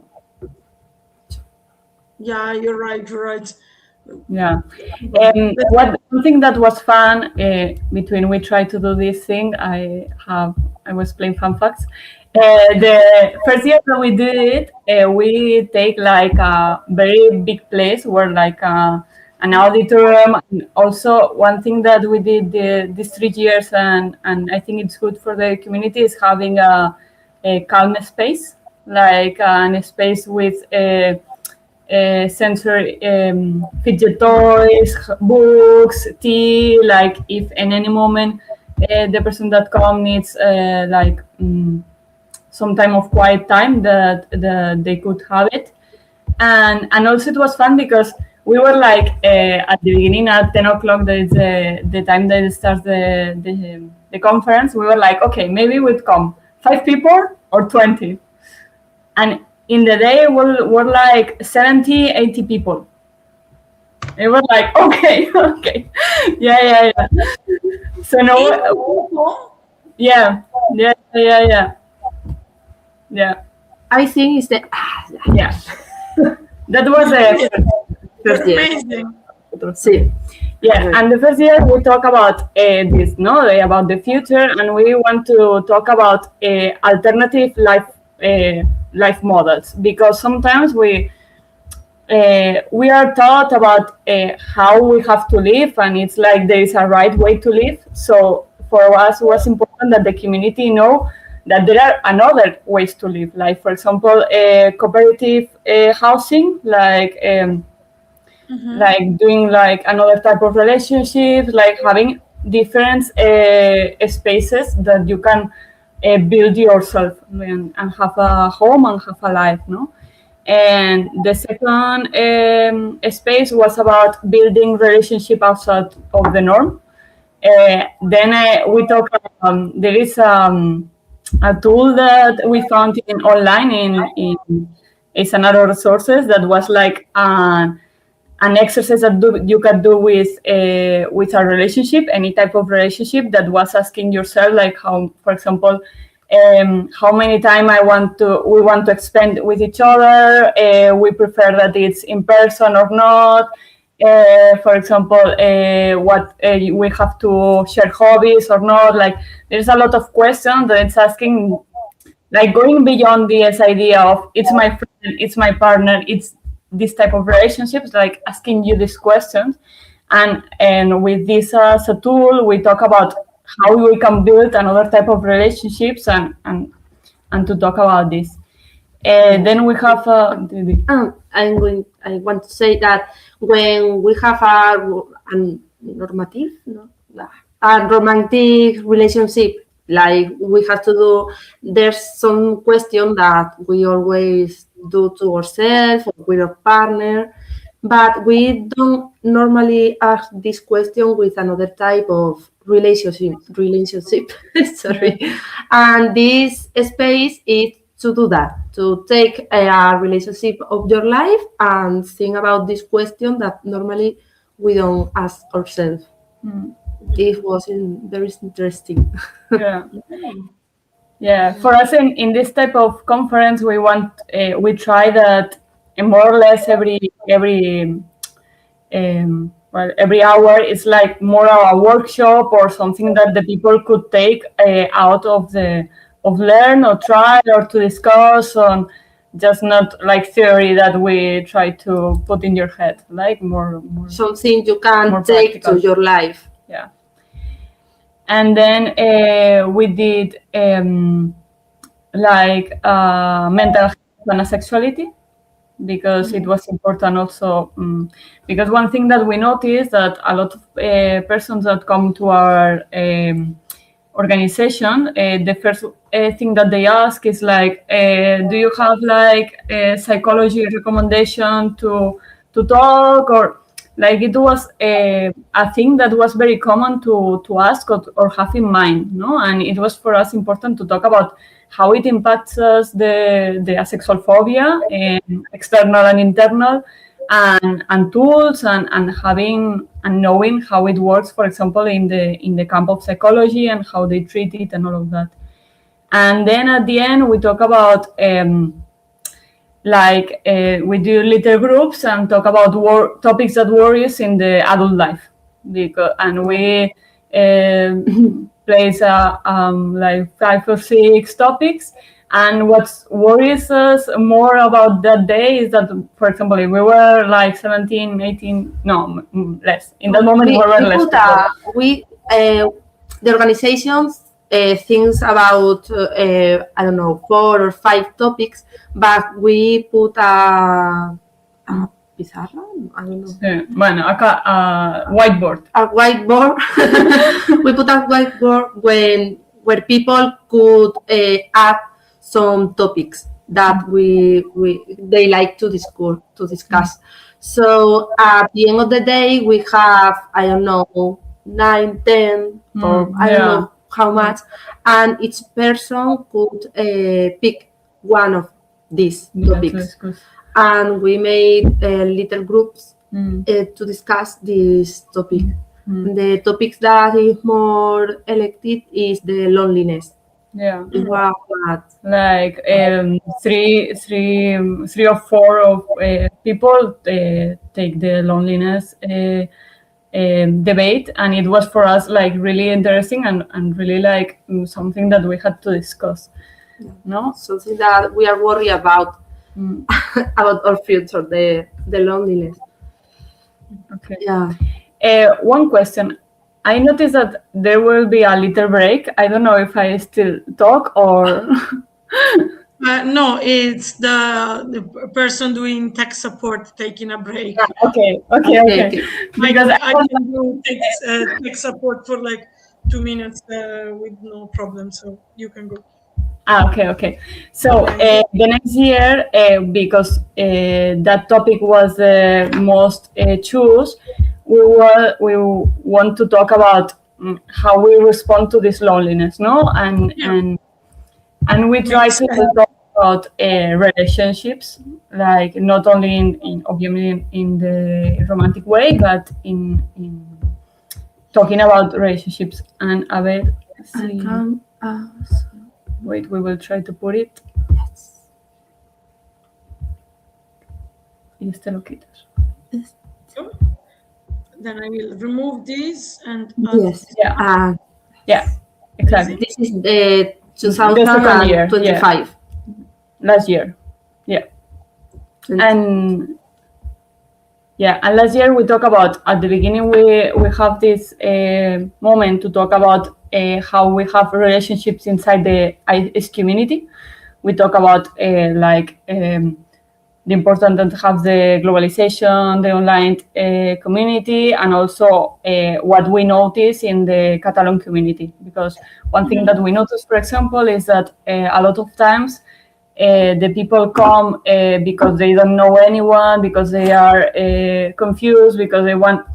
Yeah, you're right. Yeah. One thing that was fun between we tried to do this thing, I was playing fun facts. The first year that we did it, we take like a very big place where like an auditorium. And also, one thing that we did these 3 years, and I think it's good for the community, is having a calm space, like a space with sensory fidget toys, books, tea. Like if in any moment the person that comes needs like some time of quiet time, that they could have it. And also it was fun because we were like at the beginning at 10 o'clock, that is the time that starts the conference. We were like, okay, maybe we'd come 5 people or 20. And in the day, we're like 70, 80 people. It was like, okay. Yeah. So no, yeah. I think it's yeah. That was the first year. Amazing. Yeah, and the first year we talk about this, no, about the future, and we want to talk about alternative life models, because sometimes we are taught about how we have to live, and it's like there is a right way to live. So for us, it was important that the community know that there are another ways to live, like for example, cooperative housing, like doing like another type of relationships, like having different spaces that you can build yourself and have a home and have a life, no? And the second space was about building relationship outside of the norm. Then we talk. There is a tool that we found online in it's another resources that was like an exercise that you can do with a relationship, any type of relationship, that was asking yourself like how, for example, how many time we want to spend with each other. We prefer that it's in person or not. For example, what we have to share hobbies or not. Like there's a lot of questions that it's asking, like going beyond this idea of it's my friend, it's my partner, it's this type of relationships, like asking you these questions. And with this as a tool, we talk about how we can build another type of relationships and to talk about this. Then we have I want to say that when we have a normative, a romantic relationship, like we have to do, there's some question that we always do to ourselves or with our partner, but we don't normally ask this question with another type of relationship. Sorry. And this space is to do that, to take a relationship of your life and think about this question that normally we don't ask ourselves. This was very interesting. Yeah. For us in this type of conference, we try that more or less every hour is like more of a workshop or something that the people could take out of learn or try or to discuss on, just not like theory that we try to put in your head, like more something you can take practical to your life. Yeah. And then we did mental health and asexuality, because it was important also, because one thing that we noticed that a lot of persons that come to our organization, the first thing that they ask is like, do you have like a psychology recommendation to talk, or like it was a thing that was very common to ask or have in mind, no? And it was for us important to talk about how it impacts us, the asexual phobia, external and internal, and tools and having and knowing how it works, for example, in the camp of psychology and how they treat it and all of that. And then at the end we talk about we do little groups and talk about topics that worry us in the adult life, and we place like 5 or 6 topics. And what worries us more about that day is that, for example, if we were like 17, 18, no, less. In that moment, we were less. The organizations thinks about, I don't know, 4 or 5 topics, but we put a pizarra? I don't know. Sí. Bueno, acá whiteboard. A whiteboard. We put a whiteboard where people could add some topics that they like to discuss. So at the end of the day, we have, I don't know, 9, 10, or I don't know how much, and each person could pick one of these topics. And we made little groups to discuss this topic. The topics that is more elected is the loneliness. Yeah. Wow. Like 3 or 4 of people take the loneliness debate, and it was for us like really interesting and really like something that we had to discuss. No, something that we are worried about about our future, the loneliness. Okay. Yeah. One question. I noticed that there will be a little break. I don't know if I still talk or... No, it's the person doing tech support taking a break. Okay. Because I can do tech support for like 2 minutes with no problem, so you can go. Okay. So the next year, because that topic was the most choose, we want to talk about how we respond to this loneliness, no? And we try to talk about relationships, like not only in obviously in the romantic way, but in talking about relationships. And wait, we will try to put it. Yes. Then I will remove this and yes. Yeah, exactly. This is the 2025. Last year. Yeah. And last year we talk about, at the beginning we have this moment to talk about how we have relationships inside the IS community. We talk about the importance to have the globalization, the online community, and also what we notice in the Catalan community. Because one thing that we notice, for example, is that a lot of times the people come because they don't know anyone, because they are confused, because they want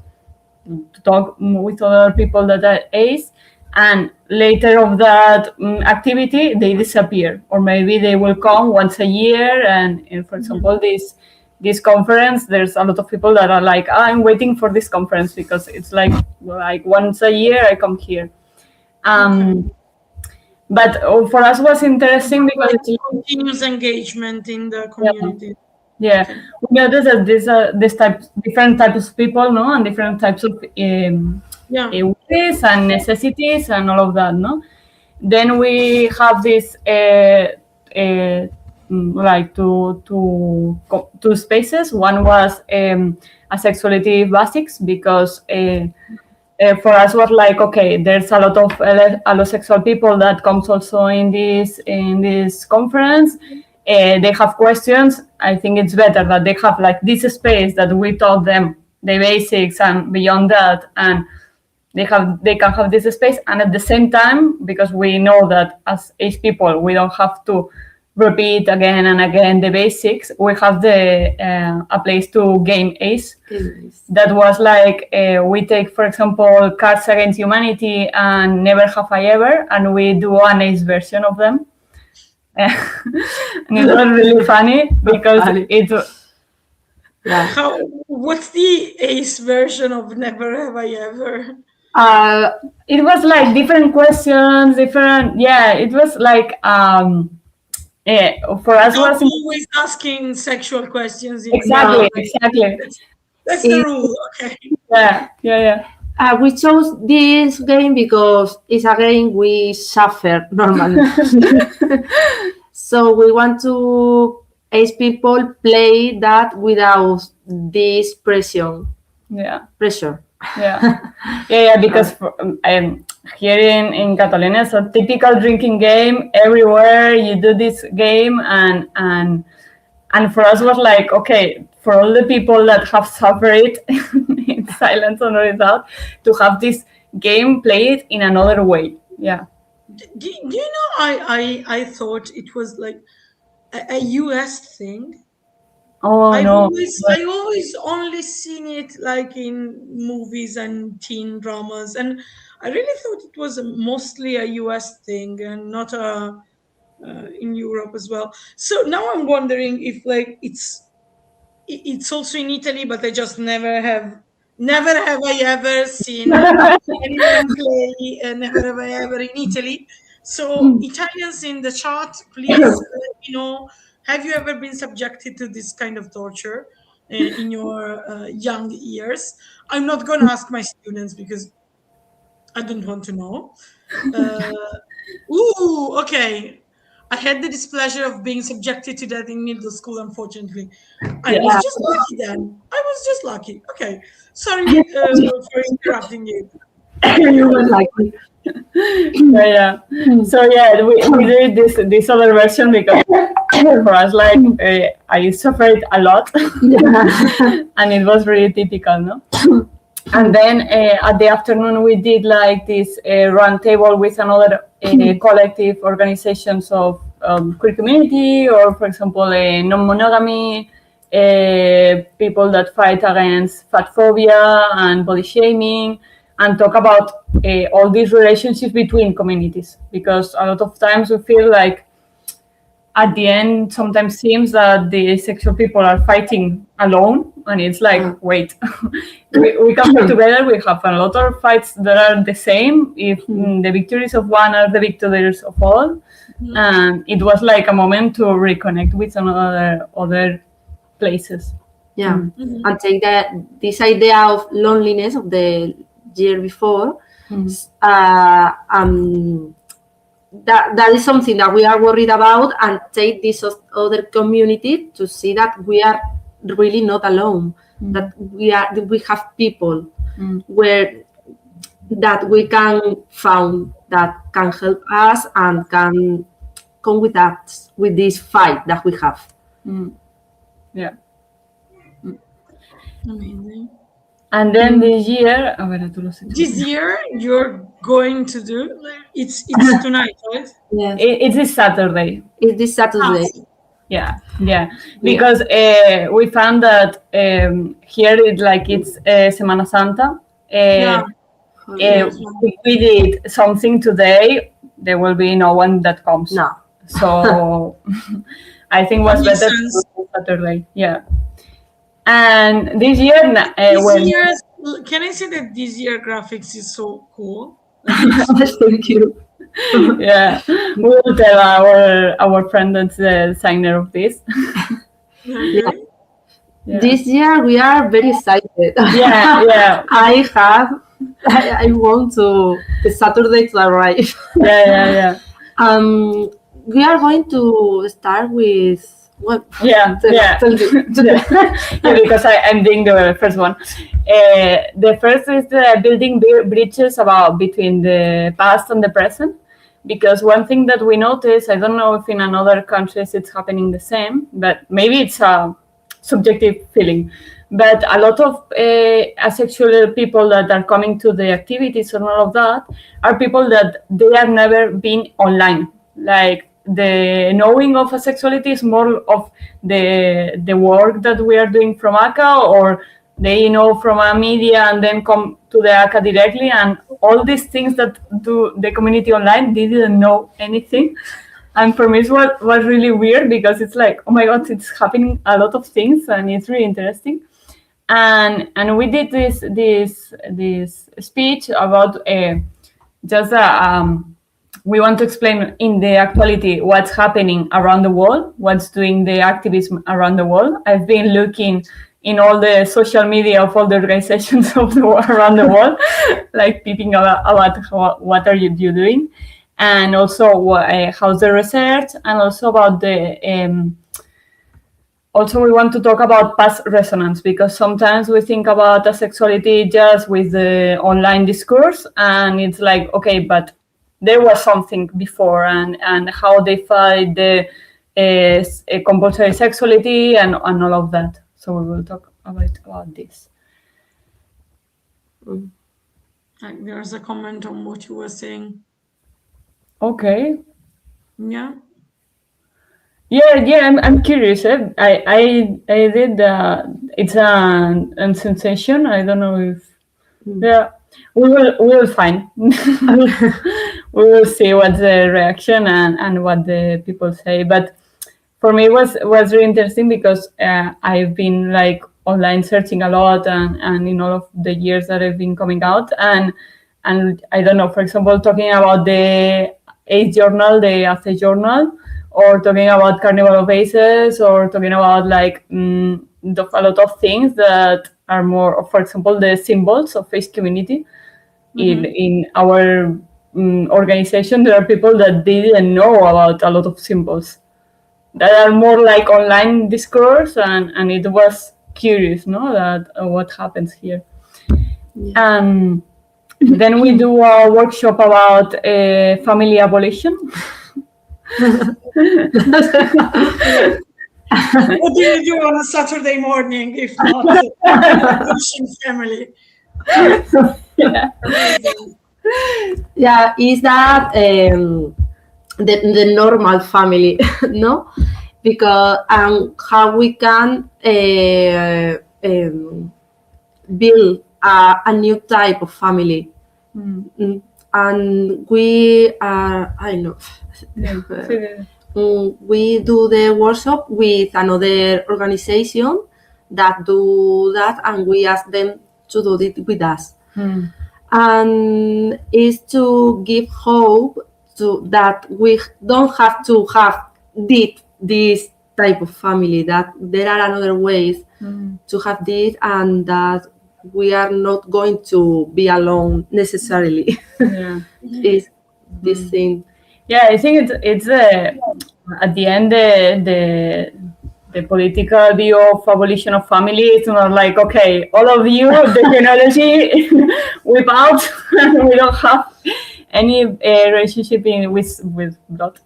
to talk with other people that are ace, and later of that activity they disappear, or maybe they will come once a year. And for example, this conference, there's a lot of people that are like, I'm waiting for this conference because it's like once a year I come here. But for us was interesting because it's continuous engagement in the community. Yeah, we noticed that this different types of people, no, and different types of wishes and necessities and all of that, no. Then we have this like two spaces. One was Asexuality basics, because for us was like, okay, there's a lot of allosexual people that comes also in this conference. They have questions. I think it's better that they have like this space that we taught them the basics and beyond that, and they can have this space. And at the same time, because we know that as ace people we don't have to repeat again and again the basics, we have a place to game ace. That was like we take, for example, Cards Against Humanity and Never Have I Ever, and we do an ace version of them. And it was really funny because what's the ace version of Never Have I Ever? It was like different questions, it was like for us was always asking sexual questions. Exactly. That's the rule. Okay. Yeah. We chose this game because it's a game we suffer normally. So we want to ace people play that without this pressure. Yeah. Pressure. Yeah, because here in Catalunya, it's a typical drinking game. Everywhere you do this game, and for us was like, okay, for all the people that have suffered in silence or without, to have this game played in another way. Yeah. Do you know, I thought it was like a US thing. I always only seen it like in movies and teen dramas, and I really thought it was mostly a US thing and not in Europe as well. So now I'm wondering if like it's also in Italy, but I just never have I ever seen anyone play Never Have I Ever in Italy. So Italians in the chat, please let me know, have you ever been subjected to this kind of torture in your young years? I'm not going to ask my students because I don't want to know. Okay. I had the displeasure of being subjected to that in middle school, unfortunately. I was just lucky then. I was just lucky. Okay. Sorry for interrupting you. You were lucky. Yeah. So we did this other version because for us, like I suffered a lot, and it was really typical, no? And then at the afternoon, we did like this round table with another collective organizations of queer community, or for example, non-monogamy, people that fight against fat phobia and body shaming, and talk about all these relationships between communities, because a lot of times we feel like at the end sometimes seems that the asexual people are fighting alone, and it's like, wait, we come together, we have a lot of fights that are the same, if the victories of one are the victories of all. And it was like a moment to reconnect with other places. And take this idea of loneliness of the year before, that is something that we are worried about, and take this other community to see that we are really not alone, that we have people where that we can find that can help us and can come with us with this fight that we have. Amazing. And then this year, you're going to do, it's tonight, right? Yeah, it's this Saturday. It's this Saturday. Yeah, because we found that here it's Semana Santa. If we did something today, there will be no one that comes. No. So I think it was better to do Saturday. Yeah. And this year, can I say that this year graphics is so cool? Thank you. Yeah, we will tell our friend that's the designer of this. Yeah. This year we are very excited. Yeah. I want the Saturday to arrive. Yeah. We are going to start with. Because I'm doing the first one. The first is building bridges between the past and the present, because one thing that we notice, I don't know if in other countries it's happening the same, but maybe it's a subjective feeling, but a lot of asexual people that are coming to the activities and all of that are people that they have never been online. Like, the knowing of asexuality is more of the work that we are doing from ACA, or they know from a media and then come to the ACA directly, and all these things that do the community online, they didn't know anything. And for me, it was really weird, because it's like, oh my God, it's happening a lot of things, and it's really interesting. And we did this speech about we want to explain in the actuality what's happening around the world, what's doing the activism around the world. I've been looking in all the social media of all the organizations of the world, around the world, like peeping about what are you doing, and also how's the research, and also about the also we want to talk about past resonance, because sometimes we think about asexuality just with the online discourse, and it's like, okay, but there was something before, and how they fight the compulsory sexuality and all of that. So we will talk about this. There's a comment on what you were saying. Okay. Yeah. I'm curious. I did. It's a sensation. I don't know if. Yeah. We will find. We will see what's the reaction and what the people say. But for me, it was really interesting, because I've been like online searching a lot, and in all of the years that I've been coming out, and I don't know, for example, talking about the ACE journal, the ACE journal, or talking about Carnival of Aces, or talking about like a lot of things that are more, for example, the symbols of ACE community. In our organization, there are people that didn't know about a lot of symbols that are more like online discourse, and it was curious, no, that what happens here. And then we do a workshop about family abolition. What do you do on a Saturday morning if not pushing family? Yeah. Yeah, is that the normal family, no? Because how we can build a new type of family. And we are, I know, we do the workshop with another organization that do that, and we ask them to do it with us. And is to give hope to that we don't have to have this type of family, that there are another ways to have this, and that we are not going to be alone necessarily. Yeah. Is this thing. Yeah, I think it's at the end the political view of abolition of family. It's not like, okay, all of you, the technology whip out, and we don't have any relationship with blood.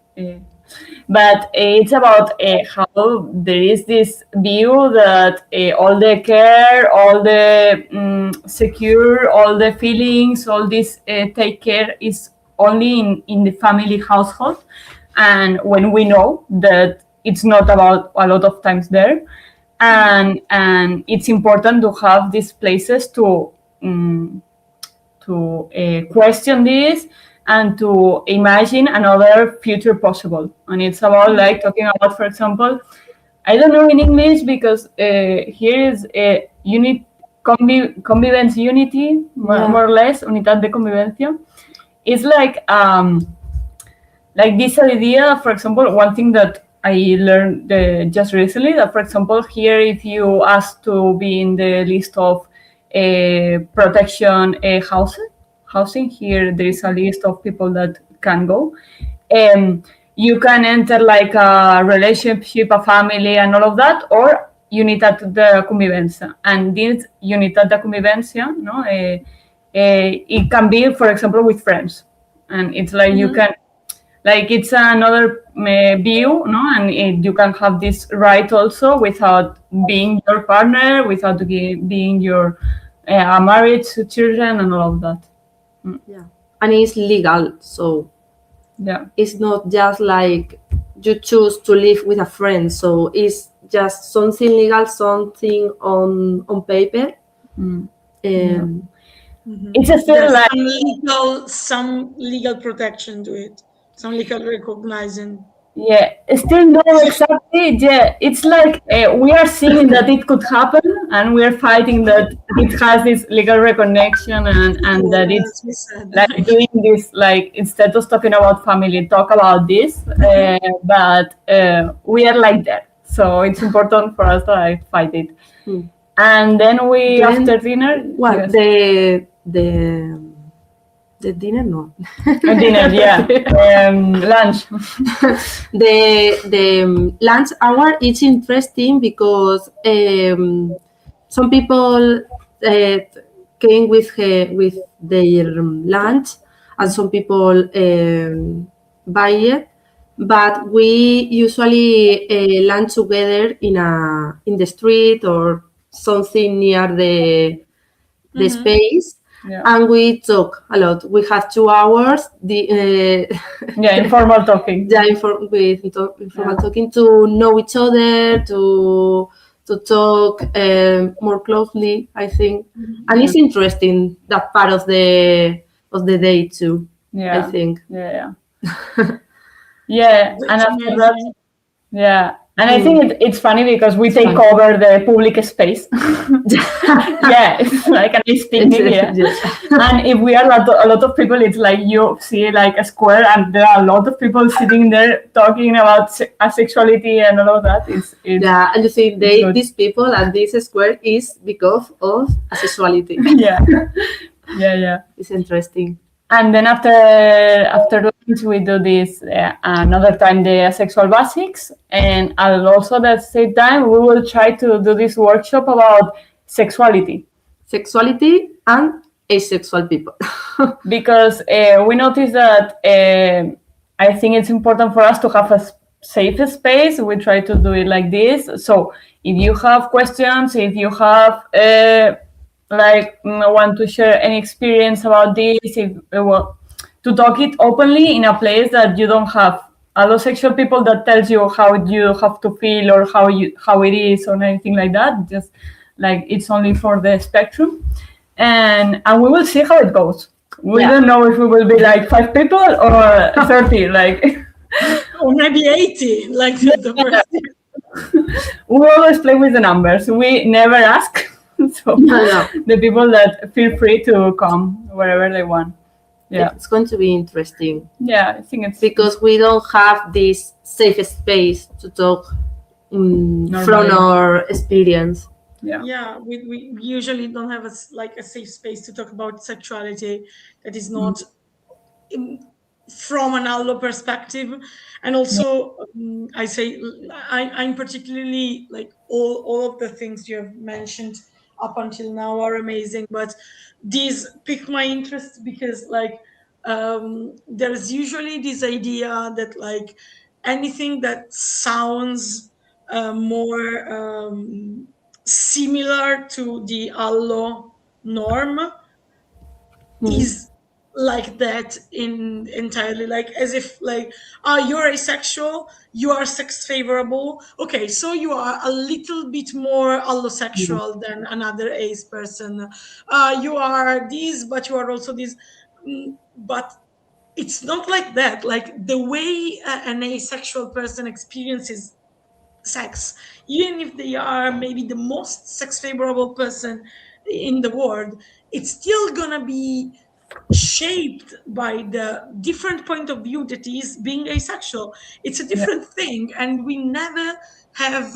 But it's about how there is this view that all the care, all the secure, all the feelings, all this take care is only in the family household. And when we know that it's not about a lot of times there, and it's important to have these places to question this and to imagine another future possible. And it's about like talking about, for example, I don't know in English because here is convivence unity, more or less, unidad de convivencia. It's like this idea, for example, one thing that I learned just recently, that, for example, here, if you ask to be in the list of protection housing, here there is a list of people that can go. You can enter like a relationship, a family, and all of that, or unidad de convivencia. And this unidad de convivencia, no, it can be, for example, with friends. And it's like you can, like it's another view, no, and you can have this right also without being your partner, without being your married to children and all of that. Yeah, and it's legal, so yeah, it's not just like you choose to live with a friend. So it's just something legal, something on paper. It's a still like some legal protection to it, some legal recognizing. Yeah, still no exactly. Yeah, it's like we are seeing that it could happen, and we are fighting that it has this legal recognition, and that it's like doing this, like instead of talking about family, talk about this. But we are like that, so it's important for us to fight it. And then after dinner, well, yes. The dinner, no. Dinner, yeah. Lunch. The lunch hour is interesting because some people came with their lunch, and some people buy it. But we usually lunch together in the street or something near the space. Yeah. And we talk a lot. We have 2 hours. Informal talking. Yeah, informal talking, to know each other, to talk more closely, I think. And it's interesting, that part of the day too. Yeah, I think. Yeah. Yeah, and after that, yeah. And I think it's funny because we take over the public space. Yeah, it's like a nice picnic. Yeah. And if we are a lot of people, it's like you see like a square, and there are a lot of people sitting there talking about asexuality and all of that. Yeah, and you see, these people at this square is because of asexuality. Yeah. It's interesting. And then after lunch, we do this another time, the asexual basics, and also at the same time we will try to do this workshop about sexuality and asexual people. Because we noticed that I think it's important for us to have a safe space. We try to do it like this. So if you have questions, if you have like want to share any experience about this, if well, to talk it openly in a place that you don't have allosexual people that tells you how you have to feel or how it is or anything like that. Just like it's only for the spectrum, and we will see how it goes. We don't know if we will be like 5 people or 30, like or maybe 80, like the first year. We always play with the numbers. We never ask. So the people that feel free to come wherever they want. Yeah, it's going to be interesting. Yeah, I think it's because we don't have this safe space to talk from our experience. Yeah, we usually don't have a safe space to talk about sexuality that is not from an allo perspective. And also I say I'm particularly like all of the things you have mentioned up until now are amazing, but these pique my interest because like there's usually this idea that like anything that sounds more similar to the allo norm is like that in entirely, like as if like you're asexual, you are sex favorable, okay, so you are a little bit more allosexual than another ace person, you are this but you are also this, but it's not like that. Like the way an asexual person experiences sex, even if they are maybe the most sex favorable person in the world, it's still gonna be shaped by the different point of view that is being asexual. It's a different thing, and we never have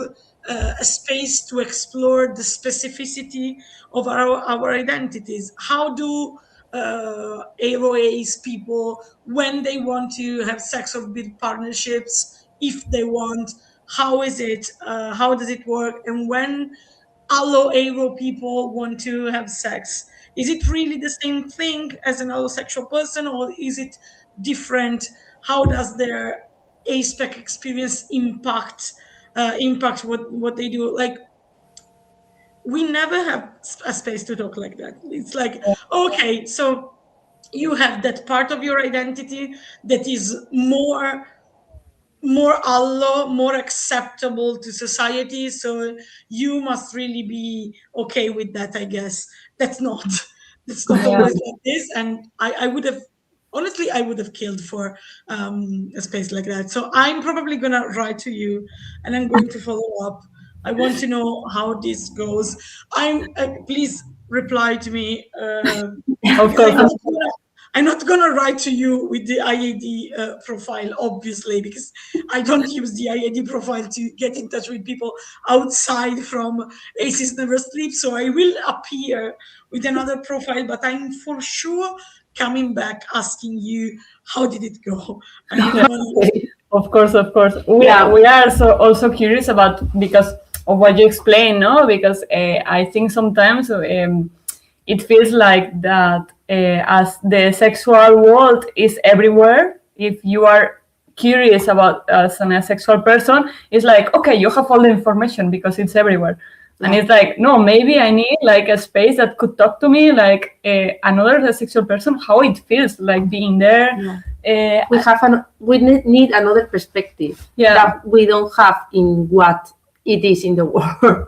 a space to explore the specificity of our identities. How do ace people, when they want to have sex or build partnerships, if they want, how is it, how does it work? And when allo people want to have sex, is it really the same thing as an allosexual person, or is it different? How does their aspec experience impact what they do? Like we never have a space to talk like that. It's like, okay, so you have that part of your identity that is more allo, more acceptable to society, so you must really be okay with that. I guess that's not always like this, and I would have, honestly, I would have killed for a space like that. So I'm probably gonna write to you and I'm going to follow up. I want to know how this goes. Please reply to me. Of course. I'm not gonna write to you with the IAD profile, obviously, because I don't use the IAD profile to get in touch with people outside from Aces Never Sleep. So I will appear with another profile, but I'm for sure coming back asking you, how did it go? Of course. We are also curious about, because of what you explained, no? Because I think sometimes it feels like that as the sexual world is everywhere, if you are curious about as an asexual person, it's like, okay, you have all the information because it's everywhere. And it's like, no, maybe I need like a space that could talk to me like another asexual person, how it feels like being there. We need another perspective that we don't have in what it is in the world.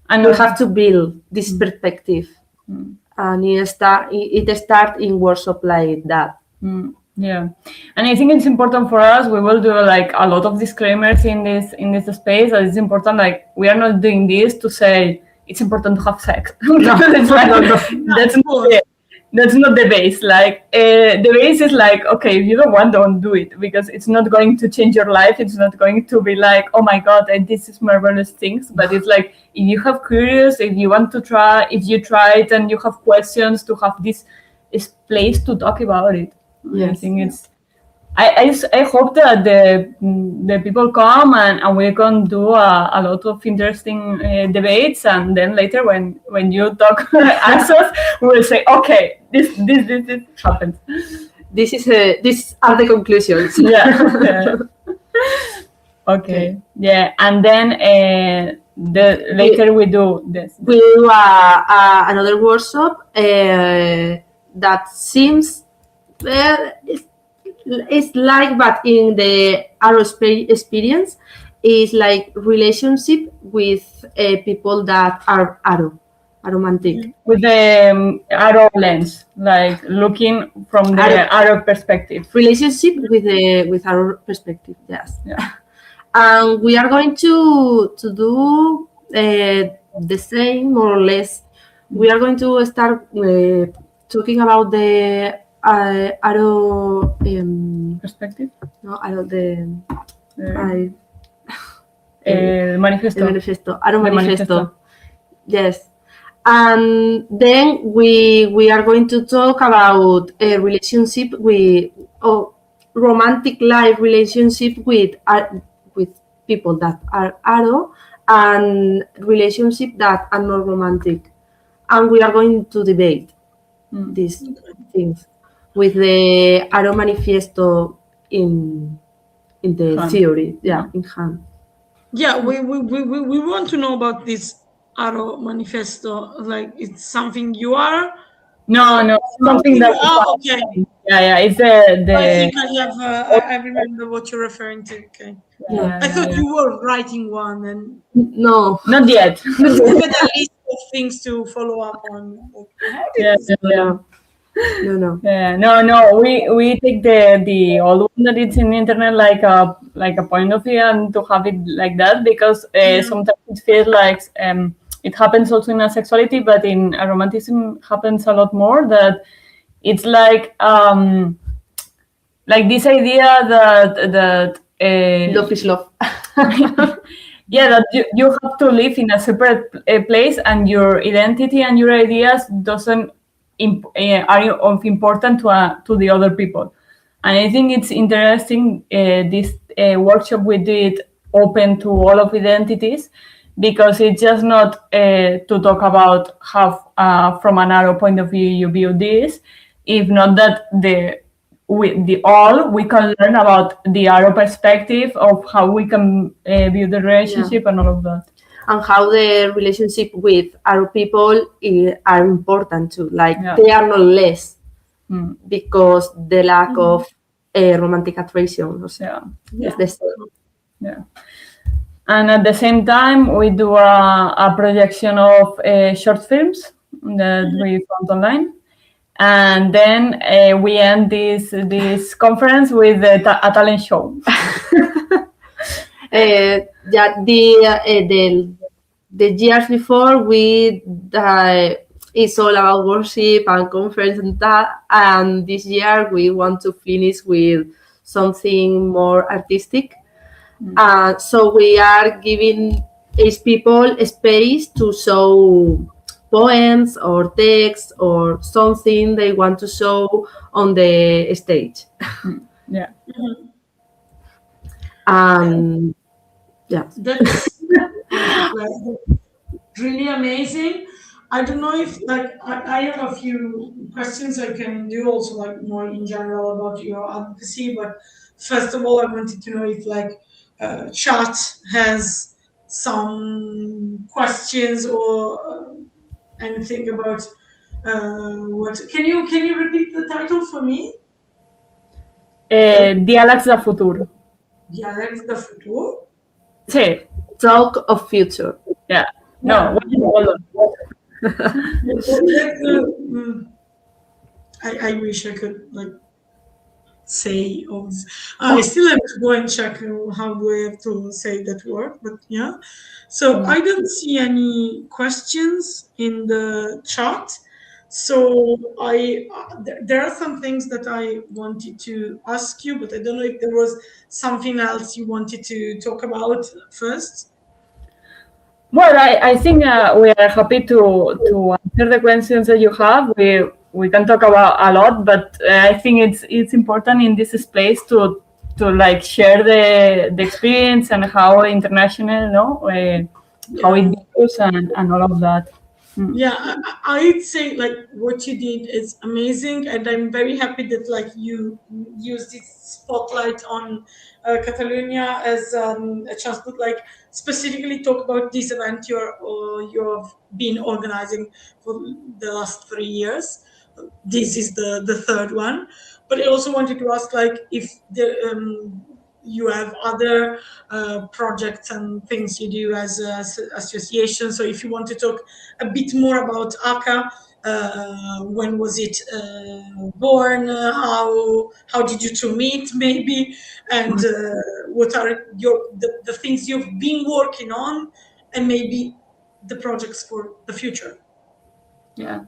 And we have to build this perspective, and it start in workshop like that. Yeah, and I think it's important for us. We will do like a lot of disclaimers in this space. That it's important. Like we are not doing this to say it's important to have sex. That's not the base. Like the base is like, okay, if you don't want, don't do it, because it's not going to change your life. It's not going to be like, oh my god, this is marvelous things. But it's like, if you have curious, if you want to try, if you try it and you have questions, to have this place to talk about it. Yes. I think it's. I hope that the people come and we can do a lot of interesting debates, and then later when you talk answers, we will say, okay, this happened. These are the conclusions. Yeah. Okay. Yeah, and then later we do this. We do another workshop that seems it's like, but in the arrow experience, is like relationship with people that are aromantic. With the arrow lens, like looking from the arrow perspective. Relationship with arrow perspective, yes. Yeah. And we are going to do the same, more or less. We are going to start talking about the arrow perspective. No, arrow the manifesto. Arrow manifesto. Yes. And then we are going to talk about a relationship with romantic life relationship with people that are arrow and relationship that are not romantic. And we are going to debate these things with the arrow manifesto in the theory, in hand. Yeah, we want to know about this arrow manifesto. Like, it's something you are. No, something that. Okay. Yeah, it's the. I think I have. I remember what you're referring to. Okay. Yeah. I thought you were writing one, and no, not yet. You had a list of things to follow up on. No. Yeah, no. We take the old one that it's in the internet like a point of view and to have it like that because sometimes it feels like it happens also in asexuality, but in aromanticism happens a lot more. That it's like this idea that love is love. Yeah, that you have to live in a separate place, and your identity and your ideas doesn't. Are of important to the other people, and I think it's interesting this workshop we did open to all of identities because it's just not to talk about how from an arrow point of view you view this, if not that we can learn about the arrow perspective of how we can view the relationship and all of that. And how the relationship with our people are important too. Like they are not less because the lack of romantic attraction. Yeah. And at the same time, we do a projection of short films that we found online. And then we end this conference with a talent show. The years before it's all about worship and conference and that, and this year we want to finish with something more artistic. So we are giving each people a space to show poems or text or something they want to show on the stage. Yeah. That's really amazing. I don't know if I have a few questions I can do also more in general about your advocacy, but first of all I wanted to know if chat has some questions or anything about what can you repeat the title for me? Diàlegs de futur. Diàlegs de futur? Sí. Talk of future. Yeah. No. I wish I could say all this. I still have to go and check how do I have to say that word, but yeah. So I don't see any questions in the chat. So there are some things that I wanted to ask you, but I don't know if there was something else you wanted to talk about first. Well, I think we are happy to answer the questions that you have. We can talk about a lot, but I think it's important in this space to share the experience and how international, how it goes and all of that. Yeah, I'd say like what you did is amazing, and I'm very happy that like you use this spotlight on Catalonia as a chance to like specifically talk about this event you've been organizing for the last 3 years. This is the third one, but I also wanted to ask like if you have other projects and things you do as an association. So if you want to talk a bit more about ACA, when was it born? How did you two meet, maybe? And what are the things you've been working on, and maybe the projects for the future? Yeah.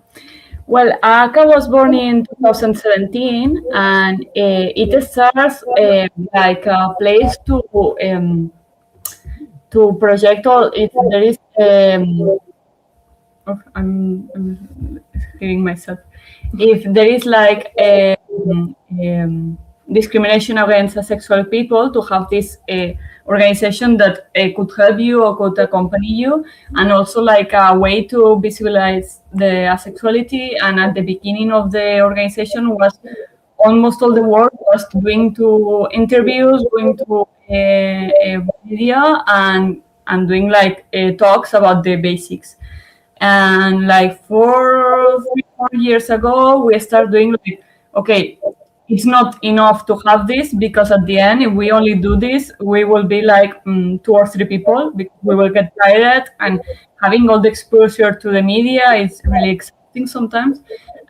Well, Aka was born in 2017, and it starts like a place to project all. If there is, I'm hearing myself. If there is like discrimination against asexual people, to have this organization that could help you or could accompany you, and also like a way to visualize the asexuality. And at the beginning of the organization was almost all the work was doing to interviews, going to media, and doing like talks about the basics. And like 4 years ago, we started doing like, okay, it's not enough to have this, because at the end, if we only do this, we will be like 2 or 3 people, because we will get tired, and having all the exposure to the media is really exciting sometimes.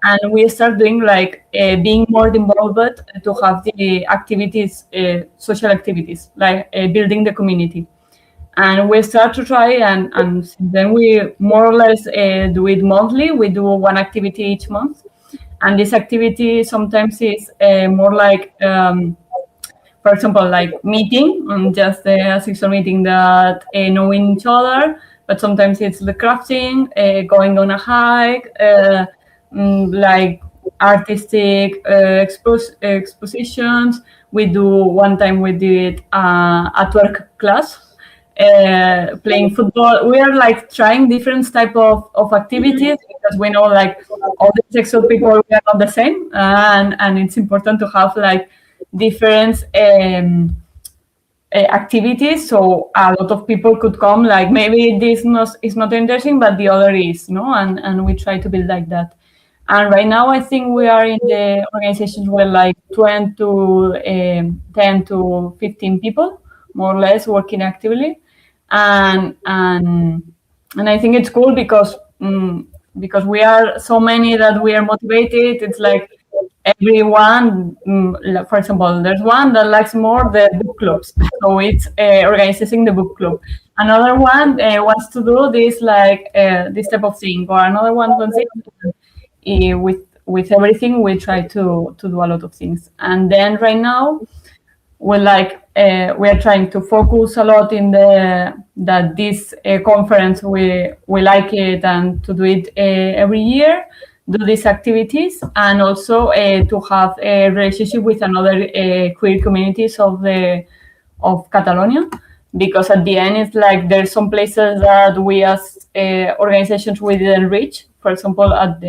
And we start doing like being more involved to have the activities, social activities, like building the community. And we start to try, and then we more or less do it monthly. We do one activity each month, and this activity sometimes is more like, for example, like meeting, just a sexual meeting that knowing each other. But sometimes it's the crafting, going on a hike, like artistic expositions. We do one time we did a twerk class. Playing football. We are like trying different type of activities, because we know like all the sexual people, we are not the same, and it's important to have like different activities, so a lot of people could come. Like maybe this is not interesting, but the other is, no, and we try to build like that. And right now, I think we are in the organizations where like 10 to 15 people, more or less, working actively. And I think it's cool because we are so many that we are motivated. It's like everyone, for example, there's one that likes more the book clubs, so it's organizing the book club. Another one wants to do this like this type of thing, or another one wants it. With everything, we try to do a lot of things. And then right now, we are trying to focus a lot in that this conference, we like it, and to do it every year, do these activities, and also to have a relationship with another queer communities of Catalonia, because at the end it's like there's some places that we as organizations we didn't reach. For example, at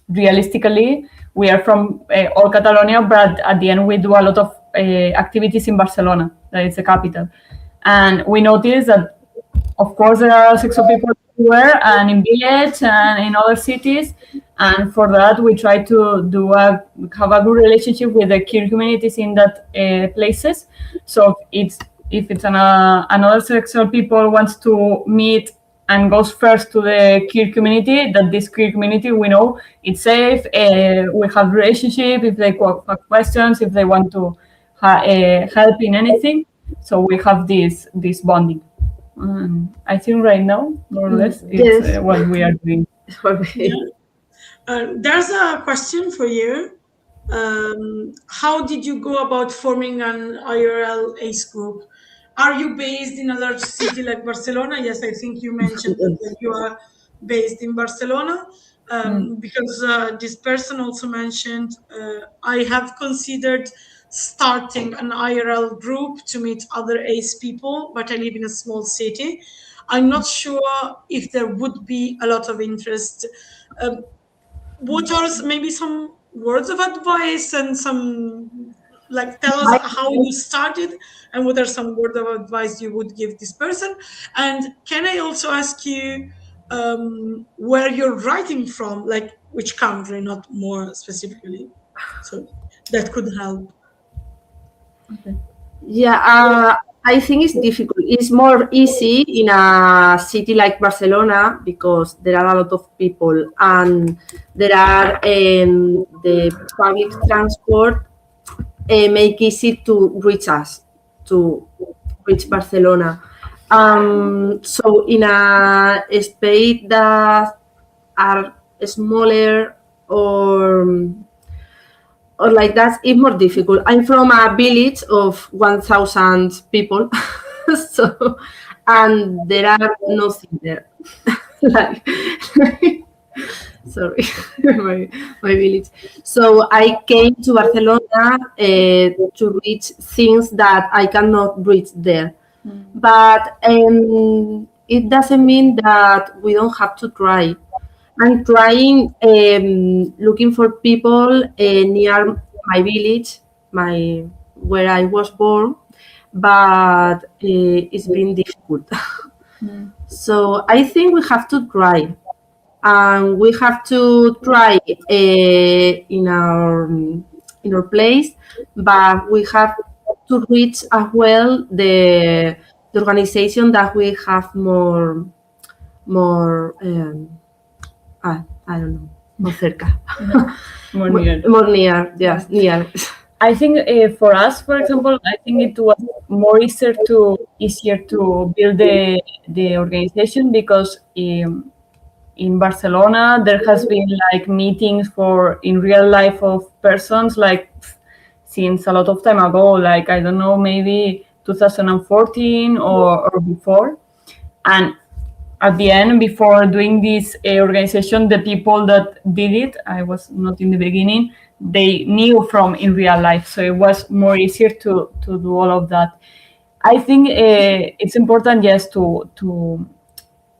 realistically, we are from all Catalonia, but at the end we do a lot of activities in Barcelona, that is the capital. And we noticed that, of course, there are sexual people everywhere, and in village and in other cities. And for that, we try to have a good relationship with the queer communities in that places. So if it's another sexual people wants to meet and goes first to the queer community, that this queer community, we know it's safe. We have relationship if they have questions, if they want to help in anything. So we have this bonding. I think right now, more or less, it's what we are doing. There's a question for you. How did you go about forming an IRL ACE group? Are you based in a large city like Barcelona? Yes, I think you mentioned that you are based in Barcelona. Because this person also mentioned, I have considered starting an IRL group to meet other ACE people, but I live in a small city. I'm not sure if there would be a lot of interest. What are maybe some words of advice and some, like, tell us how you started and what are some words of advice you would give this person? And can I also ask you where you're writing from, like which country, not more specifically? So that could help. Okay. Yeah, I think it's difficult. It's more easy in a city like Barcelona because there are a lot of people and there are the public transport make easy to reach us, to reach Barcelona. So in a space that are smaller or like that, it's more difficult. I'm from a village of 1,000 people, so and there are nothing there. like, sorry, my village. So I came to Barcelona to reach things that I cannot reach there. But it doesn't mean that we don't have to try. I'm trying looking for people near my village, where I was born, but it's been difficult. So I think we have to try, and we have to try in our place, but we have to reach as well the organization that we have more. I don't know, more cerca. More near. More near, yes, near. I think for us, for example, I think it was more easier to build the organization because in Barcelona there has been like meetings in real life of persons like since a lot of time ago, like I don't know, maybe 2014 or before, and at the end, before doing this organization, the people that did it, I was not in the beginning, they knew from in real life. So it was more easier to do all of that. I think it's important, yes, to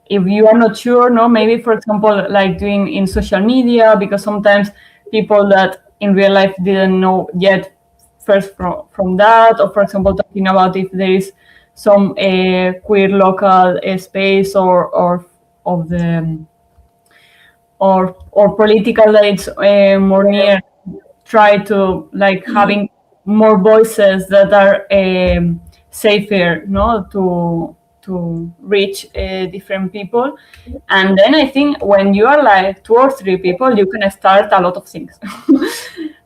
if you are not sure, no, maybe, for example, like doing in social media, because sometimes people that in real life didn't know yet first from that, or for example, talking about if there is some queer local space or of the or political that it's more near, try to like having more voices that are safer, no, to reach different people. And then I think when you are like 2 or 3 people, you can start a lot of things.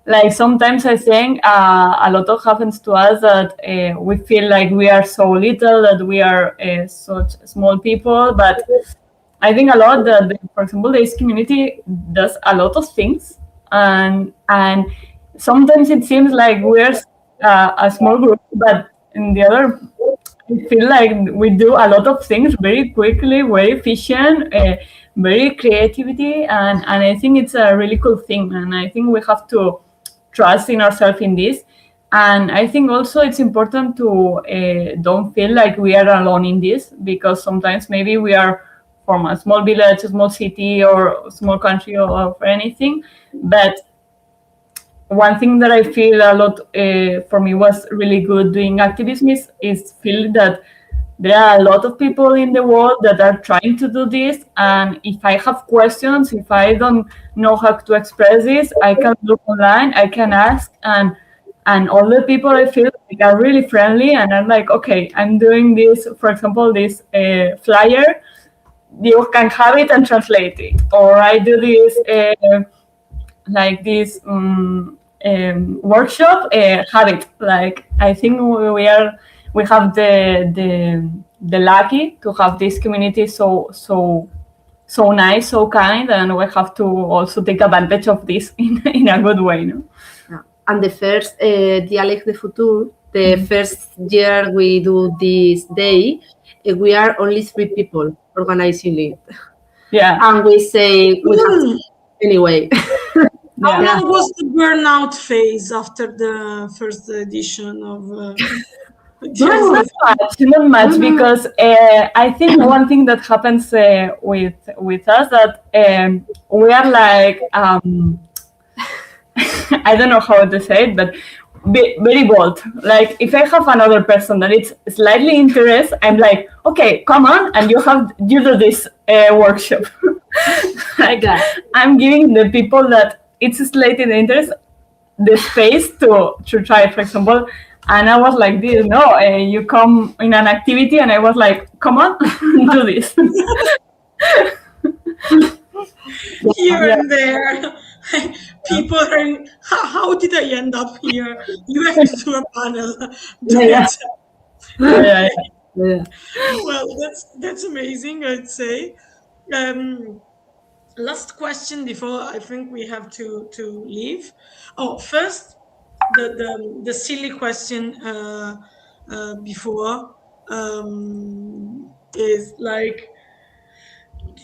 Like sometimes I think a lot of happens to us that we feel like we are so little, that we are such small people. But I think a lot that, for example, this community does a lot of things, and sometimes it seems like we're a small group, but in the other, I feel like we do a lot of things very quickly, very efficient, very creativity, and I think it's a really cool thing. And I think we have to trust in ourselves in this. And I think also it's important to don't feel like we are alone in this, because sometimes maybe we are from a small village, a small city, or a small country, or anything. But one thing that I feel a lot for me was really good doing activism is feel that there are a lot of people in the world that are trying to do this, and if I have questions, if I don't know how to express this, I can look online, I can ask, and all the people I feel like are really friendly, and I'm like, okay, I'm doing this, for example, this flyer, you can have it and translate it, or I do this like this workshop, have it. Like I think we have the lucky to have this community so nice, so kind, and we have to also take advantage of this in a good way, no? Yeah. And the first Dialect de Futur, the first year we do this day, we are only 3 people organizing it. Yeah. And we say we have to anyway. How long was the burnout phase after the first edition of Not much, because I think one thing that happens with us that we are like I don't know how to say it, but very bold. Like if I have another person that it's slightly interested, I'm like, okay, come on, and you do this workshop. Like I'm giving the people that it's slightly interest the space to try, for example. And I was like this, no, you come in an activity, and I was like, come on, do this. Here and there, people are, how did I end up here? You have to do a panel. Yeah. Well, that's amazing, I'd say. Last question before I think we have to leave. Oh, first, the silly question before is like,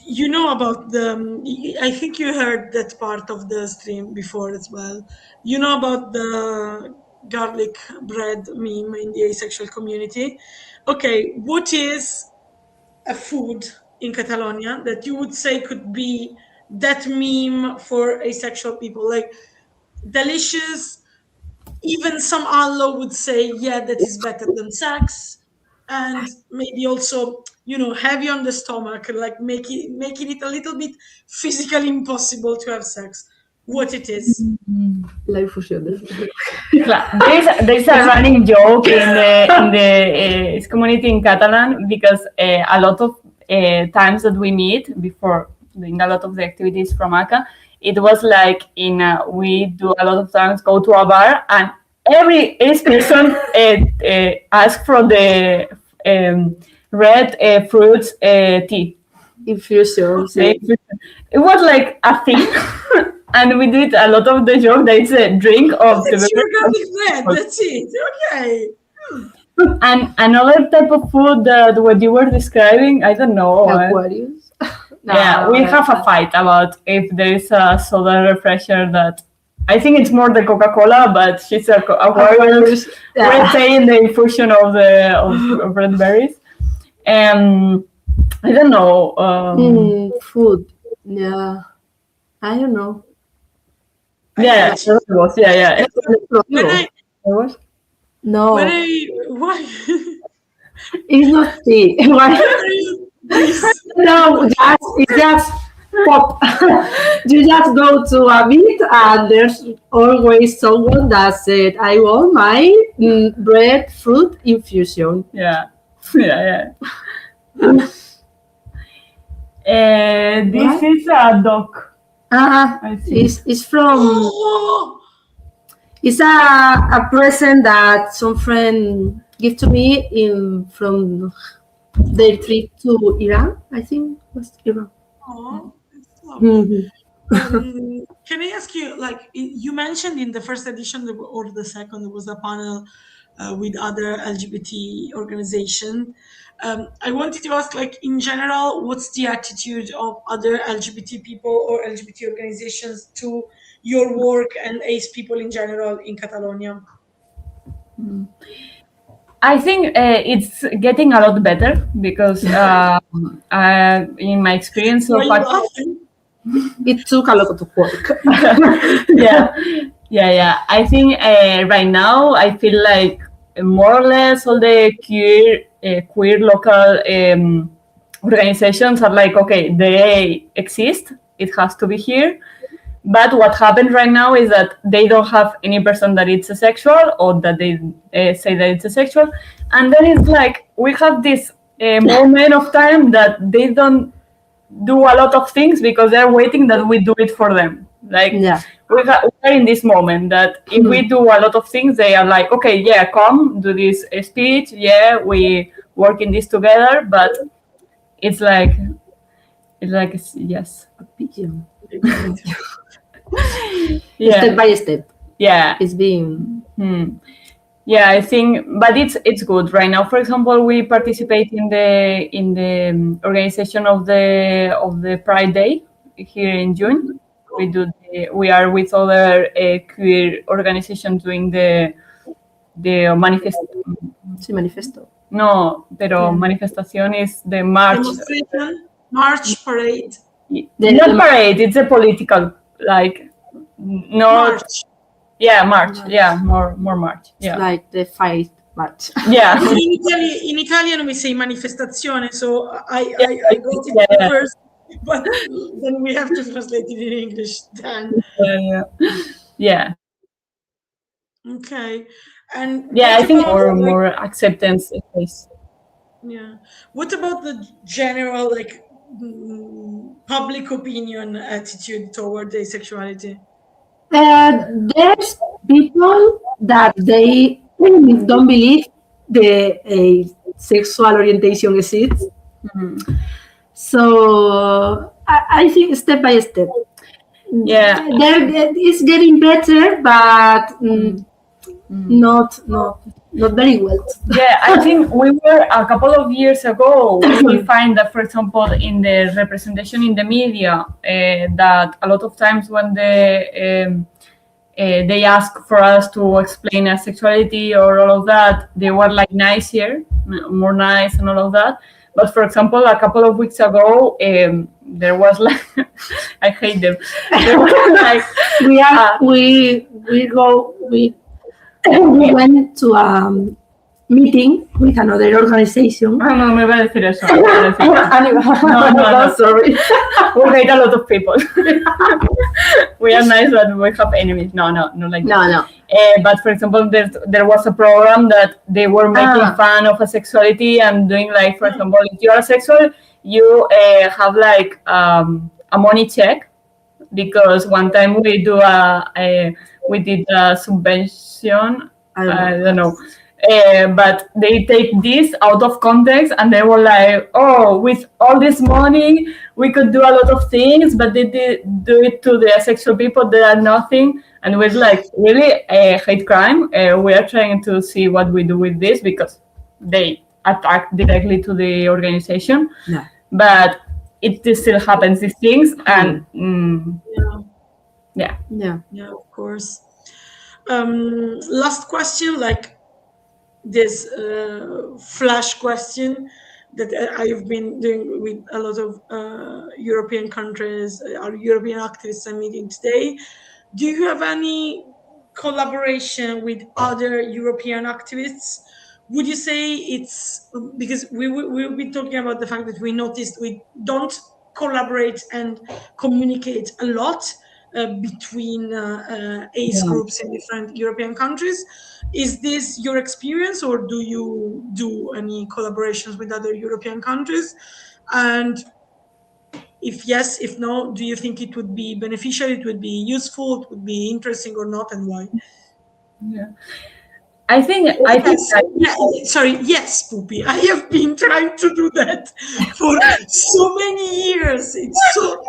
you know about I think you heard that part of the stream before as well. You know about the garlic bread meme in the asexual community. Okay, what is a food in Catalonia that you would say could be that meme for asexual people? Like delicious, even some allo would say, yeah, that is better than sex. And maybe also, heavy on the stomach, like making it a little bit physically impossible to have sex. What it is? La infusión de There's a running joke in the community in Catalan, because a lot of times that we meet before doing a lot of the activities from ACA, it was like we do a lot of times go to a bar, and every person asks for the red fruits tea infusion. It was like a thing. And we did a lot of the joke that it's a drink of the bread. That's it. Okay. And another type of food that what you were describing, I don't know. Aquarius. Yeah, we have a fight about if there is a soda refresher that I think it's more the Coca-Cola, but she's a Aquarius. We're saying the infusion of red berries. I don't know. Food. Yeah. I don't know. Yeah, it was. Yeah. No. Why? It's not tea. No, it's just pop. You just go to a meet, and there's always someone that said, I want my breadfruit infusion. Yeah. This is a dog. It's from. It's a present that some friend gave to me from their trip to Iran. I think it was Iran. Oh, that's lovely. Can I ask you, like you mentioned in the first edition or the second, there was a panel with other LGBT organization. I wanted to ask, like in general, what's the attitude of other LGBT people or LGBT organizations to your work and ace people in general in Catalonia? I think it's getting a lot better, because in my experience so far, it took a lot of work. Yeah. I think right now I feel like more or less all the queer local organizations are like, okay, they exist, it has to be here. But what happened right now is that they don't have any person that it's asexual, or that they say that it's asexual. And then it's like we have this moment of time that they don't do a lot of things because they're waiting that we do it for them. Like we are in this moment that if we do a lot of things, they are like, okay, yeah, come do this speech. Yeah, we work in this together. But it's like yes. Step by step. Yeah, it's being. Yeah, I think, but it's good right now. For example, we participate in the organization of the Pride Day here in June. We are with other queer organizations doing the manifest. Sí, manifesto. No, pero manifestación is the march. Demonstration, march, parade. Not parade. It's a political, like, not. March. Yeah, march. Yeah, more march. Yeah. Like the fight march. Yeah. In Italian we say manifestazione, so I got it first, but then we have to translate it in English. Then. Yeah. Okay. And yeah, I think more acceptance is. Yeah. What about the general public opinion attitude toward asexuality? There's people that they don't believe the sexual orientation exists. Mm-hmm. So I think step by step. Yeah, it's getting better, but not very well. Yeah, I think we were a couple of years ago. We find that, for example, in the representation in the media, that a lot of times when they ask for us to explain asexuality or all of that, they were like nicer, more nice, and all of that. But for example, a couple of weeks ago, there was like I hate them. There was like we went to a meeting with another organization. No, me voy a decir eso. No, sorry. We hate a lot of people. We are nice, but we have enemies. No, not like that. No. But for example, there was a program that they were making fun of asexuality and doing like, for example, if you are asexual, you have like a money check, because one time we did a subvention. I don't know. But they take this out of context and they were like, oh, with all this money we could do a lot of things, but they did do it to the asexual people that are nothing. And we're like, really, hate crime. We are trying to see what we do with this, because they attack directly to the organization. Yeah. But it still happens, these things. And yeah, of course. Last question, like this flash question that I have been doing with a lot of European countries, our European activists I'm meeting today. Do you have any collaboration with other European activists? Would you say it's because we've been talking about the fact that we noticed we don't collaborate and communicate a lot between ace groups in different European countries. Is this your experience, or do you do any collaborations with other European countries? And if yes, if no, do you think it would be beneficial, it would be useful, it would be interesting or not, and why? Yeah. I think yes, Poopy. I have been trying to do that for so many years. It's so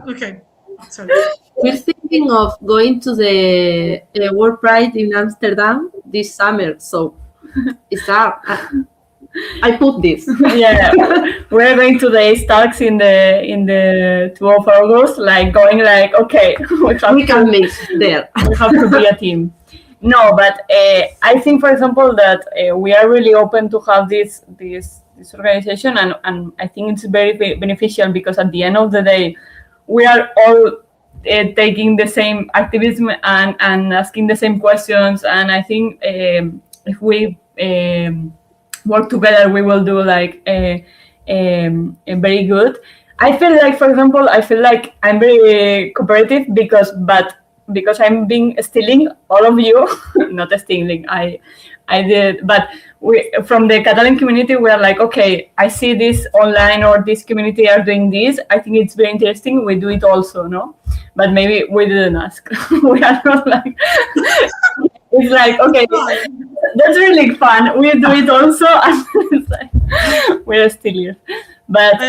okay. Sorry. We're thinking of going to the World Pride in Amsterdam this summer, so it's I put this. Yeah, we're going to the Ace Talks in the 12th of August, like going like, okay, we can mix there. We have to be a team. No, but I think, for example, that we are really open to have this organization, and I think it's very beneficial, because at the end of the day, we are all taking the same activism and asking the same questions, and I think if we work together, we will do like a very good. I feel like, for example, I'm very cooperative because I'm being stealing all of you, not stealing. I did, but we from the Catalan community, we are like, okay, I see this online or this community are doing this. I think it's very interesting. We do it also, no? But maybe we didn't ask. We are not like. It's like, okay, that's really fun. We do it also, and it's like, we're still here. But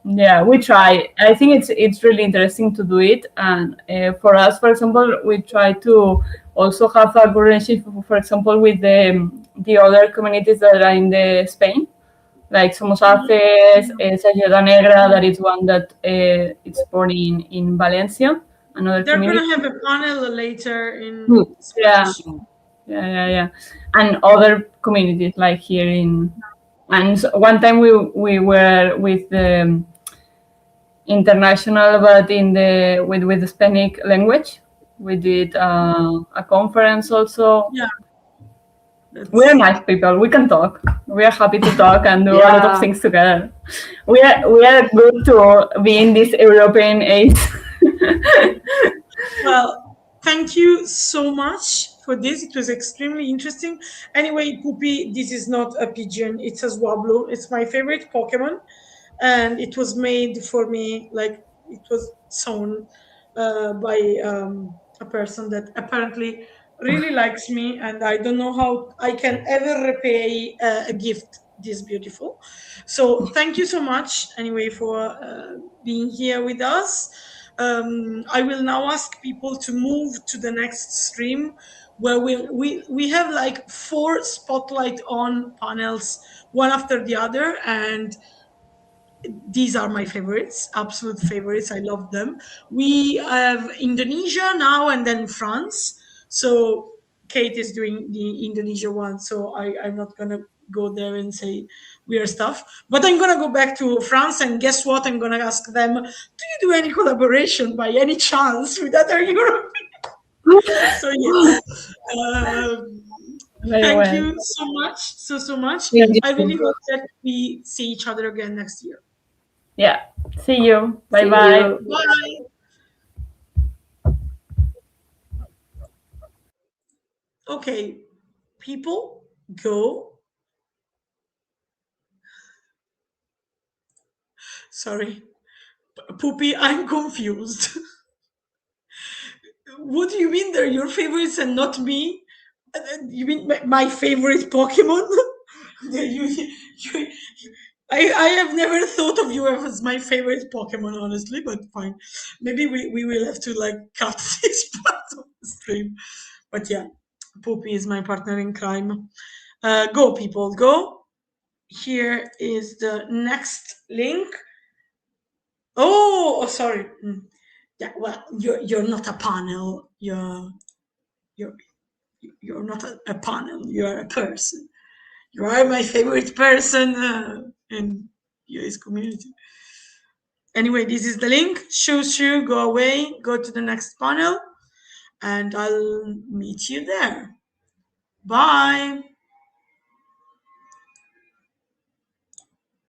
yeah, we try. I think it's really interesting to do it, and for us, for example, we try to also have a good relationship, for example, with the other communities that are in the Spain, like Somos Haces, Sayeda Negra, that is one that it's born in Valencia. Another They're community. going to have a panel later in Yeah. Yeah. And other communities like here in, and so one time we were with the international, but in the with the Hispanic language, we did a conference also. Yeah. We are nice people. We can talk. We are happy to talk and do a lot of things together. We are good to be in this European age. Well, thank you so much for this. It was extremely interesting. Anyway, Poopy, this is not a pigeon. It's a Swablu. It's my favorite Pokemon. And it was made for me, like it was sewn by a person that apparently really likes me. And I don't know how I can ever repay a gift this beautiful. So thank you so much anyway for being here with us. I will now ask people to move to the next stream where we have like 4 spotlight on panels, one after the other, and these are my favorites, absolute favorites. I love them. We have Indonesia now and then France. So Kate is doing the Indonesia one, so I'm not gonna go there and say weird stuff. But I'm gonna go back to France, and guess what? I'm gonna ask them, do you do any collaboration by any chance with other Europeans? So yes. Thank you so much. So much. I really hope that we see each other again next year. Yeah. See you. Bye-bye. Bye. Okay, people, go. Sorry. Poopy, I'm confused. What do you mean they're your favorites and not me? You mean my favorite Pokemon? I have never thought of you as my favorite Pokemon, honestly, but fine. Maybe we will have to like cut this part of the stream. But yeah, Poopy is my partner in crime. Go, people, go. Here is the next link. Oh, sorry. Yeah, well, you're not a panel. You're not a panel. You're a person. You are my favorite person in US community. Anyway, this is the link. Shoo, go away. Go to the next panel, and I'll meet you there. Bye.